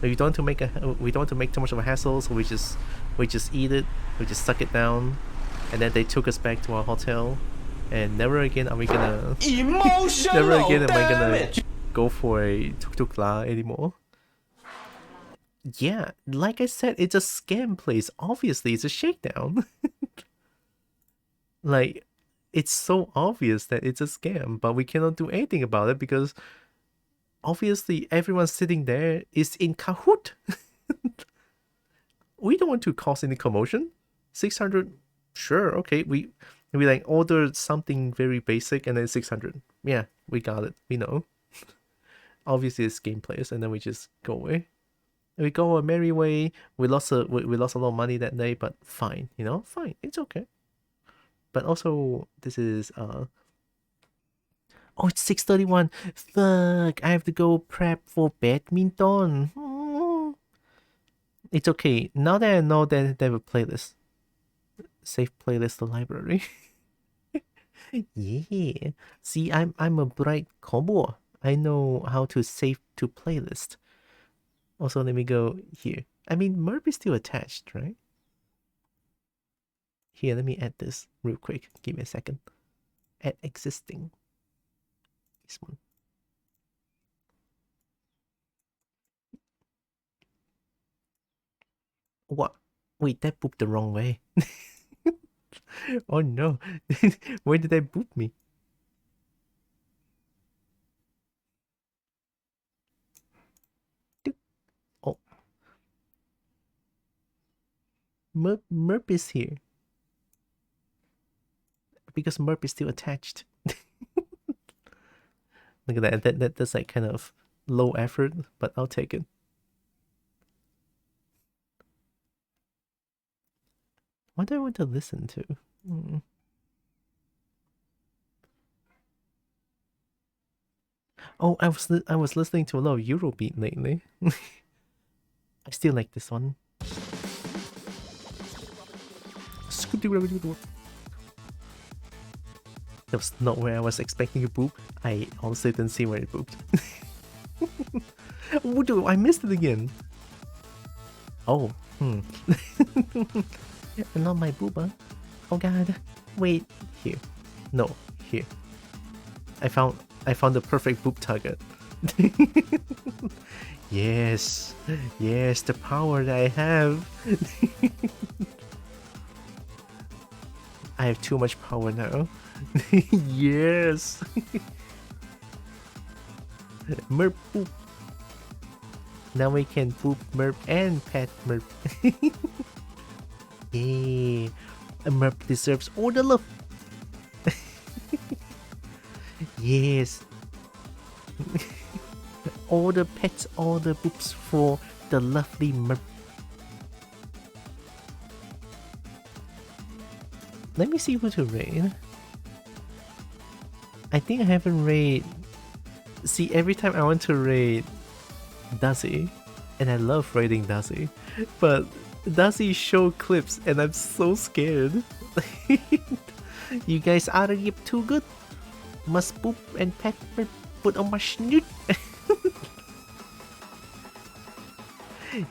S1: We don't want to make too much of a hassle, so we just eat it. We just suck it down, and then they took us back to our hotel. And never again are we gonna never again am I gonna go for a tuk-tuk la anymore. Yeah, like I said, it's a scam place. Obviously, it's a shakedown. Like, it's so obvious that it's a scam, but we cannot do anything about it because obviously everyone sitting there is in cahoot. We don't want to cause any commotion. 600, sure, okay. We like ordered something very basic and then 600. Yeah, we got it. We know. Obviously, it's game players, and then we just go away. We go a merry way. We lost a lot of money that day, but fine, you know, fine. It's okay. But also, this is oh, it's 6:31. Fuck! I have to go prep for badminton. It's okay. Now that I know that they have a playlist, save playlist the library. Yeah. See, I'm a bright Kobo. I know how to save to playlist. Also, let me go here. I mean, MERP is still attached, right? Here, let me add this real quick. Give me a second. Add existing. This one. What? Wait, that booped the wrong way. Oh no. Where did that boop me? Oh. MERP is here. Because MERP is still attached. Look at that. That's like kind of low effort, but I'll take it. What do I want to listen to? Oh, I was listening to a lot of Eurobeat lately. I still like this one. That was not where I was expecting to boop. I honestly didn't see where it booped. What do I missed it again? Oh, Not my boop, huh? Oh god. Wait. Here. No. Here. I found the perfect boob target. Yes. Yes, the power that I have. I have too much power now. Yes. Merp poop. Now we can poop Merp and pet Merp. Yay. A Merp deserves all the love. Yes. All the pets, all the poops for the lovely Merp. Let me see who to raid. I think I haven't raid. See, every time I want to raid Dazzy, and I love raiding Dazzy, but Dazzy show clips and I'm so scared. You guys are too good. Must poop and pet put on my snoot.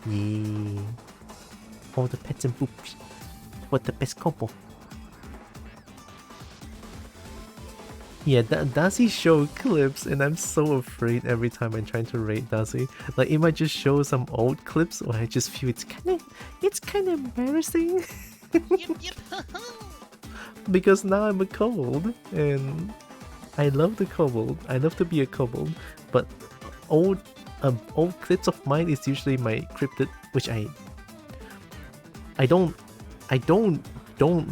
S1: Yeah. All the pets and poops. What the best Kobo. Yeah, Dazzy show clips and I'm so afraid every time I'm trying to raid Dazzy. Like it might just show some old clips or I just feel it's kind of embarrassing. Because now I'm a kobold and I love the kobold. I love to be a kobold, but old clips of mine is usually my cryptid, which I don't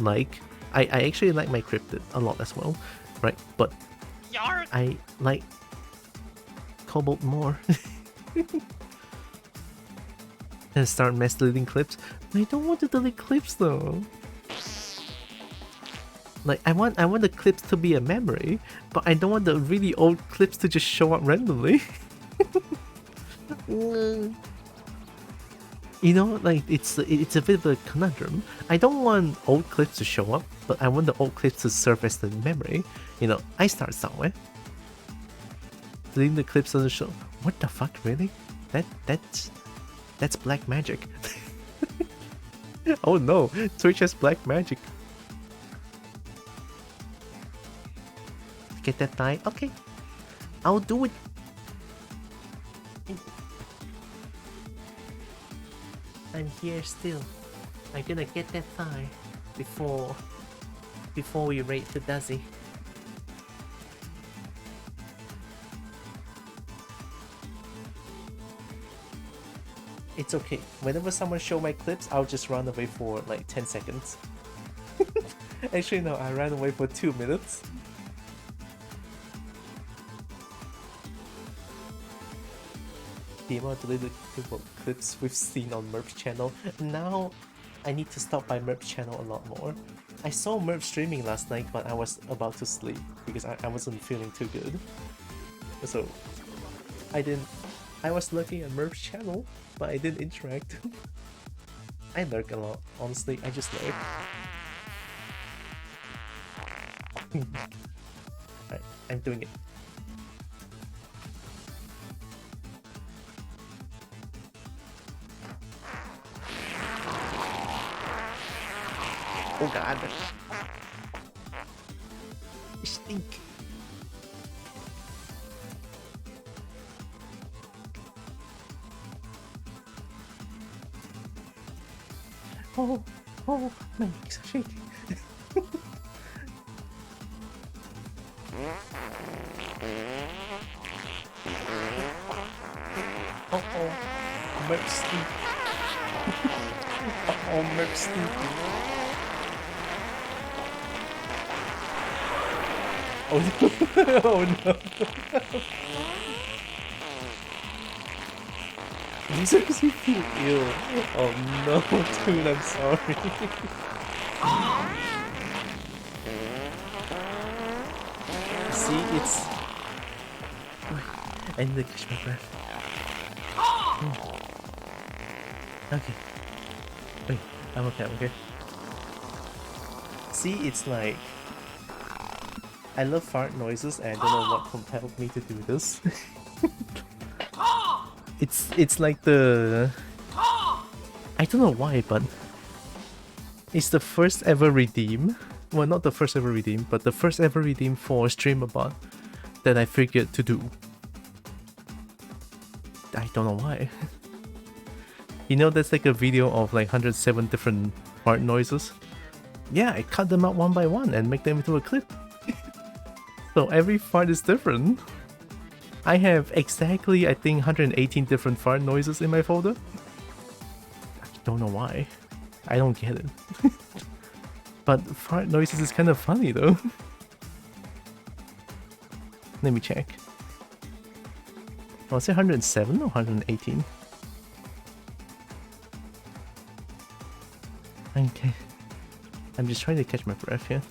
S1: like. I actually like my cryptid a lot as well, right? But I like kobold more. And start mass deleting clips. I don't want to delete clips though. Like I want the clips to be a memory, but I don't want the really old clips to just show up randomly. You know, like it's a bit of a conundrum. I don't want old clips to show up, but I want the old clips to serve as the memory. You know, I start somewhere. Deleting the clips doesn't show. What the fuck, really? That's black magic. Oh no, Twitch has black magic. Get that thigh? Okay, I'll do it. I'm here still. I'm gonna get that thigh before we raid the Dazzy. It's okay. Whenever someone show my clips, I'll just run away for like 10 seconds. Actually no, I ran away for 2 minutes. The amount of deleted clips we've seen on Merp's channel. Now I need to stop by Merp's channel a lot more. I saw Merp streaming last night, but I was about to sleep because I wasn't feeling too good. So I was lurking at Merp's channel, but I didn't interact. I lurk a lot, honestly. I just lurk. Alright, I'm doing it. Oh god. You stink. Oh, my legs are shaking. Uh-oh, Merp stink. Uh-oh, Merp stinky. Oh no! Oh no! These makes me feel ill. Oh no, dude, I'm sorry. See, it's... I need to catch my breath. Okay. Wait, I'm okay. See, it's like... I love fart noises and I don't know what compelled me to do this. It's like the... I don't know why, but It's the first ever redeem. Well, not the first ever redeem, but the first ever redeem for StreamerBot that I figured to do. I don't know why. You know, that's like a video of like 107 different fart noises. Yeah, I cut them out one by one and make them into a clip. So every fart is different. I have exactly, I think, 118 different fart noises in my folder. I don't know why. I don't get it. But fart noises is kind of funny though. Let me check. Was it 107 or 118? Okay. I'm just trying to catch my breath here.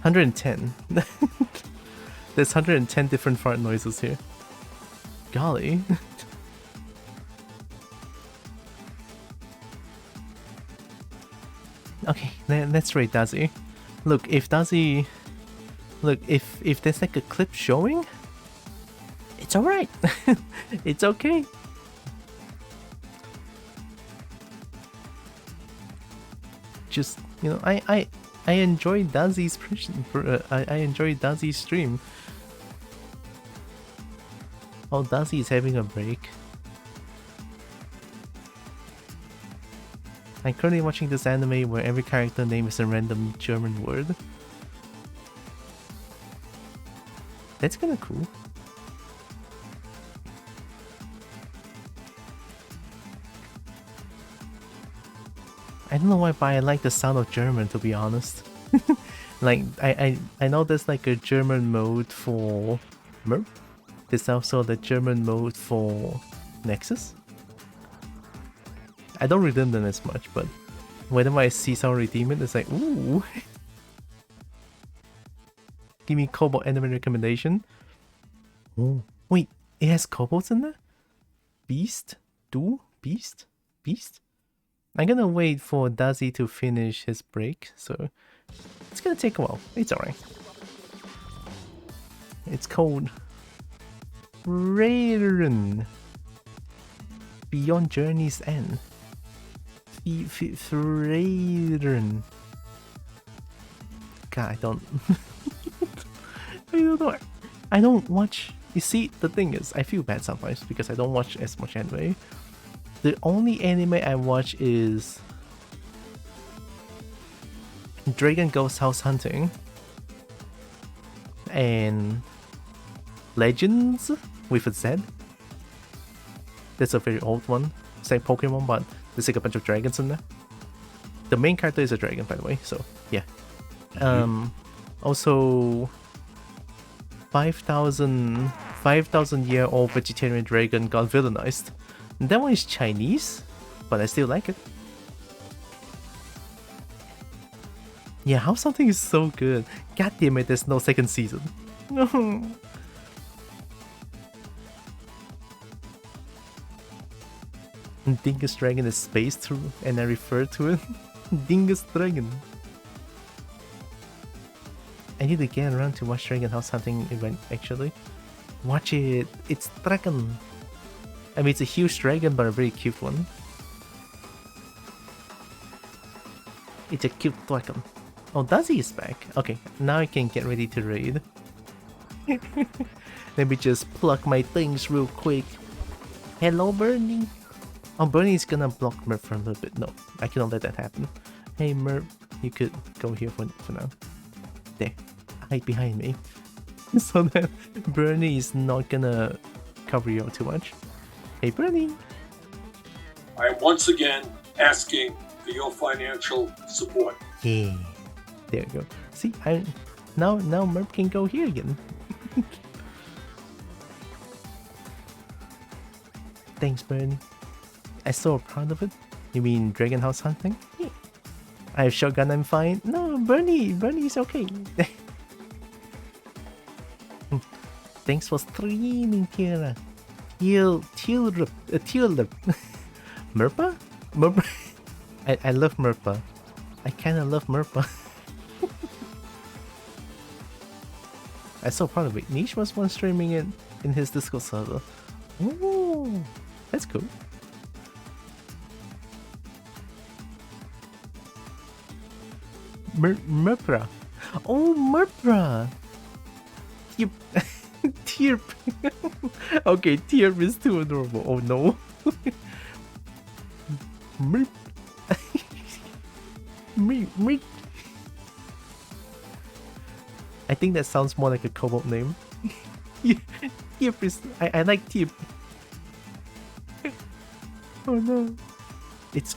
S1: 110. There's 110 different fart noises here. Golly. Okay, let's rate Dazi. Look, if Dazi... Look, if there's like a clip showing, it's alright. It's okay. Just, you know, I enjoy Dazi's I enjoy Dazi's stream. Oh, Dazi is having a break. I'm currently watching this anime where every character name is a random German word. That's kinda cool. I don't know why, but I like the sound of German, to be honest. Like, I know there's like a German mode for MERP. There's also the German mode for Nexus. I don't redeem them as much, but whenever I see someone redeem it, it's like, ooh. Give me Kobo anime recommendation. Oh, wait, it has Kobos in there? Beast? Beast? I'm gonna wait for Dazi to finish his break, so it's gonna take a while. It's alright. It's called Rairen Beyond Journey's End. Rairen. God, I don't. I don't know. I don't watch. You see, the thing is, I feel bad sometimes because I don't watch as much anime. The only anime I watch is Dragon Ghost House Hunting and Legends with a Z. That's a very old one. It's like Pokemon, but there's like a bunch of dragons in there. The main character is a dragon, by the way, so yeah. Also 5,000 year old vegetarian dragon got villainized. That one is Chinese, but I still like it. Yeah, how something is so good. God damn it, there's no second season. No. Dingus Dragon is space too, and I refer to it. Dingus Dragon. I need to get around to watch Dragon House Hunting event actually. Watch it. It's dragon. I mean, it's a huge dragon, but a very cute one. It's a cute dragon. Oh, Dazi is back. Okay, now I can get ready to raid. Let me just plug my things real quick. Hello, Bernie. Oh, Bernie's gonna block Merp for a little bit. No, I cannot let that happen. Hey, Merp, you could go here for now. There, hide behind me. So that Bernie is not gonna cover you up too much. Hey, Bernie.
S9: I am once again asking for your financial support.
S1: Yeah, there you go. See, now Merp can go here again. Thanks, Bernie. I'm so proud of it. You mean Dragon House Hunting? Yeah. I have shotgun, I'm fine. No, Bernie is okay. Thanks for streaming, Kira. Tulip. Merpa? Merpa? I love Merpa. I kinda love Merpa. I'm so proud of it. Niche was one streaming it in his Discord server. Ooh, that's cool. Murpra. Oh, Murpra. Tierp. Tierp. Okay, Tierp is too adorable. Oh no. Murp. Murp. I think that sounds more like a Kobo name. Tierp is. I like Tierp. Oh no. It's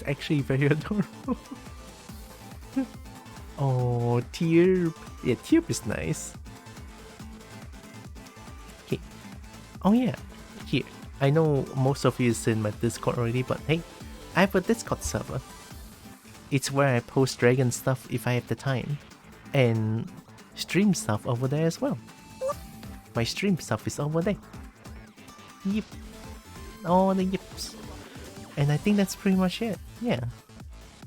S1: actually very adorable. Oh, Tierp. Yeah, Tierp is nice. Okay. Oh yeah. Here. I know most of you is in my Discord already, but hey, I have a Discord server. It's where I post dragon stuff if I have the time. And stream stuff over there as well. My stream stuff is over there. Yep. All the yips. And I think that's pretty much it. Yeah.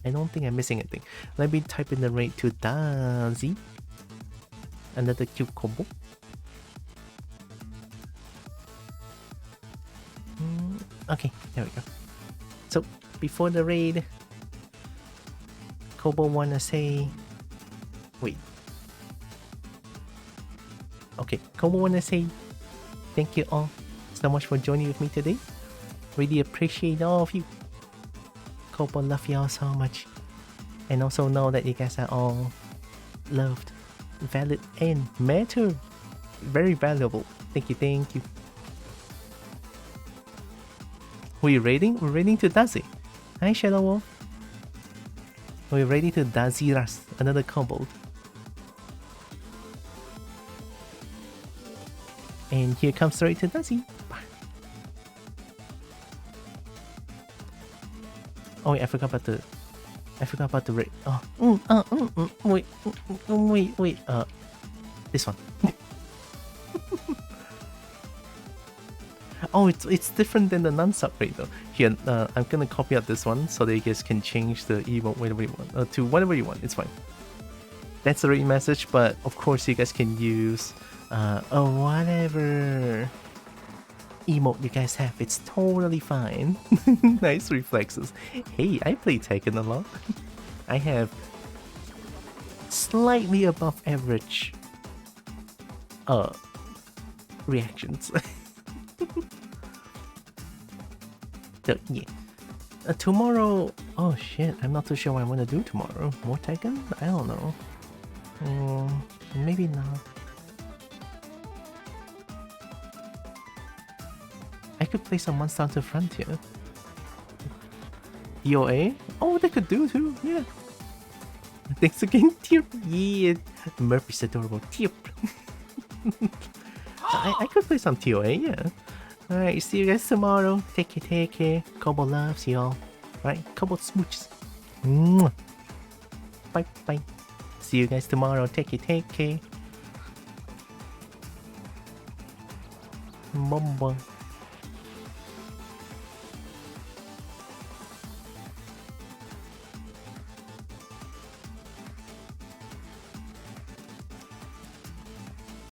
S1: I don't think I'm missing anything. Let me type in the raid to Dazi. Another cute combo. Okay, there we go. So, before the raid, Kobo wanna say... Wait. Okay, Kobo wanna say thank you all so much for joining with me today. Really appreciate all of you. Kobo love y'all so much. And also know that you guys are all loved, valid, and matter. Very valuable. Thank you, thank you. Who are you raiding? We're raiding to Dazi. Hi, Shadow Wolf. We're raiding to Daziras, another kobold. And here comes straight to Dazi. Oh wait, I forgot about the raid. Oh, wait. This one. Oh, it's different than the non-sub raid though. Here, I'm gonna copy out this one so that you guys can change the emote whatever you want, to whatever you want. It's fine. That's the raid message, but of course you guys can use whatever emote you guys have. It's totally fine. Nice reflexes. Hey, I play Tekken a lot. I have slightly above average reactions. So yeah, tomorrow. Oh shit, I'm not too sure what I'm gonna do tomorrow. More Tekken? I don't know. Maybe not. I could play some Monster Hunter Frontier. DOA? Oh, they could do too. Yeah. Thanks again, Tierp. Yeah, Murphy's adorable. Tierp. I could play some TOA, yeah. Alright, see you guys tomorrow. Take care. Kobo loves y'all. Right, Kobo smooches. Mwah. Bye. See you guys tomorrow. Take care. Bye.